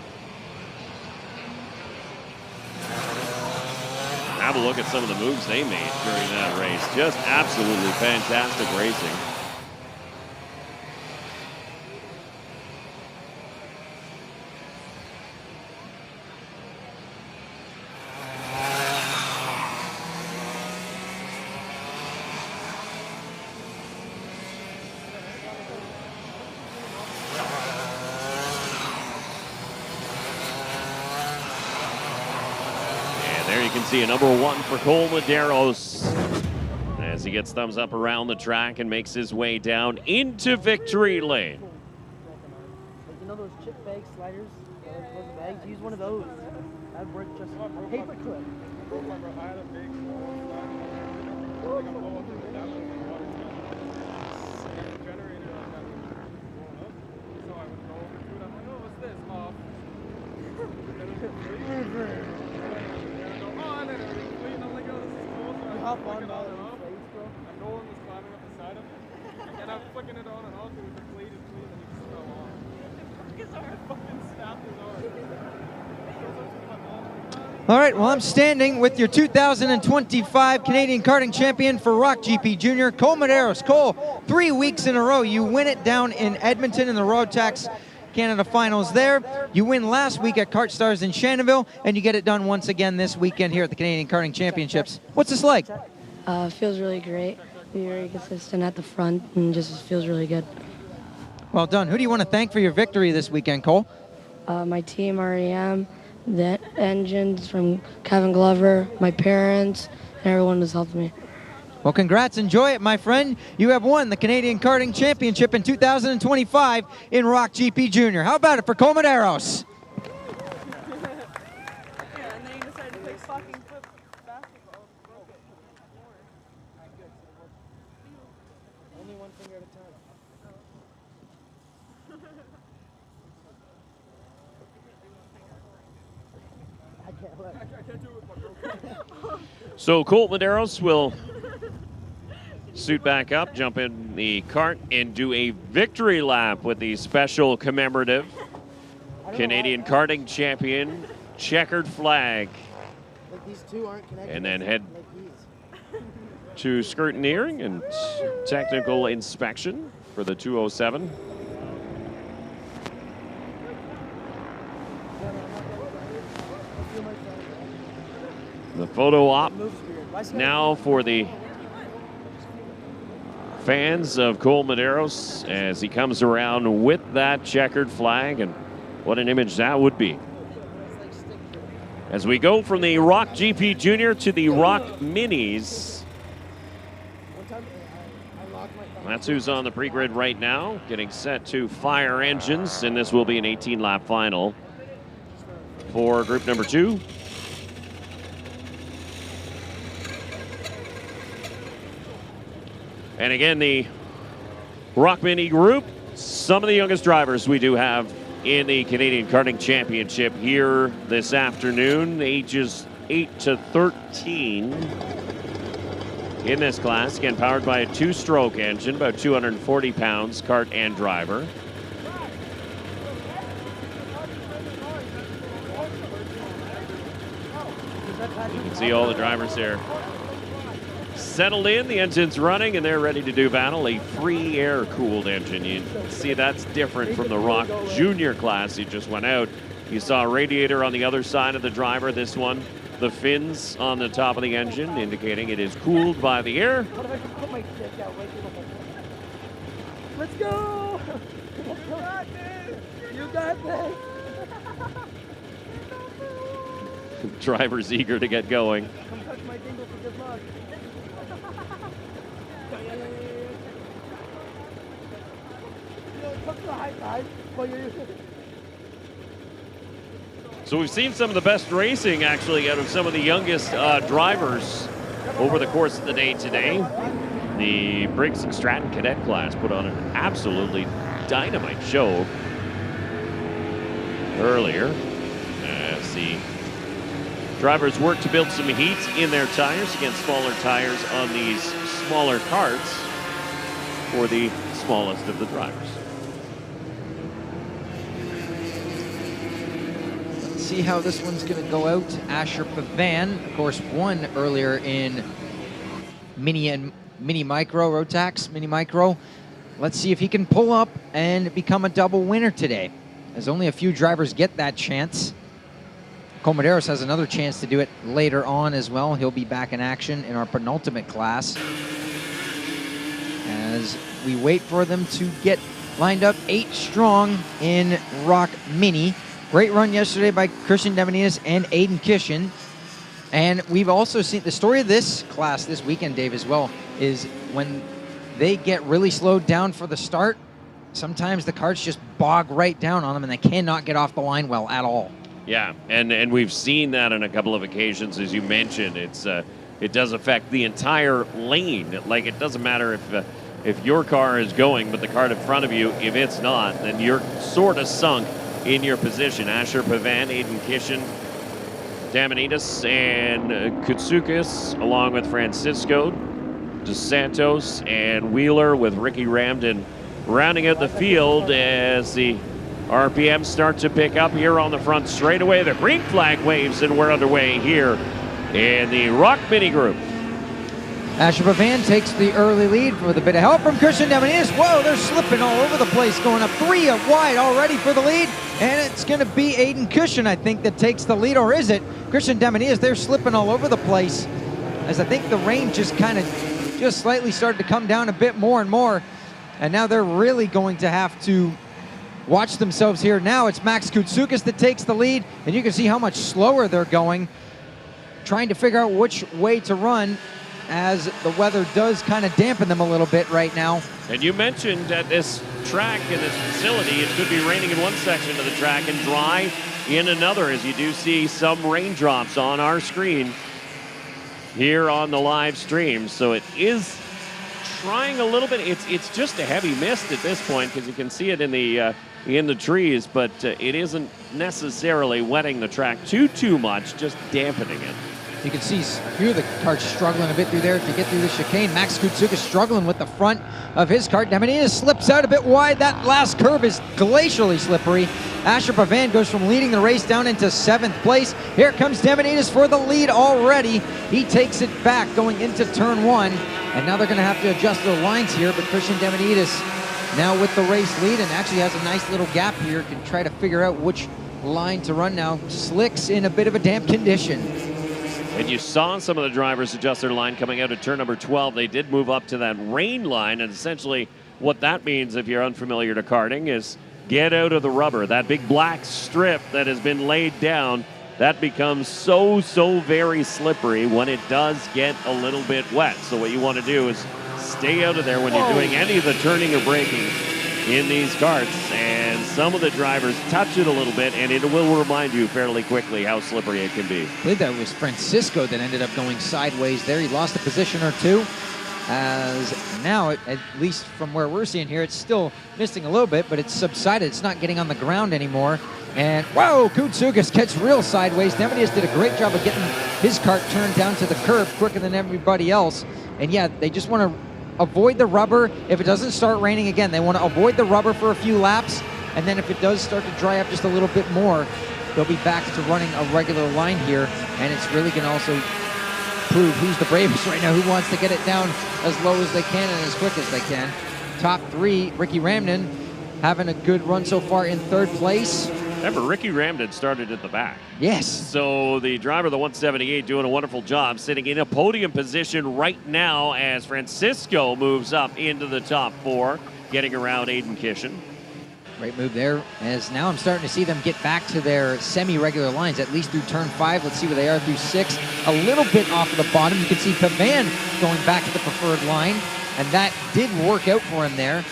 Have a look at some of the moves they made during that race. Just absolutely fantastic racing. See a number 1 for Cole Medeiros as he gets thumbs up around the track and makes his way down into victory lane. Like, you know those chip bag sliders? Those bags? Use one of those. That'd work just paper clip. Hop on and on and Nolan was climbing up the side of it, and I'm flicking it on and off, and the blade is clean, and he just fell off. It broke his arm. Fucking snapped his arm. All right, well, I'm standing with your 2025 Canadian Karting Champion for ROK GP Junior, Cole Medeiros. Cole, 3 weeks in a row, you win it down in Edmonton in the Rotax Canada Finals there. You win last week at Kart Stars in Shannonville, and you get it done once again this weekend here at the Canadian Karting Championships. What's this like? Feels really great. Be very consistent at the front, and just feels really good. Well done. Who do you want to thank for your victory this weekend, Cole? My team, REM, the engines from Kevin Glover, my parents, and everyone who's helped me. Well, congrats. Enjoy it, my friend. You have won the Canadian Karting Championship in 2025 in ROK GP Junior. How about it for Cole Medeiros? Yeah, and then he decided to play fucking basketball. Only one finger at a time. So Colt Medeiros will suit back up, jump in the cart, and do a victory lap with the special commemorative Canadian karting champion checkered flag. Like these two aren't connected. And then head like these. to scrutineering and technical inspection for the 207. The photo op now for the fans of Cole Medeiros as he comes around with that checkered flag, and what an image that would be. As we go from the ROK GP Junior to the ROK Minis. That's who's on the pre-grid right now, getting set to fire engines, and this will be an 18-lap final for group number 2. And again, the ROK Mini group, some of the youngest drivers we do have in the Canadian Karting Championship here this afternoon, ages 8 to 13 in this class. Again, powered by a 2-stroke engine, about 240 pounds, kart and driver. You can see all the drivers there settled in, the engine's running, and they're ready to do battle. A free air-cooled engine. You see that's different from the ROK Junior class. You just went out. You saw a radiator on the other side of the driver. This one, the fins on the top of the engine, indicating it is cooled by the air. What if I can put my dick out right here? Let's go! You got this! Driver's eager to get going. Come touch my dingle for good luck. So we've seen some of the best racing, actually, out of some of the youngest drivers over the course of the day today. The Briggs Cadet class put on an absolutely dynamite show earlier as the drivers work to build some heat in their tires against smaller tires on these smaller karts for the smallest of the drivers. Let's see how this one's going to go out. Asher Pavan, of course, won earlier in Mini and Mini Micro, Rotax Mini Micro. Let's see if he can pull up and become a double winner today, as only a few drivers get that chance. Cole Medeiros has another chance to do it later on as well. He'll be back in action in our penultimate class as we wait for them to get lined up 8 strong in ROK Mini. Great run yesterday by Christian Demonides and Aiden Kishin. And we've also seen the story of this class this weekend, Dave, as well, is when they get really slowed down for the start, sometimes the karts just bog right down on them and they cannot get off the line well at all. Yeah, and we've seen that on a couple of occasions, as you mentioned. It does affect the entire lane. Like, it doesn't matter if your car is going, but the kart in front of you, if it's not, then you're sort of sunk in your position. Asher Pavan, Aiden Kishin, Damanitas, and Kutsukas, along with Francisco, DeSantos, and Wheeler, with Ricky Ramden rounding out the field as the RPMs start to pick up here on the front straightaway. The green flag waves, and we're underway here in the ROK Mini Group. Asher Pavan takes the early lead with a bit of help from Christian Demonides. Whoa, they're slipping all over the place, going up 3 wide already for the lead. And it's going to be Aiden Kishin, I think, that takes the lead. Or is it Christian Demonides? They're slipping all over the place, as I think the rain just kind of just slightly started to come down a bit more and more. And now they're really going to have to watch themselves here. Now it's Max Kutsukas that takes the lead, and you can see how much slower they're going, trying to figure out which way to run, as the weather does kind of dampen them a little bit right now. And you mentioned at this track, in this facility, it could be raining in one section of the track and dry in another, as you do see some raindrops on our screen here on the live stream. So it is trying a little bit. It's just a heavy mist at this point because you can see it in the trees, but it isn't necessarily wetting the track too much, just dampening it. You can see a few of the karts struggling a bit through there to get through the chicane. Max Kutsukis struggling with the front of his kart. Demonitas slips out a bit wide. That last curve is glacially slippery. Asher Pavan goes from leading the race down into 7th place. Here comes Demonitas for the lead already. He takes it back going into turn 1. And now they're going to have to adjust their lines here. But Christian Demonitas now with the race lead and actually has a nice little gap here. Can try to figure out which line to run now. Slicks in a bit of a damp condition. And you saw some of the drivers adjust their line coming out of turn number 12. They did move up to that rain line, and essentially what that means, if you're unfamiliar to karting, is get out of the rubber. That big black strip that has been laid down, that becomes so very slippery when it does get a little bit wet. So what you want to do is stay out of there when you're doing any of the turning or braking in these karts, and some of the drivers touch it a little bit, and it will remind you fairly quickly how slippery it can be. I believe that was Francisco that ended up going sideways there. He lost a position or two. As now, at least from where we're seeing here, it's still misting a little bit, but it's subsided. It's not getting on the ground anymore. And, whoa, Kutsukis gets real sideways. Demonitas did a great job of getting his kart turned down to the curb quicker than everybody else. And, yeah, they just want to avoid the rubber. If it doesn't start raining again, they want to avoid the rubber for a few laps, and then if it does start to dry up just a little bit more, they'll be back to running a regular line here, and it's really going to also prove who's the bravest right now, who wants to get it down as low as they can and as quick as they can. Top 3, Ricky Ramden having a good run so far in 3rd place. Remember, Ricky Ramden started at the back. Yes. So the driver of the 178 doing a wonderful job sitting in a podium position right now as Francisco moves up into the top 4, getting around Aiden Kishin. Great move there, as now I'm starting to see them get back to their semi-regular lines, at least through turn 5. Let's see where they are through 6. A little bit off of the bottom. You can see Pavan going back to the preferred line, and that did work out for him there.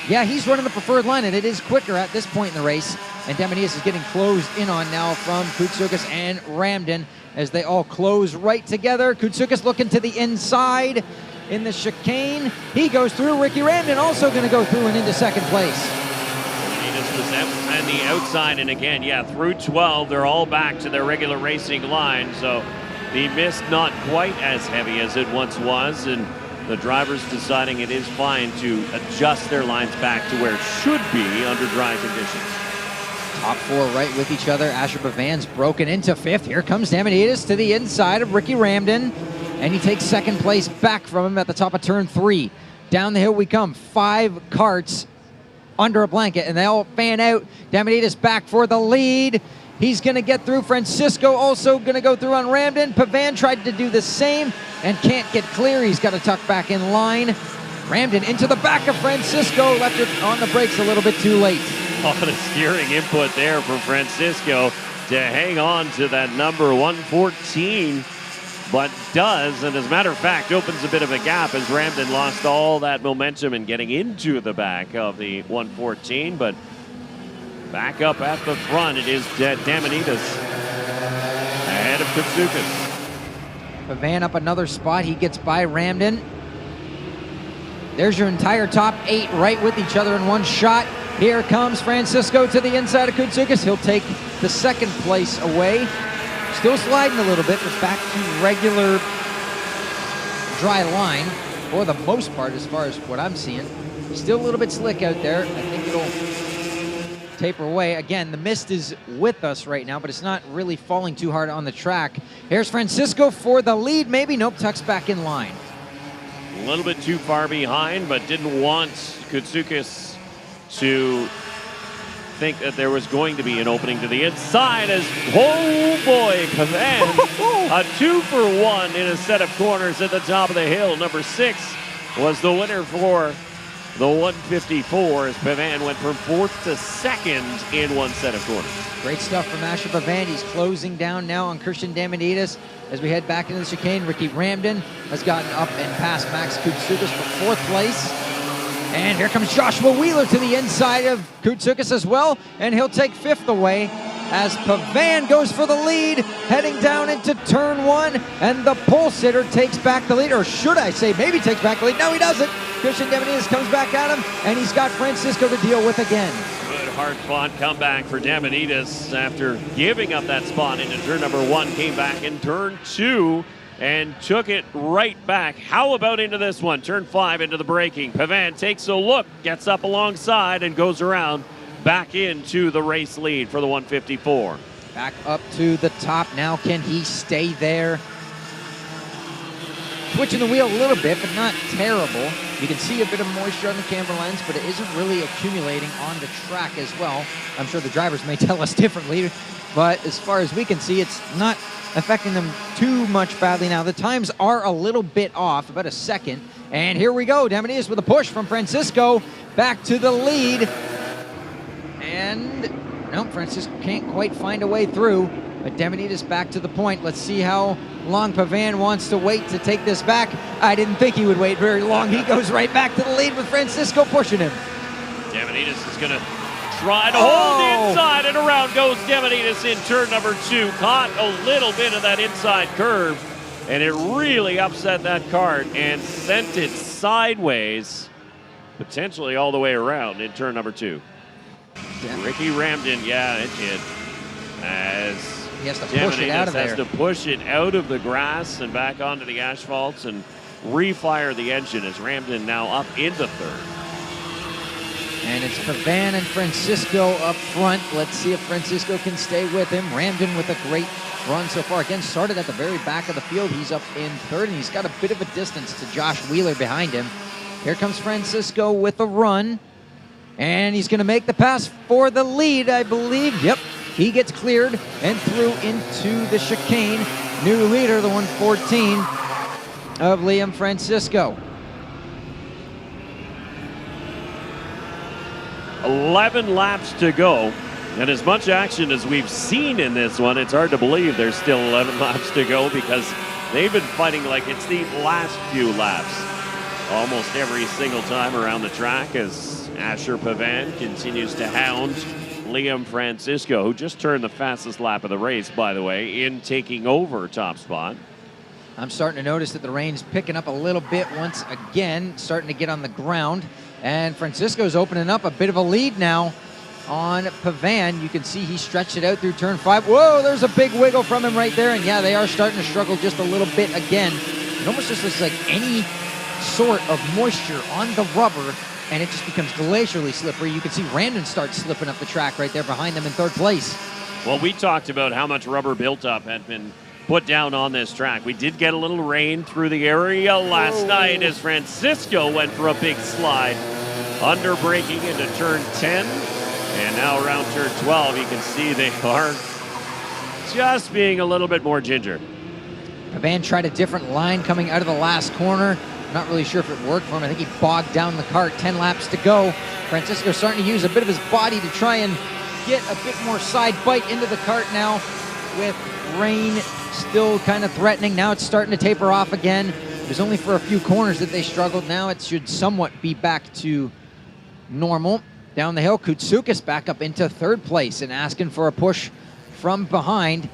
Yeah, he's running the preferred line, and it is quicker at this point in the race. And Demonitas is getting closed in on now from Kutsukis and Ramden as they all close right together. Kutsukis looking to the inside in the chicane. He goes through. Ricky Ramden also going to go through and into 2nd place. Demonitas was on the outside, and again, yeah, through 12, they're all back to their regular racing line. So the mist not quite as heavy as it once was, and the drivers deciding it is fine to adjust their lines back to where it should be under dry conditions. Top 4 right with each other. Asher Pavan's broken into 5th. Here comes Demonitas to the inside of Ricky Ramden, and he takes 2nd place back from him at the top of turn 3. Down the hill we come. 5 karts under a blanket, and they all fan out. Demonitas back for the lead. He's going to get through. Francisco also going to go through on Ramden. Pavan tried to do the same and can't get clear. He's got to tuck back in line. Ramden into the back of Francisco. Left it on the brakes a little bit too late. A lot of steering input there from Francisco to hang on to that number 114, but does, and as a matter of fact, opens a bit of a gap as Ramden lost all that momentum in getting into the back of the 114, but back up at the front, it is Demonitas ahead of Kutsukis. Pavan up another spot. He gets by Ramden. There's your entire top 8 right with each other in one shot. Here comes Francisco to the inside of Kutsukis. He'll take the 2nd place away. Still sliding a little bit, but back to regular dry line for the most part as far as what I'm seeing. Still a little bit slick out there. I think it'll taper away. Again, the mist is with us right now, but it's not really falling too hard on the track. Here's Francisco for the lead. Maybe, nope, tucks back in line. A little bit too far behind, but didn't want Kutsukis to think that there was going to be an opening to the inside as, oh boy, Pavan, a 2-for-1 in a set of corners at the top of the hill. Number 6 was the winner for the 154 as Pavan went from 4th to 2nd in one set of corners. Great stuff from Asher Pavan. He's closing down now on Christian Demonitas as we head back into the chicane. Ricky Ramden has gotten up and past Max Kutsukis for 4th place. And here comes Joshua Wheeler to the inside of Kutsukis as well, and he'll take 5th away. as Pavan goes for the lead, heading down into turn 1, and the pole sitter takes back the lead, or should I say maybe takes back the lead. No, he doesn't. Christian Demonides comes back at him, and he's got Francisco to deal with again. Good hard-fought comeback for Demonides after giving up that spot into turn number 1, came back in turn 2 and took it right back. How about into this one? Turn 5 into the braking. Pavan takes a look, gets up alongside, and goes around back into the race lead for the 154. Back up to the top now. Can he stay there? Switching the wheel a little bit, but not terrible. You can see a bit of moisture on the camera lens, but it isn't really accumulating on the track as well. I'm sure the drivers may tell us differently, but as far as we can see, it's not affecting them too much badly now. The times are a little bit off, about a second. And here we go. Demonides with a push from Francisco back to the lead. And no, Francisco can't quite find a way through, but Demonides back to the point. Let's see how long Pavan wants to wait to take this back. I didn't think he would wait very long. He goes right back to the lead with Francisco pushing him. Demonides is going to try to hold the inside, and around goes Demonides in turn number 2. Caught a little bit of that inside curve, and it really upset that kart and sent it sideways, potentially all the way around in turn number 2. Yeah. Ricky Ramden, yeah, it did. As he has to push it out of there. Has to push it out of the grass and back onto the asphalts and refire the engine as Ramden now up into 3rd. And it's Pavan and Francisco up front. Let's see if Francisco can stay with him. Ramden with a great run so far. Again, started at the very back of the field. He's up in 3rd, and he's got a bit of a distance to Josh Wheeler behind him. Here comes Francisco with a run. And he's going to make the pass for the lead, I believe. Yep, he gets cleared and through into the chicane. New leader, the 114 of Liam Francisco. 11 laps to go. And as much action as we've seen in this one, it's hard to believe there's still 11 laps to go because they've been fighting like it's the last few laps almost every single time around the track as Asher Pavan continues to hound Liam Francisco, who just turned the fastest lap of the race, by the way, in taking over top spot. I'm starting to notice that the rain's picking up a little bit once again, starting to get on the ground. And Francisco's opening up a bit of a lead now on Pavan. You can see he stretched it out through turn 5. Whoa, there's a big wiggle from him right there. And yeah, they are starting to struggle just a little bit again. It almost just looks like any sort of moisture on the rubber, and it just becomes glacially slippery. You can see Ramden start slipping up the track right there behind them in 3rd place. Well, we talked about how much rubber buildup had been put down on this track. We did get a little rain through the area last night as Francisco went for a big slide, under braking into turn 10, and now around turn 12, you can see they are just being a little bit more ginger. Pavan tried a different line coming out of the last corner. Not really sure if it worked for him. I think he bogged down the kart. 10 laps to go. Francisco starting to use a bit of his body to try and get a bit more side bite into the kart now, with rain still kind of threatening. Now it's starting to taper off again. It was only for a few corners that they struggled. Now it should somewhat be back to normal. Down the hill, Koutsoukas back up into 3rd place and asking for a push from behind.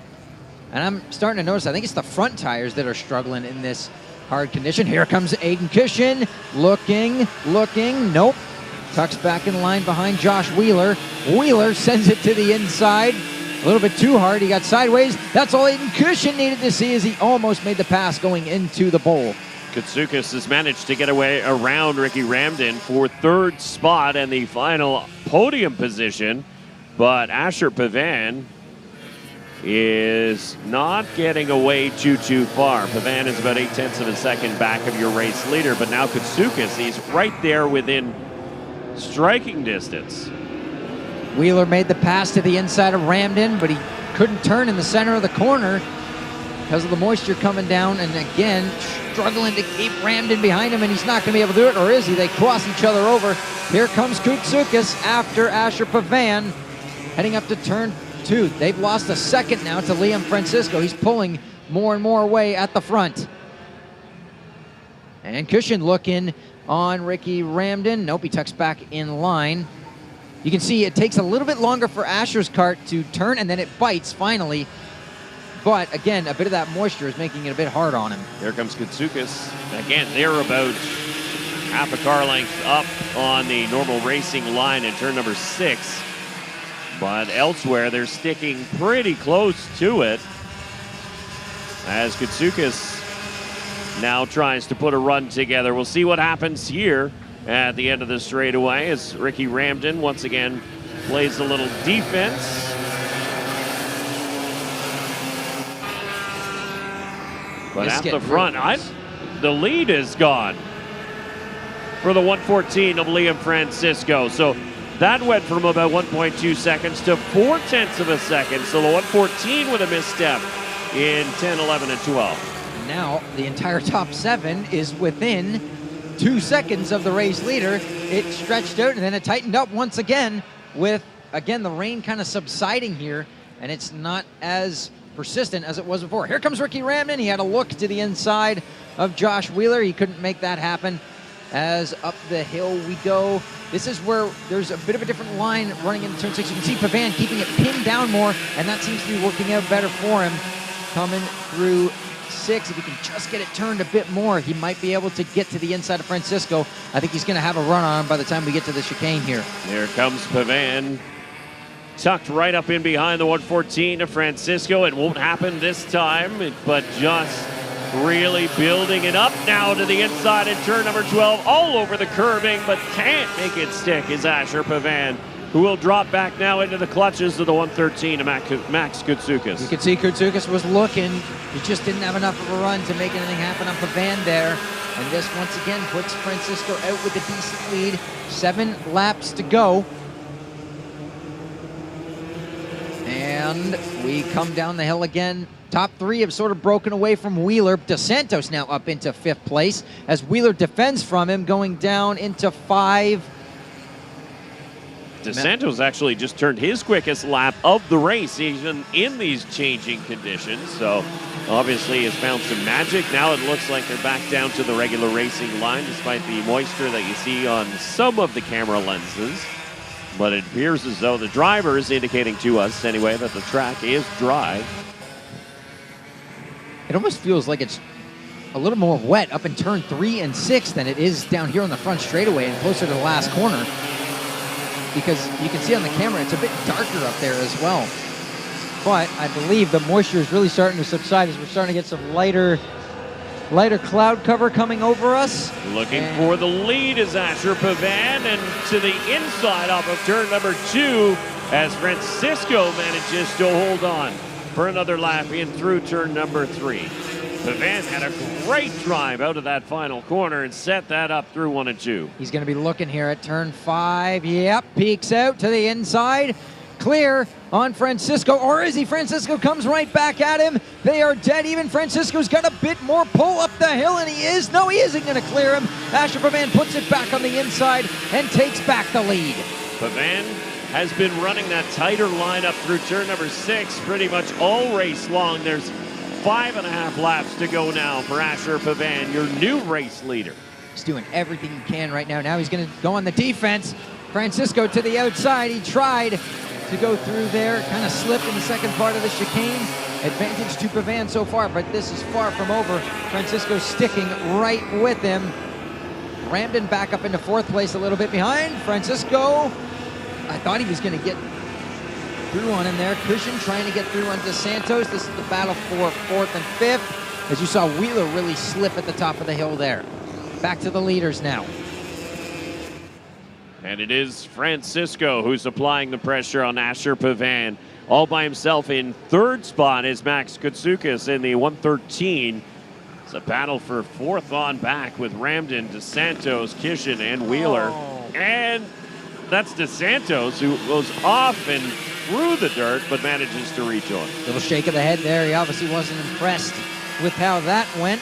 And I'm starting to notice, I think it's the front tires that are struggling in this hard condition. Here comes Aiden Cushion, looking, nope. Tucks back in line behind Josh Wheeler. Wheeler sends it to the inside. A little bit too hard, he got sideways. That's all Aiden Cushion needed to see as he almost made the pass going into the bowl. Koutsoukas has managed to get away around Ricky Ramden for 3rd spot and the final podium position, but Asher Pavan is not getting away too far. Pavan is about 0.8 of a second back of your race leader, but now Koutsoukas, he's right there within striking distance. Wheeler made the pass to the inside of Ramden, but he couldn't turn in the center of the corner because of the moisture coming down, and again struggling to keep Ramden behind him, and he's not going to be able to do it, or is he? They cross each other over. Here comes Koutsoukas after Asher Pavan, heading up to turn 2. They've lost a second now to Liam Francisco. He's pulling more and more away at the front. And Cushion looking on Ricky Ramden. Nope, he tucks back in line. You can see it takes a little bit longer for Asher's kart to turn, and then it bites finally. But again, a bit of that moisture is making it a bit hard on him. Here comes Katsoukas. Again, they're about half a car length up on the normal racing line in turn number 6. But elsewhere, they're sticking pretty close to it. As Katsoukas now tries to put a run together. We'll see what happens here at the end of the straightaway as Ricky Ramden once again plays a little defense. But at the front, the lead is gone for the 114 of Liam Francisco. So that went from about 1.2 seconds to 0.4 of a second. So the 114 with a misstep in 10, 11, and 12. Now the entire top 7 is within 2 seconds of the race leader. It stretched out and then it tightened up once again with, again, the rain kind of subsiding here, and it's not as persistent as it was before. Here comes Ricky Ramden. He had a look to the inside of Josh Wheeler. He couldn't make that happen. As up the hill we go. This is where there's a bit of a different line running into turn 6. You can see Pavan keeping it pinned down more, and that seems to be working out better for him. Coming through 6, if he can just get it turned a bit more, he might be able to get to the inside of Francisco. I think he's going to have a run on him by the time we get to the chicane here. Here comes Pavan, tucked right up in behind the 114 of Francisco. It won't happen this time, but just really building it up now to the inside in turn number 12, all over the curbing, but can't make it stick is Asher Pavan, who will drop back now into the clutches of the 113 of Max Katsoukas. You can see Katsoukas was looking. He just didn't have enough of a run to make anything happen on Pavan there. And this once again puts Francisco out with a decent lead. 7 laps to go. And we come down the hill again. Top 3 have sort of broken away from Wheeler. DeSantos now up into 5th place as Wheeler defends from him, going down into 5. DeSantos actually just turned his quickest lap of the race, even in these changing conditions. So obviously has found some magic. Now it looks like they're back down to the regular racing line, despite the moisture that you see on some of the camera lenses. But it appears as though the driver is indicating to us anyway that the track is dry. It almost feels like it's a little more wet up in turn 3 and 6 than it is down here on the front straightaway and closer to the last corner. Because you can see on the camera, it's a bit darker up there as well. But I believe the moisture is really starting to subside as we're starting to get some lighter cloud cover coming over us. Looking for the lead is Asher Pavan, and to the inside off of turn number 2 as Francisco manages to hold on for another lap in through turn number 3. Pavan had a great drive out of that final corner and set that up through 1 and 2. He's going to be looking here at turn 5. Yep, peeks out to the inside. Clear on Francisco, or is he? Francisco comes right back at him. They are dead even. Francisco's got a bit more pull up the hill, and he isn't going to clear him. Asher Pavan puts it back on the inside and takes back the lead. Pavan has been running that tighter lineup through turn number 6 pretty much all race long. There's 5.5 laps to go now for Asher Pavan, your new race leader. He's doing everything he can right now. Now he's going to go on the defense. Francisco to the outside. He tried to go through there, kind of slipped in the second part of the chicane. Advantage to Pavan so far, but this is far from over. Francisco sticking right with him. Ramden back up into 4th place, a little bit behind. Francisco, I thought he was going to get through on him there. Cushion trying to get through on DeSantos. This is the battle for 4th and 5th. As you saw, Wheeler really slip at the top of the hill there. Back to the leaders now. And it is Francisco who's applying the pressure on Asher Pavan. All by himself in 3rd spot is Max Katsoukas in the 113. It's a battle for 4th on back with Ramden, DeSantos, Kishin, and Wheeler. And that's DeSantos who goes off and through the dirt, but manages to rejoin. Little shake of the head there. He obviously wasn't impressed with how that went.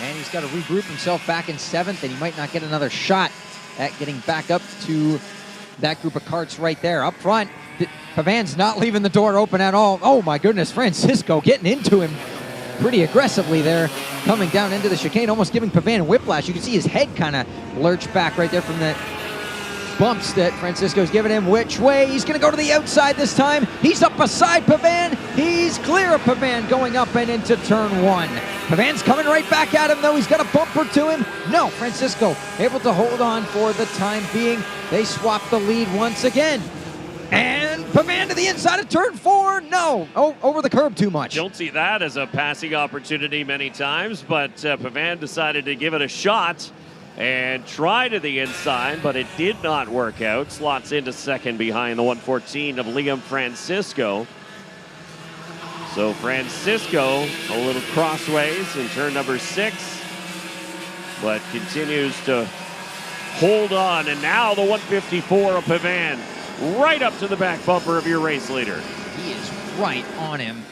And he's got to regroup himself back in 7th, and he might not get another shot at getting back up to that group of karts right there. Up front, Pavan's not leaving the door open at all. Oh my goodness, Francisco getting into him pretty aggressively there, coming down into the chicane, almost giving Pavan whiplash. You can see his head kind of lurch back right there from the bumps that Francisco's giving him. Which way? He's going to go to the outside this time. He's up beside Pavan. He's clear of Pavan going up and into turn 1. Pavan's coming right back at him, though. He's got a bumper to him. No, Francisco able to hold on for the time being. They swap the lead once again. And Pavan to the inside of turn 4. No, over the curb too much. Don't see that as a passing opportunity many times, but Pavan decided to give it a shot and try to the inside, but it did not work out. Slots into second behind the 114 of Liam Francisco. So Francisco a little crossways in turn number 6, but continues to hold on. And now the 154 of Pavan right up to the back bumper of your race leader. He is right on him.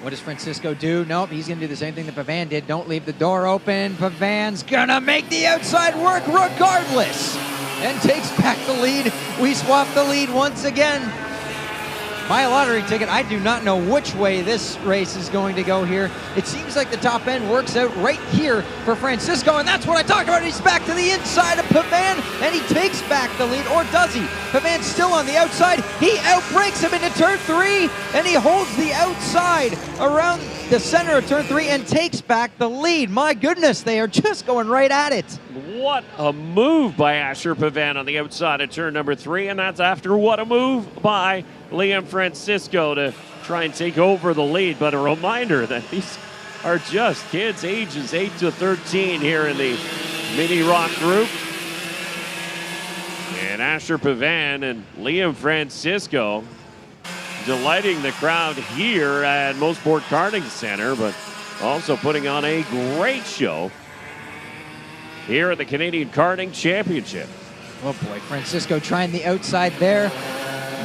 What does Francisco do? Nope, he's going to do the same thing that Pavan did. Don't leave the door open. Pavan's going to make the outside work regardless and takes back the lead. We swap the lead once again. My lottery ticket, I do not know which way this race is going to go here. It seems like the top end works out right here for Francisco, and that's what I talked about. He's back to the inside of Pavan, and he takes back the lead, or does he? Pavan's still on the outside. He outbreaks him into turn 3, and he holds the outside around the center of turn 3 and takes back the lead. My goodness, they are just going right at it. What a move by Asher Pavan on the outside of turn number 3, and that's after what a move by Liam Francisco to try and take over the lead. But a reminder that these are just kids ages 8 to 13 here in the Mini ROK group. And Asher Pavan and Liam Francisco delighting the crowd here at Mosport Karting Center, but also putting on a great show here at the Canadian Karting Championship. Oh boy, Francisco trying the outside there.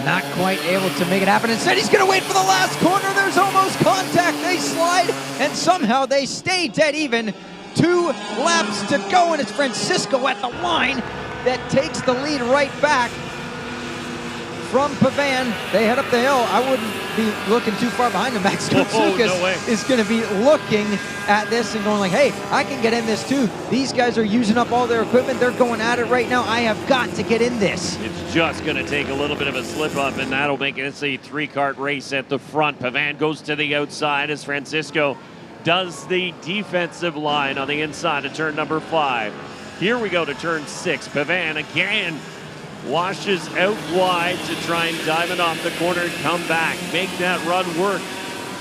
Not quite able to make it happen. Instead, he's going to wait for the last corner. There's almost contact. They slide, and somehow they stay dead even. 2 laps to go, and it's Francisco at the line that takes the lead right back from Pavan. They head up the hill. I wouldn't be looking too far behind him. Max Koutsoukis is going to be looking at this and going like, hey, I can get in this too. These guys are using up all their equipment. They're going at it right now. I have got to get in this. It's just going to take a little bit of a slip up, and that'll make it a 3-kart race at the front. Pavan goes to the outside as Francisco does the defensive line on the inside of turn number 5. Here we go to turn 6. Pavan again washes out wide to try and diamond off the corner and come back, make that run work.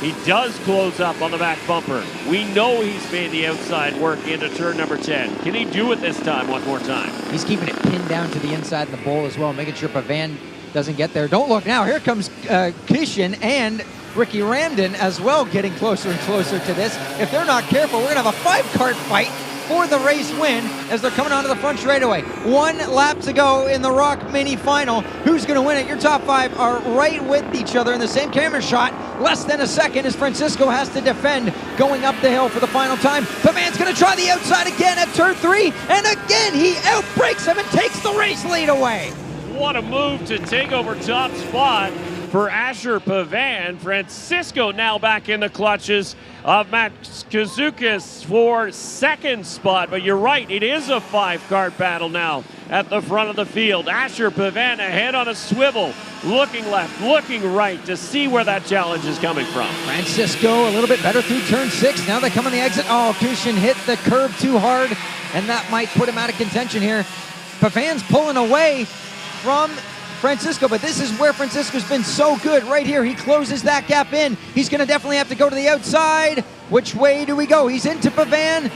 He does close up on the back bumper. We know he's made the outside work into turn number 10. Can he do it this time one more time? He's keeping it pinned down to the inside in the bowl as well, making sure Pavan doesn't get there. Don't look now. Here comes Kishin and Ricky Ramden as well, getting closer and closer to this. If they're not careful, we're going to have a 5-kart fight for the race win as they're coming onto the front straightaway. 1 lap to go in the ROK Mini final. Who's going to win it? Your top 5 are right with each other in the same camera shot. Less than a second as Francisco has to defend going up the hill for the final time. Pavan's going to try the outside again at turn 3, and again he outbreaks him and takes the race lead away. What a move to take over top spot for Asher Pavan. Francisco now back in the clutches of Max Koutsoukis for second spot. But you're right, it is a 5-kart battle now at the front of the field. Asher Pavan ahead on a swivel, looking left, looking right to see where that challenge is coming from. Francisco a little bit better through turn 6. Now they come on the exit. Oh, Kushin hit the curb too hard, and that might put him out of contention here. Pavan's pulling away from Francisco, but this is where Francisco's been so good right here. He closes that gap in. He's going to definitely have to go to the outside. Which way do we go? He's into Pavan.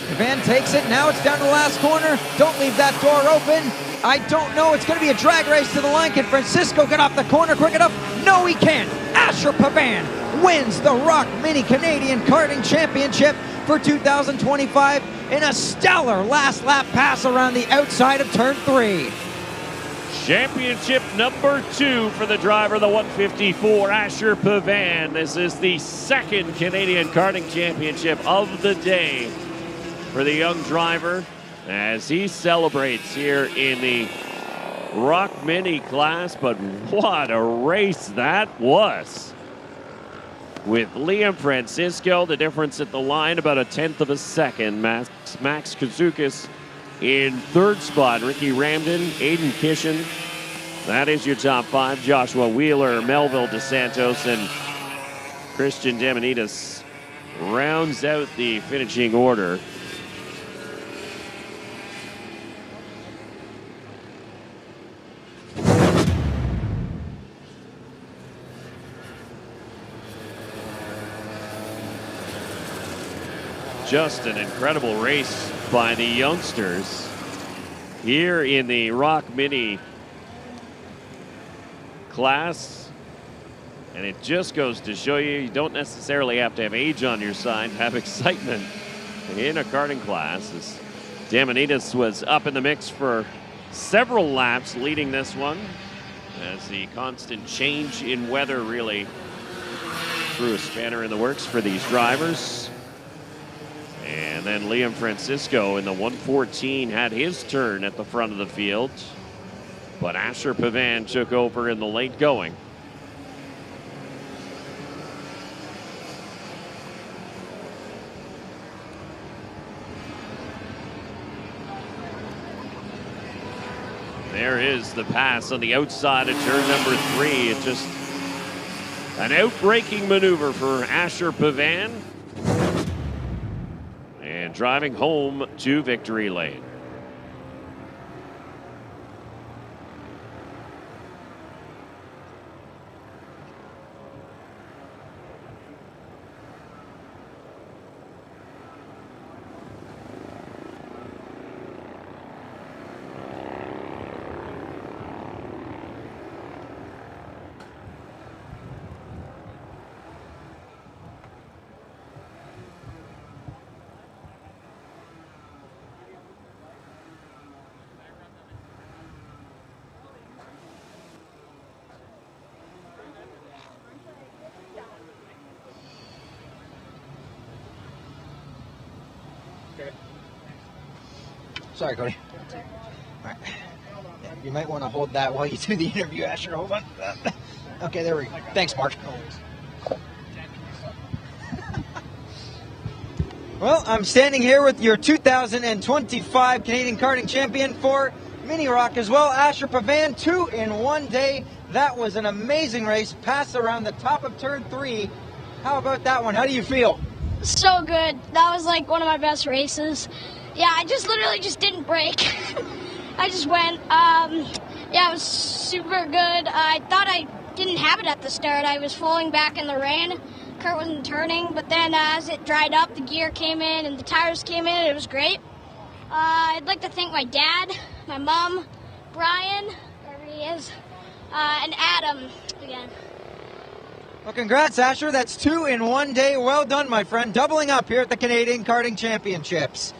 Pavan takes it. Now it's down to the last corner. Don't leave that door open. I don't know. It's going to be a drag race to the line. Can Francisco get off the corner quick enough? No, he can't. Asher Pavan wins the ROK Mini Canadian Karting Championship for 2025 in a stellar last lap pass around the outside of turn 3. Championship number 2 for the driver, the 154, Asher Pavan. This is the second Canadian Karting Championship of the day for the young driver as he celebrates here in the ROK Mini class. But what a race that was. With Liam Francisco, the difference at the line about 1/10 of a second. Max Koutsoukis In third spot, Ricky Ramden, Aiden Kishin. That is your top 5. Joshua Wheeler, Melville DeSantos, and Christian Demonitas rounds out the finishing order. Just an incredible race by the youngsters here in the ROK Mini class. And it just goes to show you don't necessarily have to have age on your side to have excitement in a karting class. As Demonitas was up in the mix for several laps leading this one, as the constant change in weather really threw a spanner in the works for these drivers. And then Liam Francisco in the 114 had his turn at the front of the field, but Asher Pavan took over in the late going. There is the pass on the outside of turn number 3. It's just an outbraking maneuver for Asher Pavan. And driving home to victory lane. Sorry, Cody. All right. Yeah, you might want to hold that while you do the interview, Asher. Hold on. Okay, there we go. Thanks, Mark. Well, I'm standing here with your 2025 Canadian Karting Champion for Mini ROK as well, Asher Pavan, 2 in 1 day. That was an amazing race. Pass around the top of turn 3. How about that one? How do you feel? So good. That was like one of my best races. Yeah, I just literally just didn't brake. I just went. Yeah, it was super good. I thought I didn't have it at the start. I was falling back in the rain. Kurt wasn't turning, but then as it dried up, the gear came in and the tires came in. It was great. I'd like to thank my dad, my mom, Brian, wherever he is, and Adam again. Well, congrats, Asher. That's 2 in 1 day. Well done, my friend. Doubling up here at the Canadian Karting Championships.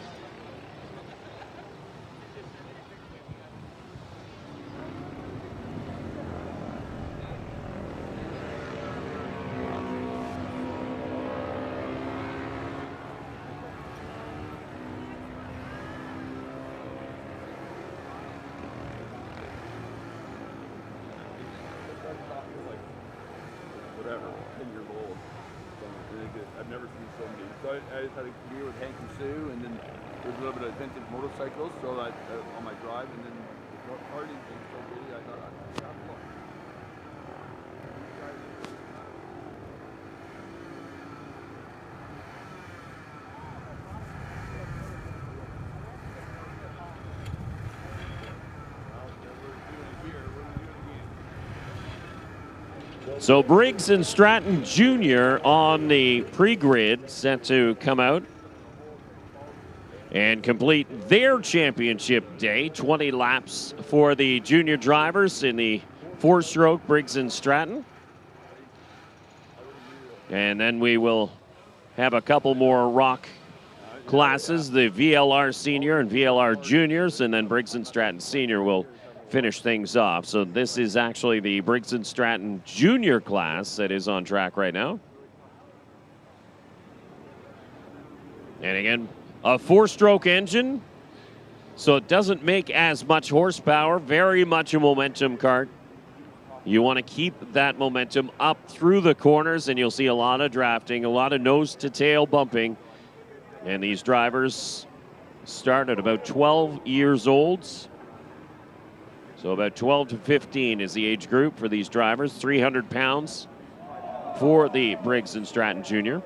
Whatever, 10 years old. So really good. I've never seen so many. So I just had a career with Hank and Sue, and then there's a little bit of vintage motorcycles, so that on my drive, and then the karting thing so big, I thought I'd have a look. So Briggs and Stratton Junior on the pre-grid, set to come out and complete their championship day. 20 laps for the junior drivers in the 4-stroke Briggs and Stratton. And then we will have a couple more ROK classes, the VLR Senior and VLR Juniors, and then Briggs and Stratton Senior will finish things off. So this is actually the Briggs and Stratton Junior class that is on track right now. And again, a 4-stroke engine, so it doesn't make as much horsepower, very much a momentum kart. You want to keep that momentum up through the corners, and you'll see a lot of drafting, a lot of nose to tail bumping. And these drivers start at about 12 years old. So about 12 to 15 is the age group for these drivers. 300 pounds for the Briggs and Stratton Junior.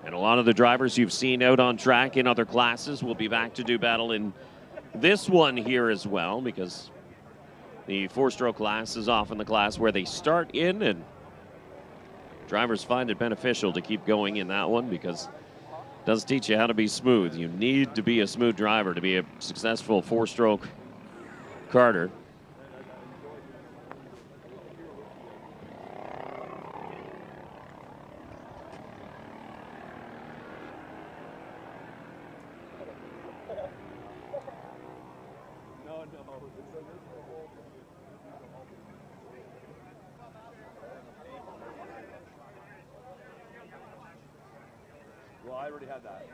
And a lot of the drivers you've seen out on track in other classes will be back to do battle in this one here as well, because the four-stroke class is often the class where they start in, and drivers find it beneficial to keep going in that one because it does teach you how to be smooth. You need to be a smooth driver to be a successful four-stroke karter. Well, I already had that.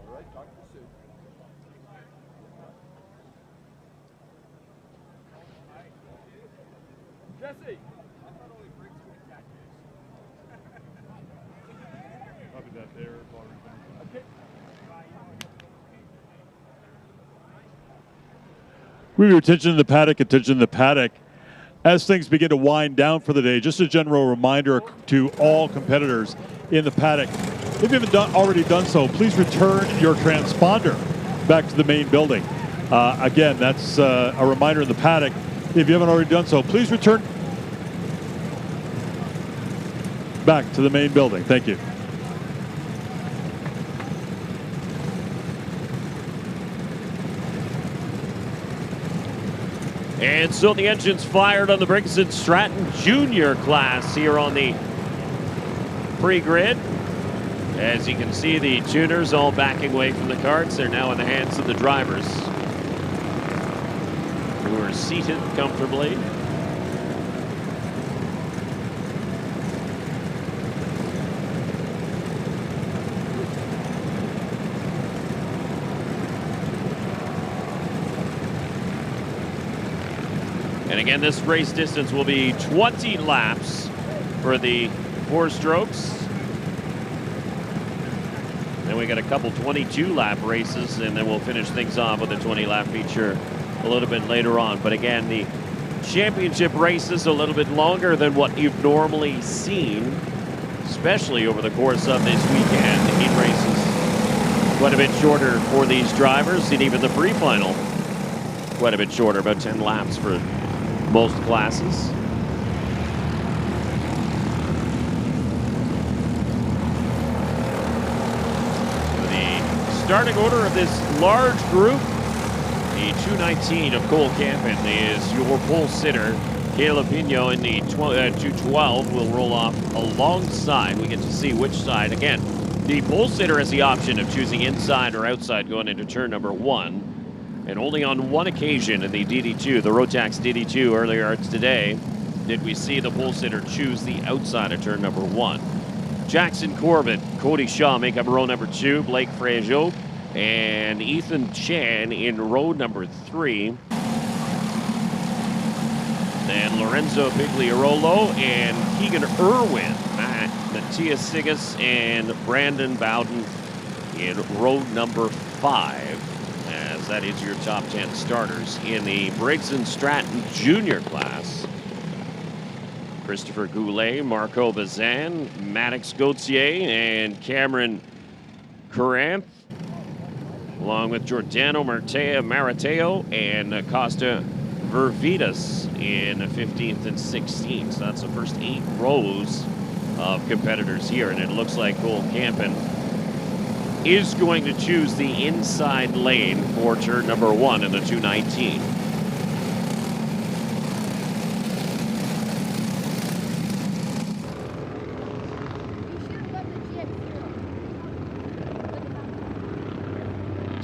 All right, talk to you soon. Jesse! I thought only Briggs would attack this. Copy that there. Okay. We have attention to the paddock. As things begin to wind down for the day, just a general reminder to all competitors in the paddock, if you haven't already done so, please return your transponder back to the main building. Again, that's a reminder in the paddock. If you haven't already done so, please return back to the main building. Thank you. And so the engine's fired on the Briggs and Stratton Junior class here on the pre-grid. As you can see, the tuners all backing away from the carts. They're now in the hands of the drivers, who are seated comfortably. And again, this race distance will be 20 laps for the four strokes. Then we got a couple 22-lap races, and then we'll finish things off with a 20-lap feature a little bit later on. But again, the championship race is a little bit longer than what you've normally seen, especially over the course of this weekend. The heat races quite a bit shorter for these drivers, and even the pre-final quite a bit shorter, about 10 laps for most classes. The starting order of this large group, the 219 of Cole Campen is your pole sitter. Caleb Pino in the 212 will roll off alongside. We get to see which side. Again, the pole sitter has the option of choosing inside or outside going into turn number 1. And only on one occasion in the DD2, the Rotax DD2 earlier today, did we see the pole sitter choose the outside of turn number 1. Jackson Corbett, Cody Shaw make up row number 2, Blake Frageau, and Ethan Chan in row number 3. Then Lorenzo Pigliarolo and Keegan Irwin, Matthias Sigas, and Brandon Bowden in row number 5. As that is your top 10 starters in the Briggs and Stratton Junior class. Christopher Goulet, Marco Bazan, Maddox Gauthier, and Cameron Coranth, along with Giordano Marateo and Costa Vervitas in 15th and 16th. So that's the first 8 rows of competitors here, and it looks like Cole Campen is going to choose the inside lane for turn number 1 in the 219.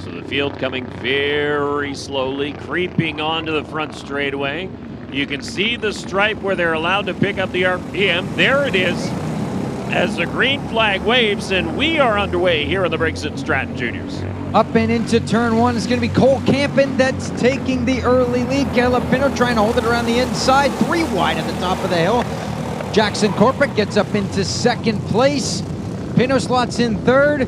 So the field coming very slowly, creeping onto the front straightaway. You can see the stripe where they're allowed to pick up the RPM. There it is. as the green flag waves, and we are underway here on the Briggs and Stratton Juniors. Up and into turn one is going to be Cole Campen that's taking the early lead. Caleb Pino trying to hold it around the inside. 3 wide at the top of the hill. Jackson Corporate gets up into second place. Pino slots in third.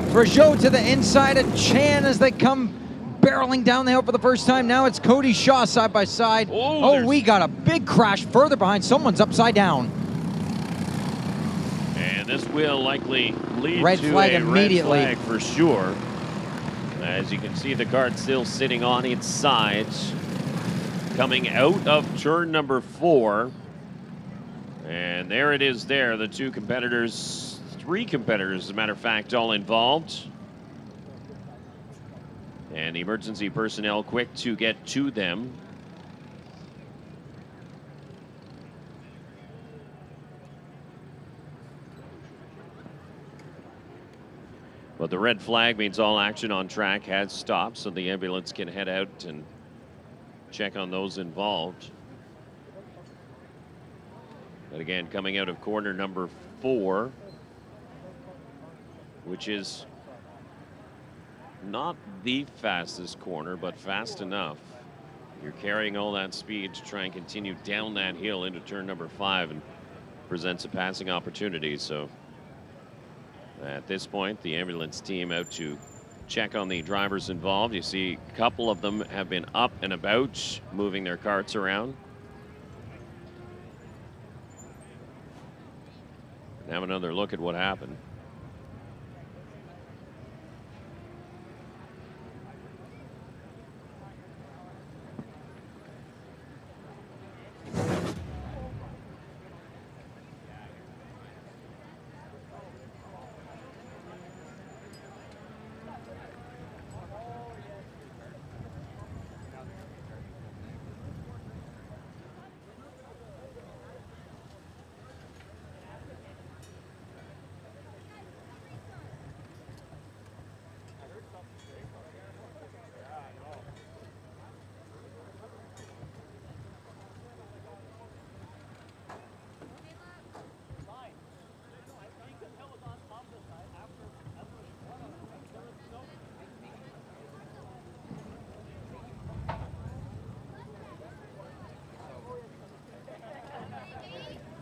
Frageau to the inside of Chan as they come barreling down the hill for the first time. Now it's Cody Shaw side by side. Oh, we got a big crash further behind. Someone's upside down. And this will likely lead red to flag a immediately. red flag for sure. As you can see, the card still sitting on its side. Coming out of turn number 4. And there it is there, the 2 competitors, 3 competitors, as a matter of fact, all involved. And the emergency personnel quick to get to them. But the red flag means all action on track has stopped, so the ambulance can head out and check on those involved. But again, coming out of corner number 4, which is not the fastest corner, but fast enough. You're carrying all that speed to try and continue down that hill into turn number 5 and presents a passing opportunity. So at this point, the ambulance team out to check on the drivers involved. You see a couple of them have been up and about, moving their carts around. Have another look at what happened.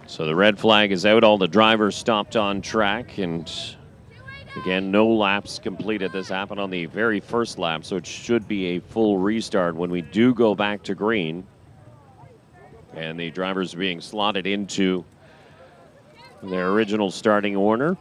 So the red flag is out. All the drivers stopped on track, and again, no laps completed. This happened on the very first lap, so it should be a full restart when we do go back to green. And the drivers being slotted into their original starting order.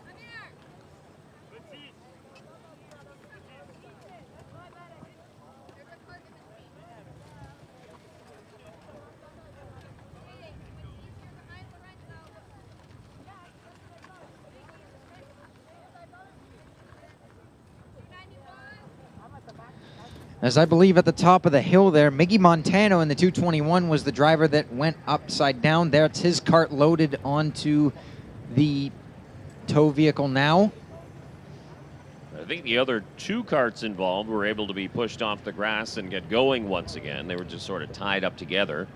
As I believe at the top of the hill there, Miggy Montano in the 221 was the driver that went upside down. That's his cart loaded onto the tow vehicle now. I think the other 2 carts involved were able to be pushed off the grass and get going once again. They were just sort of tied up together.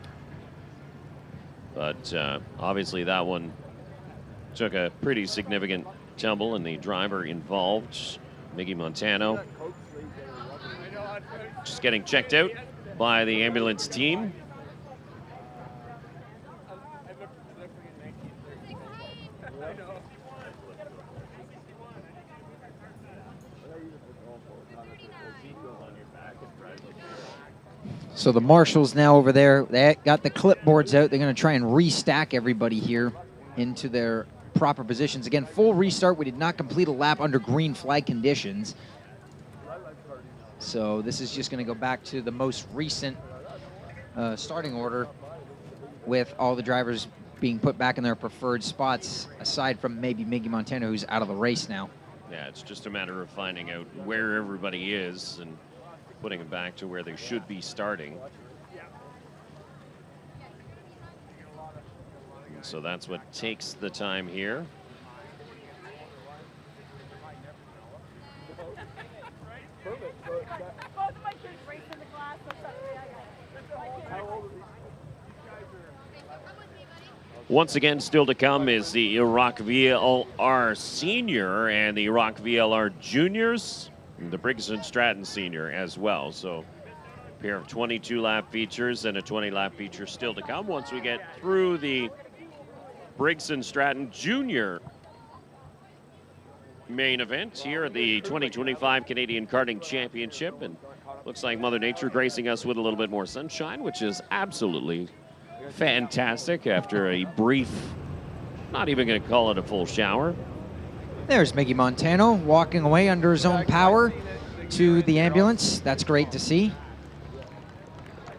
But obviously that one took a pretty significant tumble, and the driver involved, Miggy Montano, just getting checked out by the ambulance team. So the marshals now over there, they got the clipboards out. They're going to try and restack everybody here into their proper positions. Again, full restart. We did not complete a lap under green flag conditions. So this is just going to go back to the most recent starting order, with all the drivers being put back in their preferred spots, aside from maybe Miggy Montano, who's out of the race now. Yeah, it's just a matter of finding out where everybody is and putting them back to where they should be starting. And so that's what takes the time here. Once again, still to come is the ROK VLR Senior and the ROK VLR Juniors, and the Briggs and Stratton Senior as well. So a pair of 22-lap features and a 20-lap feature still to come once we get through the Briggs and Stratton Junior main event here at the 2025 Canadian Karting Championship. And looks like Mother Nature gracing us with a little bit more sunshine, which is absolutely fantastic after a brief, not even going to call it a full shower. There's Miggy Montano walking away under his own power to the ambulance. That's great to see.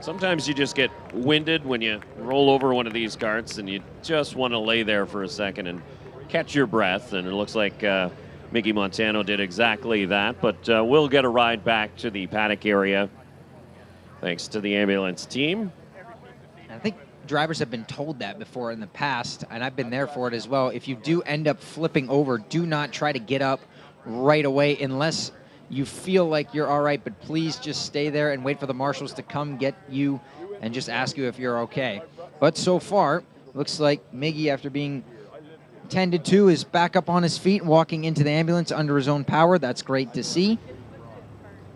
Sometimes you just get winded when you roll over one of these carts and you just want to lay there for a second and catch your breath. And it looks like Miggy Montano did exactly that. But we'll get a ride back to the paddock area thanks to the ambulance team. I think drivers have been told that before in the past, and I've been there for it as well. If you do end up flipping over, do not try to get up right away unless you feel like you're all right, but please just stay there and wait for the marshals to come get you and just ask you if you're okay. But so far, looks like Miggy, after being tended to, is back up on his feet, walking into the ambulance under his own power. That's great to see.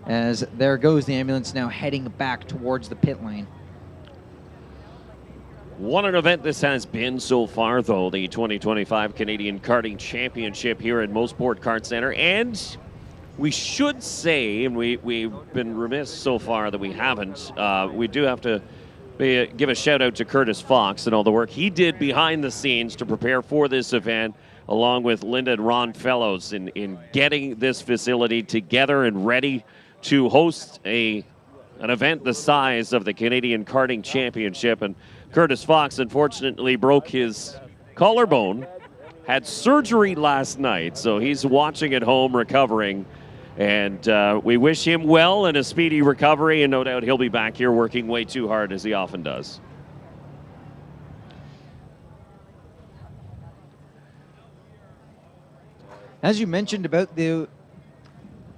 As there goes the ambulance now heading back towards the pit lane. What an event this has been so far, though, the 2025 Canadian Karting Championship here at Mosport Kart Center. And we should say, and we've been remiss so far that we haven't, we do have to give a shout out to Curtis Fox and all the work he did behind the scenes to prepare for this event, along with Linda and Ron Fellows in getting this facility together and ready to host an event the size of the Canadian Karting Championship. And Curtis Fox unfortunately broke his collarbone, had surgery last night, so he's watching at home recovering. And we wish him well and a speedy recovery, and no doubt he'll be back here working way too hard, as he often does. As you mentioned about the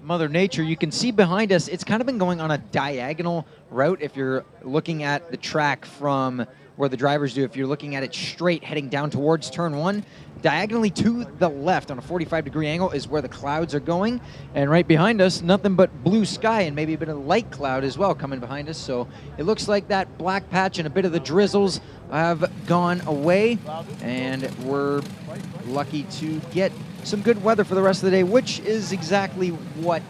Mother Nature, you can see behind us, it's kind of been going on a diagonal route if you're looking at the track from where the drivers do. If you're looking at it straight heading down towards turn one, diagonally to the left on a 45-degree angle is where the clouds are going. And right behind us, nothing but blue sky and maybe a bit of light cloud as well coming behind us. So it looks like that black patch and a bit of the drizzles have gone away. And we're lucky to get some good weather for the rest of the day, which is exactly what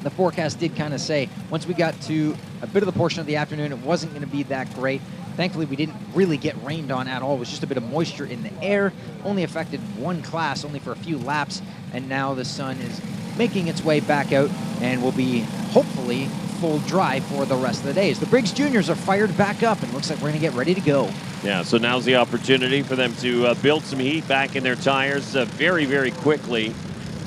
the forecast did kind of say. Once we got to a bit of the portion of the afternoon, it wasn't going to be that great. Thankfully, we didn't really get rained on at all. It was just a bit of moisture in the air. Only affected one class, only for a few laps. And now the sun is making its way back out and will be, hopefully, full dry for the rest of the day. As the Briggs Juniors are fired back up, and looks like we're going to get ready to go. Yeah, so now's the opportunity for them to build some heat back in their tires very, very quickly.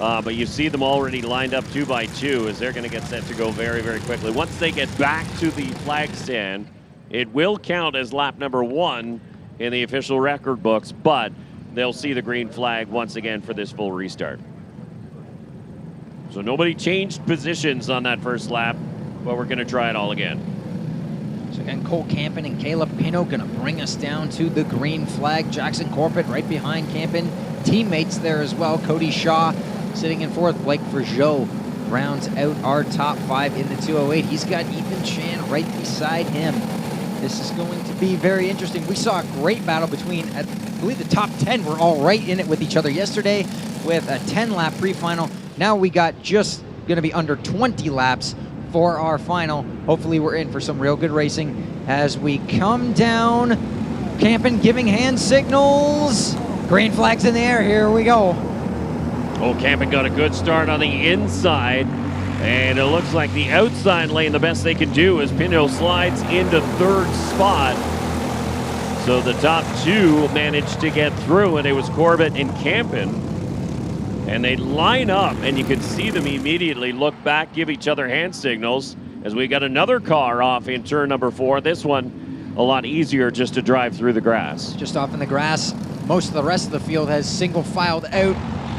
But you see them already lined up 2 by 2 as they're going to get set to go very, very quickly. Once they get back to the flag stand, it will count as lap number 1 in the official record books, but they'll see the green flag once again for this full restart. So nobody changed positions on that first lap, but we're going to try it all again. So again, Cole Campen and Caleb Pino going to bring us down to the green flag. Jackson Corpet right behind Campen. Teammates there as well. Cody Shaw sitting in fourth. Blake Vergeot rounds out our top 5 in the 208. He's got Ethan Chan right beside him. This is going to be very interesting. We saw a great battle between, I believe the top 10 were all right in it with each other yesterday with a 10-lap pre-final. Now we got just going to be under 20 laps for our final. Hopefully we're in for some real good racing as we come down. Campen giving hand signals. Green flags in the air. Here we go. Oh, Campen got a good start on the inside. And it looks like the outside lane, the best they can do is Pino slides into 3rd spot. So the top 2 managed to get through, and it was Corbett and Campen. And they line up, and you can see them immediately look back, give each other hand signals, as we got another car off in turn number 4. This one, a lot easier just to drive through the grass. Just off in the grass. Most of the rest of the field has single filed out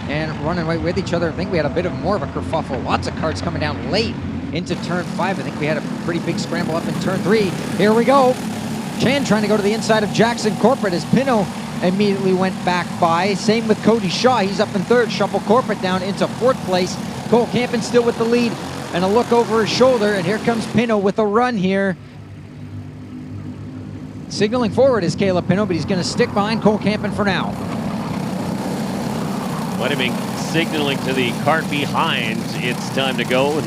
and running right with each other. I think we had a bit of more of a kerfuffle. Lots of carts coming down late into turn 5. I think we had a pretty big scramble up in turn 3. Here we go. Chan trying to go to the inside of Jackson Corporate as Pino immediately went back by. Same with Cody Shaw. He's up in third. Shuffle Corporate down into fourth place. Cole Campen still with the lead. And a look over his shoulder. And here comes Pino with a run here. Signaling forward is Caleb Pino, but he's going to stick behind Cole Campen for now. Might have been signaling to the cart behind, it's time to go, and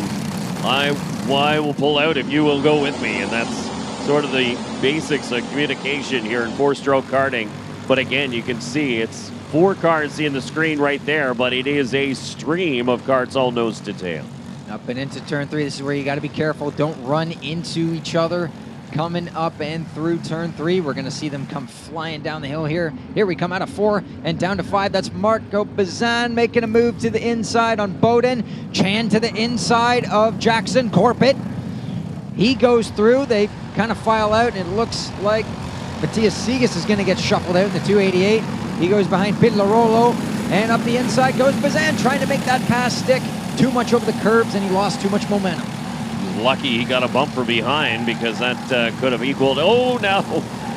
I will pull out if you will go with me. And that's sort of the basics of communication here in four-stroke karting. But again, you can see it's 4 cars in the screen right there, but it is a stream of carts all nose to tail. Up and into turn 3. This is where you got to be careful. Don't run into each other. Coming up and through turn 3. We're going to see them come flying down the hill here. Here we come out of 4 and down to 5. That's Marco Bazan making a move to the inside on Bowden. Chan to the inside of Jackson Corpet. He goes through. They kind of file out, and it looks like Matthias Segas is going to get shuffled out in the 288. He goes behind Pidlarolo, and up the inside goes Bazan, trying to make that pass stick. Too much over the curbs, and he lost too much momentum. Lucky he got a bumper behind, because that could have equaled. Oh, now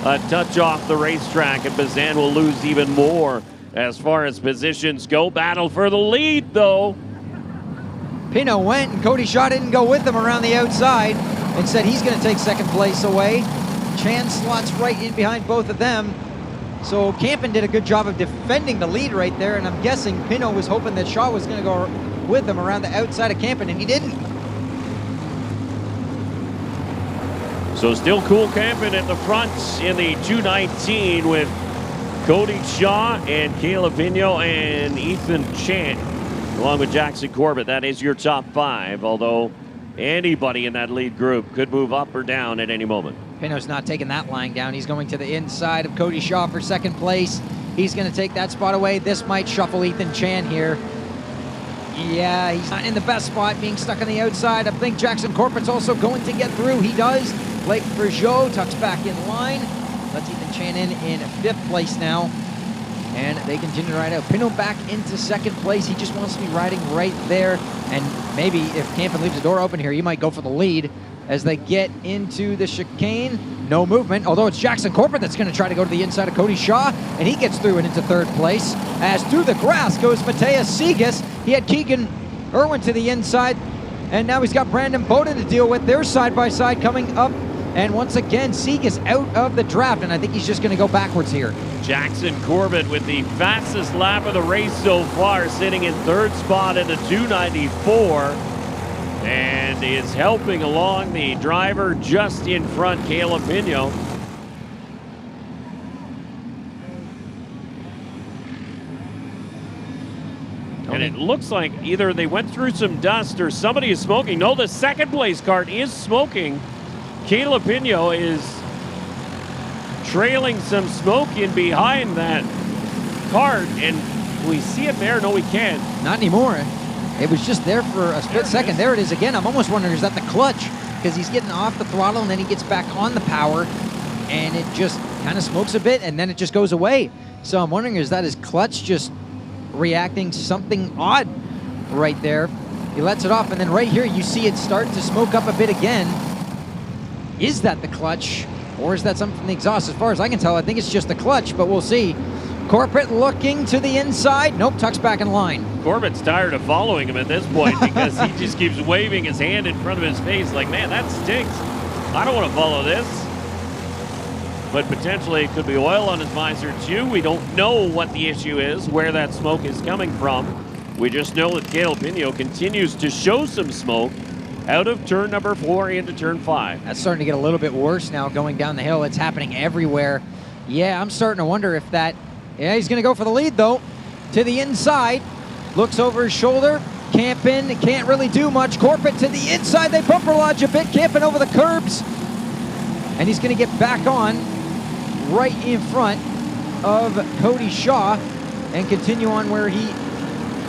a touch off the racetrack, and Bazan will lose even more as far as positions go. Battle for the lead, though. Pino went, and Cody Shaw didn't go with him around the outside. Instead, he's going to take second place away. Chan slots right in behind both of them. So Campen did a good job of defending the lead right there, and I'm guessing Pino was hoping that Shaw was going to go with him around the outside of Campen, and he didn't. So still Cool Campen at the front in the 219 with Cody Shaw and Caleb Pino and Ethan Chan, along with Jackson Corbett. That is your top 5, although anybody in that lead group could move up or down at any moment. Pino's not taking that line down. He's going to the inside of Cody Shaw for second place. He's going to take that spot away. This might shuffle Ethan Chan here. Yeah, he's not in the best spot, being stuck on the outside. I think Jackson Corpett's also going to get through. He does. Blake Bergeau tucks back in line. Lets Ethan Chan in 5th place now. And they continue to ride out. Pino back into second place. He just wants to be riding right there. And maybe if Campen leaves the door open here, he might go for the lead as they get into the chicane. No movement, although it's Jackson Corpet that's going to try to go to the inside of Cody Shaw, and he gets through and into 3rd place. As through the grass goes Matthias Segas. He had Keegan Irwin to the inside, and now he's got Brandon Bowden to deal with. They're side-by-side coming up, and once again, Segas out of the draft, and I think he's just going to go backwards here. Jackson Corbett with the fastest lap of the race so far, sitting in 3rd spot at a 294. And is helping along the driver just in front, Caleb Pino. And it looks like either they went through some dust or somebody is smoking. No, the second place cart is smoking. Caleb Pino is trailing some smoke in behind that cart. And can we see it there? No, we can't. Not anymore. It was just there for a split second. There it is again. I'm almost wondering, is that the clutch? Because he's getting off the throttle and then he gets back on the power and it just kind of smokes a bit and then it just goes away. So I'm wondering, is that his clutch just reacting something odd right there? He lets it off and then right here you see it start to smoke up a bit again. Is that the clutch or is that something from the exhaust? As far as I can tell, I think it's just the clutch, but we'll see. Corpet looking to the inside. Nope, tucks back in line. Corbett's tired of following him at this point because he just keeps waving his hand in front of his face like, man, that stinks. I don't want to follow this. But potentially it could be oil on his visor too. We don't know what the issue is, where that smoke is coming from. We just know that Caleb Pino continues to show some smoke out of turn number 4 into turn 5. That's starting to get a little bit worse now going down the hill. It's happening everywhere. Yeah, I'm starting to wonder if that... Yeah, he's going to go for the lead, though. To the inside. Looks over his shoulder. Campen can't really do much. Corpet to the inside. They bumper lodge a bit. Campen over the curbs. And he's going to get back on right in front of Cody Shaw and continue on where he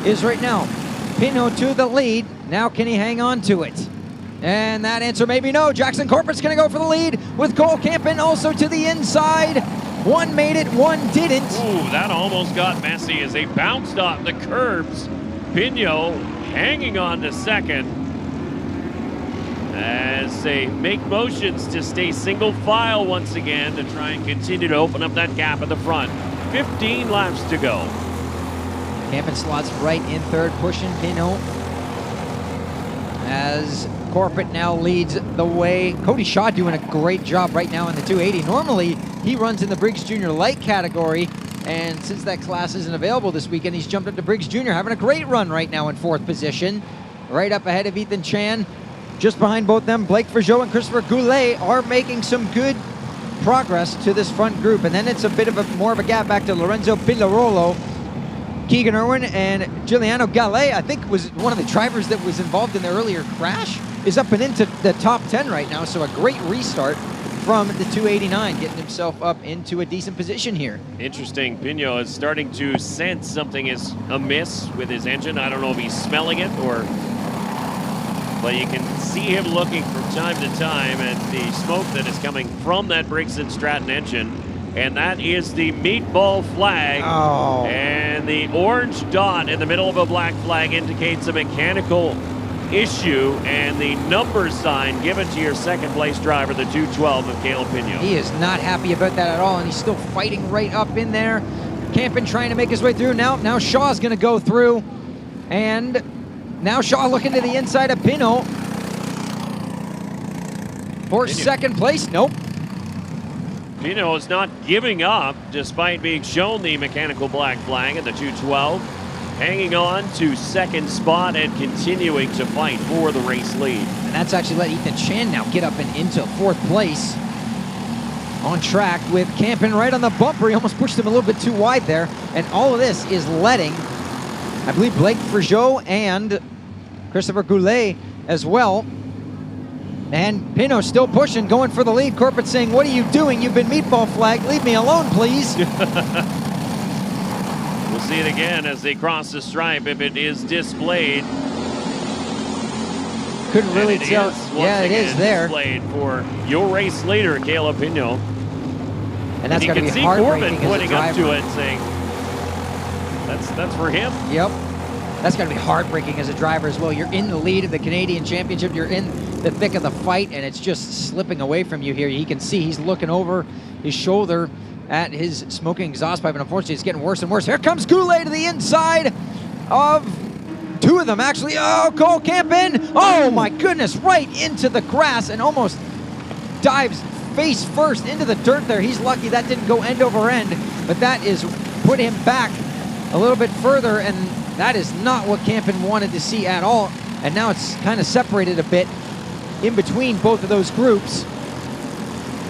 is right now. Pino to the lead. Now can he hang on to it? And that answer may be no. Jackson Corpet's going to go for the lead with Cole Campen also to the inside. One made it, one didn't. Ooh, that almost got messy as they bounced off the curbs. Pino hanging on to second as they make motions to stay single file once again to try and continue to open up that gap at the front. 15 laps to go. Campen slots right in third, pushing Pinot. As Corpet now leads the way. Cody Shaw doing a great job right now in the 280. Normally, he runs in the Briggs Junior Light category, and since that class isn't available this weekend, he's jumped up to Briggs Junior, having a great run right now in fourth position. Right up ahead of Ethan Chan. Just behind both them, Blake Forgeot and Christopher Goulet are making some good progress to this front group. And then it's a bit of more of a gap back to Lorenzo Pillarolo. Keegan Irwin and Giuliano Gallet, I think was one of the drivers that was involved in the earlier crash, is up and into the top 10 right now. So a great restart from the 289, getting himself up into a decent position here. Interesting. Pinot is starting to sense something is amiss with his engine. I don't know if he's smelling it or... But you can see him looking from time to time at the smoke that is coming from that Briggs & Stratton engine. And that is the meatball flag. Oh. And the orange dot in the middle of a black flag indicates a mechanical issue, and the number sign given to your second place driver, the 212 of Caleb Pinot. He is not happy about that at all, and he's still fighting right up in there. Campen trying to make his way through. Now Shaw's going to go through, and now Shaw looking to the inside of Pinot for second place. Nope. Pinot is not giving up despite being shown the mechanical black flag at the 212, hanging on to second spot and continuing to fight for the race lead. And that's actually let Ethan Chan now get up and into fourth place. On track with Campen right on the bumper. He almost pushed him a little bit too wide there. And all of this is letting, I believe, Blake Forgeot and Christopher Goulet as well. And Pinot still pushing, going for the lead. Corpet saying, "What are you doing? You've been meatball flagged. Leave me alone, please." We'll see it again as they cross the stripe if it is displayed. Couldn't really tell. Yeah, it is there. Displayed for your race leader, Caleb Pinot. And that's got to be heartbreaking. heartbreaking You can see Corbin as a pointing up driver. to it saying, that's for him. Yep. That's got to be heartbreaking as a driver as well. You're in the lead of the Canadian Championship. You're in the thick of the fight, and it's just slipping away from you here. You can see he's looking over his shoulder at his smoking exhaust pipe, and unfortunately it's getting worse and worse. Here comes Goulet to the inside of two of them, actually. Oh, Cole Campen. Oh, my goodness, right into the grass and almost dives face first into the dirt there. He's lucky that didn't go end over end, but that is put him back a little bit further, and that is not what Campen wanted to see at all. And now it's kind of separated a bit in between both of those groups.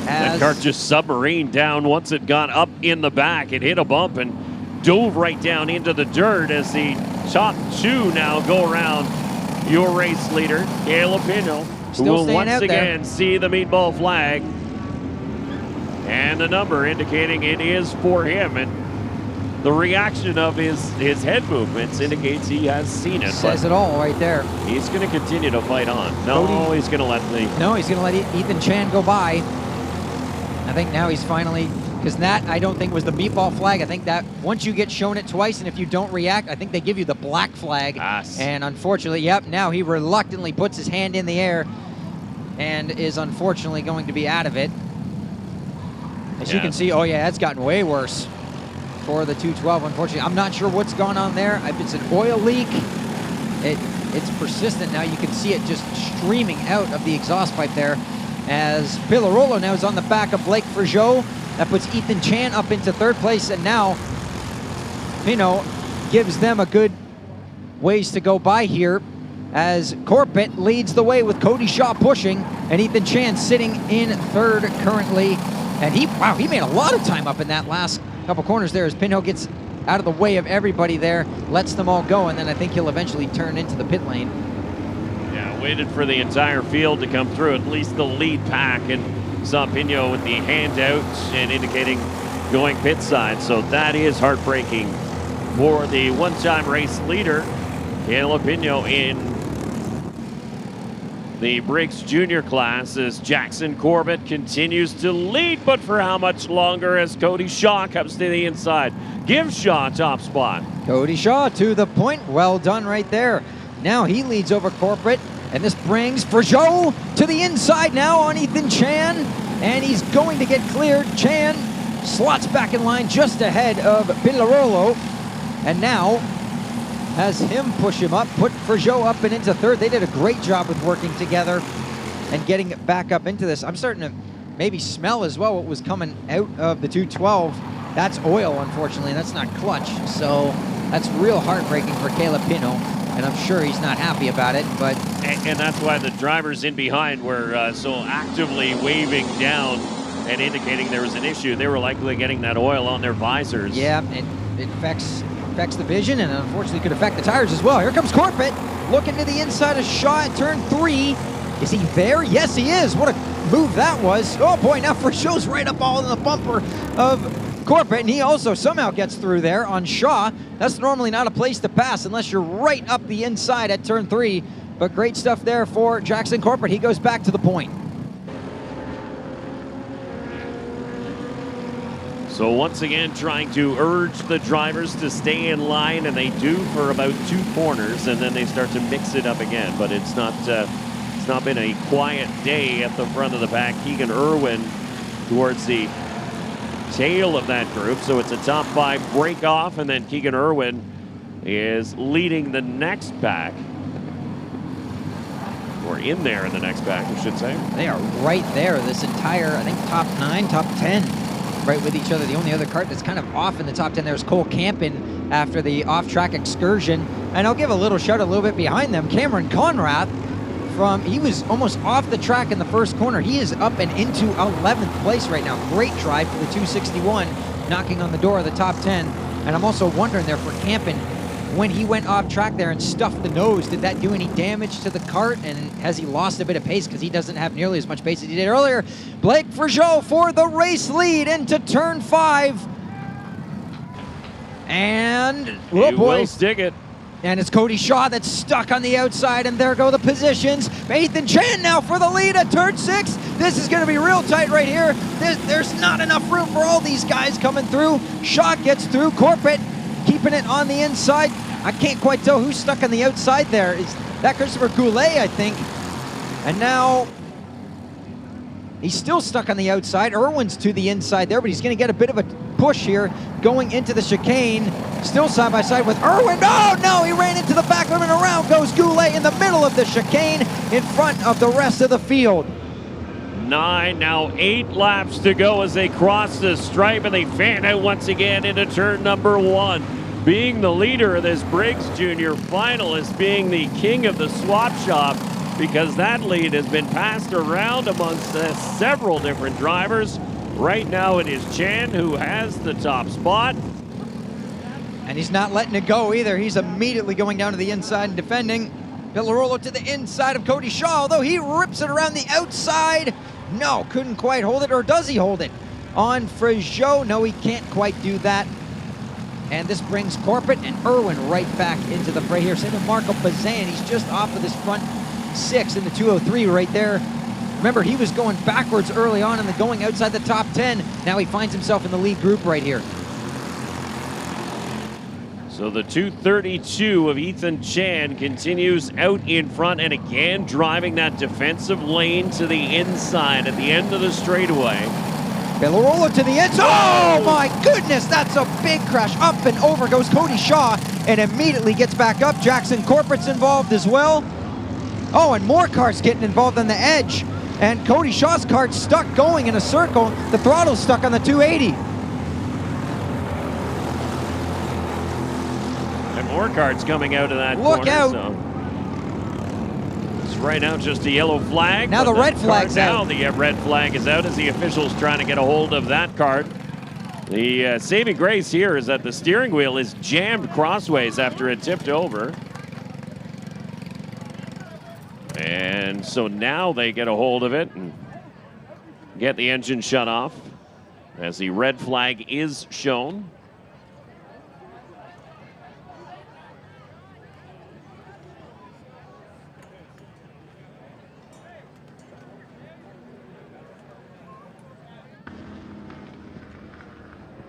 That car just submarined down once it got up in the back. It hit a bump and dove right down into the dirt as the top two now go around your race leader, Caleb Pinot, who will once again see the meatball flag and the number indicating it is for him. And the reaction of his head movements indicates he has seen it. Says it all right there. He's going to continue to fight on. No, he's going to let he's going to let Ethan Chan go by. I think now he's finally, because that I don't think was the meatball flag. I think that once you get shown it twice, and if you don't react, I think they give you the black flag. Yes. And unfortunately, yep, now he reluctantly puts his hand in the air and is unfortunately going to be out of it. As you can see, oh yeah, it's gotten way worse for the 212, unfortunately. I'm not sure what's gone on there. If it's an oil leak, it's persistent now. You can see it just streaming out of the exhaust pipe there. As Pillarolo now is on the back of Blake Forgeot. That puts Ethan Chan up into third place, and now Pinot gives them a good ways to go by here as Corpet leads the way with Cody Shaw pushing, and Ethan Chan sitting in third currently. And he made a lot of time up in that last couple corners there as Pinot gets out of the way of everybody there, lets them all go, and then I think he'll eventually turn into the pit lane. Yeah, waited for the entire field to come through, at least the lead pack, and saw Pinot with the hand out and indicating going pit side. So that is heartbreaking for the one-time race leader, Caleb Pinot, in the Briggs Junior class as Jackson Corbett continues to lead, but for how much longer as Cody Shaw comes to the inside. Give Shaw top spot. Cody Shaw to the point. Well done right there. Now he leads over Corbett, and this brings Forgeot to the inside now on Ethan Chan, and he's going to get cleared. Chan slots back in line just ahead of Pillarolo, and now has him push him up, put Frgeau up and into third. They did a great job with working together and getting back up into this. I'm starting to maybe smell as well what was coming out of the 212. That's oil, unfortunately, and that's not clutch. So that's real heartbreaking for Caleb Pino, and I'm sure he's not happy about it. But and that's why the drivers in behind were so actively waving down and indicating there was an issue. They were likely getting that oil on their visors. Yeah, it affects the vision, and unfortunately could affect the tires as well. Here comes Corbett, looking to the inside of Shaw at turn 3. Is he there? Yes, he is. What a move that was. Oh boy, now Frgeau's right up all in the bumper of Corbett, and he also somehow gets through there on Shaw. That's normally not a place to pass unless you're right up the inside at turn 3. But great stuff there for Jackson Corbett. He goes back to the point. So once again, trying to urge the drivers to stay in line, and they do for about 2 corners, and then they start to mix it up again. But it's not been a quiet day at the front of the pack. Keegan Irwin towards the tail of that group, so it's a top 5 break off, and then Keegan Irwin is leading the next pack, or in there in the next pack, I should say. They are right there. This entire, I think, top 9, top 10. Right with each other. The only other kart that's kind of off in the top 10 there is Cole Campen after the off-track excursion. And I'll give a little shout a little bit behind them. Cameron Conrath, he was almost off the track in the first corner. He is up and into 11th place right now. Great drive for the 261, knocking on the door of the top 10. And I'm also wondering there for Campen, when he went off track there and stuffed the nose, did that do any damage to the kart? And has he lost a bit of pace because he doesn't have nearly as much pace as he did earlier? Blake Frgeau for the race lead into turn 5. And, oh boy. Will stick it. And it's Cody Shaw that's stuck on the outside, and there go the positions. Ethan Chan now for the lead at turn 6. This is going to be real tight right here. There's not enough room for all these guys coming through. Shaw gets through. Corbett keeping it on the inside. I can't quite tell who's stuck on the outside there. Is that Christopher Goulet, I think. And now he's still stuck on the outside. Irwin's to the inside there, but he's going to get a bit of a push here going into the chicane. Still side by side with Irwin. Oh no, he ran into the back limit. Around goes Goulet in the middle of the chicane in front of the rest of the field. 9, now 8 laps to go as they cross the stripe, and they fan out once again into turn number 1. Being the leader of this Briggs Junior finalist, being the king of the swap shop, because that lead has been passed around amongst several different drivers. Right now it is Chan who has the top spot. And he's not letting it go either. He's immediately going down to the inside and defending. Villarolo to the inside of Cody Shaw, although he rips it around the outside. No, couldn't quite hold it, or does he hold it? On Frgeau, no, he can't quite do that. And this brings Corbett and Irwin right back into the fray here. Same with Marco Bazan. He's just off of this front 6 in the 203 right there. Remember, he was going backwards early on and then going outside the top 10. Now he finds himself in the lead group right here. So the 232 of Ethan Chan continues out in front, and again driving that defensive lane to the inside at the end of the straightaway. Villarola to the inside. Oh my goodness, that's a big crash. Up and over goes Cody Shaw and immediately gets back up. Jackson Corporate's involved as well. Oh, and more cars getting involved on the edge. And Cody Shaw's cart's stuck going in a circle. The throttle's stuck on the 280. And more carts coming out of that Look corner. out. So it's right now just a yellow flag. Now the red flag's out. Now the red flag is out as the official's trying to get a hold of that cart. The saving grace here is that the steering wheel is jammed crossways after it tipped over. And so now they get a hold of it and get the engine shut off as the red flag is shown.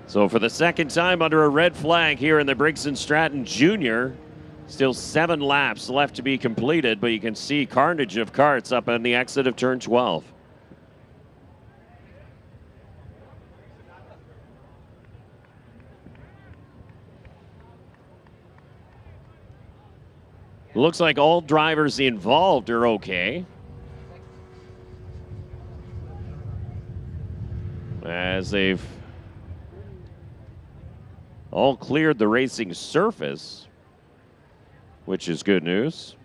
So for the second time under a red flag here in the Briggs & Stratton Junior, still 7 laps left to be completed, but you can see carnage of carts up on the exit of turn 12. Looks like all drivers involved are okay. As they've all cleared the racing surface, which is good news.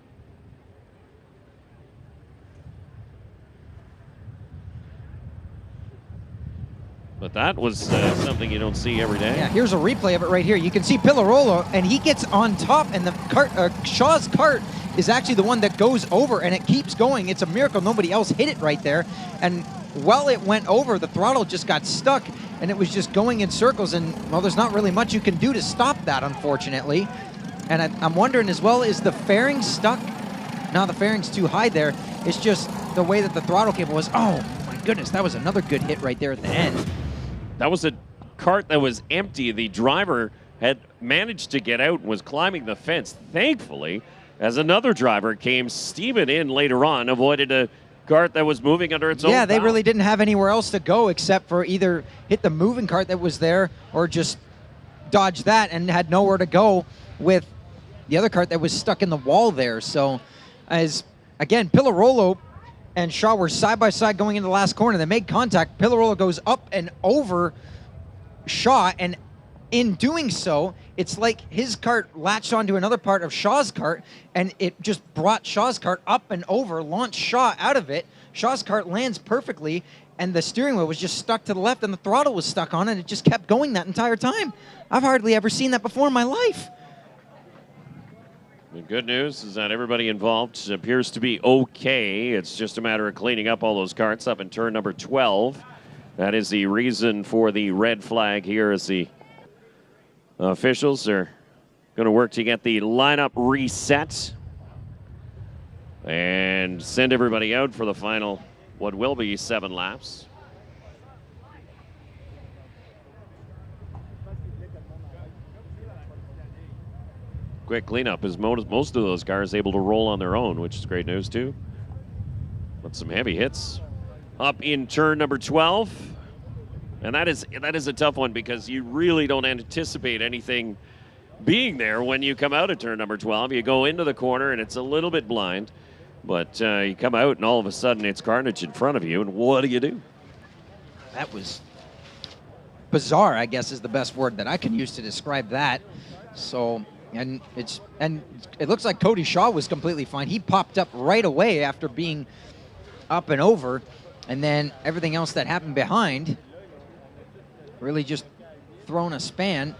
But that was something you don't see every day. Yeah, here's a replay of it right here. You can see Pillarolo, and he gets on top, and the cart, Shaw's cart is actually the one that goes over, and it keeps going. It's a miracle nobody else hit it right there. And while it went over, the throttle just got stuck, and it was just going in circles, and, well, there's not really much you can do to stop that, unfortunately. And I'm wondering as well, is the fairing stuck? No, the fairing's too high there. It's just the way that the throttle cable was. Oh, my goodness, that was another good hit right there at the end. That was a cart that was empty. The driver had managed to get out and was climbing the fence, thankfully, as another driver came steaming in later on, avoided a cart that was moving under its own Yeah, they power. really didn't have anywhere else to go except for either hit the moving cart that was there or just dodge that, and had nowhere to go with the other cart that was stuck in the wall there. So, as again, Pillarolo and Shaw were side by side going into the last corner. They made contact. Pillarolo goes up and over Shaw, and in doing so, it's like his cart latched onto another part of Shaw's cart, and it just brought Shaw's cart up and over, launched Shaw out of it. Shaw's cart lands perfectly, and the steering wheel was just stuck to the left, and the throttle was stuck on it, and it just kept going that entire time. I've hardly ever seen that before in my life. The good news is that everybody involved appears to be okay. It's just a matter of cleaning up all those carts up in turn number 12. That is the reason for the red flag here, as the officials are going to work to get the lineup reset and send everybody out for the final, what will be 7 laps. Quick cleanup, as most of those cars able to roll on their own, which is great news too. But some heavy hits up in turn number 12. And that is a tough one, because you really don't anticipate anything being there when you come out of turn number 12. You go into the corner and it's a little bit blind, but you come out and all of a sudden it's carnage in front of you, and what do you do? That was bizarre, I guess, is the best word that I can use to describe that. So, and it looks like Cody Shaw was completely fine. He popped up right away after being up and over, and then everything else that happened behind really just thrown a span.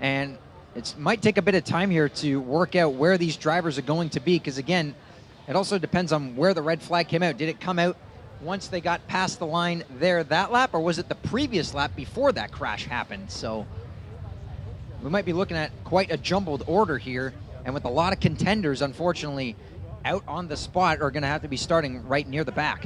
And it might take a bit of time here to work out where these drivers are going to be, because again, it also depends on where the red flag came out. Did it come out once they got past the line there that lap, or was it the previous lap before that crash happened? So we might be looking at quite a jumbled order here, and with a lot of contenders, unfortunately, out on the spot, are going to have to be starting right near the back.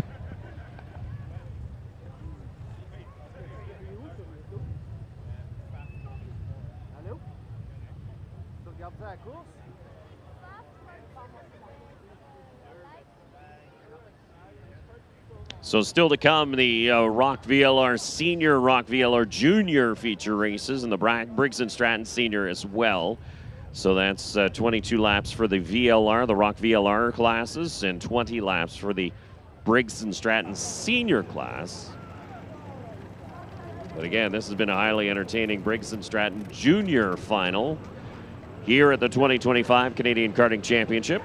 So still to come, the ROK VLR Senior, ROK VLR Junior feature races, and the Briggs and Stratton Senior as well. So that's 22 laps for the VLR, the ROK VLR classes, and 20 laps for the Briggs and Stratton Senior class. But again, this has been a highly entertaining Briggs and Stratton Junior final here at the 2025 Canadian Karting Championship.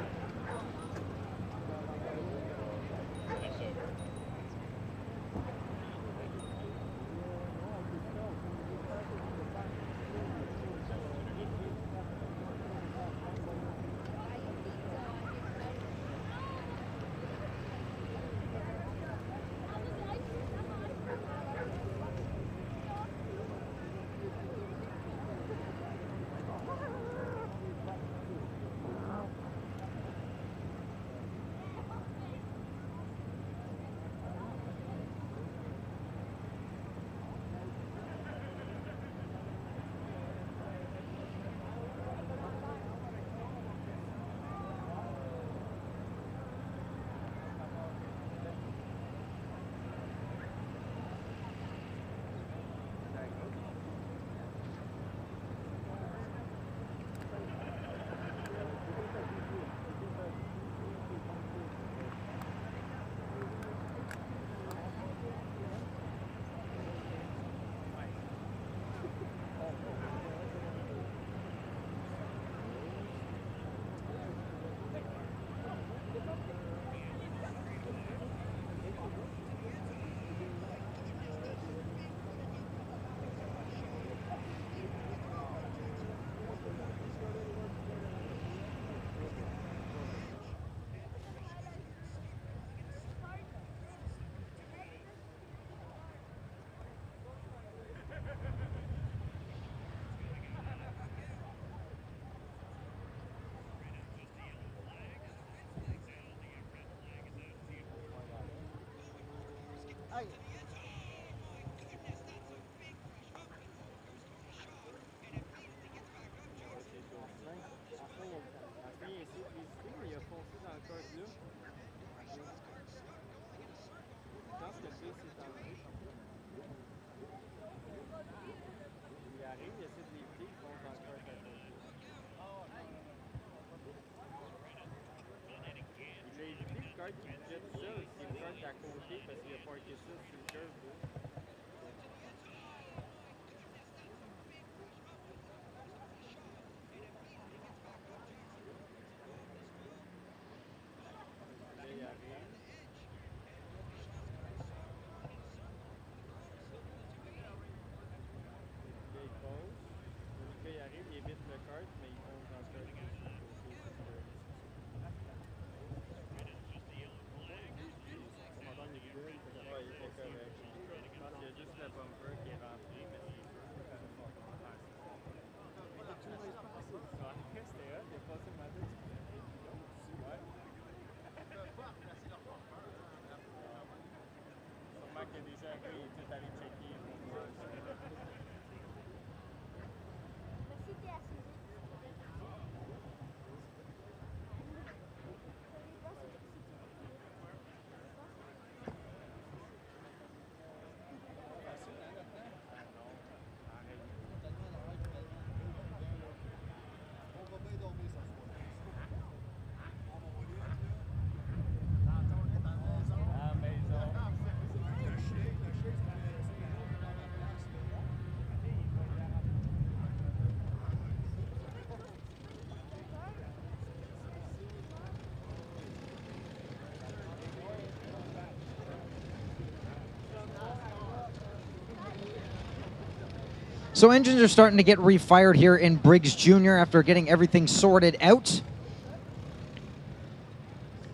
So engines are starting to get refired here in Briggs Junior after getting everything sorted out.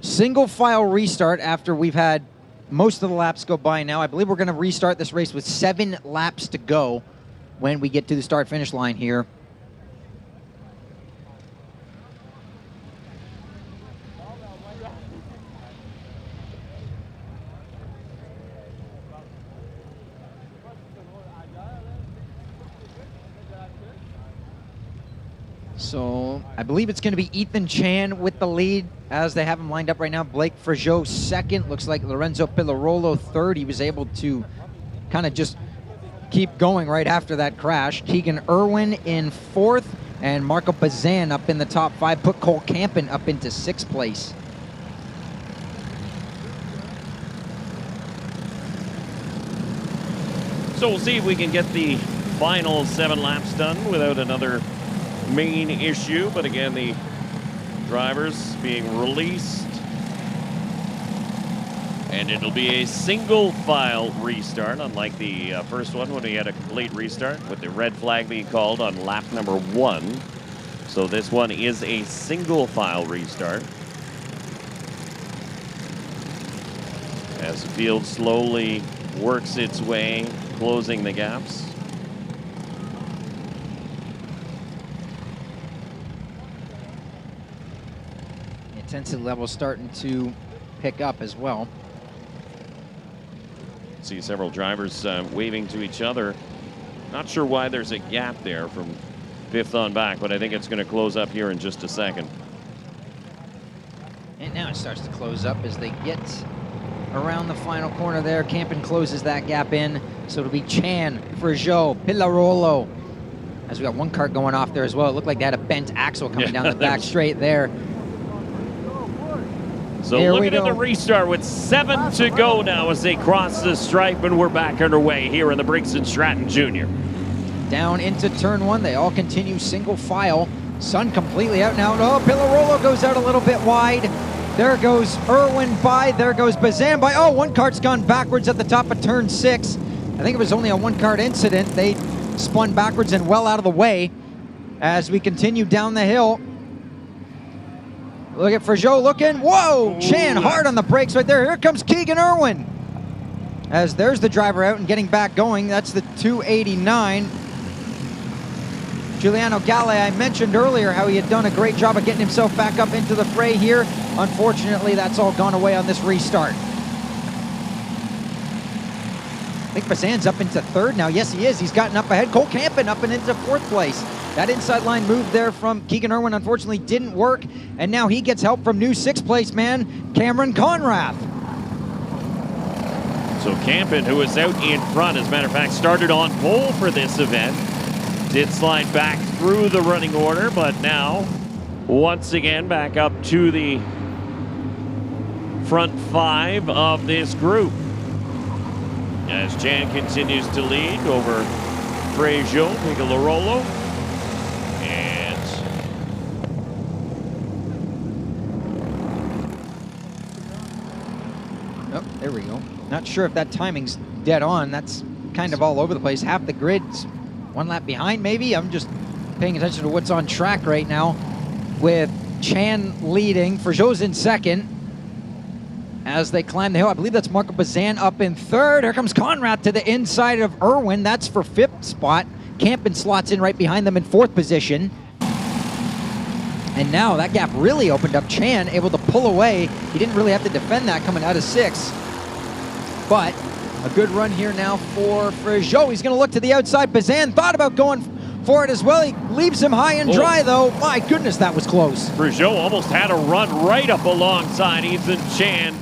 Single file restart after we've had most of the laps go by now. I believe we're going to restart this race with 7 laps to go when we get to the start-finish line here. So I believe it's going to be Ethan Chan with the lead as they have him lined up right now. Blake Frageau second. Looks like Lorenzo Pillarolo third. He was able to kind of just keep going right after that crash. Keegan Irwin in fourth, and Marco Bazan up in the top 5. Put Cole Campen up into 6th place. So we'll see if we can get the final 7 laps done without another main issue, but again, the drivers being released, and it'll be a single file restart, unlike the first one when we had a complete restart with the red flag being called on lap number 1. So this one is a single file restart as the field slowly works its way, closing the gaps. Intensity level starting to pick up as well. See several drivers waving to each other. Not sure why there's a gap there from 5th on back, but I think it's going to close up here in just a second. And now it starts to close up as they get around the final corner there. Campen closes that gap in. So it'll be Chan, Frageau, Pillarolo. As we got one kart going off there as well. It looked like they had a bent axle coming down the back straight there. So looking at the restart with 7 to go now as they cross the stripe, and we're back underway here in the Briggs and Stratton Junior. Down into turn 1, they all continue single file. Sun completely out now. Oh, Pillarolo goes out a little bit wide. There goes Irwin by, there goes Bazan by. Oh, one kart's gone backwards at the top of turn 6. I think it was only a 1-kart incident. They spun backwards and well out of the way as we continue down the hill. Look at Frageau looking. Whoa! Chan hard on the brakes right there. Here comes Keegan Irwin. As there's the driver out and getting back going. That's the 289. Giuliano Galle, I mentioned earlier how he had done a great job of getting himself back up into the fray here. Unfortunately, that's all gone away on this restart. I think Bazan's up into 3rd now. Yes, he is. He's gotten up ahead. Cole Campen up and into 4th place. That inside line move there from Keegan Irwin unfortunately didn't work, and now he gets help from new 6th place man, Cameron Conrath. So Campen, who was out in front, as a matter of fact, started on pole for this event, did slide back through the running order, but now, once again, back up to the front 5 of this group. As Chan continues to lead over Frageau, Picolarolo, and oh, there we go. Not sure if that timing's dead on. That's kind of all over the place. Half the grid's 1 lap behind, maybe. I'm just paying attention to what's on track right now with Chan leading. Frageau's in 2nd. As they climb the hill, I believe that's Marco Bazan up in 3rd. Here comes Conrad to the inside of Irwin. That's for 5th spot. Campen slots in right behind them in 4th position. And now that gap really opened up. Chan able to pull away. He didn't really have to defend that coming out of 6th. But a good run here now for Frageau. He's going to look to the outside. Bazan thought about going for it as well. He leaves him high and dry, though. My goodness, that was close. Frageau almost had a run right up alongside Ethan Chan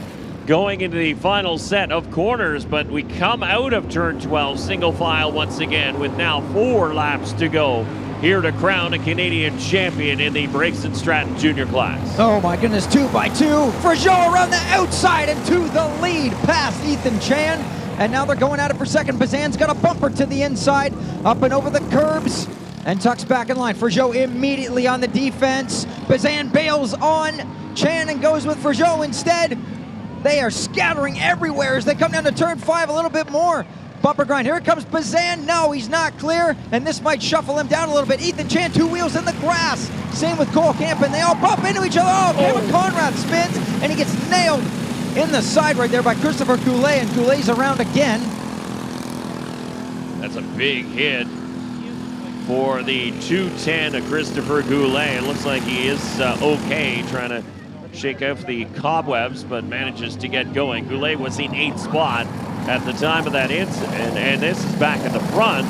going into the final set of corners, but we come out of turn 12 single file once again with now 4 laps to go here to crown a Canadian champion in the Briggs and Stratton Junior class. Oh my goodness, 2 by 2. Frageau around the outside and to the lead past Ethan Chan. And now they're going at it for 2nd. Bazan's got a bumper to the inside, up and over the curbs, and tucks back in line. Frageau immediately on the defense. Bazan bails on Chan and goes with Frageau instead. They are scattering everywhere as they come down to turn 5 a little bit more. bumper grind. Here comes Bazan. No, he's not clear, and this might shuffle him down a little bit. Ethan Chan, 2 wheels in the grass. Same with Cole Campen. They all bump into each other. Oh, Kevin Conrad spins, and he gets nailed in the side right there by Christopher Goulet, and Goulet's around again. That's a big hit for the 210 of Christopher Goulet. It looks like he is okay, trying to shake off the cobwebs, but manages to get going. Goulet was in 8th spot at the time of that incident, and this is back at the front,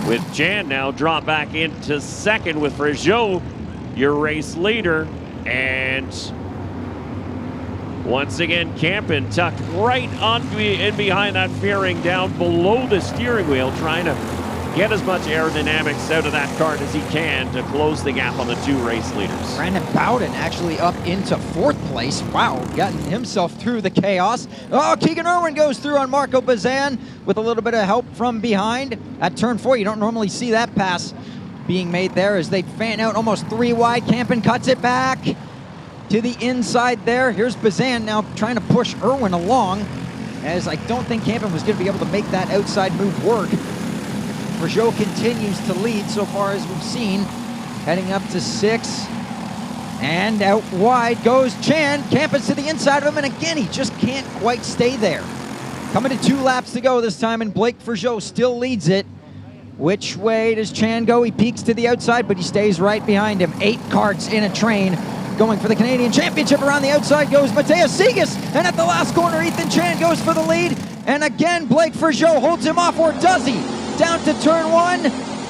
with Jan now dropped back into 2nd with Frejot, your race leader. And once again, Campen tucked right in behind that fairing down below the steering wheel, trying to get as much aerodynamics out of that kart as he can to close the gap on the 2 race leaders. Brandon Bowden actually up into 4th place. Wow, gotten himself through the chaos. Oh, Keegan Irwin goes through on Marco Bazan with a little bit of help from behind. At turn 4, you don't normally see that pass being made there as they fan out almost 3 wide. Campen cuts it back to the inside there. Here's Bazan now trying to push Irwin along, as I don't think Campen was going to be able to make that outside move work. Frejot continues to lead so far as we've seen, heading up to 6. And out wide goes Chan. Campen's to the inside of him, and again, he just can't quite stay there. Coming to 2 laps to go this time, and Blake Frejot still leads it. Which way does Chan go? He peeks to the outside, but he stays right behind him. 8 karts in a train going for the Canadian Championship. Around the outside goes Mateus Segas, and at the last corner, Ethan Chan goes for the lead. And again, Blake Frejot holds him off, or does he? Down to turn 1.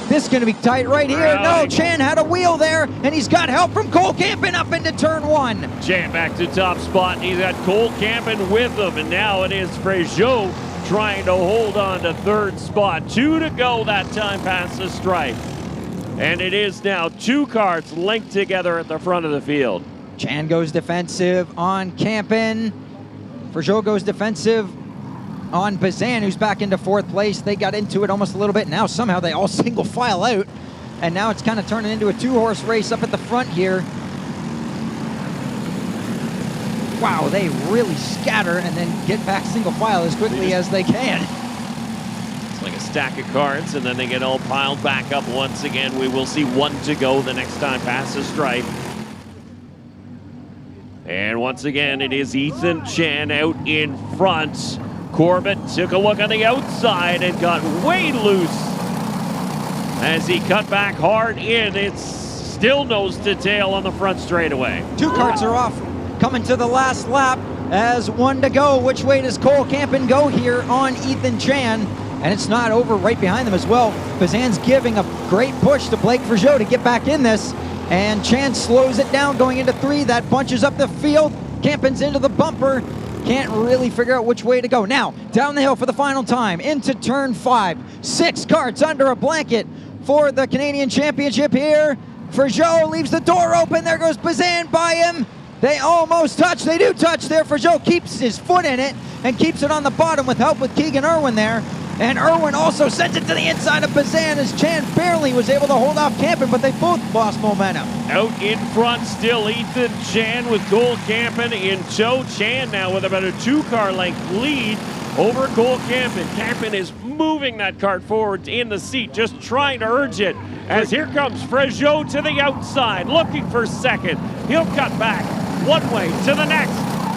This is going to be tight right here. No, Chan had a wheel there, and he's got help from Cole Campen up into turn 1. Chan back to top spot. He's got Cole Campen with him, and now it is Frejot trying to hold on to 3rd spot. 2 to go that time past the stripe. And it is now 2 karts linked together at the front of the field. Chan goes defensive on Campen. Frejot goes defensive on Bazan, who's back into 4th place. They got into it almost a little bit. Now somehow they all single file out. And now it's kind of turning into a 2-horse race up at the front here. Wow, they really scatter and then get back single file as quickly as they can. It's like a stack of cards, and then they get all piled back up once again. We will see 1 to go the next time past the stripe. And once again, it is Ethan Chan out in front. Corbett took a look on the outside and got way loose as he cut back hard in. It's still nose to tail on the front straightaway. 2 karts are off, coming to the last lap as 1 to go. Which way does Cole Campen go here on Ethan Chan? And it's not over right behind them as well. Bazan's giving a great push to Blake Frejot to get back in this. And Chan slows it down going into 3. That bunches up the field. Campen's into the bumper. Can't really figure out which way to go. Now, down the hill for the final time, into turn 5. 6 karts under a blanket for the Canadian Championship here. Frejot leaves the door open. There goes Bazan by him. They almost touch. They do touch there. Frejot keeps his foot in it and keeps it on the bottom with help with Keegan Irwin there. And Irwin also sends it to the inside of Bazan as Chan barely was able to hold off Campen, but they both lost momentum. Out in front still Ethan Chan with Cole Campen in tow. Chan now with about a 2-car length lead over Cole Campen. Campen is moving that kart forward in the seat, just trying to urge it. As here comes Frejot to the outside, looking for 2nd. He'll cut back 1 way to the next.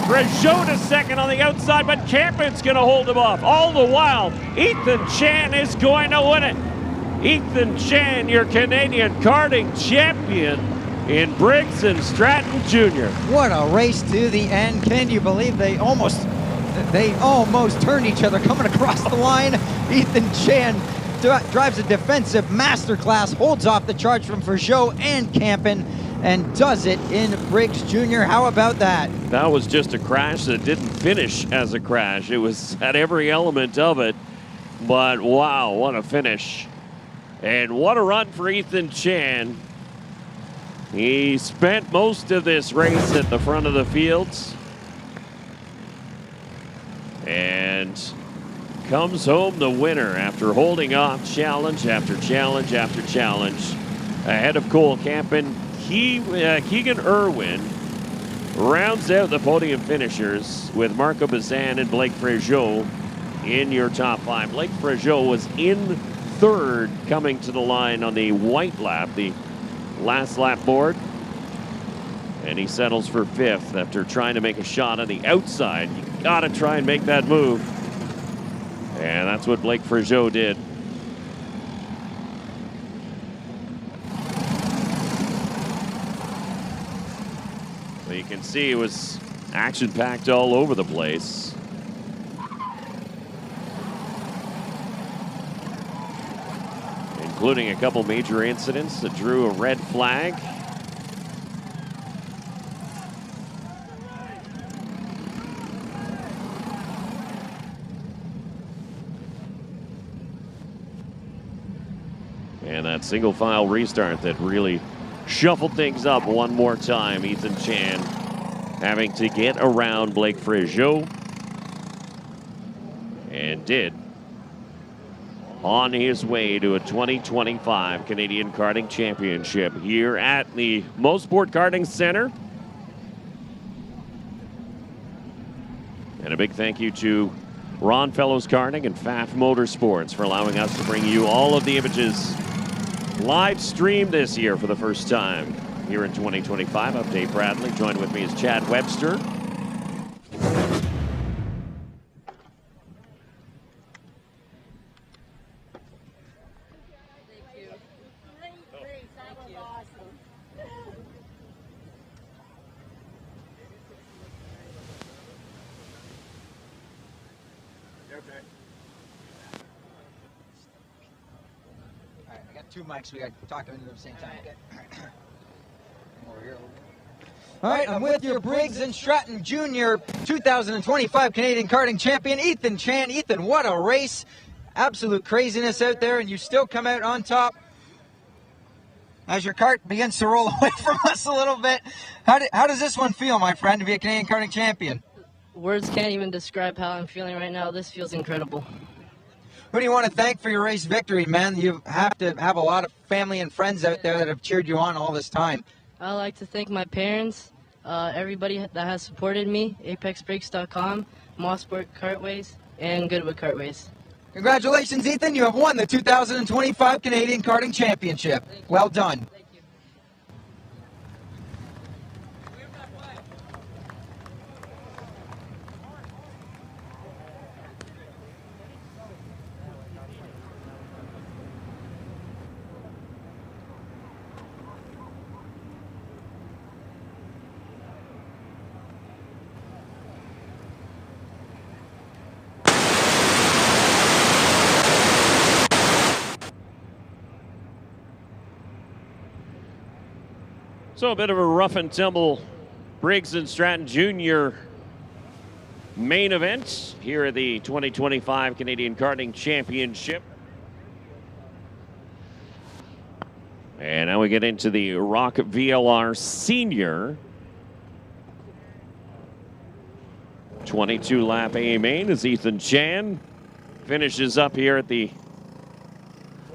Frejot to 2nd on the outside, but Campen's going to hold him off. All the while, Ethan Chan is going to win it. Ethan Chan, your Canadian karting champion in Briggs and Stratton Junior. What a race to the end. Can you believe they almost turned each other coming across the line? Ethan Chan drives a defensive masterclass, holds off the charge from Frejot and Campen, and does it in Briggs Junior. How about that? That was just a crash that didn't finish as a crash. It was at every element of it, but wow, what a finish. And what a run for Ethan Chan. He spent most of this race at the front of the fields and comes home the winner after holding off challenge after challenge after challenge ahead of Cole Campen. Keegan Irwin rounds out the podium finishers with Marco Bazan and Blake Frejot in your top 5. Blake Frageau was in 3rd coming to the line on the white lap, the last lap board. And he settles for 5th after trying to make a shot on the outside. You gotta try and make that move. And that's what Blake Frageau did. So you can see it was action-packed all over the place. Including a couple major incidents that drew a red flag. And that single file restart that really shuffled things up one more time. Ethan Chan having to get around Blake Frageau. And did. On his way to a 2025 Canadian Karting Championship here at the Mosport Karting Center. And a big thank you to Ron Fellows Karting and Pfaff Motorsports for allowing us to bring you all of the images live streamed this year for the first time here in 2025. I'm Dave Bradley. Joined with me is Chad Webster. Two mics, we got to talk into them at the same time. Over here. All right, I'm with your Briggs and Stratton Junior 2025 Canadian Karting Champion, Ethan Chan. Ethan, what a race. Absolute craziness out there, and you still come out on top as your kart begins to roll away from us a little bit. How does this one feel, my friend, to be a Canadian Karting Champion? Words can't even describe how I'm feeling right now. This feels incredible. Who do you want to thank for your race victory, man? You have to have a lot of family and friends out there that have cheered you on all this time. I'd like to thank my parents, everybody that has supported me, ApexBrakes.com, Mosport Kartways, and Goodwood Kartways. Congratulations, Ethan. You have won the 2025 Canadian Karting Championship. Well done. So a bit of a rough and tumble Briggs and Stratton Junior main event here at the 2025 Canadian Karting Championship. And now we get into the ROK VLR Senior 22 lap A main as Ethan Chan finishes up here at the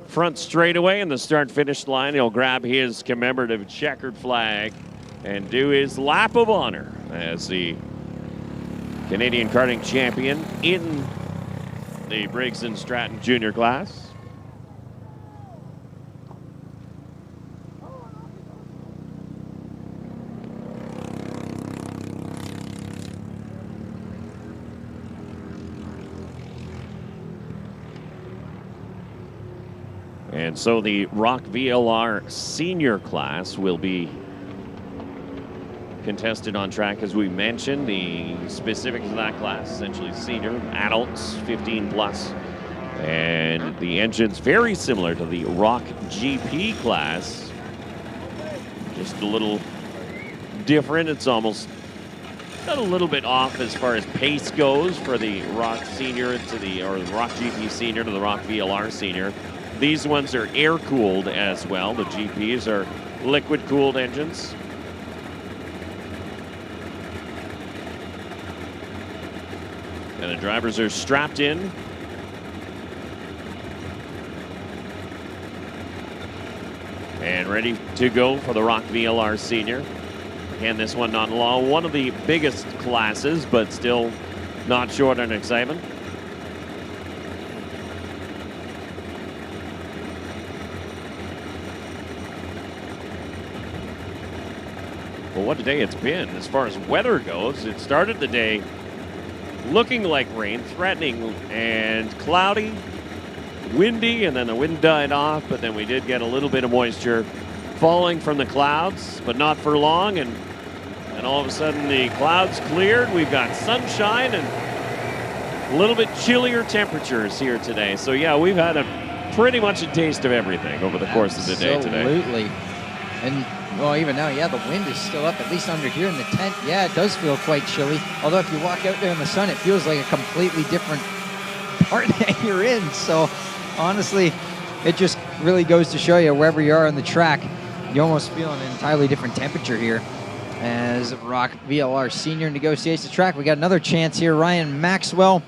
front straightaway in the start-finish line. He'll grab his commemorative checkered flag and do his lap of honor as the Canadian Karting Champion in the Briggs and Stratton Junior class. And so the ROK VLR Senior class will be contested on track, as we mentioned. The specifics of that class, essentially senior, adults, 15 plus. And the engine's very similar to the ROK GP class. Just a little different. It's almost got a little bit off as far as pace goes for the ROK Senior to the, or the ROK GP Senior to the ROK VLR Senior. These ones are air-cooled as well. The GPs are liquid-cooled engines. And the drivers are strapped in. And ready to go for the ROK VLR Senior. Again, this one not long, one of the biggest classes, but still not short on excitement. Well, what a day it's been as far as weather goes. It started the day looking like rain, threatening, and cloudy, windy, and then the wind died off, but then we did get a little bit of moisture falling from the clouds, but not for long, and all of a sudden the clouds cleared. We've got sunshine and a little bit chillier temperatures here today. So yeah, we've had pretty much a taste of everything over the course of the day today. Absolutely. And well, even now, yeah, the wind is still up, at least under here in the tent. Yeah, it does feel quite chilly. Although if you walk out there in the sun, it feels like a completely different part that you're in. So honestly, it just really goes to show you wherever you are on the track, you almost feel an entirely different temperature here. As ROK VLR Senior negotiates the track, we got another chance here. Ryan Maxwell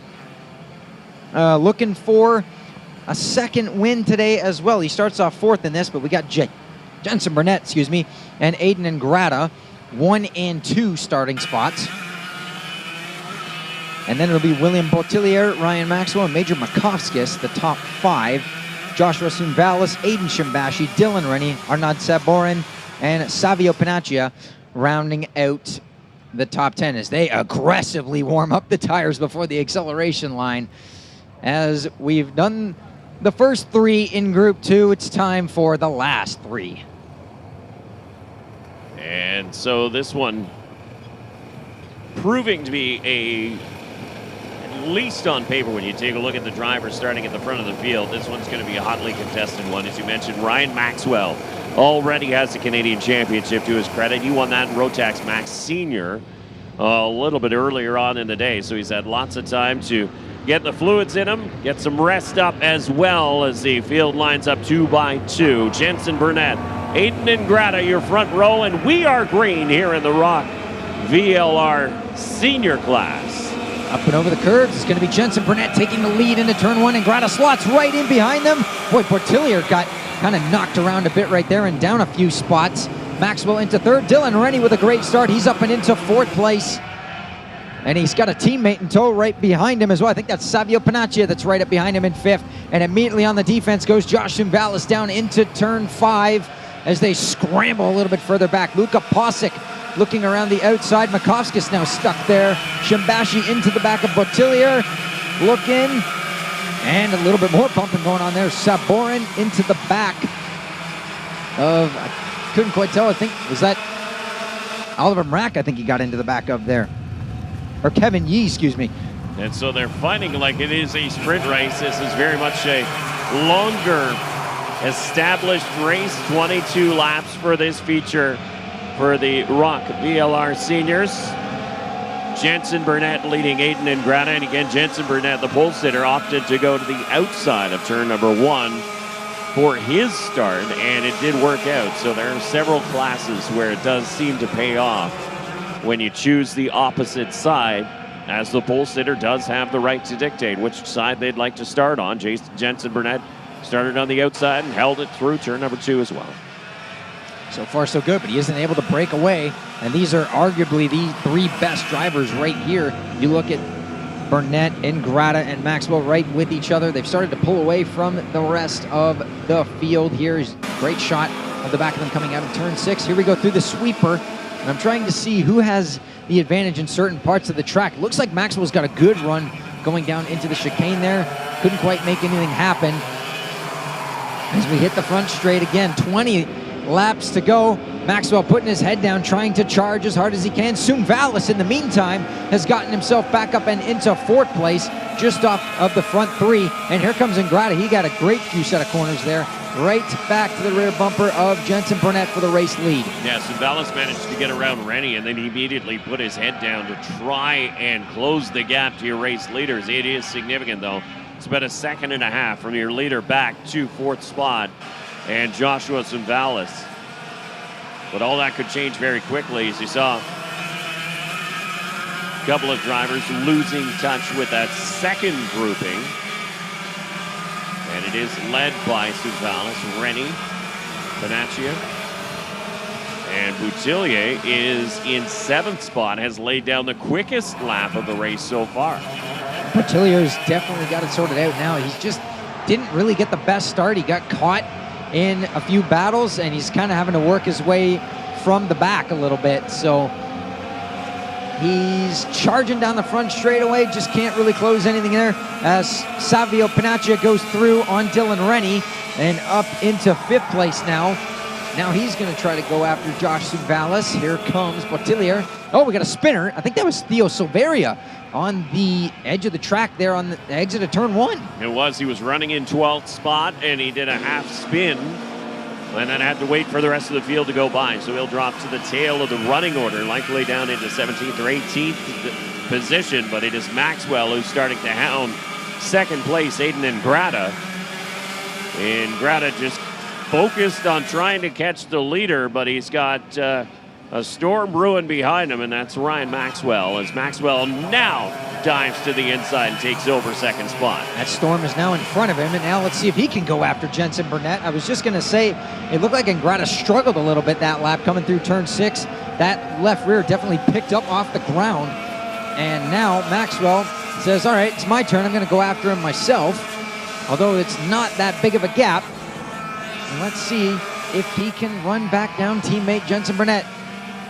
looking for a second win today as well. He starts off fourth in this, but we got Jensen Burnett, and Aiden Ingrata, 1 and 2 starting spots. And then it'll be William Bottillier, Ryan Maxwell, and Major Makovskis, the top 5. Joshua Sunvalis, Aiden Shimbashi, Dylan Rennie, Arnaud Saborin, and Savio Panaccia rounding out the top 10 as they aggressively warm up the tires before the acceleration line. As we've done the first 3 in Group 2, it's time for the last 3. And so this one proving to be at least on paper, when you take a look at the drivers starting at the front of the field, this one's going to be a hotly contested one. As you mentioned, Ryan Maxwell already has the Canadian Championship to his credit. He won that in Rotax Max Senior a little bit earlier on in the day, so he's had lots of time to get the fluids in him, get some rest up as well as the field lines up 2 by 2. Jensen Burnett, Aiden Ingrata, your front row, and we are green here in the ROK VLR Senior class. Up and over the curves, it's going to be Jensen Burnett taking the lead into turn 1, and Ingrata slots right in behind them. Boy, Portillier got kind of knocked around a bit right there and down a few spots. Maxwell into third. Dylan Rennie with a great start. He's up and into 4th place. And he's got a teammate in tow right behind him as well. I think that's Savio Panaccia that's right up behind him in 5th. And immediately on the defense goes Josh Sunvalis down into turn 5 as they scramble a little bit further back. Luka Posick looking around the outside. Makovskis now stuck there. Shimbashi into the back of Bottillier. Looking. And a little bit more bumping going on there. Saborin into the back of, I couldn't quite tell, I think, was that Oliver Mrak? I think he got into the back of there. Or Kevin Yee, excuse me. And so they're fighting like it is a sprint race. This is very much a longer established race. 22 laps for this feature for the ROK VLR Seniors. Jensen Burnett leading Aiden Ingrata, and again, Jensen Burnett, the pole sitter, opted to go to the outside of turn number 1 for his start, and it did work out. So there are several classes where it does seem to pay off when you choose the opposite side, as the pole sitter does have the right to dictate which side they'd like to start on. Jensen Burnett started on the outside and held it through turn number 2 as well. So far, so good, but he isn't able to break away. And these are arguably the 3 best drivers right here. You look at Burnett, Ingrata, and Maxwell right with each other. They've started to pull away from the rest of the field here. Great shot of the back of them coming out of turn 6. Here we go through the sweeper. And I'm trying to see who has the advantage in certain parts of the track. Looks like Maxwell's got a good run going down into the chicane there. Couldn't quite make anything happen. As we hit the front straight again, 20 laps to go. Maxwell putting his head down, trying to charge as hard as he can. Sunvalis, in the meantime, has gotten himself back up and into 4th place, just off of the front 3. And here comes Ingrata. He got a great few set of corners there. Right back to the rear bumper of Jensen Burnett for the race lead. Yeah, Sunvalis managed to get around Rennie, and then he immediately put his head down to try and close the gap to your race leaders. It is significant, though. It's about a 1.5 seconds from your leader back to 4th spot, and Joshua Sunvalis. But all that could change very quickly, as you saw a couple of drivers losing touch with that second grouping. And it is led by Sunvalis, Rennie, Panaccia, and Boutillier is in 7th spot, has laid down the quickest lap of the race so far. Bouttillier's definitely got it sorted out now. He just didn't really get the best start. He got caught in a few battles, and he's kind of having to work his way from the back a little bit. So he's charging down the front straightaway, just can't really close anything there as Savio Panaccia goes through on Dylan Rennie and up into 5th place now. Now he's going to try to go after Josh Suvalis. Here comes Bottillier. Oh, we got a spinner. I think that was Theo Silveria on the edge of the track there on the exit of turn 1. It was. He was running in 12th spot, and he did a half spin, and then had to wait for the rest of the field to go by. So he'll drop to the tail of the running order, likely down into 17th or 18th position. But it is Maxwell who's starting to hound 2nd place, Aiden Ingrata. Ingrata just focused on trying to catch the leader, but he's got a storm brewing behind him, and that's Ryan Maxwell, as Maxwell now dives to the inside and takes over 2nd spot. That storm is now in front of him, and now let's see if he can go after Jensen Burnett. I was just going to say, it looked like Ingrata struggled a little bit that lap coming through turn 6. That left rear definitely picked up off the ground, and now Maxwell says, all right, it's my turn. I'm going to go after him myself, although it's not that big of a gap. And let's see if he can run back down teammate Jensen Burnett.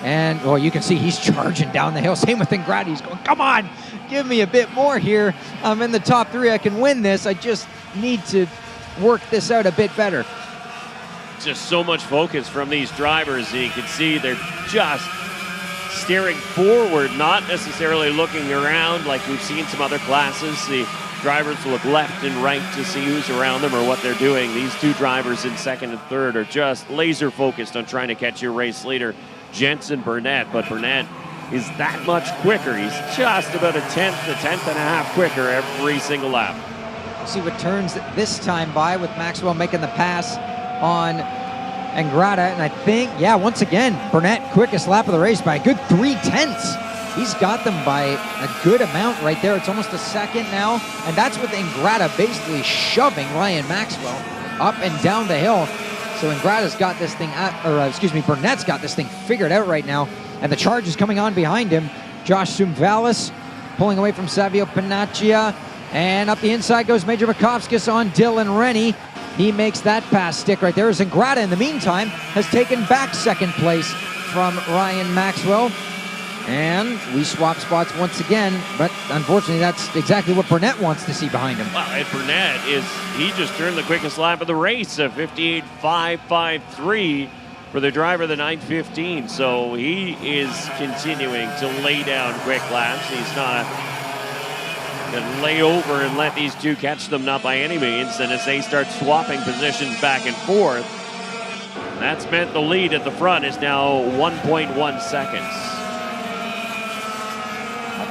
And, well, you can see he's charging down the hill. Same with Ingrata. He's going, come on, give me a bit more here. I'm in the top 3. I can win this. I just need to work this out a bit better. Just so much focus from these drivers. You can see they're just staring forward, not necessarily looking around like we've seen some other classes. The drivers look left and right to see who's around them or what they're doing. These 2 drivers in 2nd and 3rd are just laser focused on trying to catch your race leader, Jensen Burnett. But Burnett is that much quicker. He's just about a tenth and a half quicker every single lap. We'll see what turns this time by with Maxwell making the pass on Ingrata. And I think, yeah, once again, Burnett quickest lap of the race by a good 3/10. He's got them by a good amount right there. It's almost a second now. And that's with Ingrata basically shoving Ryan Maxwell up and down the hill. So Ingrata's got this thing, Burnett's got this thing figured out right now. And the charge is coming on behind him. Josh Sumvalis pulling away from Savio Panaccia. And up the inside goes Major Makovskis on Dylan Rennie. He makes that pass stick right there. As Ingrata, in the meantime, has taken back 2nd place from Ryan Maxwell. And we swap spots once again, but unfortunately that's exactly what Burnett wants to see behind him. Well, and Burnett he just turned the quickest lap of the race, a 58.553 for the driver of the 915. So he is continuing to lay down quick laps. He's not going to lay over and let these 2 catch them, not by any means. And as they start swapping positions back and forth, that's meant the lead at the front is now 1.1 seconds.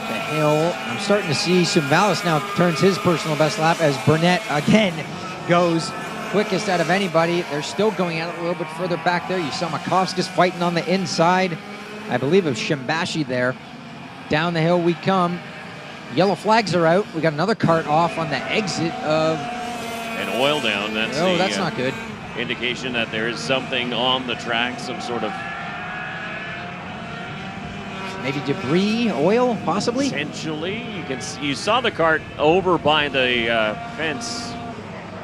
The hill. I'm starting to see Sumvalis now turns his personal best lap as Burnett again goes quickest out of anybody. They're still going at it a little bit further back there. You saw Makovskis fighting on the inside, I believe, of Shimbashi there. Down the hill we come. Yellow flags are out. We got another cart off on the exit of... And oil down. That's not good. Indication that there is something on the track, some sort of... Maybe debris, oil, possibly? Potentially. You saw the cart over by the fence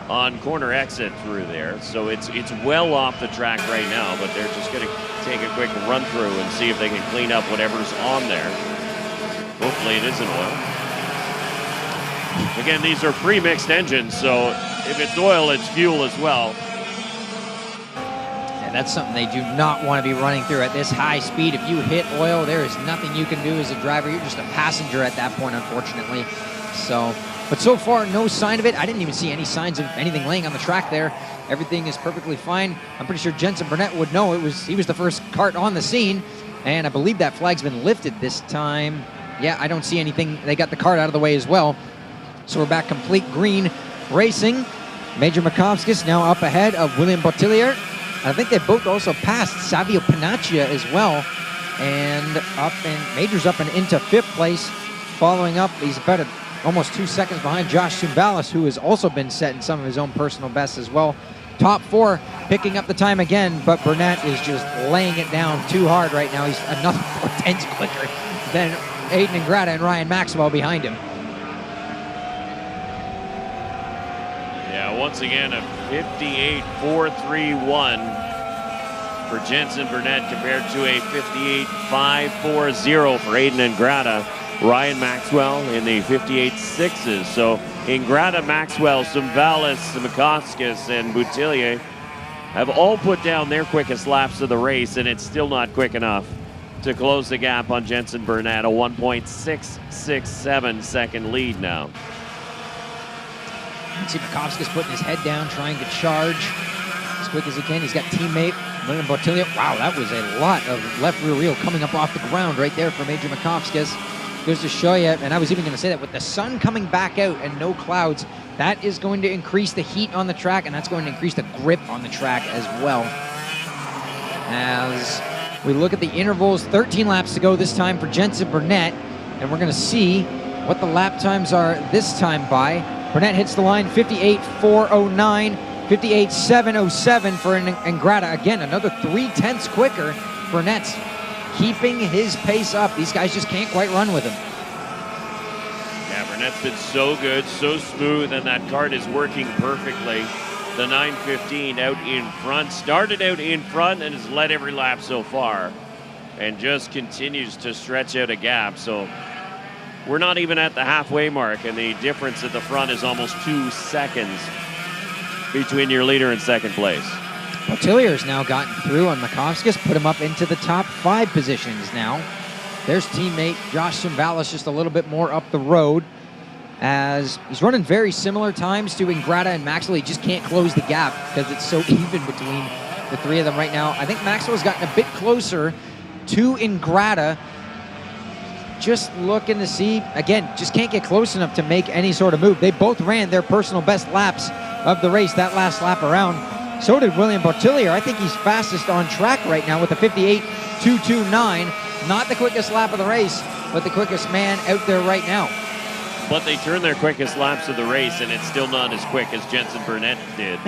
on corner exit through there. So it's well off the track right now, but they're just going to take a quick run through and see if they can clean up whatever's on there. Hopefully it isn't oil. Again, these are pre-mixed engines, so if it's oil, it's fuel as well. And that's something they do not want to be running through at this high speed. If you hit oil, there is nothing you can do as a driver. You're just a passenger at that point, unfortunately. So, but so far, no sign of it. I didn't even see any signs of anything laying on the track there. Everything is perfectly fine. I'm pretty sure Jensen Burnett would know he was the first cart on the scene, and I believe that flag's been lifted this time. Yeah, I don't see anything. They got the cart out of the way as well. So we're back complete green racing. Major Makovskis now up ahead of William Bottillier. I think they both also passed Savio Panaccia as well. And Major's up and into 5th place. Following up, he's about almost 2 seconds behind Josh Sumvalis, who has also been setting some of his own personal bests as well. Top 4 picking up the time again, but Burnett is just laying it down too hard right now. He's another 4/10 quicker than Aiden Ingrata and Ryan Maxwell behind him. Yeah, once again, a 58.431 for Jensen Burnett compared to a 58.540 for Aiden Ingrata. Ryan Maxwell in the 58.6s. So Ingrata, Maxwell, Zumvalis, Mikoskis, and Boutillier have all put down their quickest laps of the race, and it's still not quick enough to close the gap on Jensen Burnett. A 1.667 second lead now. You can see Mikoskis putting his head down, trying to charge as quick as he can. He's got teammate William Boutillier. Wow, that was a lot of left rear wheel coming up off the ground right there for Major Mikoskis. Goes to show you, and I was even going to say that with the sun coming back out and no clouds, that is going to increase the heat on the track, and that's going to increase the grip on the track as well. As we look at the intervals, 13 laps to go this time for Jensen Burnett, and we're going to see what the lap times are this time by. Burnett hits the line 58.409, 58.707 for Ingrata. Again, another 0.3 quicker. Burnett's keeping his pace up. These guys just can't quite run with him. Yeah, Burnett's been so good, so smooth, and that kart is working perfectly. The 915 out in front, started out in front and has led every lap so far, and just continues to stretch out a gap. So we're not even at the halfway mark, and the difference at the front is almost 2 seconds between your leader and second place. Boutillier now gotten through on Mikoskis, put him up into the top 5 positions now. There's teammate Josh Zumvalis just a little bit more up the road, as he's running very similar times to Ingrata and Maxwell. He just can't close the gap because it's so even between the three of them right now. I think Maxwell's gotten a bit closer to Ingrata. Just looking to see, again, just can't get close enough to make any sort of move. They both ran their personal best laps of the race that last lap around. So did William Boutillier. I think he's fastest on track right now with a 58.229. Not the quickest lap of the race, but the quickest man out there right now. But they turned their quickest laps of the race, and it's still not as quick as Jensen Burnett did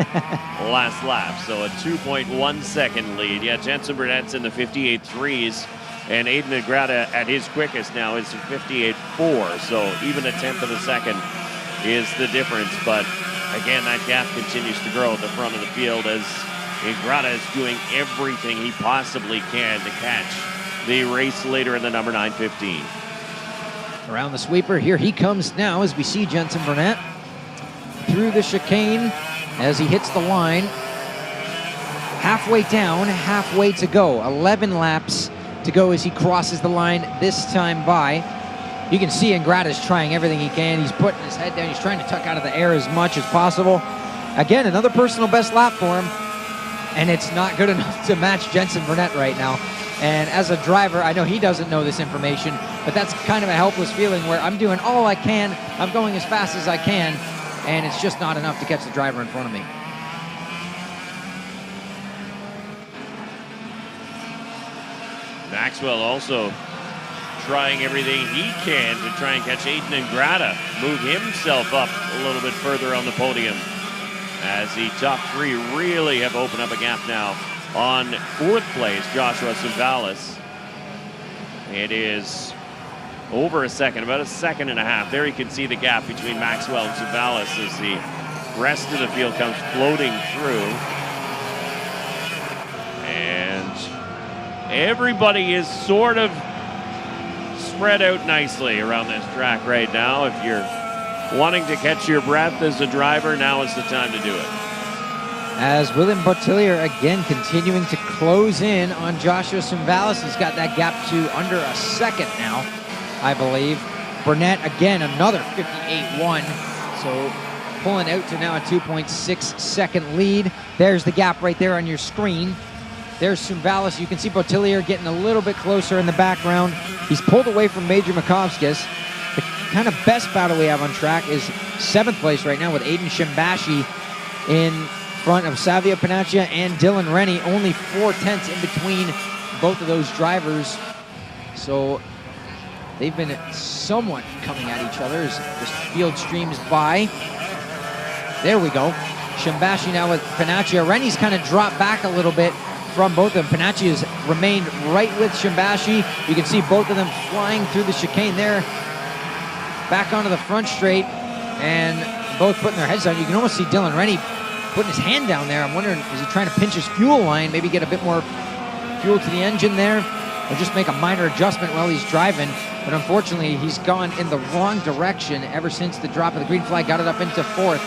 last lap. So a 2.1 second lead. Yeah, Jensen Burnett's in the 58.3s, and Aiden Ingrata at his quickest now is 58.4. So even a 1/10 of a second is the difference. But again, that gap continues to grow at the front of the field as Ingrata is doing everything he possibly can to catch the race leader in the number 915. Around the sweeper, here he comes now as we see Jensen Burnett through the chicane as he hits the line. Halfway down, halfway to go. 11 laps to go as he crosses the line this time by. You can see Ingrata's trying everything he can. He's putting his head down. He's trying to tuck out of the air as much as possible. Again, another personal best lap for him, and it's not good enough to match Jensen Burnett right now. And as a driver, I know he doesn't know this information, but that's kind of a helpless feeling where I'm doing all I can, I'm going as fast as I can, and it's just not enough to catch the driver in front of me. Maxwell also trying everything he can to try and catch Aiden Ingrata, move himself up a little bit further on the podium, as the top 3 really have opened up a gap now. On 4th place, Joshua Zumvalis. It is over a second, about a second and a half. There you can see the gap between Maxwell and Zumvalis as the rest of the field comes floating through. And everybody is sort of spread out nicely around this track right now. If you're wanting to catch your breath as a driver, now is the time to do it. As William Boutillier again continuing to close in on Joshua Zumvalis. He's got that gap to under a second now, I believe. Burnett again, another 58.1. So pulling out to now a 2.6 second lead. There's the gap right there on your screen. There's Zumvalis. You can see Boutillier getting a little bit closer in the background. He's pulled away from Major Mikoskis. The kind of best battle we have on track is 7th place right now with Aiden Shimbashi in front of Savio Panaccia and Dylan Rennie. Only 4/10 in between both of those drivers. So they've been somewhat coming at each other as this field streams by. There we go. Shimbashi now with Panaccia. Rennie's kind of dropped back a little bit from both of them. Panaccia has remained right with Shimbashi. You can see both of them flying through the chicane there. Back onto the front straight and both putting their heads down. You can almost see Dylan Rennie putting his hand down there. I'm wondering, is he trying to pinch his fuel line, maybe get a bit more fuel to the engine there, or just make a minor adjustment while he's driving? But unfortunately, he's gone in the wrong direction ever since the drop of the green flag, got it up into 4th,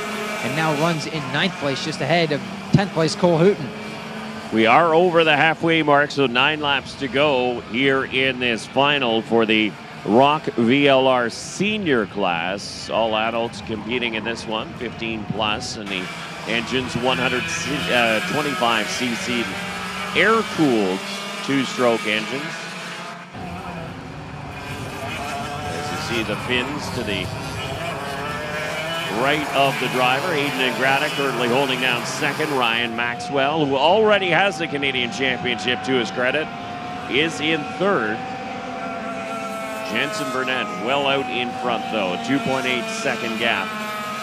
and now runs in 9th place, just ahead of 10th place Cole Hooton. We are over the halfway mark, so 9 laps to go here in this final for the ROK VLR Senior class. All adults competing in this one, 15 plus, and the engine's 125cc air-cooled 2-stroke engines. As you see the fins to the right of the driver, Hayden Ingrata currently holding down 2nd. Ryan Maxwell, who already has the Canadian Championship to his credit, is in 3rd. Jensen Burnett well out in front, though. A 2.8-second gap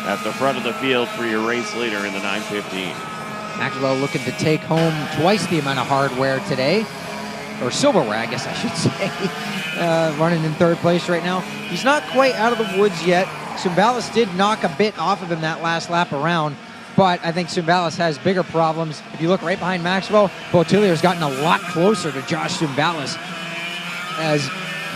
at the front of the field for your race leader in the 9:15. Maxwell looking to take home twice the amount of hardware today, or silverware, I guess I should say. Running in 3rd place right now. He's not quite out of the woods yet. Sumbalis did knock a bit off of him that last lap around, but I think Sumbalis has bigger problems. If you look right behind Maxwell, Botillier has gotten a lot closer to Josh Sumbalis, as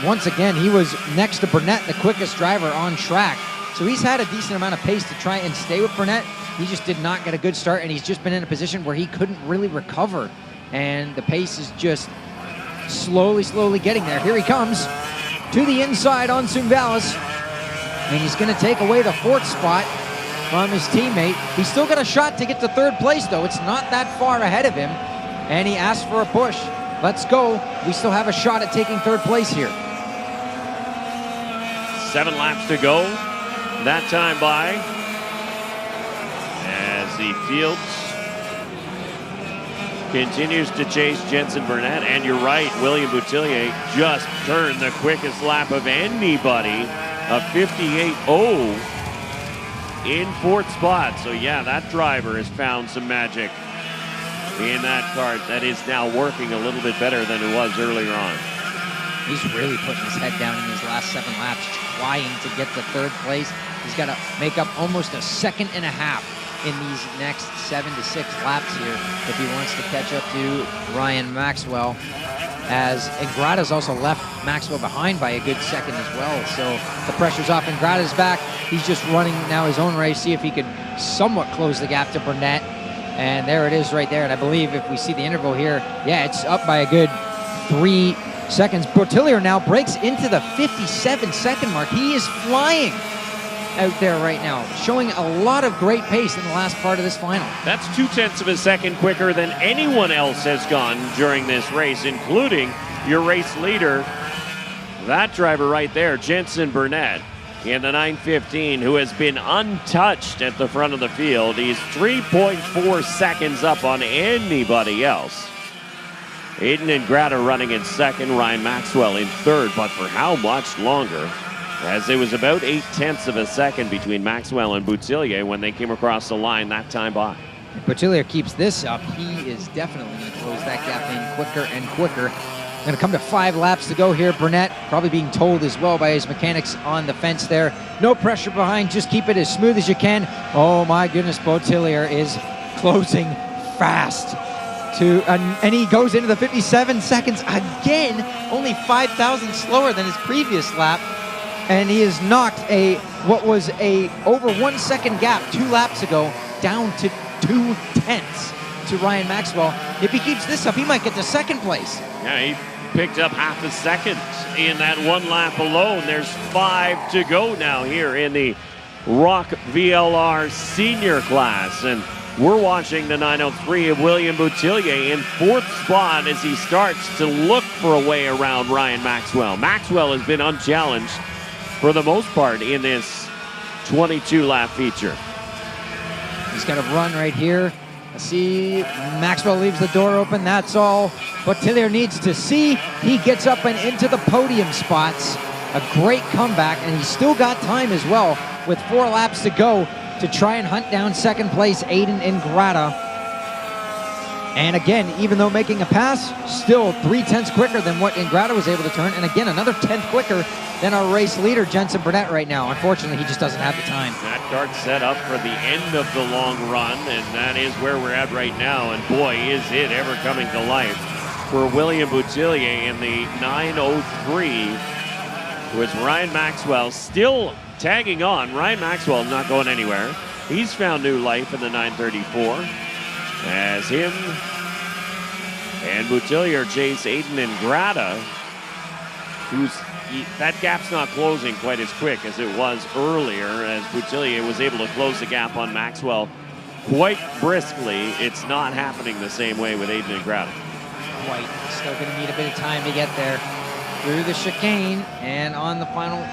once again, he was next to Burnett, the quickest driver on track. So he's had a decent amount of pace to try and stay with Burnett. He just did not get a good start, and he's just been in a position where he couldn't really recover. And the pace is just slowly getting there. Here he comes to the inside on Sumbalis, and he's going to take away the 4th spot from his teammate. He's still got a shot to get to 3rd place, though. It's not that far ahead of him, and he asked for a push. Let's go. We still have a shot at taking 3rd place here. 7 laps to go. That time by as the field continues to chase Jensen Burnett. And you're right, William Boutillier just turned the quickest lap of anybody, a 58.0 in 4th spot. So yeah, that driver has found some magic in that kart that is now working a little bit better than it was earlier on. He's really putting his head down in these last 7 laps, trying to get to 3rd place. He's got to make up almost a 1.5 seconds in these next 7 to 6 laps here if he wants to catch up to Ryan Maxwell, as Ingrata's also left Maxwell behind by a good second as well. So the pressure's off Ingrata's back. He's just running now his own race, see if he could somewhat close the gap to Burnett. And there it is right there. And I believe if we see the interval here, yeah, it's up by a good 3 seconds. Botillier now breaks into the 57-second mark. He is flying out there right now, showing a lot of great pace in the last part of this final. That's 0.2 seconds quicker than anyone else has gone during this race, including your race leader, that driver right there, Jensen Burnett, in the 9:15, who has been untouched at the front of the field. He's 3.4 seconds up on anybody else. Hayden Ingrata running in 2nd, Ryan Maxwell in 3rd, but for how much longer? As it was about 0.8 seconds between Maxwell and Boutillier when they came across the line that time by. If Boutillier keeps this up, he is definitely going to close that gap in quicker and quicker. Going to come to 5 laps to go here. Burnett probably being told as well by his mechanics on the fence there. No pressure behind, just keep it as smooth as you can. Oh my goodness, Boutillier is closing fast. And he goes into the 57 seconds again, only 5,000 slower than his previous lap. And he has knocked what was over 1 second gap 2 laps ago down to 0.2 to Ryan Maxwell. If he keeps this up, he might get to 2nd place. Yeah, he picked up 0.5 second in that 1 lap alone. There's 5 to go now here in the ROK VLR Senior class. And we're watching the 903 of William Boutillier in 4th spot as he starts to look for a way around Ryan Maxwell. Maxwell has been unchallenged for the most part in this 22-lap feature. He's got to run right here. Let's see, Maxwell leaves the door open, that's all Boutillier needs to see. He gets up and into the podium spots. A great comeback, and he's still got time as well with 4 laps to go to try and hunt down 2nd place Hayden Ingrata. And again, even though making a pass, still 3/10 quicker than what Ingrata was able to turn. And again, another 10th quicker than our race leader, Jensen Burnett, right now. Unfortunately, he just doesn't have the time. That cart set up for the end of the long run, and that is where we're at right now. And boy, is it ever coming to life for William Boutillier in the 9:03. With Ryan Maxwell still tagging on. Ryan Maxwell not going anywhere. He's found new life in the 9:34. As him and Boutillier chase Aiden Ingrata, that gap's not closing quite as quick as it was earlier, as Boutillier was able to close the gap on Maxwell quite briskly. It's not happening the same way with Aiden Ingrata. White still going to need a bit of time to get there through the chicane, and on the final,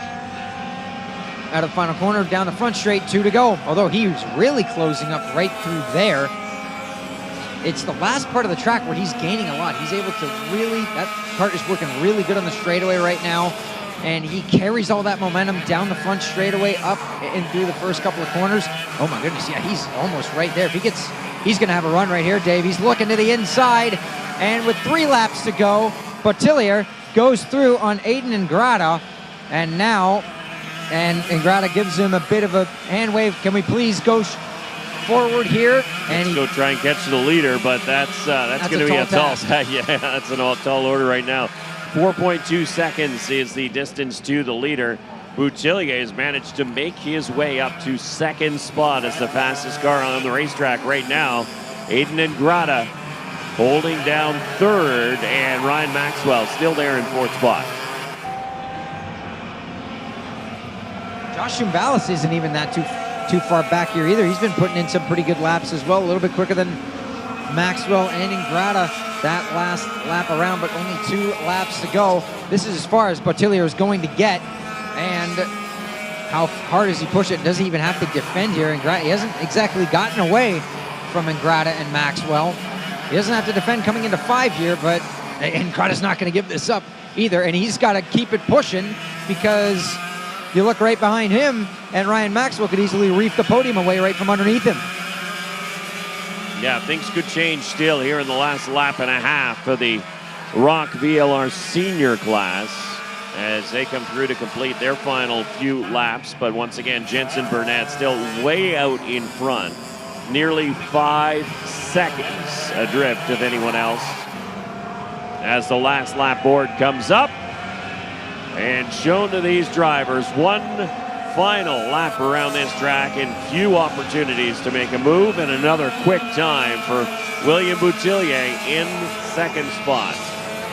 out of the final corner, down the front straight, 2 to go. Although he was really closing up right through there. It's the last part of the track where he's gaining a lot. He's able to really, that kart is working really good on the straightaway right now, and he carries all that momentum down the front straightaway, up and through the first couple of corners. Oh my goodness, yeah, he's almost right there. If he gets, he's gonna have a run right here, Dave. He's looking to the inside, and with 3 laps to go, Boutillier goes through on Aiden Ingrata, and now, Ingrata gives him a bit of a hand wave. Can we please go forward here? And Let's go try and catch the leader, but that's going to be a tall yeah, that's an tall order right now. 4.2 seconds is the distance to the leader. Boutillier has managed to make his way up to 2nd spot as the fastest car on the racetrack right now. Aiden Ingrata holding down 3rd, and Ryan Maxwell still there in 4th spot. Josh Shumbalis isn't even that too far back here either. He's been putting in some pretty good laps as well, a little bit quicker than Maxwell and Ingrata that last lap around, but only 2 laps to go. This is as far as Boutillier is going to get, and how hard does he push it? Does he even have to defend here? Ingrata, he hasn't exactly gotten away from Ingrata and Maxwell. He doesn't have to defend coming into 5 here, but Ingrata's not going to give this up either, and he's got to keep it pushing, because you look right behind him, and Ryan Maxwell could easily reef the podium away right from underneath him. Yeah, things could change still here in the last lap and a half for the ROK VLR Senior class as they come through to complete their final few laps. But once again, Jensen Burnett still way out in front, nearly 5 seconds adrift of anyone else. As the last lap board comes up, and shown to these drivers, 1 final lap around this track and few opportunities to make a move, and another quick time for William Boutillier in 2nd spot.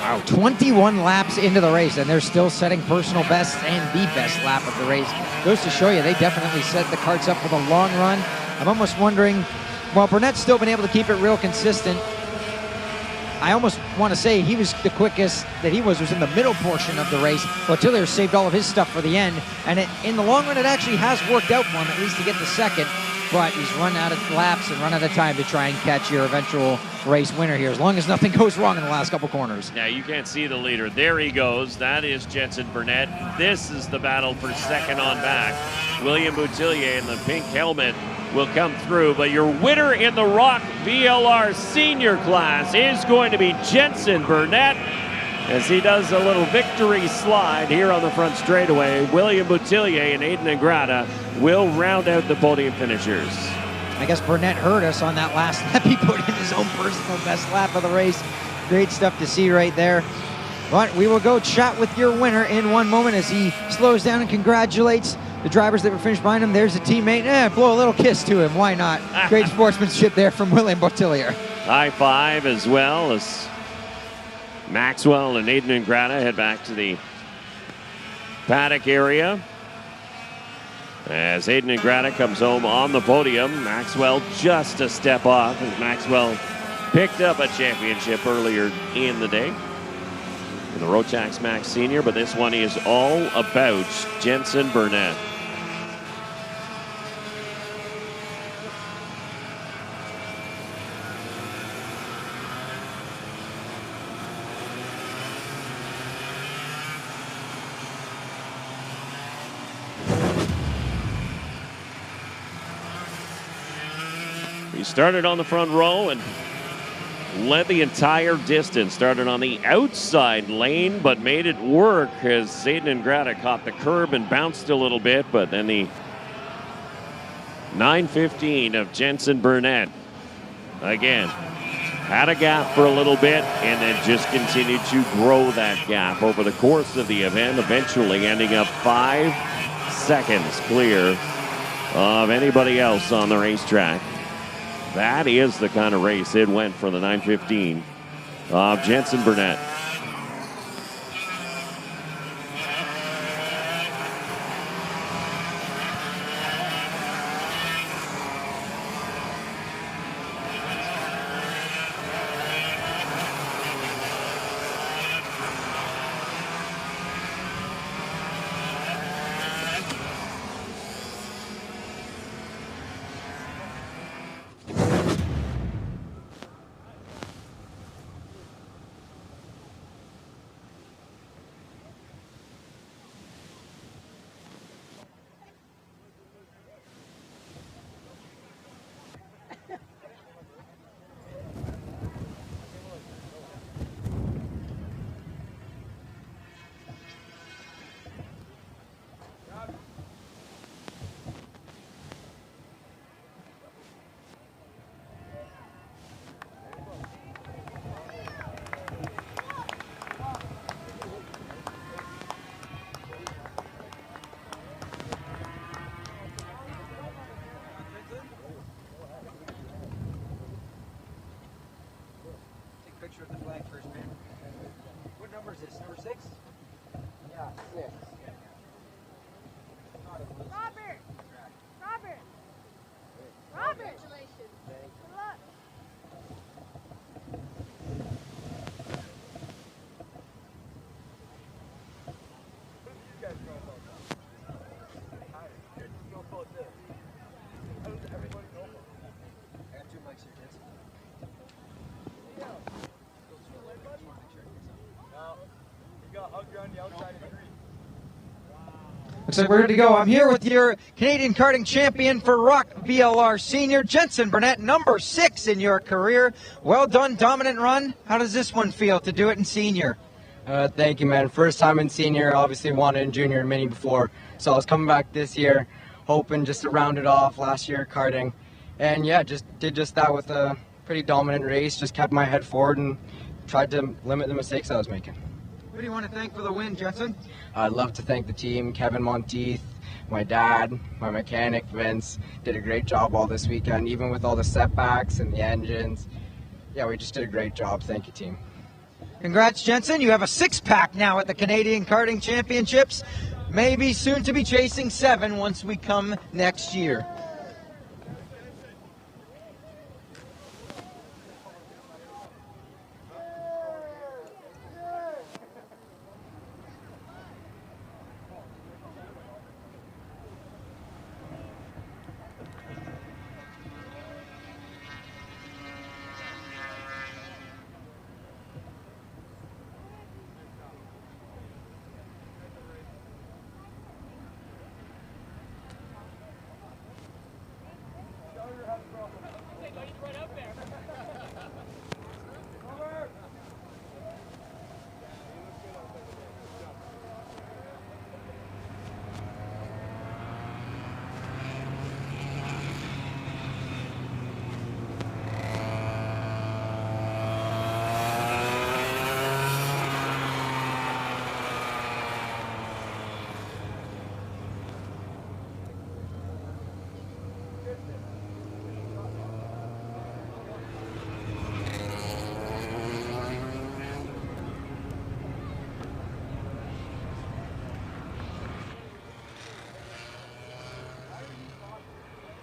Wow, 21 laps into the race, and they're still setting personal bests and the best lap of the race. Goes to show you, they definitely set the karts up for the long run. I'm almost wondering, well, Burnett's still been able to keep it real consistent. I almost want to say he was the quickest that he was in the middle portion of the race. Boutillier saved all of his stuff for the end, and in the long run, it actually has worked out for him, at least to get the 2nd, but he's run out of laps and run out of time to try and catch your eventual race winner here, as long as nothing goes wrong in the last couple corners. Now, you can't see the leader. There he goes. That is Jensen Burnett. This is the battle for 2nd on back. William Boutillier in the pink helmet will come through, but your winner in the ROK VLR Senior class is going to be Jensen Burnett, as he does a little victory slide here on the front straightaway. William Boutillier and Aiden Ingrata will round out the podium finishers. I guess Burnett hurt us on that last lap. He put in his own personal best lap of the race. Great stuff to see right there. But we will go chat with your winner in 1 moment as he slows down and congratulates the drivers that were finished behind him. There's a teammate. Blow a little kiss to him. Why not? Great sportsmanship there from William Boutillier. High five as well as Maxwell and Aiden Ingrata head back to the paddock area. As Aiden Ingrata comes home on the podium, Maxwell just a step off as Maxwell picked up a championship earlier in the day in the Rotax Max Senior, but this one is all about Jensen Burnett. He started on the front row and led the entire distance. Started on the outside lane, but made it work as Zayden Ingrata caught the curb and bounced a little bit, but then the 9:15 of Jensen Burnett, again, had a gap for a little bit and then just continued to grow that gap over the course of the event, eventually ending up 5 seconds clear of anybody else on the racetrack. That is the kind of race it went for the 9:15 of Jensen Burnett. Picture of the flag first, man. What number is this? Number 6? Yeah, 6. Robert! Robert! Robert! Congratulations. Good luck. I got 2 mics here, Jensen. Looks like we're good to go. I'm here with your Canadian karting champion for ROK VLR Senior, Jensen Burnett, number 6 in your career. Well done, dominant run. How does this one feel to do it in senior? Thank you, man. First time in senior, obviously wanted in junior and mini before. So I was coming back this year, hoping just to round it off last year karting. And yeah, just did just that with a pretty dominant race, just kept my head forward and tried to limit the mistakes I was making. Who do you want to thank for the win, Jensen? I'd love to thank the team, Kevin Monteith, my dad, my mechanic, Vince. Did a great job all this weekend, even with all the setbacks and the engines. Yeah, we just did a great job. Thank you, team. Congrats, Jensen. You have a 6-pack now at the Canadian Karting Championships. Maybe soon to be chasing 7 once we come next year.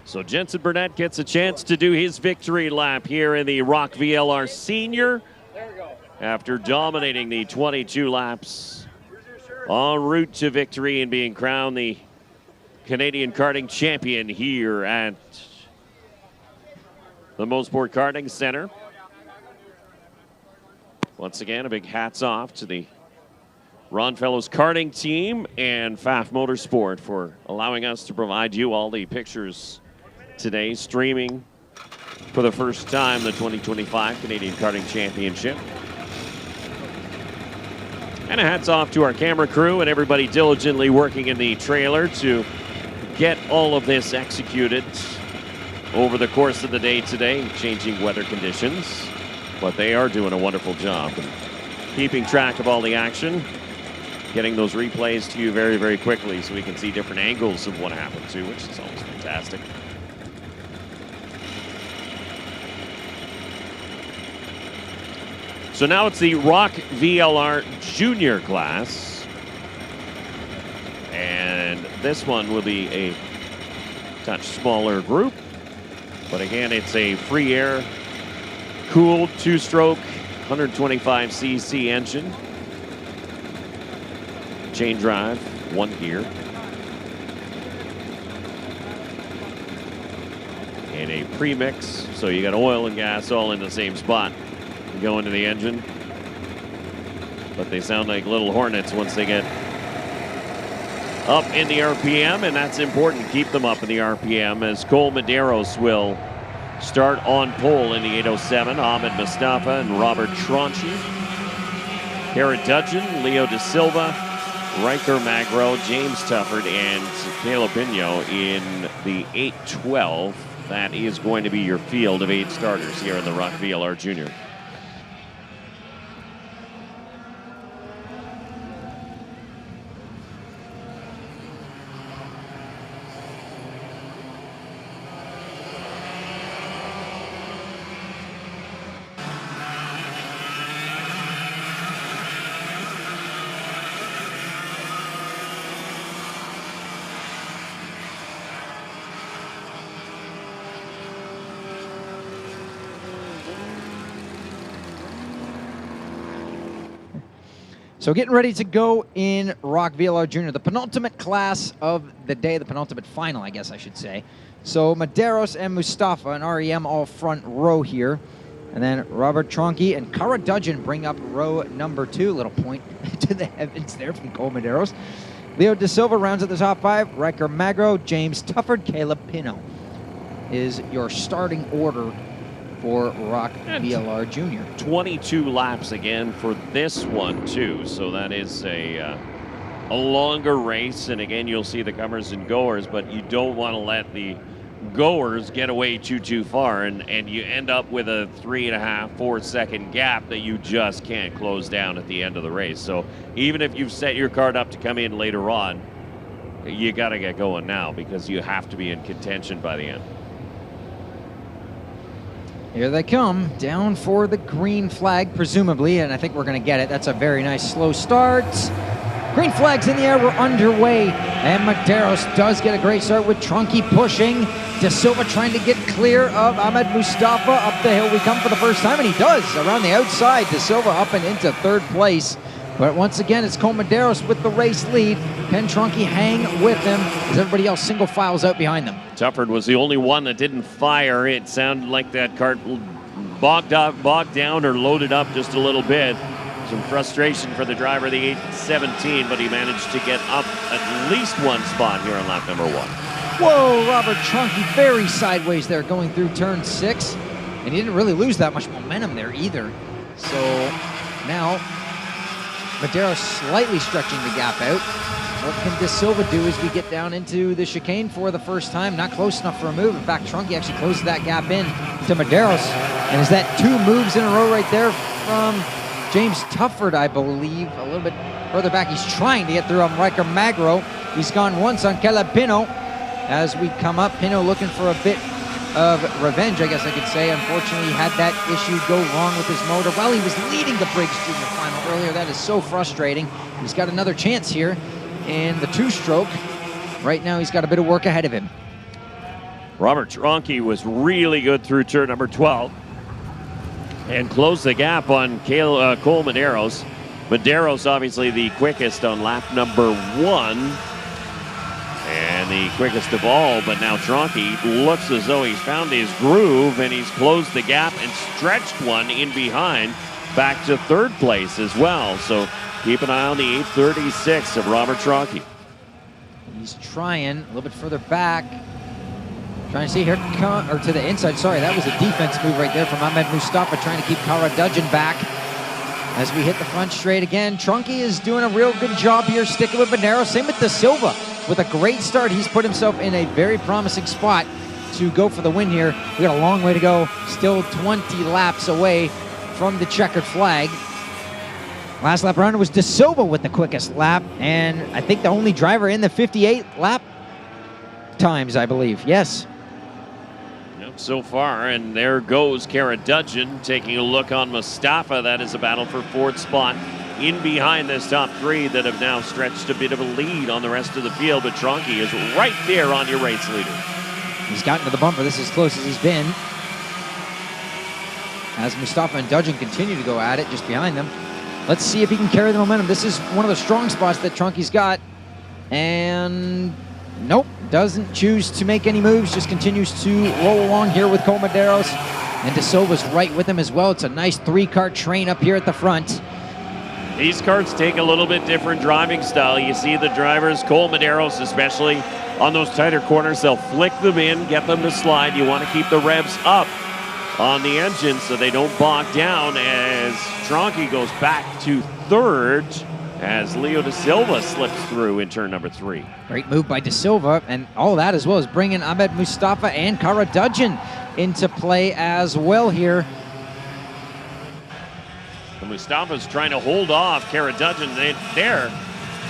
So Jensen Burnett gets a chance to do his victory lap here in the ROK VLR Senior after dominating the 22 laps en route to victory and being crowned the Canadian karting champion here at the Mosport Karting Center. Once again, a big hats off to the Ron Fellows karting team and Pfaff Motorsport for allowing us to provide you all the pictures today, streaming for the first time the 2025 Canadian Karting Championship. And a hats off to our camera crew and everybody diligently working in the trailer to get all of this executed over the course of the day today, changing weather conditions. But they are doing a wonderful job and keeping track of all the action, getting those replays to you very, very quickly so we can see different angles of what happened too, which is always fantastic. So now it's the ROK VLR Junior class. And this one will be a touch smaller group. But again, it's a free air, cooled two-stroke, 125cc engine. Chain drive, one gear. And a premix, so you got oil and gas all in the same spot. Go into the engine, but they sound like little hornets once they get up in the RPM, and that's important. Keep them up in the RPM as Cole Medeiros will start on pole in the 807. Ahmed Mustafa and Robert Tronchi, Garrett Dudgeon, Leo De Silva, Riker Magro, James Tufford, and Caleb Pino in the 812. That is going to be your field of 8 starters here in the ROK VLR Junior. So getting ready to go in ROK VLR Junior, the penultimate class of the day, the penultimate final, I guess I should say. So Medeiros and Mustafa and REM all front row here. And then Robert Tronchi and Kara Dudgeon bring up row number 2. Little point to the heavens there from Cole Medeiros. Leo De Silva rounds at the top 5. Riker Magro, James Tufford, Caleb Pino is your starting order for ROK VLR Junior. 22 laps again for this one too, so that is a longer race. And again, you'll see the comers and goers, but you don't want to let the goers get away too far, and you end up with a 3.5-4 second gap that you just can't close down at the end of the race. So even if you've set your card up to come in later on, you got to get going now because you have to be in contention by the end. Here they come, down for the green flag, presumably, and I think we're going to get it. That's a very nice slow start. Green flag's in the air, we're underway, and Medeiros does get a great start with Tronchi pushing. De Silva trying to get clear of Ahmed Mustafa. Up the hill we come for the first time, and he does, around the outside. De Silva up and into 3rd place. But once again, it's Cole Medeiros with the race lead. Can Tronchi hang with him as everybody else single files out behind them? Tufford was the only one that didn't fire. It sounded like that cart bogged down or loaded up just a little bit. Some frustration for the driver of the 817, but he managed to get up at least one spot here on lap number 1. Whoa, Robert Tronchi very sideways there going through turn 6. And he didn't really lose that much momentum there either. So now Medeiros slightly stretching the gap out. What can De Silva do as we get down into the chicane for the first time? Not close enough for a move. In fact, Tronchi actually closes that gap in to Medeiros. And is that 2 moves in a row right there from James Tufford, I believe, a little bit further back. He's trying to get through on Riker Magro. He's gone once on Caleb Pino. As we come up, Pino looking for a bit of revenge, I guess I could say. Unfortunately, he had that issue go wrong with his motor while he was leading the Briggs Junior final earlier. That is so frustrating. He's got another chance here in the 2-stroke. Right now, he's got a bit of work ahead of him. Robert Tronchi was really good through turn number 12 and closed the gap on Cole Medeiros. Medeiros obviously the quickest on lap number 1 and the quickest of all, but now Tronchi looks as though he's found his groove and he's closed the gap and stretched one in behind back to 3rd place as well. So keep an eye on the 836 of Robert Tronchi. He's trying a little bit further back. Trying to see here, or to the inside. Sorry, that was a defense move right there from Ahmed Mustafa, trying to keep Kara Dudgeon back. As we hit the front straight again, Trunky is doing a real good job here, sticking with Monero. Same with De Silva. With a great start, he's put himself in a very promising spot to go for the win here. We got a long way to go, still 20 laps away from the checkered flag. Last lap around was De Silva with the quickest lap, and I think the only driver in the 58 lap times, I believe. Yes. So far, and there goes Kara Dudgeon taking a look on Mustafa. That is a battle for fourth spot in behind this top three that have now stretched a bit of a lead on the rest of the field, but Tronky is right there on your race leader. He's gotten to the bumper. This is as close as he's been. As Mustafa and Dudgeon continue to go at it just behind them. Let's see if he can carry the momentum. This is one of the strong spots that Trunky's got. And nope, doesn't choose to make any moves, just continues to roll along here with Cole Medeiros. And De Silva's right with him as well. It's a nice three-car train up here at the front. These karts take a little bit different driving style. You see the drivers, Cole Medeiros especially, on those tighter corners, they'll flick them in, get them to slide. You want to keep the revs up on the engine so they don't bog down as Tronky goes back to third as Leo De Silva slips through in turn number 3. Great move by De Silva, and all that as well as bringing Ahmed Mustafa and Kara Dudgeon into play as well here. And Mustafa's trying to hold off Kara Dudgeon there.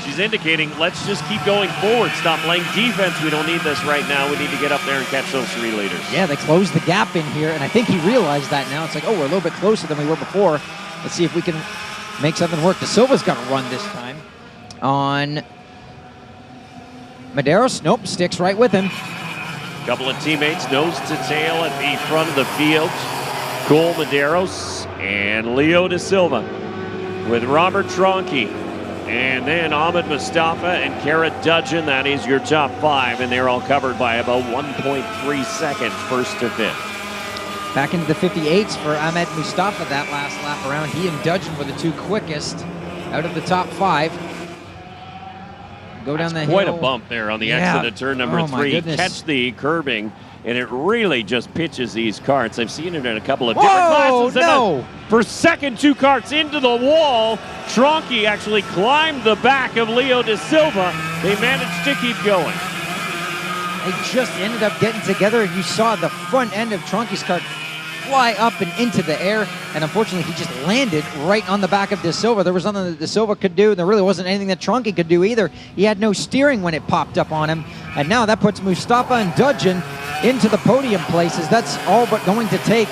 She's indicating, let's just keep going forward. Stop playing defense. We don't need this right now. We need to get up there and catch those 3 leaders. Yeah, they closed the gap in here, and I think he realized that now. It's like, oh, we're a little bit closer than we were before. Let's see if we can make something work. De Silva's got to run this time on Medeiros. Nope, sticks right with him. Couple of teammates nose to tail at the front of the field. Cole Medeiros and Leo De Silva with Robert Tronky. And then Ahmed Mustafa and Kara Dudgeon. That is your top 5, and they're all covered by about 1.3 seconds first to 5th. Back into the 58s for Ahmed Mustafa that last lap around. He and Dudgeon were the 2 quickest out of the top 5. Go down the hill. Quite a bump there on the exit of turn number 3. Catch the curbing, and it really just pitches these karts. I've seen it in a couple of different classes. No. For second, 2 karts into the wall. Tronky actually climbed the back of Leo De Silva. They managed to keep going. They just ended up getting together, and you saw the front end of Tronky's kart fly up and into the air, and unfortunately he just landed right on the back of De Silva. There was nothing that De Silva could do, and there really wasn't anything that Tronky could do either. He had no steering when it popped up on him, and now that puts Mustafa and Dudgeon into the podium places. That's all but going to take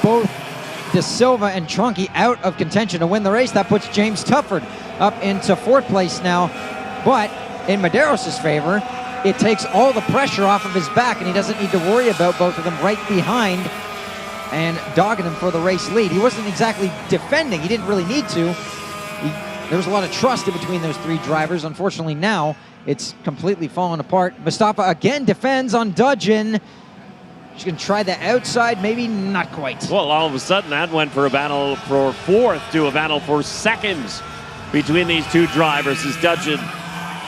both De Silva and Tronky out of contention to win the race. That puts James Tufford up into 4th place now, but in Medeiros' favor, it takes all the pressure off of his back, and he doesn't need to worry about both of them right behind and dogging him for the race lead. He wasn't exactly defending. He didn't really need to. There was a lot of trust in between those 3 drivers. Unfortunately, now it's completely fallen apart. Mustafa again defends on Dudgeon. She's going to try the outside, maybe not quite. Well, all of a sudden, that went for a battle for 4th to a battle for 2nd between these 2 drivers as Dudgeon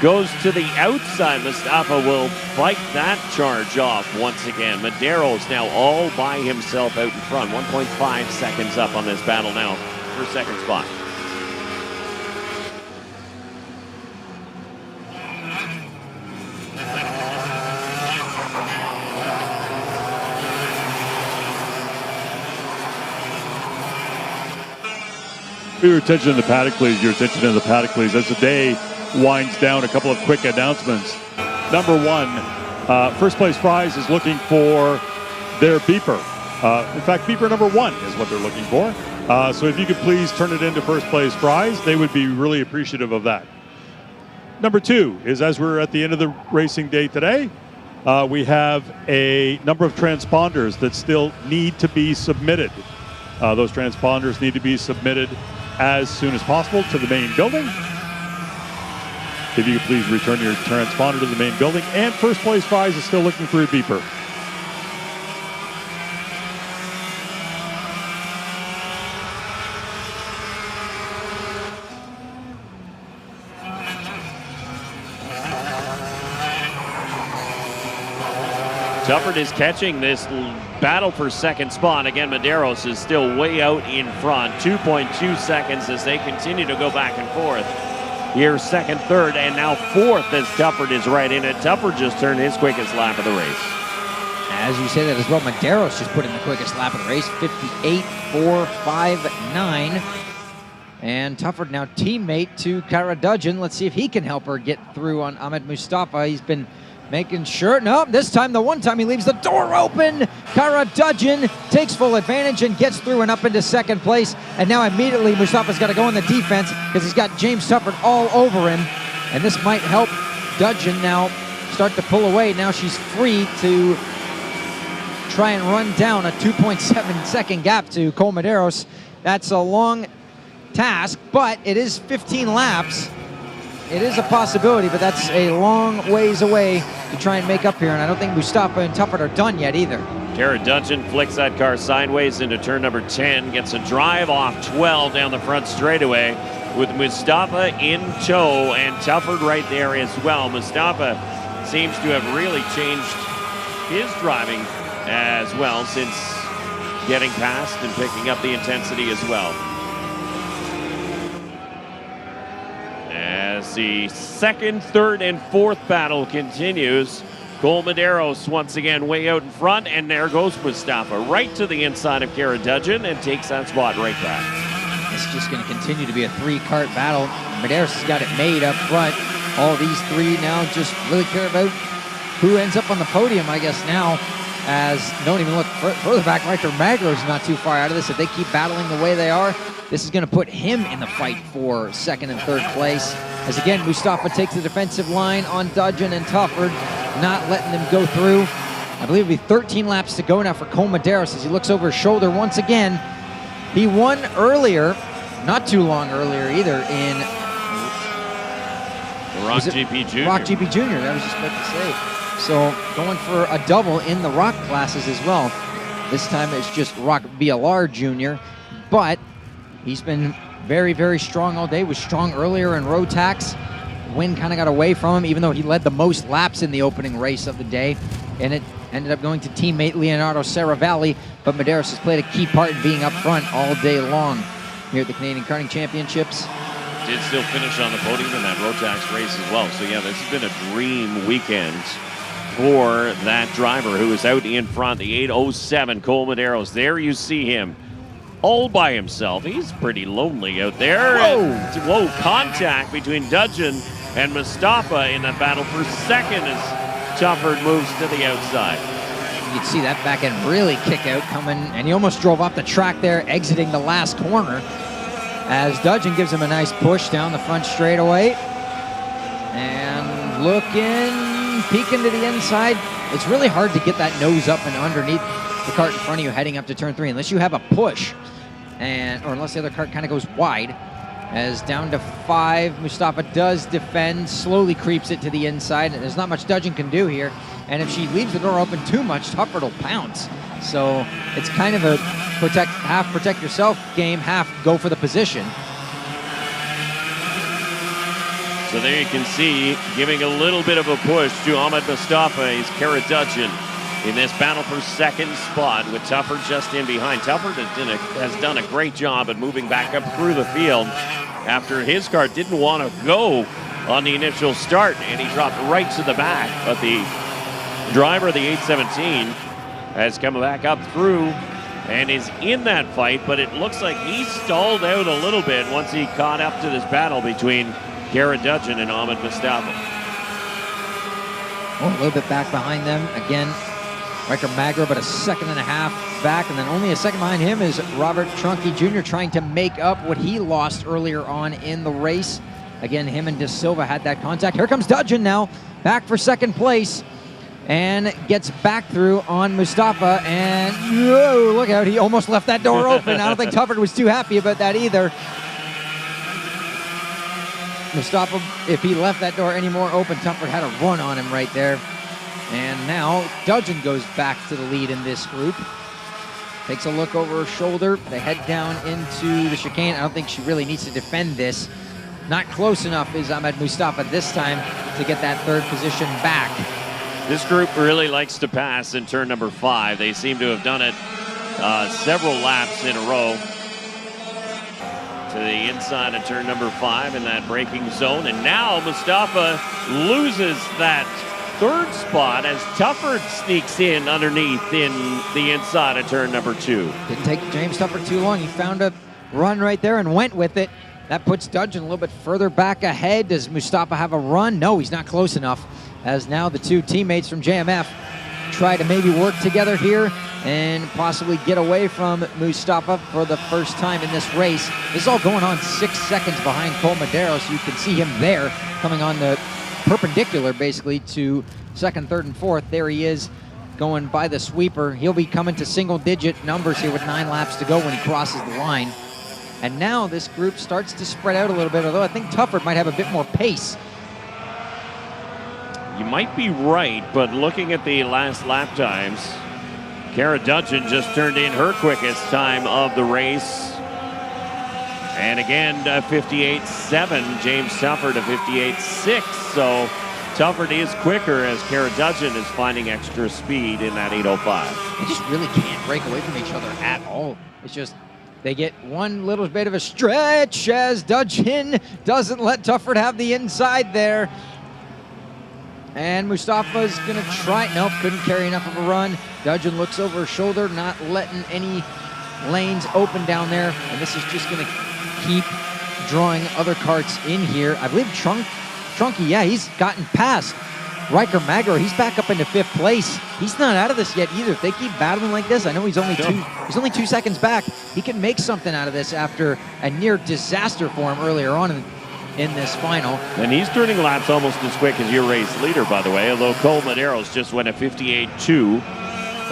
goes to the outside. Mustafa will fight that charge off once again. Medeiros now all by himself out in front. 1.5 seconds up on this battle now for 2nd spot. Your attention to the paddock, please. Your attention to the paddock, please. As the day winds down, a couple of quick announcements. Number 1, first place prize is looking for their beeper. In fact, beeper number 1 is what they're looking for. So if you could please turn it into first place prize, they would be really appreciative of that. Number 2 is, as we're at the end of the racing day today, we have a number of transponders that still need to be submitted. Those transponders need to be submitted as soon as possible to the main building. If you could please return your transponder to the main building. And first place prize is still looking for a beeper. Tufford is catching this battle for second spot. Again, Medeiros is still way out in front. 2.2 seconds as they continue to go back and forth. Here, second, third, and now fourth as Tufford is right in it. Tufford just turned his quickest lap of the race. As you say that as well, Medeiros just put in the quickest lap of the race, 58.459. And Tufford now teammate to Kara Dudgeon. Let's see if he can help her get through on Ahmed Mustafa. He's been making sure. No, this time, the one time he leaves the door open. Kara Dudgeon takes full advantage and gets through and up into second place. And now immediately Mustafa's got to go on the defense because he's got James Tufford all over him. And this might help Dudgeon now start to pull away. Now she's free to try and run down a 2.7 second gap to Cole Medeiros. That's a long task, but it is 15 laps. It is a possibility, but that's a long ways away to try and make up here, and I don't think Mustafa and Tufford are done yet either. Kara Dudgeon flicks that car sideways into turn number 10, gets a drive off 12 down the front straightaway with Mustafa in tow and Tufford right there as well. Mustafa seems to have really changed his driving as well since getting past and picking up the intensity as well. As the second, third, and fourth battle continues, Cole Medeiros once again way out in front, and there goes Mustafa right to the inside of Kara Dudgeon and takes that spot right back. It's just going to continue to be a three-kart battle. Medeiros has got it made up front. All these three now just really care about who ends up on the podium, I guess, now. As don't even look further back, Riker Magro's not too far out of this. If they keep battling the way they are, this is going to put him in the fight for second and third place. As again, Mustafa takes the defensive line on Dudgeon and Tufford, not letting them go through. I believe it'll be 13 laps to go now for Cole Medeiros as he looks over his shoulder once again. He won earlier, not too long earlier either, in the ROK GP Junior. ROK GP Junior, that was just about to say. So going for a double in the ROK classes as well. This time it's just ROK VLR Junior, but he's been very, very strong all day. Was strong earlier in Rotax. Wind kind of got away from him, even though he led the most laps in the opening race of the day. And it ended up going to teammate Leonardo Saravalli, but Medeiros has played a key part in being up front all day long here at the Canadian Karting Championships. Did still finish on the podium in that Rotax race as well. So yeah, this has been a dream weekend for that driver who is out in front, the 807 Cole Medeiros. There you see him all by himself. He's pretty lonely out there. Whoa, contact between Dudgeon and Mustafa in that battle for second as Tufford moves to the outside. You can see that back end really kick out coming, and he almost drove off the track there, exiting the last corner as Dudgeon gives him a nice push down the front straightaway. And looking, peeking to the inside. It's really hard to get that nose up and underneath the cart in front of you heading up to turn 3 unless you have a push, or unless the other cart kind of goes wide. As down to 5, Mustafa does defend, slowly creeps it to the inside, and there's not much Dudgeon can do here. And if she leaves the door open too much, Tufford will pounce. So it's kind of a half protect yourself game, half go for the position. So there you can see, giving a little bit of a push to Ahmed Mustafa is Kara Dudgeon in this battle for second spot with Tufford just in behind. Tufford has done a great job at moving back up through the field after his car didn't want to go on the initial start, and he dropped right to the back. But the driver of the 817 has come back up through and is in that fight, but it looks like he stalled out a little bit once he caught up to this battle between Kara Dudgeon and Ahmed Mustafa. Oh, a little bit back behind them. Again, Riker Magro, but a second and a half back, and then only a second behind him is Robert Trunke Jr. trying to make up what he lost earlier on in the race. Again, him and De Silva had that contact. Here comes Dudgeon now, back for second place, and gets back through on Mustafa, and whoa, look out, he almost left that door open. I don't think Tufford was too happy about that either. Mustafa, if he left that door any more open, Tufford had a run on him right there. And now Dudgeon goes back to the lead in this group. Takes a look over her shoulder. They head down into the chicane. I don't think she really needs to defend this. Not close enough is Ahmed Mustafa this time to get that third position back. This group really likes to pass in turn number 5. They seem to have done it several laps in a row. To the inside of turn number 5 in that braking zone. And now Mustafa loses that 3rd spot as Tufford sneaks in underneath in the inside of turn number 2. Didn't take James Tufford too long. He found a run right there and went with it. That puts Dudgeon a little bit further back ahead. Does Mustafa have a run? No, he's not close enough, as now the 2 teammates from JMF try to maybe work together here and possibly get away from Mustafa for the first time in this race. This is all going on 6 seconds behind Cole Medeiros. You can see him there coming on the perpendicular basically to 2nd, 3rd, and 4th. There he is going by the sweeper. He'll be coming to single-digit numbers here with 9 laps to go when he crosses the line. And now this group starts to spread out a little bit, although I think Tufford might have a bit more pace. You might be right, but looking at the last lap times, Kara Dudgeon just turned in her quickest time of the race. And again, 58.7. James Tufford a 58.6. So Tufford is quicker as Kara Dudgeon is finding extra speed in that 8.05. They just really can't break away from each other at all. It's just they get one little bit of a stretch as Dudgeon doesn't let Tufford have the inside there. And Mustafa's gonna try. Nope, couldn't carry enough of a run. Dudgeon looks over his shoulder, not letting any lanes open down there. And this is just gonna keep drawing other karts in here. I believe Trunky, yeah, he's gotten past Riker Magro. He's back up into 5th place. He's not out of this yet either. If they keep battling like this, I know he's only 2 seconds back. He can make something out of this after a near disaster for him earlier on in this final. And he's turning laps almost as quick as your race leader, by the way, although Cole Medeiros just went a 58.2.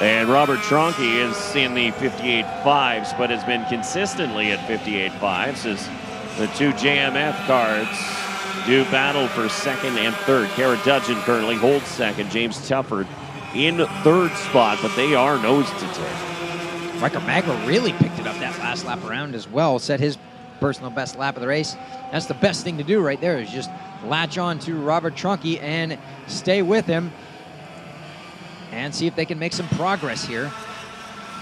And Robert Tronky is in the 58.5s, but has been consistently at 58.5s as the 2 JMF cards do battle for 2nd and 3rd. Kara Dudgeon currently holds 2nd. James Tufford in 3rd spot, but they are nose to tail. Riker Magro really picked it up that last lap around as well, set his personal best lap of the race. That's the best thing to do right there, is just latch on to Robert Trunky and stay with him and see if they can make some progress here.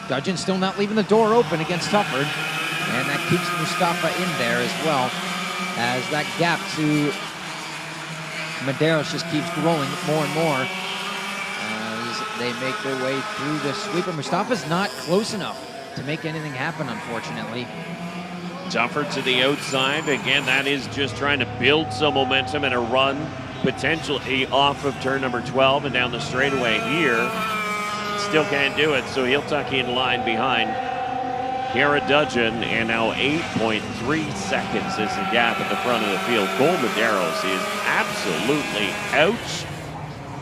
Dudgeon still not leaving the door open against Tufford, and that keeps Mustafa in there as well, as that gap to Medeiros just keeps growing more and more as they make their way through the sweeper. Mustafa's not close enough to make anything happen, unfortunately. Tufford to the outside. Again, that is just trying to build some momentum and a run potentially off of turn number 12 and down the straightaway here. Still can't do it, so he'll tuck in line behind Kara Dudgeon, and now 8.3 seconds is the gap at the front of the field. Cole Medeiros is absolutely out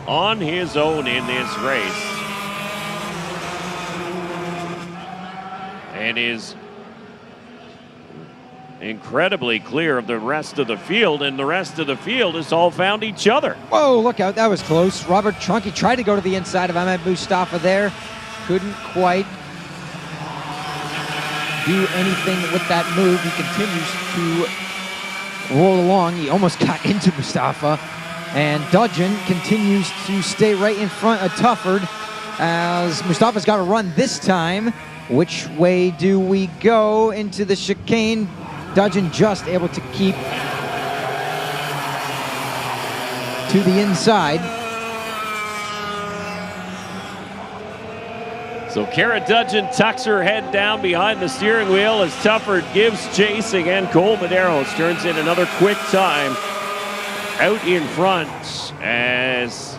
on his own in this race and is incredibly clear of the rest of the field, and the rest of the field has all found each other. Whoa, look out, that was close. Robert Trunky tried to go to the inside of Ahmed Mustafa there. Couldn't quite do anything with that move. He continues to roll along. He almost got into Mustafa. And Dudgeon continues to stay right in front of Tufford as Mustafa's got to run this time. Which way do we go? Into the chicane. Dudgeon just able to keep to the inside. So Kara Dudgeon tucks her head down behind the steering wheel as Tufford gives chase again. Cole Medeiros turns in another quick time out in front as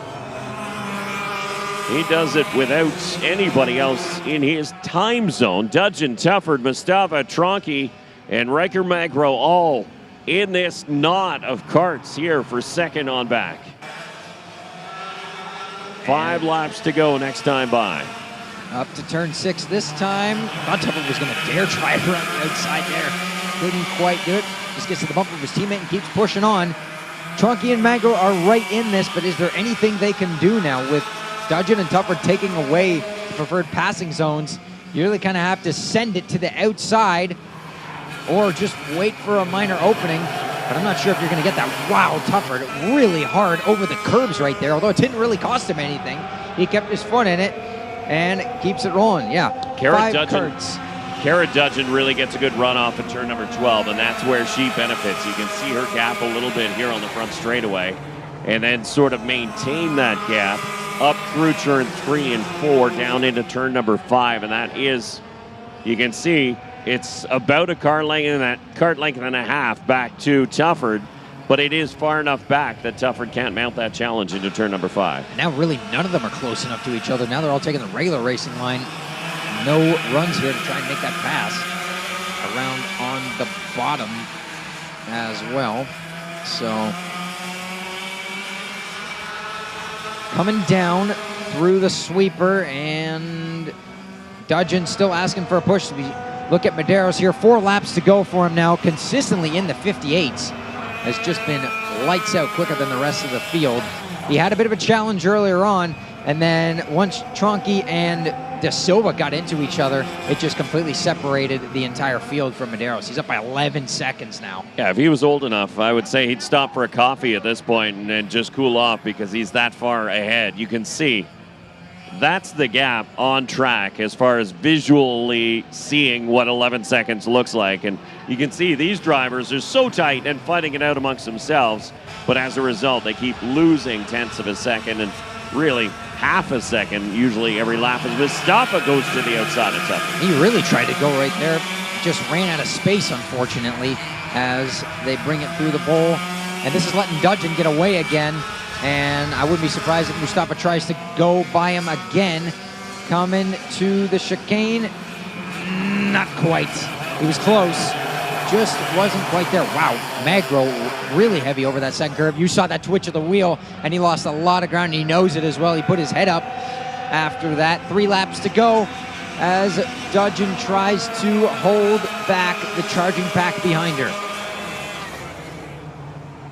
he does it without anybody else in his time zone. Dudgeon, Tufford, Mustafa, Tronky, and Riker Magro all in this knot of karts here for second on back. 5 laps to go next time by. Up to turn 6 this time. Thought Tufford was going to dare try it around the outside there. Couldn't quite do it. Just gets to the bumper of his teammate and keeps pushing on. Tronky and Magro are right in this, but is there anything they can do now with Dudgeon and Tufford taking away the preferred passing zones? You really kind of have to send it to the outside or just wait for a minor opening. but I'm not sure if you're going to get that. Wow, Tufford really hard over the curbs right there, although it didn't really cost him anything. He kept his foot in it and keeps it rolling. Yeah, Kara Dudgeon really gets a good run off at turn number 12, and that's where she benefits. You can see her gap a little bit here on the front straightaway, and then sort of maintain that gap up through turn 3 and 4 down into turn number 5, and that is, you can see, it's about a cart length and a half back to Tufford, but it is far enough back that Tufford can't mount that challenge into turn number 5. Now really none of them are close enough to each other. Now they're all taking the regular racing line. No runs here to try and make that pass. Around on the bottom as well. So coming down through the sweeper, and Dudgeon still asking for a push. We look at Medeiros here, 4 laps to go for him now, consistently in the 58s. Has just been lights out, quicker than the rest of the field. He had a bit of a challenge earlier on, and then once Tronky and De Silva got into each other, it just completely separated the entire field from Medeiros. He's up by 11 seconds now. Yeah, if he was old enough, I would say he'd stop for a coffee at this point and just cool off, because he's that far ahead. You can see that's the gap on track as far as visually seeing what 11 seconds looks like. And you can see these drivers are so tight and fighting it out amongst themselves, but as a result, they keep losing tenths of a second and really half a second usually every lap as Mustafa goes to the outside of Tufford. He really tried to go right there, just ran out of space, unfortunately, as they bring it through the bowl. And this is letting Dudgeon get away again. And I wouldn't be surprised if Mustafa tries to go by him again. Coming to the chicane. Not quite. He was close. Just wasn't quite there. Wow, Magro really heavy over that second curve. You saw that twitch of the wheel, and he lost a lot of ground. And he knows it as well. He put his head up after that. 3 laps to go as Dudgeon tries to hold back the charging pack behind her.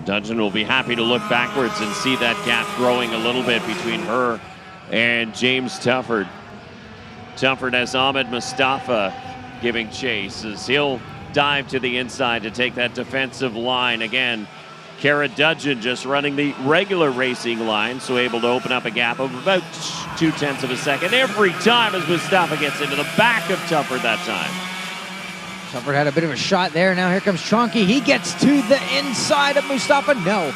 Dudgeon will be happy to look backwards and see that gap growing a little bit between her and James Tufford. Tufford has Ahmed Mustafa giving chase as he'll dive to the inside to take that defensive line. Again, Kara Dudgeon just running the regular racing line, so able to open up a gap of about 0.2 of a second every time as Mustafa gets into the back of Tufford that time. Tufford had a bit of a shot there. Now here comes Tronky. He gets to the inside of Mustafa. No,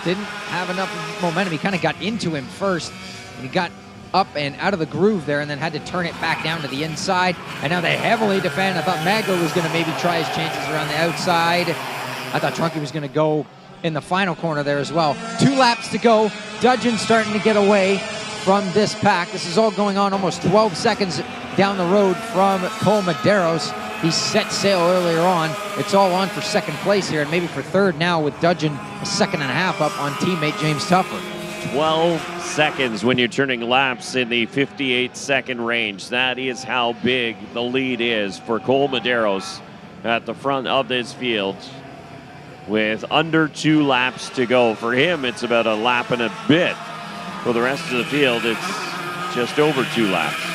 didn't have enough momentum. He kind of got into him first. And he got up and out of the groove there and then had to turn it back down to the inside. And now they heavily defend. I thought Magro was going to maybe try his chances around the outside. I thought Tronky was going to go in the final corner there as well. 2 laps to go. Dudgeon starting to get away from this pack. This is all going on almost 12 seconds down the road from Cole Medeiros. He set sail earlier on. It's all on for second place here, and maybe for third now with Dudgeon a second and a half up on teammate James Tufford. 12 seconds when you're turning laps in the 58-second range. That is how big the lead is for Cole Medeiros at the front of this field with under 2 laps to go. For him, it's about a lap and a bit. For the rest of the field, it's just over 2 laps.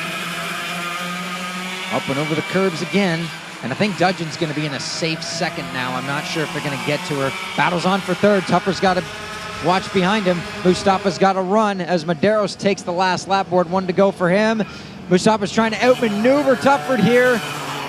Up and over the curbs again. And I think Dudgeon's going to be in a safe second now. I'm not sure if they're going to get to her. Battle's on for third. Tufford's got to watch behind him. Mustafa's got to run as Medeiros takes the last lap board. 1 to go for him. Mustafa's trying to outmaneuver Tufford here.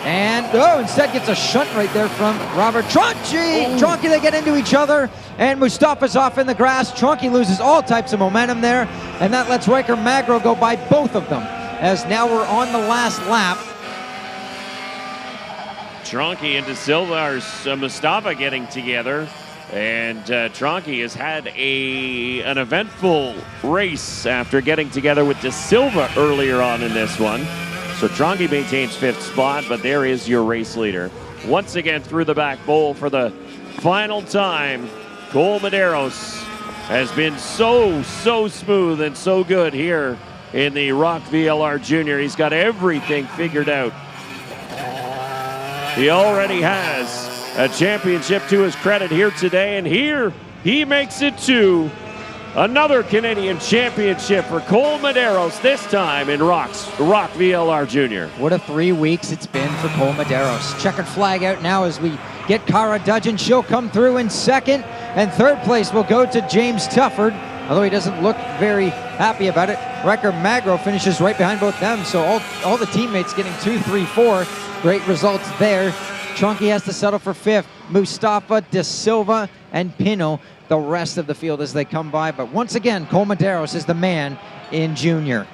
And, instead gets a shunt right there from Robert Tronky. Tronky, they get into each other. And Mustafa's off in the grass. Tronky loses all types of momentum there. And that lets Riker Magro go by both of them. As now we're on the last lap. Tronky and De Silva are Mustafa getting together. And Tronky has had an eventful race after getting together with De Silva earlier on in this one. So Tronky maintains 5th spot, but there is your race leader. Once again through the back bowl for the final time. Cole Medeiros has been so smooth and so good here in the ROK VLR Junior. He's got everything figured out. He already has a championship to his credit here today, and here he makes it to another Canadian championship for Cole Medeiros, this time in ROK VLR Junior. What a 3 weeks it's been for Cole Medeiros. Checkered flag out now as we get Cara Dudgeon. She'll come through in second, and third place will go to James Tufford, although he doesn't look very happy about it. Wrecker Magro finishes right behind both them, so all the teammates getting 2, 3, 4. Great results there. Trunky has to settle for fifth. Mustafa, De Silva, and Pino, the rest of the field as they come by. But once again, Cole Medeiros is the man in junior.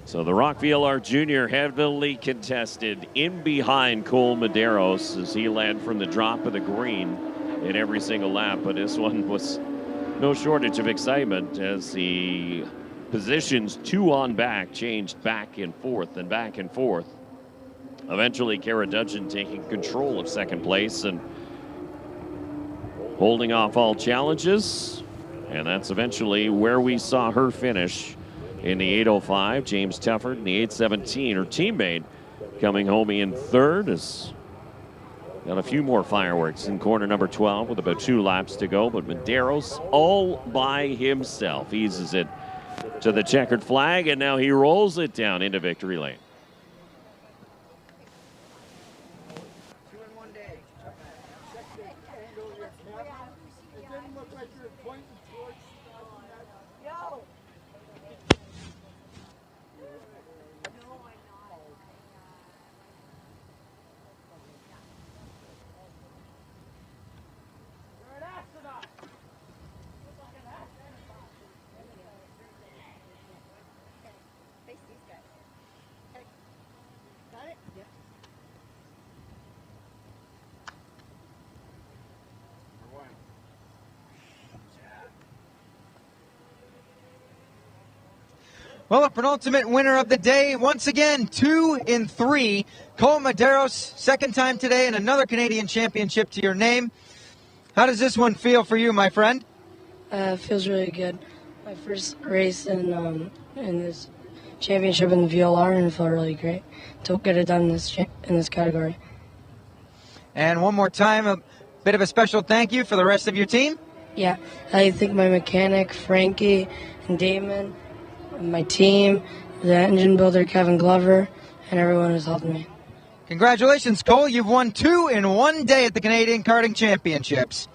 So the ROK VLR Junior heavily contested in behind Cole Medeiros as he led from the drop of the green in every single lap. But this one was no shortage of excitement as the positions 2 on back changed back and forth and back and forth. Eventually, Cara Dudgeon taking control of second place and holding off all challenges. And that's eventually where we saw her finish in the 8:05. James Tufford in the 8:17. Her teammate coming home in third. Has got a few more fireworks in corner number 12 with about 2 laps to go. But Medeiros all by himself eases it to the checkered flag, and now he rolls it down into victory lane. Well, a penultimate winner of the day, once again, 2 in 3. Cole Medeiros, second time today, and another Canadian championship to your name. How does this one feel for you, my friend? It feels really good. My first race in this championship in the VLR, and it felt really great to get it done in this category. And one more time, a bit of a special thank you for the rest of your team. Yeah, I thank my mechanic, Frankie, and Damon, my team, the engine builder, Kevin Glover, and everyone who's helped me. Congratulations, Cole. You've won 2 in 1 day at the Canadian Karting Championships.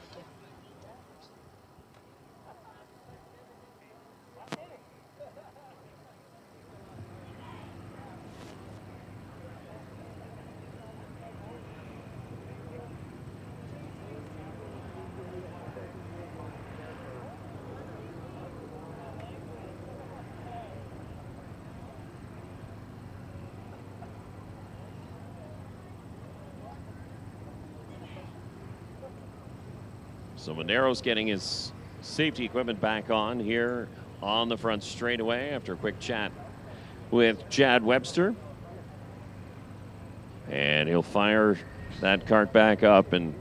So Medeiros getting his safety equipment back on here on the front straightaway after a quick chat with Chad Webster. And he'll fire that cart back up, and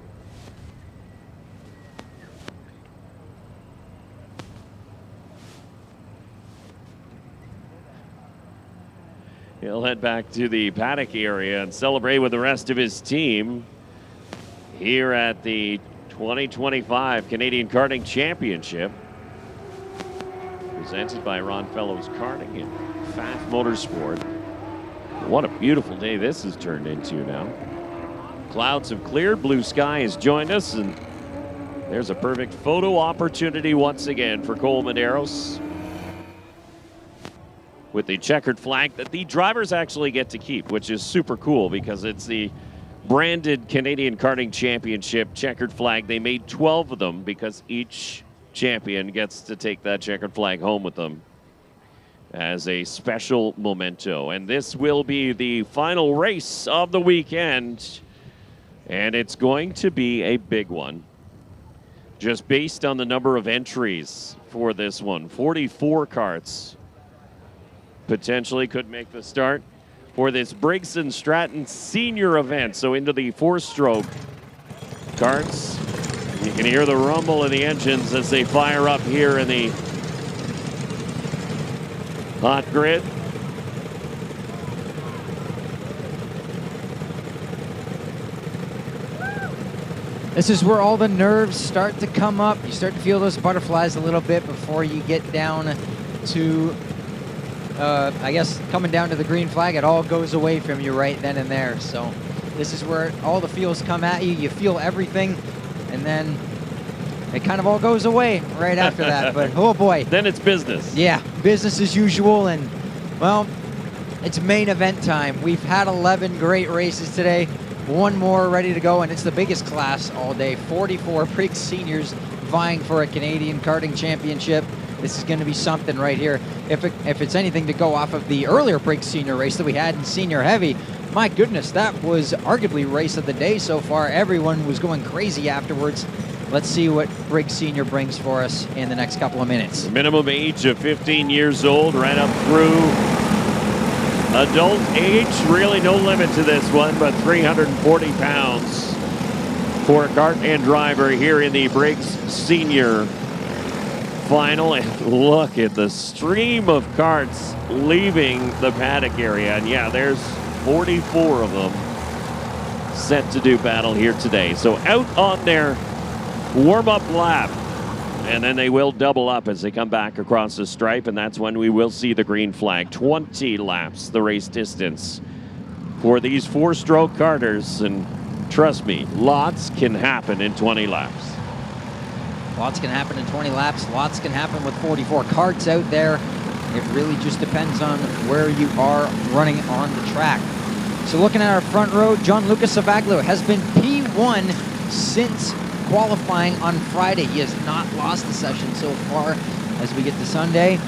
he'll head back to the paddock area and celebrate with the rest of his team here at the 2025 Canadian Karting Championship, presented by Ron Fellows Karting and Pfaff Motorsport. What a beautiful day this has turned into now. Clouds have cleared, blue sky has joined us, and There's a perfect photo opportunity once again for Cole Medeiros, with the checkered flag that the drivers actually get to keep, which is super cool because it's the branded Canadian Karting Championship checkered flag. They made 12 of them because each champion gets to take that checkered flag home with them as a special memento. And this will be the final race of the weekend, and it's going to be a big one. Just based on the number of entries for this one, 44 karts potentially could make the start for this Briggs and Stratton Senior event. So into the 4-stroke karts. You can hear the rumble of the engines as they fire up here in the hot grid. This is where all the nerves start to come up. You start to feel those butterflies a little bit before you get down to, I guess, coming down to the green flag. It all goes away from you right then and there. So this is where all the feels come at you. You feel everything, and then it kind of all goes away right after that. But oh boy. Then it's business. Yeah, business as usual. And well, it's main event time. We've had 11 great races today. One more ready to go, and it's the biggest class all day. 44 Briggs Seniors vying for a Canadian Karting Championship. This is going to be something right here. If it's anything to go off of the earlier Briggs Senior race that we had in Senior Heavy, my goodness, that was arguably race of the day so far. Everyone was going crazy afterwards. Let's see what Briggs Senior brings for us in the next couple of minutes. Minimum age of 15 years old, right up through adult age. Really no limit to this one, but 340 pounds for a kart and driver here in the Briggs Senior final. And look at the stream of karts leaving the paddock area. And yeah, there's 44 of them set to do battle here today. So out on their warm-up lap, and then they will double up as they come back across the stripe, and that's when we will see the green flag. 20 laps, the race distance for these 4-stroke karters, and trust me, lots can happen in 20 laps. Lots can happen in 20 laps. Lots can happen with 44 karts out there. It really just depends on where you are running on the track. So looking at our front row, Gianluca Savaglio has been P1 since qualifying on Friday. He has not lost a session so far. As we get to Sunday,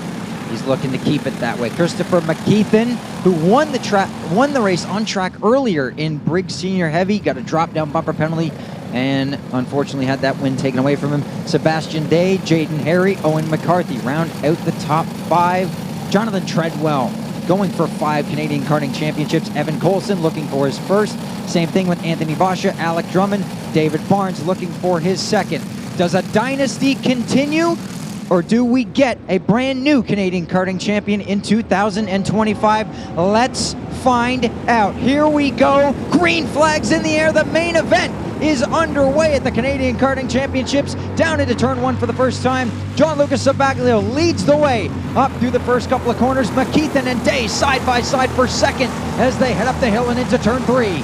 he's looking to keep it that way. Christopher McKeithen, who won the race on track earlier in Briggs Senior Heavy, got a drop-down bumper penalty and unfortunately had that win taken away from him. Sebastian Day, Jaden Harry, Owen McCarthy round out the top 5. Jonathan Treadwell going for 5 Canadian Karting Championships. Evan Colson looking for his first. Same thing with Anthony Basha, Alec Drummond, David Barnes looking for his second. Does a dynasty continue, or do we get a brand new Canadian Karting Champion in 2025? Let's find out. Here we go. Green flags in the air. The main event is underway at the Canadian Karting Championships. Down into turn 1 for the first time. Gianluca Savaglio leads the way up through the first couple of corners. McKeithen and Day side by side for second as they head up the hill and into turn 3.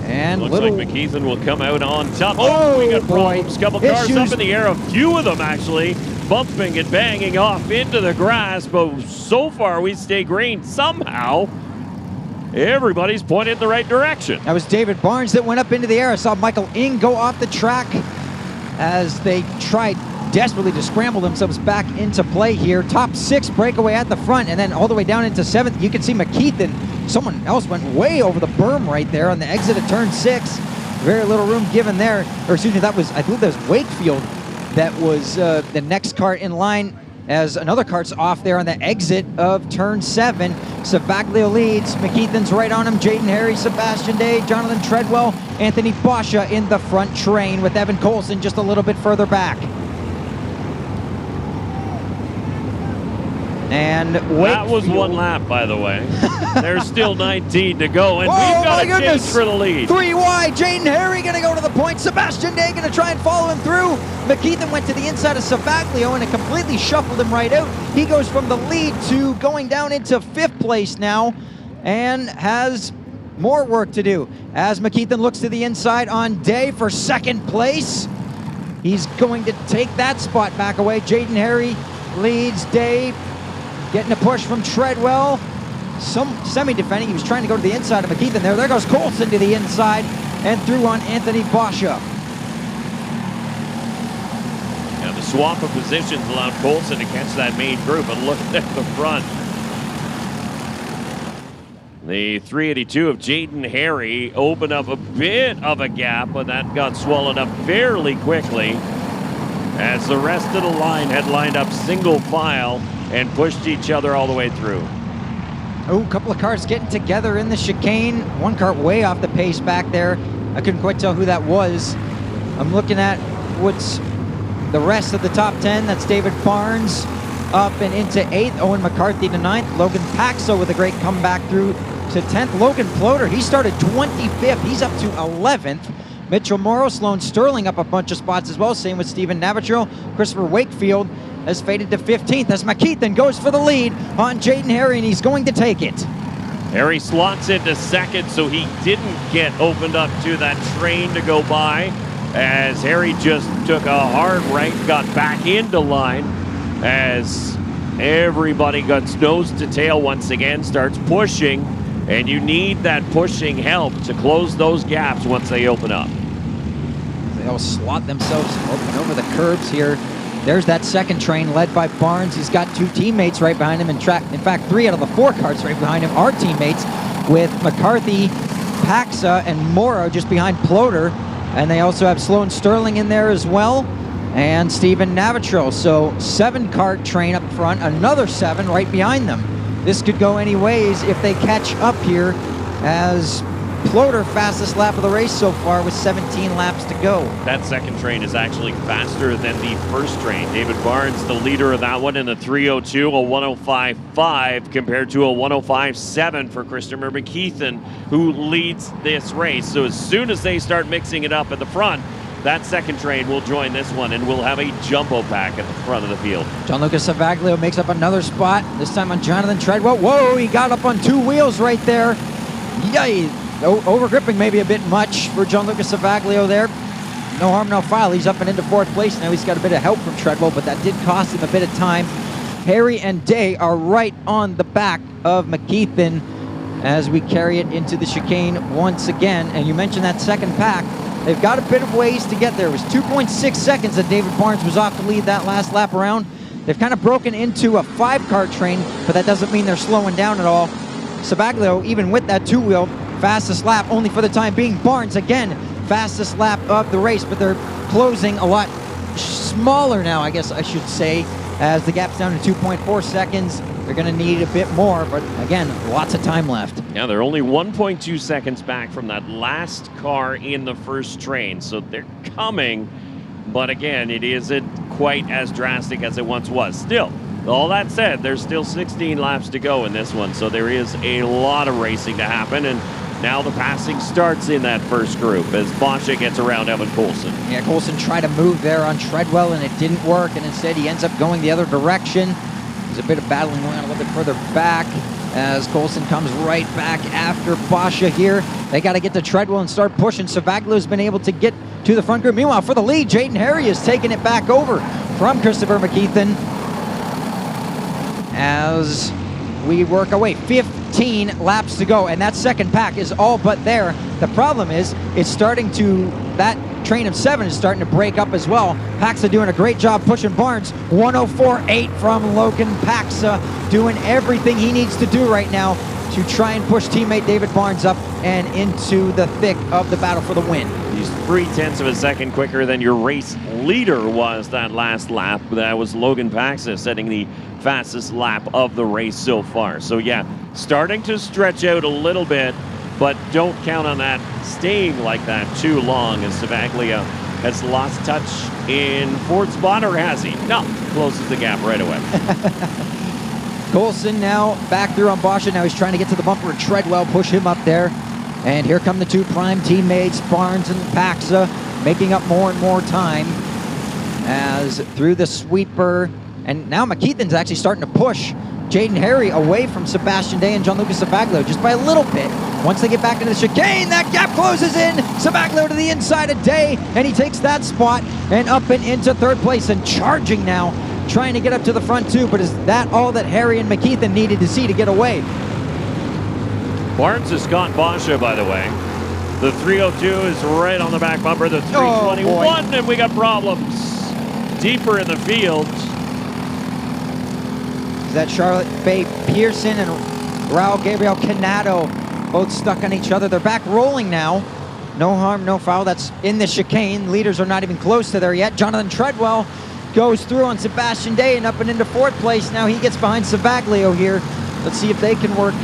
And looks like McKeithen will come out on top. Oh, we got problems. Couple cars up in the air. A few of them actually bumping and banging off into the grass. But so far we stay green. Somehow everybody's pointed in the right direction. That was David Barnes that went up into the air. I saw Michael Ing go off the track as they tried desperately to scramble themselves back into play here. Top 6 breakaway at the front, and then all the way down into 7th. You can see McKeithen. Someone else went way over the berm right there on the exit of turn 6. Very little room given there. Or excuse me, that was, I believe that was Wakefield that was the next kart in line, as another kart's off there on the exit of turn 7. Savaglio leads. McKeithen's right on him. Jaden Harry, Sebastian Day, Jonathan Treadwell, Anthony Basha in the front train with Evan Colson just a little bit further back. And that was one lap, by the way. There's still 19 to go, and we've got a change for the lead. 3 wide. Jaden Harry going to go to the point. Sebastian Day going to try and follow him through. McKeithen went to the inside of Savaglio, and it completely shuffled him right out. He goes from the lead to going down into 5th place now, and has more work to do. As McKeithen looks to the inside on Day for second place. He's going to take that spot back away. Jaden Harry leads Day, getting a push from Treadwell. Some semi-defending. He was trying to go to the inside of McKeithen there. There goes Colson to the inside and through on Anthony Basha. Now the swap of positions allowed Colson to catch that main group, and look at the front. The 382 of Jaden Harry opened up a bit of a gap, but that got swallowed up fairly quickly as the rest of the line had lined up single file and pushed each other all the way through. Oh, a couple of cars getting together in the chicane. One car way off the pace back there. I couldn't quite tell who that was. I'm looking at what's the rest of the top 10. That's David Barnes up and into 8th. Owen McCarthy to 9th. Logan Paxo with a great comeback through to 10th. Logan Ploder, he started 25th. He's up to 11th. Mitchell Morrow, Sloan Sterling up a bunch of spots as well. Same with Stephen Navitro. Christopher Wakefield has faded to 15th as McKeithen goes for the lead on Jaden Harry, and he's going to take it. Harry slots into second, so he didn't get opened up to that train to go by, as Harry just took a hard right, got back into line as everybody got nose to tail once again, starts pushing, and you need that pushing help to close those gaps once they open up. They all slot themselves open over the curbs here. There's that second train led by Barnes. He's got 2 teammates right behind him. In fact, 3 out of the 4 cars right behind him are teammates, with McCarthy, Paxa, and Morrow just behind Ploder. And they also have Sloan Sterling in there as well, and Stephen Navitro. So 7-car train up front, another 7 right behind them. This could go any ways if they catch up here, as Ploder fastest lap of the race so far with 17 laps to go. That second train is actually faster than the first train. David Barnes, the leader of that one in a 302, a 105.5 compared to a 105.7 for Christopher McKeithen, who leads this race. So as soon as they start mixing it up at the front, that second train will join this one, and we'll have a jumbo pack at the front of the field. Gianluca Savaglio makes up another spot, this time on Jonathan Treadwell. Whoa, he got up on 2 wheels right there. Yay. Overgripping maybe a bit much for Gianluca Savaglio there. No harm, no foul. He's up and into 4th place. Now he's got a bit of help from Treadwell, but that did cost him a bit of time. Harry and Day are right on the back of McKeithen as we carry it into the chicane once again. And you mentioned that second pack. They've got a bit of ways to get there. It was 2.6 seconds that David Barnes was off to lead that last lap around. They've kind of broken into a 5-car train, but that doesn't mean they're slowing down at all. Savaglio, even with that 2-wheel, fastest lap only for the time being. Barnes again, fastest lap of the race, but they're closing a lot smaller now, I guess I should say, as the gap's down to 2.4 seconds. They're going to need a bit more, but again, lots of time left. Yeah, they're only 1.2 seconds back from that last car in the first train, so they're coming, but again, it isn't quite as drastic as it once was. Still, all that said, there's still 16 laps to go in this one, so there is a lot of racing to happen, and now the passing starts in that first group as Basha gets around Evan Coulson. Yeah, Coulson tried to move there on Treadwell, and it didn't work, and instead he ends up going the other direction. There's a bit of battling going on a little bit further back as Coulson comes right back after Basha here. They got to get to Treadwell and start pushing. Savaglio's been able to get to the front group. Meanwhile, for the lead, Jaden Harry is taking it back over from Christopher McKeithen as we work away. 15 laps to go, and that second pack is all but there. The problem is, it's starting to, that train of 7 is starting to break up as well. Paxa doing a great job pushing Barnes. 104.8 from Logan Paxa, doing everything he needs to do right now to try and push teammate David Barnes up and into the thick of the battle for the win. He's 0.3 of a second quicker than your race leader was that last lap. That was Logan Paxa setting the fastest lap of the race so far. So yeah, starting to stretch out a little bit, but don't count on that staying like that too long, as Savaglio has lost touch in 4th spot, or has he? No, closes the gap right away. Coulson now back through on Basha. Now he's trying to get to the bumper and Treadwell, push him up there. And here come the 2 prime teammates, Barnes and Paxa, making up more and more time as through the sweeper. And now McKeithen's actually starting to push Jaden Harry away from Sebastian Day and Gianluca Savaglio just by a little bit. Once they get back into the chicane, that gap closes in. Savaglio to the inside of Day, and he takes that spot and up and into third place and charging now, trying to get up to the front too. But is that all that Harry and McKeithen needed to see to get away? Barnes is Scott Basha, by the way. The 302 is right on the back bumper. The 321, and we got problems deeper in the field. Is that Charlotte Faye Pearson and Raul Gabriel Canado both stuck on each other? They're back rolling now. No harm, no foul. That's in the chicane. Leaders are not even close to there yet. Jonathan Treadwell goes through on Sebastian Day and up and into fourth place. Now he gets behind Savaglio here. Let's see if they can work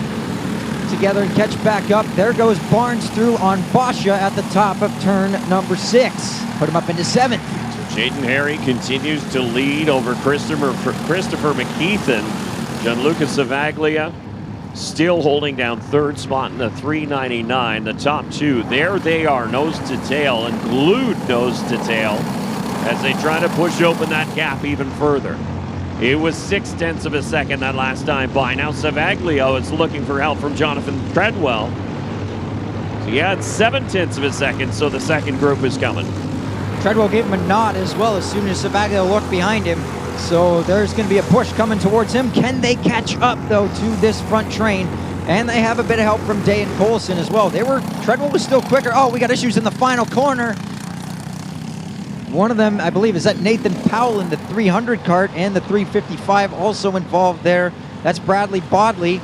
together and catch back up. There goes Barnes through on Basha at the top of turn number 6. Put him up into 7th. Jaden Harry continues to lead over Christopher McKeithen. Gianluca Savaglio still holding down third spot in the 399. The top two, there they are, nose to tail, and glued nose to tail as they try to push open that gap even further. It was 0.6 of a second that last time by. Now Savaglio is looking for help from Jonathan Treadwell. So he had 0.7 of a second, so the second group is coming. Treadwell gave him a nod as well as soon as Savaglio looked behind him. So there's going to be a push coming towards him. Can they catch up, though, to this front train? And they have a bit of help from Day and Colson as well. Treadwell was still quicker. Oh, we got issues in the final corner. One of them, I believe, is that Nathan Powell in the 300 cart, and the 355 also involved there. That's Braden Bodley,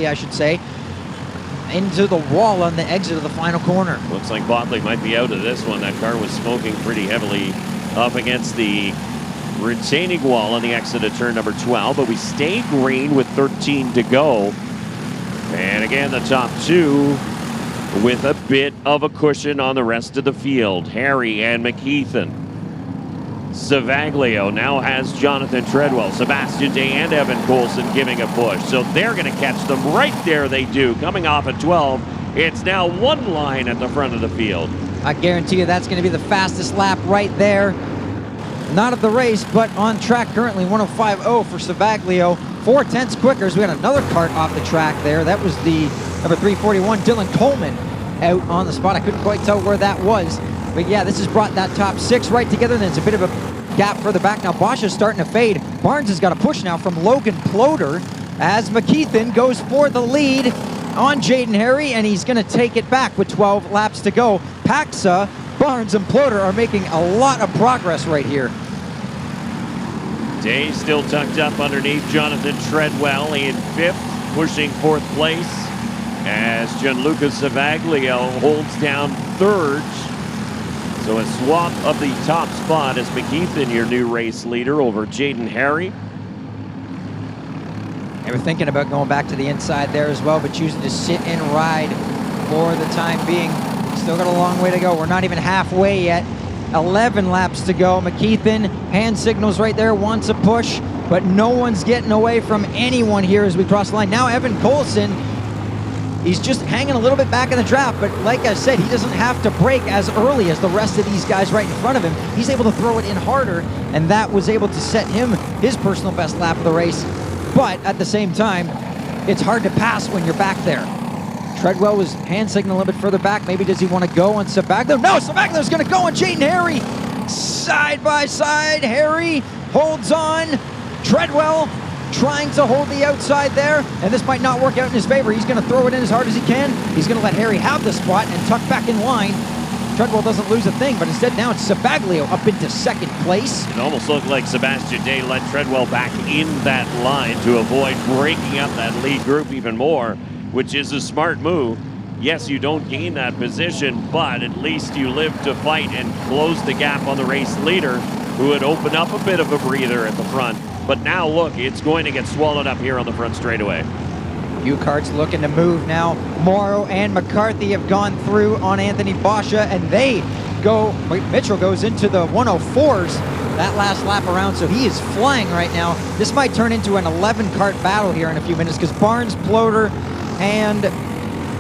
I should say, into the wall on the exit of the final corner. Looks like Bodley might be out of this one. That car was smoking pretty heavily up against the retaining wall on the exit of turn number 12, but we stay green with 13 to go. And again, the top two with a bit of a cushion on the rest of the field. Harry and McKeithen. Savaglio now has Jonathan Treadwell, Sebastian Day, and Evan Colson giving a push. So they're going to catch them right there. They do. Coming off at 12, it's now one line at the front of the field. I guarantee you that's going to be the fastest lap right there. Not of the race, but on track currently, 105.0 for Savaglio. 0.4 quicker as we got another cart off the track there. That was the number 341, Dylan Coleman, out on the spot. I couldn't quite tell where that was. But yeah, this has brought that top 6 right together. Then it's a bit of a gap further back. Now Basha's starting to fade. Barnes has got a push now from Logan Ploder as McKeithen goes for the lead on Jaden Harry, and he's going to take it back with 12 laps to go. Paxa, Barnes, and Ploder are making a lot of progress right here. Day still tucked up underneath Jonathan Treadwell in 5th, pushing 4th place as Gianluca Savaglio holds down 3rd. So a swap of the top spot as McKeithen, your new race leader, over Jaden Harry. They were thinking about going back to the inside there as well, but choosing to sit and ride for the time being. Still got a long way to go. We're not even halfway yet. 11 laps to go. McKeithen, hand signals right there, wants a push, but no one's getting away from anyone here as we cross the line. Now Evan Colson, he's just hanging a little bit back in the draft, but like I said, he doesn't have to brake as early as the rest of these guys right in front of him. He's able to throw it in harder, and that was able to set him his personal best lap of the race. But at the same time, it's hard to pass when you're back there. Treadwell was hand signaling a little bit further back. Maybe does he want to go on Savaglio? No, Savaglio's going to go on Jaden Harry. Side by side, Harry holds on. Treadwell trying to hold the outside there, and this might not work out in his favor. He's going to throw it in as hard as he can. He's going to let Harry have the spot and tuck back in line. Treadwell doesn't lose a thing, but instead now it's Savaglio up into 2nd place. It almost looked like Sebastian Day let Treadwell back in that line to avoid breaking up that lead group even more, which is a smart move. Yes, you don't gain that position, but at least you live to fight and close the gap on the race leader, who would open up a bit of a breather at the front. But now look, it's going to get swallowed up here on the front straightaway. Few carts looking to move now. Morrow and McCarthy have gone through on Anthony Basha, and they go, Mitchell goes into the 104s that last lap around, so he is flying right now. This might turn into an 11 cart battle here in a few minutes because Barnes, Ploder, and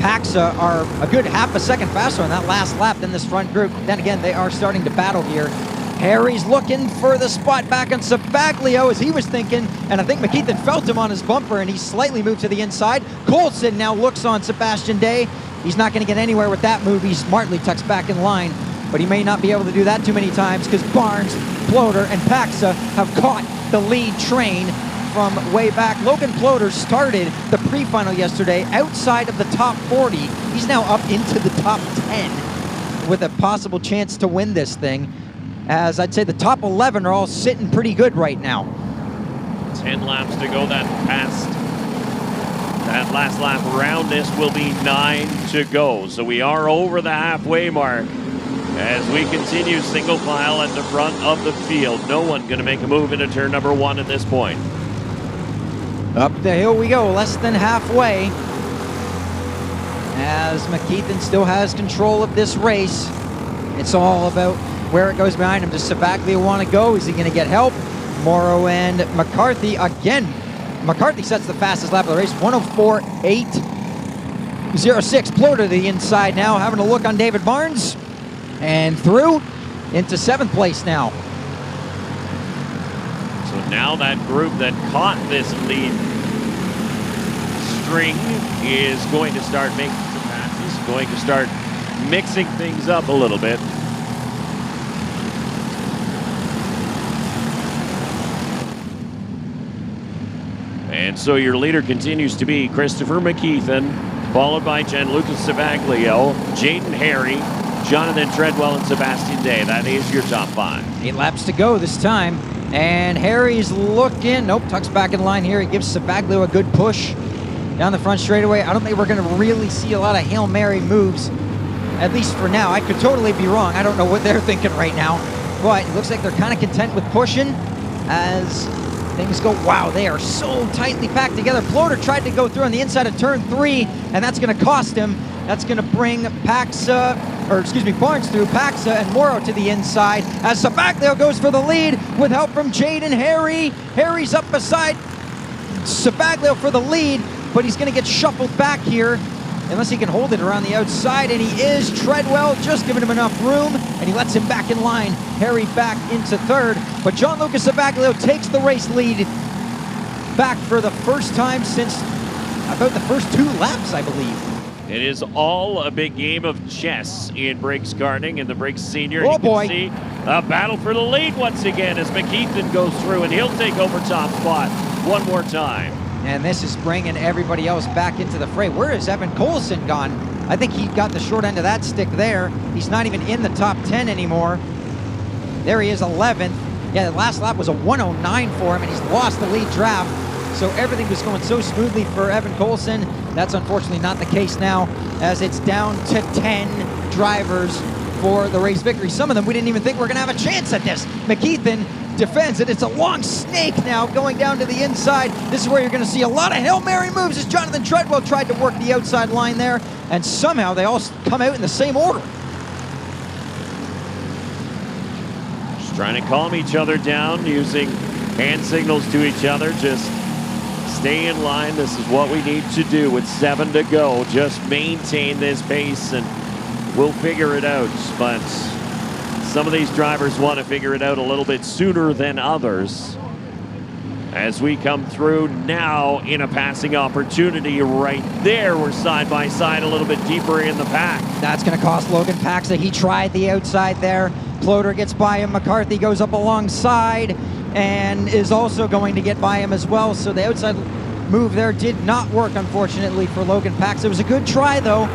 Paxa are a good half a second faster on that last lap than this front group. Then again, they are starting to battle here Harry's looking for the spot back on Sabaglio as he was thinking, and I think McKeithen felt him on his bumper, and he slightly moved to the inside. Coulson now looks on Sebastian Day. He's not going to get anywhere with that move. He smartly tucks back in line, but he may not be able to do that too many times because Barnes, Ploder, and Paxa have caught the lead train from way back. Logan Ploder started the pre-final yesterday outside of the top 40. He's now up into the top 10 with a possible chance to win this thing, as I'd say the top 11 are all sitting pretty good right now. 10 laps to go. That last lap around this will be 9 to go. So we are over the halfway mark as we continue single file at the front of the field. No one going to make a move into turn number 1 at this point. Up the hill we go, less than halfway, as McKeithen still has control of this race. It's all about where it goes behind him. Does Sabaglio want to go? Is he going to get help? Morrow and McCarthy again. McCarthy sets the fastest lap of the race, 104.806. Ploder to the inside now, having a look on David Barnes, and through into 7th place now. So now that group that caught this lead string is going to start making some passes, going to start mixing things up a little bit. And so your leader continues to be Christopher McKeithen, followed by Gianluca Sabaglio, Jaden Harry, Jonathan Treadwell, and Sebastian Day. That is your top 5. 8 laps to go this time. And Harry's looking, nope, tucks back in line here. He gives Sabaglio a good push down the front straightaway. I don't think we're going to really see a lot of Hail Mary moves, at least for now. I could totally be wrong. I don't know what they're thinking right now. But it looks like they're kind of content with pushing as things go. Wow, they are so tightly packed together. Ploder tried to go through on the inside of turn 3, and that's going to cost him. That's going to bring Barnes through. Paxa and Morrow to the inside as Sabaglio goes for the lead with help from Jaden Harry. Harry's up beside Sabaglio for the lead, but he's going to get shuffled back here unless he can hold it around the outside, and he is. Treadwell just giving him enough room, and he lets him back in line. Harry back into 3rd, but Gianluca Sabaglio takes the race lead back for the first time since about the first 2 laps, I believe. It is all a big game of chess in Briggs Karting and the Briggs Senior. Oh, you boy. can see a battle for the lead once again as McKeithen goes through, and he'll take over top spot one more time. And this is bringing everybody else back into the fray. Where is Evan Coulson gone? I think he got the short end of that stick there. He's not even in the top 10 anymore. There he is, 11th. Yeah, the last lap was a 109 for him, and he's lost the lead draft. So everything was going so smoothly for Evan Coulson. That's unfortunately not the case now, as it's down to 10 drivers for the race victory. Some of them we didn't even think were going to have a chance at this. McKeithen defends it. It's a long snake now going down to the inside. This is where you're going to see a lot of Hail Mary moves as Jonathan Treadwell tried to work the outside line there, and somehow they all come out in the same order. Just trying to calm each other down using hand signals to each other. Just stay in line. This is what we need to do with 7 to go. Just maintain this pace and we'll figure it out. But some of these drivers want to figure it out a little bit sooner than others. As we come through now in a passing opportunity right there, we're side by side a little bit deeper in the pack. That's going to cost Logan Paxa. He tried the outside there. Ploder gets by him. McCarthy goes up alongside and is also going to get by him as well. So the outside move there did not work, unfortunately, for Logan Paxa. It was a good try, though,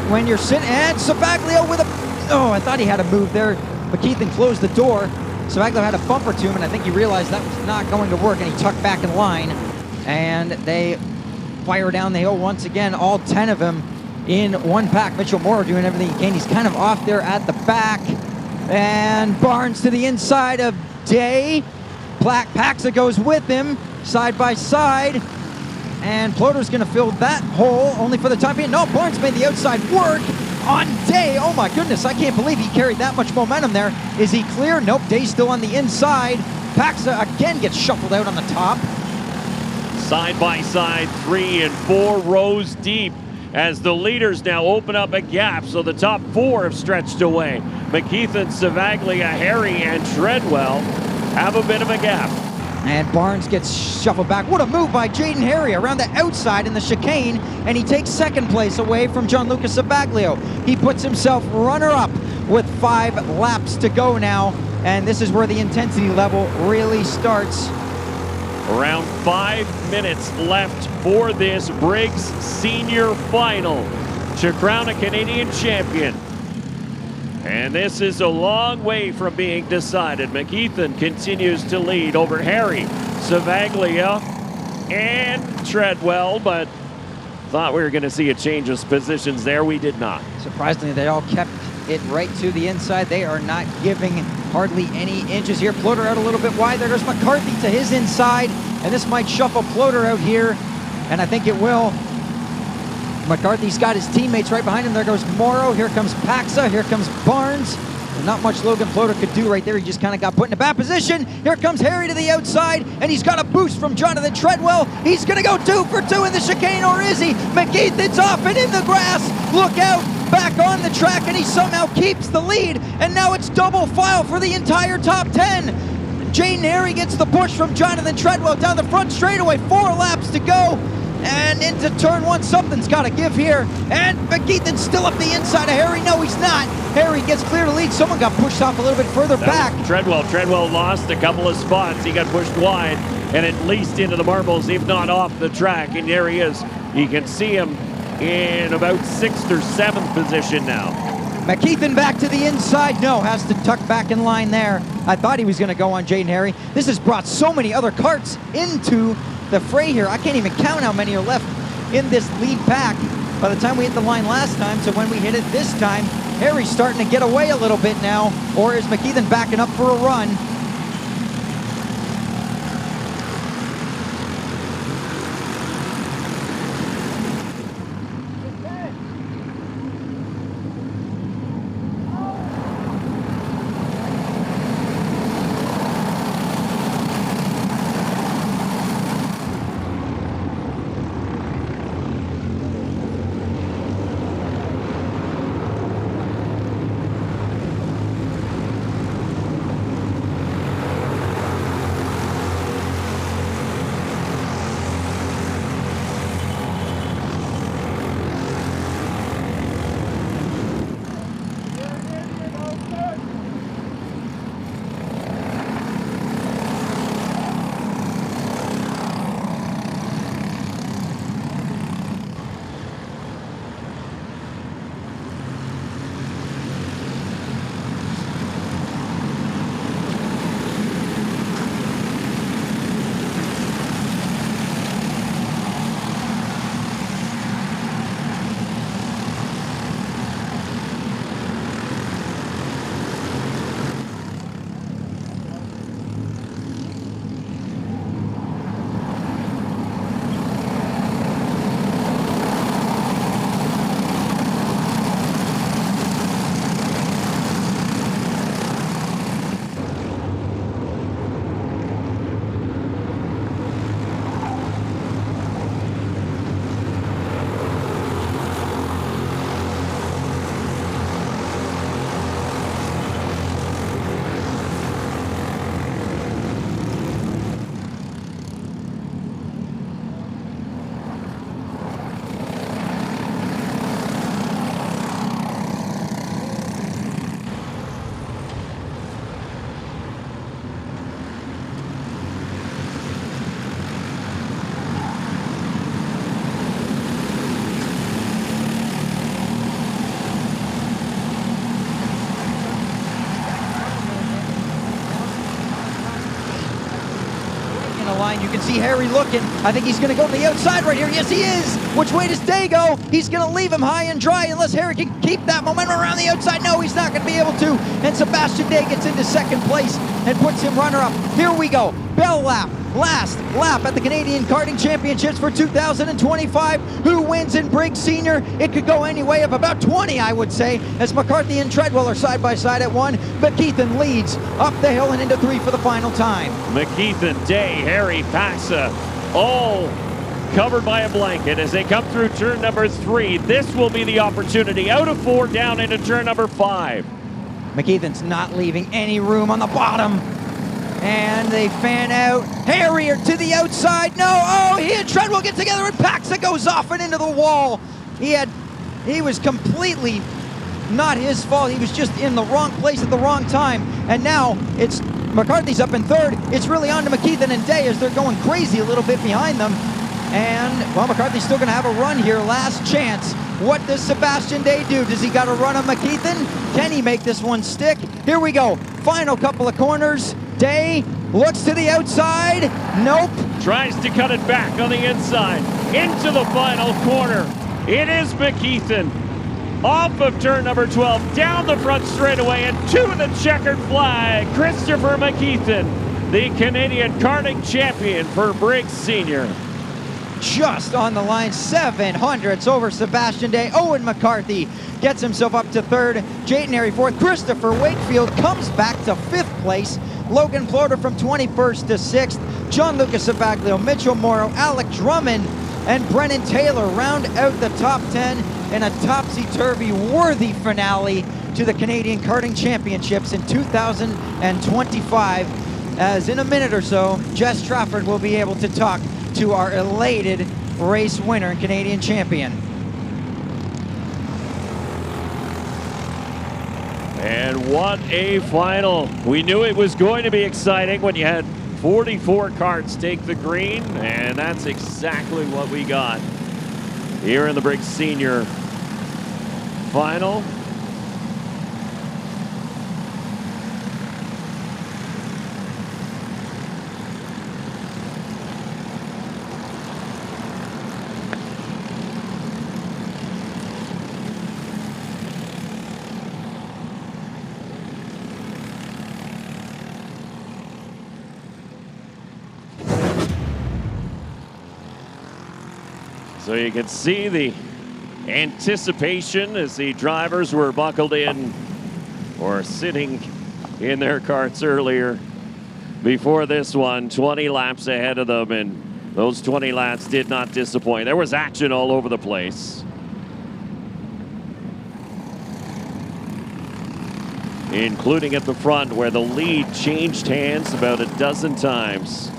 when you're sitting. And Sabaglio with a... Oh, I thought he had a move there. McKeithen closed the door. Sabaglio had a bumper to him, and I think he realized that was not going to work, and he tucked back in line. And they fire down the hill once again, all 10 of them in one pack. Mitchell Moore doing everything he can. He's kind of off there at the back. And Barnes to the inside of Day. Paxa goes with him, side by side. And Ploder's going to fill that hole, only for the time being. No, Barnes made the outside work on Day. Oh my goodness, I can't believe he carried that much momentum there. Is he clear? Nope, Day's still on the inside. Paxa again gets shuffled out on the top. Side by side, 3 and 4 rows deep. as the leaders now open up a gap, so the top 4 have stretched away. McKeithen, Savaglia, Harry, and Treadwell have a bit of a gap. And Barnes gets shuffled back. What a move by Jaden Harry around the outside in the chicane, and he takes second place away from Gianluca Savaglio. He puts himself runner-up with 5 laps to go now, and this is where the intensity level really starts. Around 5 minutes left for this Briggs Senior final to crown a Canadian champion. And this is a long way from being decided. McKeithen continues to lead over Harry, Savaglia, and Treadwell, but thought we were going to see a change of positions there. We did not. Surprisingly, they all kept it right to the inside. They are not giving hardly any inches here. Ploder out a little bit wide. There's McCarthy to his inside, and this might shuffle Ploder out here, and I think it will. McCarthy's got his teammates right behind him. There goes Morrow. Here comes Paxa. Here comes Barnes. And not much Logan Ploder could do right there. He just kind of got put in a bad position. Here comes Harry to the outside, and he's got a boost from Jonathan Treadwell. He's going to go 2 for 2 in the chicane, or is he? McKeithen's off and in the grass. Look out. Back on the track, and he somehow keeps the lead. And now it's double file for the entire top 10. Jaden Harry gets the push from Jonathan Treadwell down the front straightaway. 4 laps to go. And into turn 1, something's got to give here. And McKeithen's still up the inside of Harry. No, he's not. Harry gets clear to lead. Someone got pushed off a little bit further back. Treadwell lost a couple of spots. He got pushed wide and at least into the marbles, if not off the track. And there he is. You can see him in about 6th or 7th position now. McKeithen back to the inside. No, has to tuck back in line there. I thought he was going to go on Jaden Harry. This has brought so many other karts into the fray here. I can't even count how many are left in this lead pack by the time we hit the line last time to when we hit it this time. Harry's starting to get away a little bit now, or is McKeithen backing up for a run? You can see Harry looking. I think he's going to go to the outside right here. Yes, he is. Which way does Day go? He's going to leave him high and dry unless Harry can keep that momentum around the outside. No, he's not going to be able to. And Sebastian Day gets into second place and puts him runner-up. Here we go. Bell lap. Last lap at the Canadian Karting Championships for 2025. Who wins in Briggs Senior? It could go any way of about 20, I would say, as McCarthy and Treadwell are side by side at 1. McKeithen leads up the hill and into 3 for the final time. McKeithen, Day, Harry, Paxa, all covered by a blanket as they come through turn number 3. This will be the opportunity. Out of 4, down into turn number 5. McKeithen's not leaving any room on the bottom. And they fan out. Harrier to the outside. No, oh, he and Treadwell get together and Paxa goes off and into the wall. He was completely not his fault. He was just in the wrong place at the wrong time. And now it's McCarthy's up in third. It's really on to McKeithen and Day as they're going crazy a little bit behind them. And, well, McCarthy's still going to have a run here. Last chance. What does Sebastian Day do? Does he got a run on McKeithen? Can he make this one stick? Here we go. Final couple of corners. Day looks to the outside. Nope. Tries to cut it back on the inside. Into the final corner. It is McKeithen. Off of turn number 12. Down the front straightaway and to the checkered flag. Christopher McKeithen, the Canadian karting champion for Briggs Senior. Just on the line, 700s over Sebastian Day. Owen McCarthy gets himself up to third. Jayden Harry fourth. Christopher Wakefield comes back to 5th place. Logan Ploder from 21st to 6th. John Lucas Savaglio, Mitchell Morrow, Alec Drummond, and Brennan Taylor round out the top 10 in a topsy-turvy worthy finale to the Canadian Karting Championships in 2025. As in a minute or so, Jess Trafford will be able to talk to our elated race winner and Canadian champion. And what a final. We knew it was going to be exciting when you had 44 karts take the green, and that's exactly what we got here in the Briggs Senior final. So you can see the anticipation as the drivers were buckled in or sitting in their karts earlier before this one. 20 laps ahead of them, and those 20 laps did not disappoint. There was action all over the place, including at the front where the lead changed hands about a dozen times.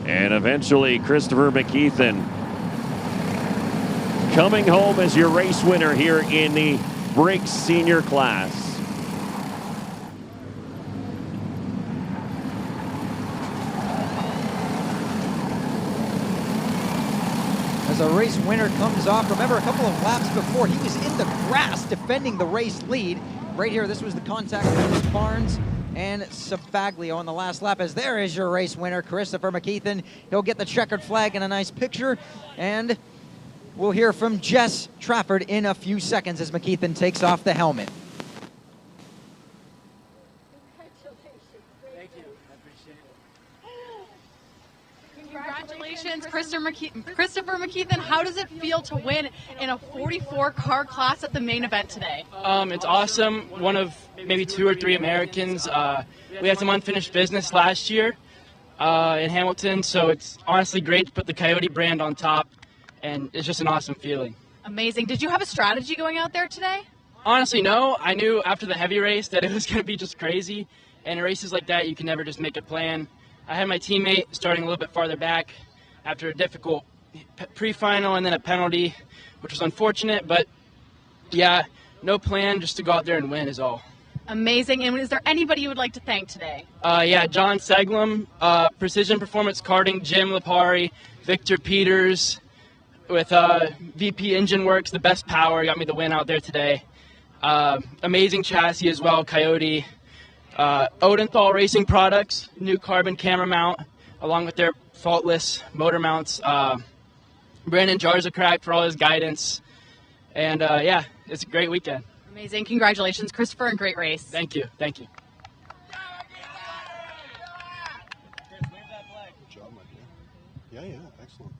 And eventually, Christopher McKeithen coming home as your race winner here in the Briggs Senior class. As a race winner comes off, remember a couple of laps before, he was in the grass defending the race lead. Right here, this was the contact between Barnes and Savaglio on the last lap, as there is your race winner, Christopher McKeithen. He'll get the checkered flag and a nice picture, and we'll hear from Jess Trafford in a few seconds as McKeithen takes off the helmet. Congratulations, Christopher McKeithen. How does it feel to win in a 44 car class at the main event today? It's awesome. One of maybe 2 or 3 Americans. We had some unfinished business last year in Hamilton, so it's honestly great to put the Coyote brand on top, and it's just an awesome feeling. Amazing. Did you have a strategy going out there today? Honestly, no. I knew after the heavy race that it was going to be just crazy, and in races like that, you can never just make a plan. I had my teammate starting a little bit farther back after a difficult pre-final and then a penalty, which was unfortunate, but yeah, no plan, just to go out there and win is all. Amazing. And is there anybody you would like to thank today? Yeah, John Seglum, Precision Performance Karting, Jim Lipari, Victor Peters, with VP Engine Works, the best power, got me the win out there today. Amazing chassis as well, Coyote. Odenthal Racing Products, new carbon camera mount, along with their faultless motor mounts. Brandon Jarzakrak for all his guidance. And yeah, it's a great weekend. Amazing. Congratulations, Christopher, and great race. Thank you. Thank you. Good job, my dear. Yeah, excellent.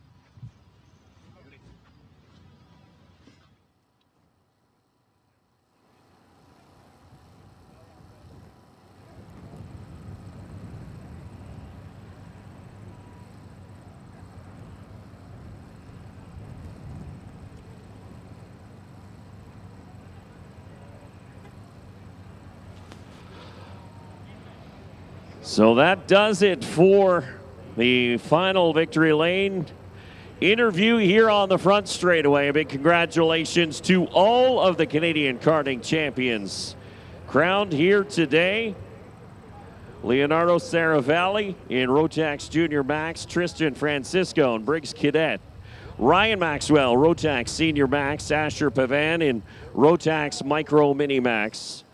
So that does it for the final victory lane interview here on the front straightaway. A big congratulations to all of the Canadian karting champions crowned here today. Leonardo Saravalli in Rotax Junior Max, Tristan Francisco in Briggs Cadet, Ryan Maxwell, Rotax Senior Max, Asher Pavan in Rotax Micro-Mini Max,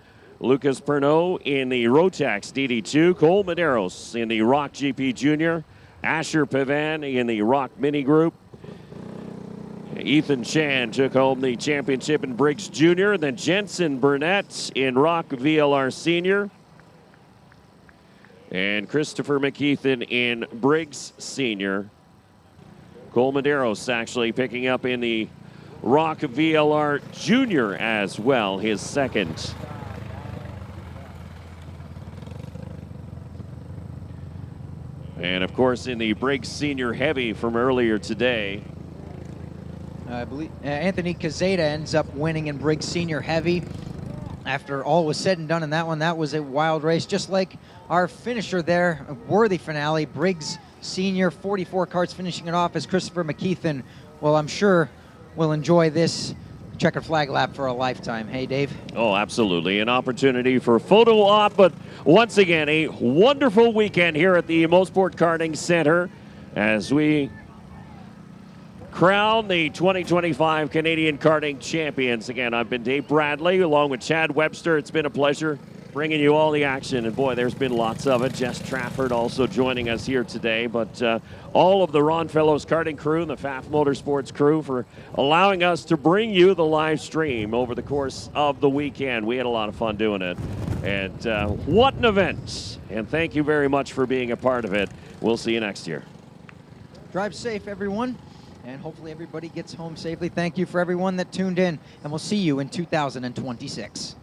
Lucas Pernod in the Rotax DD2, Cole Medeiros in the ROK GP Junior, Asher Pavan in the ROK Mini Group. Ethan Chan took home the championship in Briggs Junior, then Jensen Burnett in ROK VLR Senior, and Christopher McKeithen in Briggs Senior. Cole Medeiros actually picking up in the ROK VLR Junior as well, his second. And of course in the Briggs Senior Heavy from earlier today, I believe Anthony Cazeta ends up winning in Briggs Senior Heavy. After all was said and done in that one, that was a wild race, just like our finisher there, a worthy finale. Briggs Senior, 44 carts finishing it off as Christopher McKeithen. Well, I'm sure will enjoy this checkered flag lap for a lifetime. Hey, Dave. Oh, absolutely. An opportunity for a photo op, but once again, a wonderful weekend here at the Mosport Karting Center as we crown the 2025 Canadian Karting Champions. Again, I've been Dave Bradley along with Chad Webster. It's been a pleasure bringing you all the action, and boy, there's been lots of it. Jess Trafford also joining us here today, but all of the Ron Fellows karting crew and the FAF Motorsports crew for allowing us to bring you the live stream over the course of the weekend. We had a lot of fun doing it, and what an event, and thank you very much for being a part of it. We'll see you next year. Drive safe, everyone, and hopefully everybody gets home safely. Thank you for everyone that tuned in, and we'll see you in 2026.